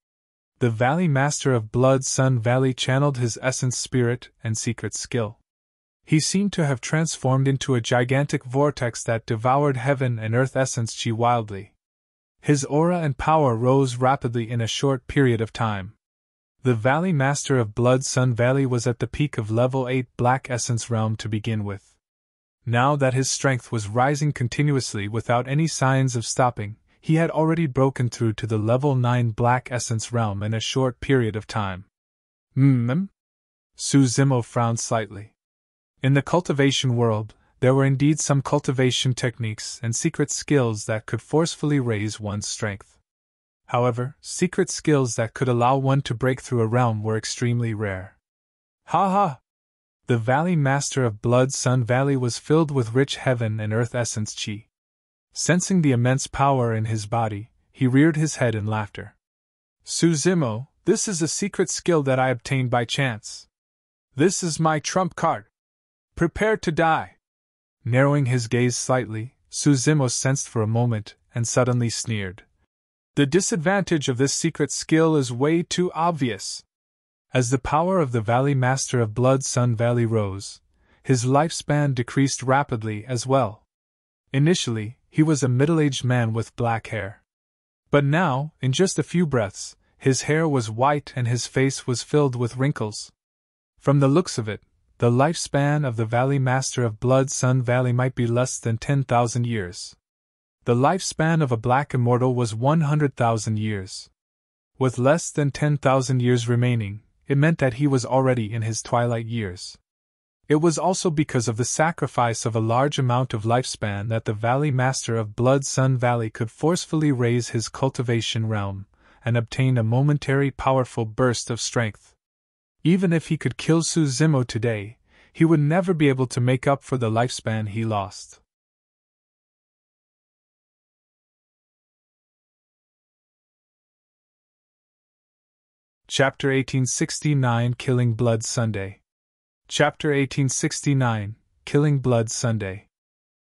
The Valley Master of Blood Sun Valley channeled his essence spirit and secret skill. He seemed to have transformed into a gigantic vortex that devoured heaven and earth essence chi wildly. His aura and power rose rapidly in a short period of time. The Valley Master of Blood Sun Valley was at the peak of level 8 Black Essence Realm to begin with. Now that his strength was rising continuously without any signs of stopping, he had already broken through to the level 9 Black Essence Realm in a short period of time. Su Zimo frowned slightly. In the cultivation world, there were indeed some cultivation techniques and secret skills that could forcefully raise one's strength. However, secret skills that could allow one to break through a realm were extremely rare. Ha ha! The Valley Master of Blood Sun Valley was filled with rich heaven and earth essence chi. Sensing the immense power in his body, he reared his head in laughter. Su Zimo, this is a secret skill that I obtained by chance. This is my trump card. Prepare to die. Narrowing his gaze slightly, Su Zimo sensed for a moment and suddenly sneered. The disadvantage of this secret skill is way too obvious. As the power of the Valley Master of Blood Sun Valley rose, his lifespan decreased rapidly as well. Initially, he was a middle-aged man with black hair. But now, in just a few breaths, his hair was white and his face was filled with wrinkles. From the looks of it, the lifespan of the Valley Master of Blood Sun Valley might be less than 10,000 years. The lifespan of a black immortal was 100,000 years. With less than 10,000 years remaining, it meant that he was already in his twilight years. It was also because of the sacrifice of a large amount of lifespan that the Valley Master of Blood Sun Valley could forcefully raise his cultivation realm and obtain a momentary powerful burst of strength. Even if he could kill Su Zimo today, he would never be able to make up for the lifespan he lost. Chapter 1869 Killing Blood Sunday. Chapter 1869 Killing Blood Sunday.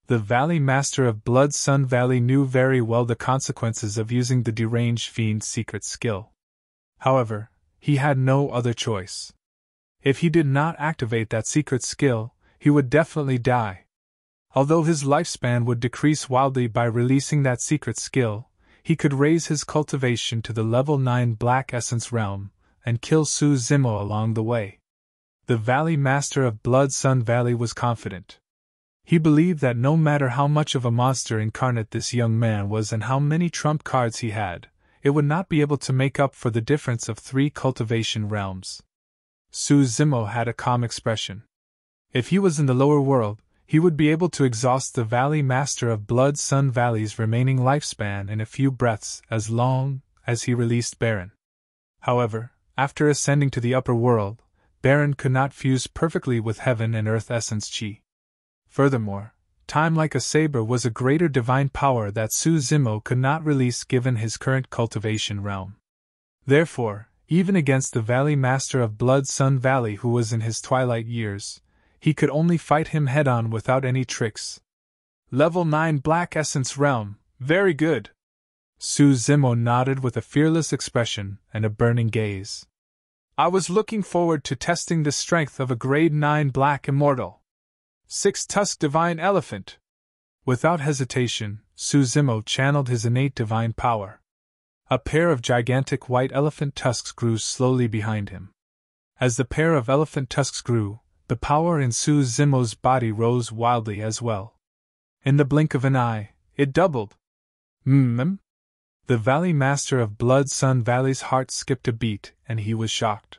The Valley Master of Blood Sun Valley knew very well the consequences of using the Deranged Fiend's secret skill. However, he had no other choice. If he did not activate that secret skill, he would definitely die. Although his lifespan would decrease wildly by releasing that secret skill, he could raise his cultivation to the level 9 Black Essence Realm and kill Su Zimo along the way. The Valley Master of Blood Sun Valley was confident. He believed that no matter how much of a monster incarnate this young man was and how many trump cards he had, it would not be able to make up for the difference of 3 cultivation realms. Su Zimo had a calm expression. If he was in the lower world, he would be able to exhaust the Valley Master of Blood Sun Valley's remaining lifespan in a few breaths as long as he released Baron. However, after ascending to the upper world, Baron could not fuse perfectly with heaven and earth essence chi. Furthermore, Time like a Saber was a greater divine power that Su Zimo could not release given his current cultivation realm. Therefore, even against the Valley Master of Blood Sun Valley who was in his twilight years, he could only fight him head-on without any tricks. Level 9 Black Essence Realm, very good. Su Zimo nodded with a fearless expression and a burning gaze. I was looking forward to testing the strength of a Grade 9 Black Immortal. 6-Tusked Divine Elephant. Without hesitation, Su Zimo channeled his innate divine power. A pair of gigantic white elephant tusks grew slowly behind him. As the pair of elephant tusks grew, the power in Su Zimo's body rose wildly as well. In the blink of an eye, it doubled. The Valley Master of Blood Sun Valley's heart skipped a beat, and he was shocked.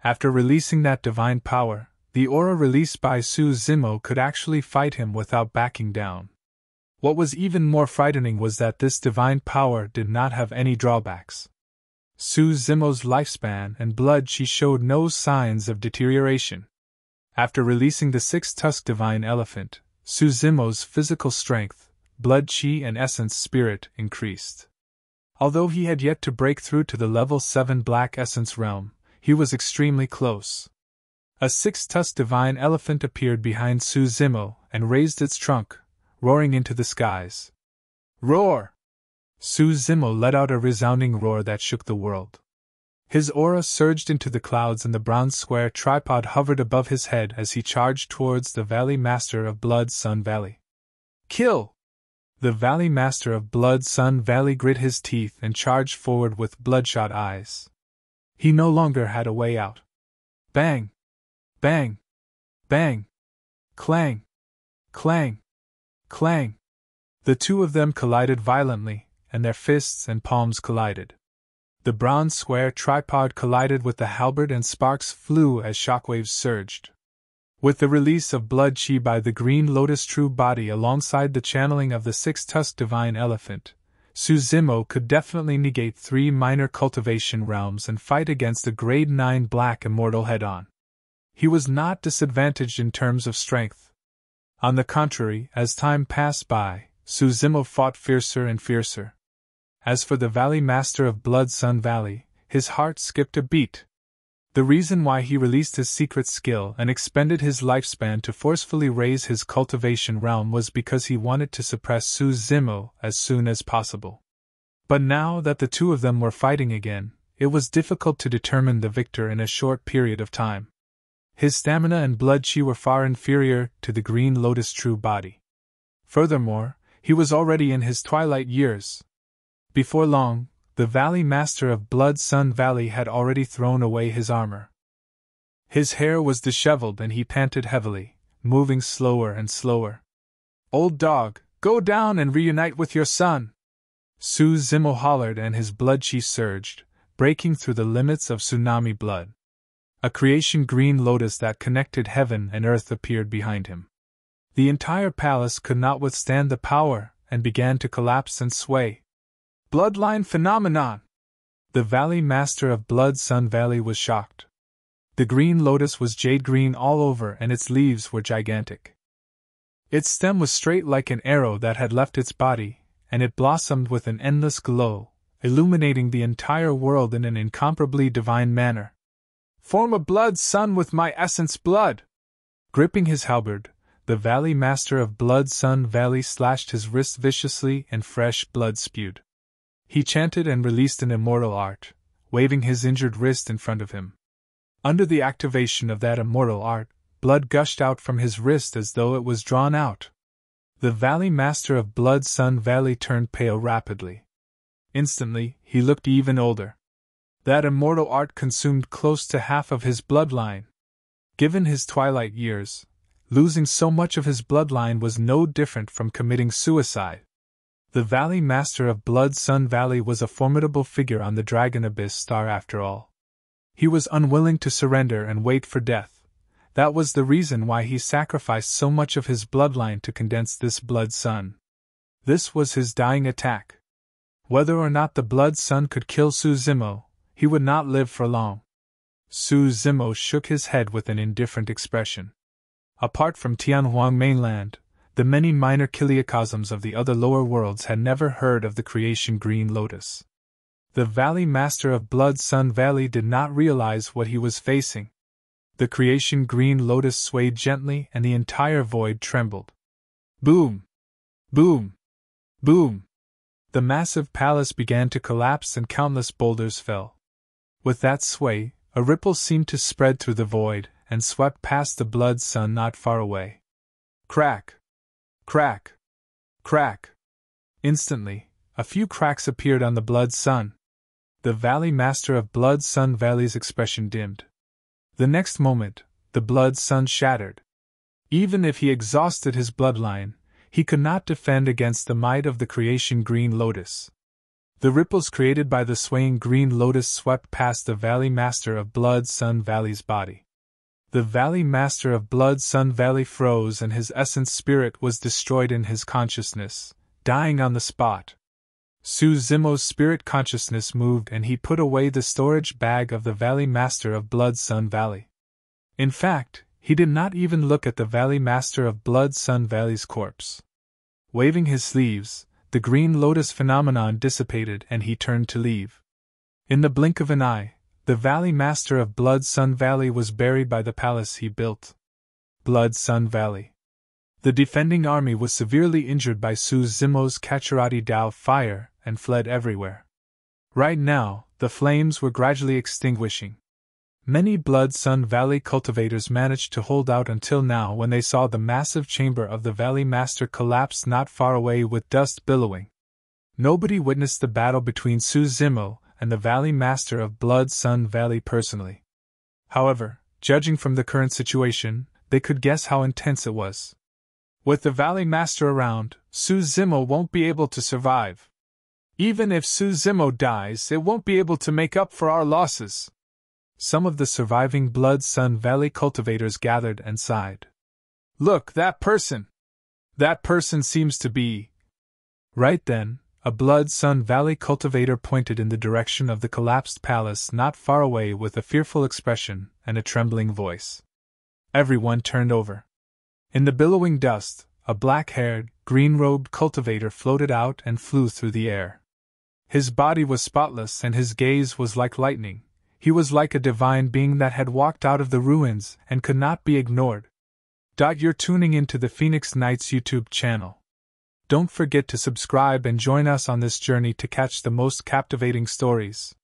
After releasing that divine power, the aura released by Su Zimo could actually fight him without backing down. What was even more frightening was that this divine power did not have any drawbacks. Su Zimo's lifespan and blood chi showed no signs of deterioration. After releasing the 6-tusked divine elephant, Su Zimo's physical strength, blood chi and essence spirit increased. Although he had yet to break through to the level 7 Black Essence realm, he was extremely close. A 6-tusked divine elephant appeared behind Su Zimo and raised its trunk, roaring into the skies. Roar! Su Zimo let out a resounding roar that shook the world. His aura surged into the clouds and the bronze square tripod hovered above his head as he charged towards the Valley Master of Blood Sun Valley. Kill! The Valley Master of Blood Sun Valley grit his teeth and charged forward with bloodshot eyes. He no longer had a way out. Bang! Bang! Bang! Clang! Clang! Clang! The two of them collided violently, and their fists and palms collided. The bronze square tripod collided with the halberd and sparks flew as shockwaves surged. With the release of blood chi by the Green Lotus True Body alongside the channeling of the 6-tusked divine elephant, Su Zimo could definitely negate 3 minor cultivation realms and fight against a Grade 9 Black Immortal head-on. He was not disadvantaged in terms of strength. On the contrary, as time passed by, Su Zimo fought fiercer and fiercer. As for the Valley Master of Blood Sun Valley, his heart skipped a beat. The reason why he released his secret skill and expended his lifespan to forcefully raise his cultivation realm was because he wanted to suppress Su Zimo as soon as possible. But now that the two of them were fighting again, it was difficult to determine the victor in a short period of time. His stamina and blood chi were far inferior to the Green Lotus True Body. Furthermore, he was already in his twilight years. Before long, the Valley Master of Blood Sun Valley had already thrown away his armor. His hair was disheveled and he panted heavily, moving slower and slower. Old dog, go down and reunite with your son! Su Zimo hollered and his blood chi surged, breaking through the limits of tsunami blood. A creation green lotus that connected heaven and earth appeared behind him. The entire palace could not withstand the power and began to collapse and sway. Bloodline phenomenon! The Valley Master of Blood Sun Valley was shocked. The green lotus was jade green all over and its leaves were gigantic. Its stem was straight like an arrow that had left its body, and it blossomed with an endless glow, illuminating the entire world in an incomparably divine manner. Form a blood sun with my essence blood! Gripping his halberd, the Valley Master of Blood Sun Valley slashed his wrist viciously and fresh blood spewed. He chanted and released an immortal art, waving his injured wrist in front of him. Under the activation of that immortal art, blood gushed out from his wrist as though it was drawn out. The Valley Master of Blood Sun Valley turned pale rapidly. Instantly, he looked even older. That immortal art consumed close to half of his bloodline. Given his twilight years, Losing so much of his bloodline was no different from committing suicide. The Valley Master of Blood Sun Valley was a formidable figure on the Dragon Abyss Star after all. He was unwilling to surrender and wait for death. That was the reason why he sacrificed so much of his bloodline to condense this Blood Sun. This was his dying attack. Whether or not the Blood Sun could kill Su Zimo, he would not live for long. Su Zimo shook his head with an indifferent expression. Apart from Tianhuang mainland, the many minor kiliocosms of the other lower worlds had never heard of the creation Green Lotus. The Valley Master of Blood Sun Valley did not realize what he was facing. The creation Green Lotus swayed gently and the entire void trembled. Boom! Boom! Boom! The massive palace began to collapse and countless boulders fell. With that sway, a ripple seemed to spread through the void and swept past the Blood Sun not far away. Crack! Crack! Crack! Instantly, a few cracks appeared on the Blood Sun. The Valley Master of Blood Sun Valley's expression dimmed. The next moment, the Blood Sun shattered. Even if he exhausted his bloodline, he could not defend against the might of the creation Green Lotus. The ripples created by the swaying Green Lotus swept past the Valley Master of Blood Sun Valley's body. The Valley Master of Blood Sun Valley froze and his essence spirit was destroyed in his consciousness, dying on the spot. Su Zimo's spirit consciousness moved and he put away the storage bag of the Valley Master of Blood Sun Valley. In fact, he did not even look at the Valley Master of Blood Sun Valley's corpse. Waving his sleeves, the Green Lotus phenomenon dissipated and he turned to leave. In the blink of an eye, the Valley Master of Blood Sun Valley was buried by the palace he built. Blood Sun Valley. The defending army was severely injured by Su Zimo's Kachirati Dao fire and fled everywhere. Right now, the flames were gradually extinguishing. Many Blood Sun Valley cultivators managed to hold out until now when they saw the massive chamber of the Valley Master collapse not far away with dust billowing. Nobody witnessed the battle between Su Zimo and the Valley Master of Blood Sun Valley personally. However, judging from the current situation, they could guess how intense it was. With the Valley Master around, Su Zimo won't be able to survive. Even if Su Zimo dies, it won't be able to make up for our losses. Some of the surviving Blood Sun Valley cultivators gathered and sighed. Look, that person! That person seems to be... Right then, a Blood Sun Valley cultivator pointed in the direction of the collapsed palace not far away with a fearful expression and a trembling voice. Everyone turned over. In the billowing dust, a black-haired, green-robed cultivator floated out and flew through the air. His body was spotless and his gaze was like lightning. He was like a divine being that had walked out of the ruins and could not be ignored. You're tuning into the Phoenix Knights YouTube channel. Don't forget to subscribe and join us on this journey to catch the most captivating stories.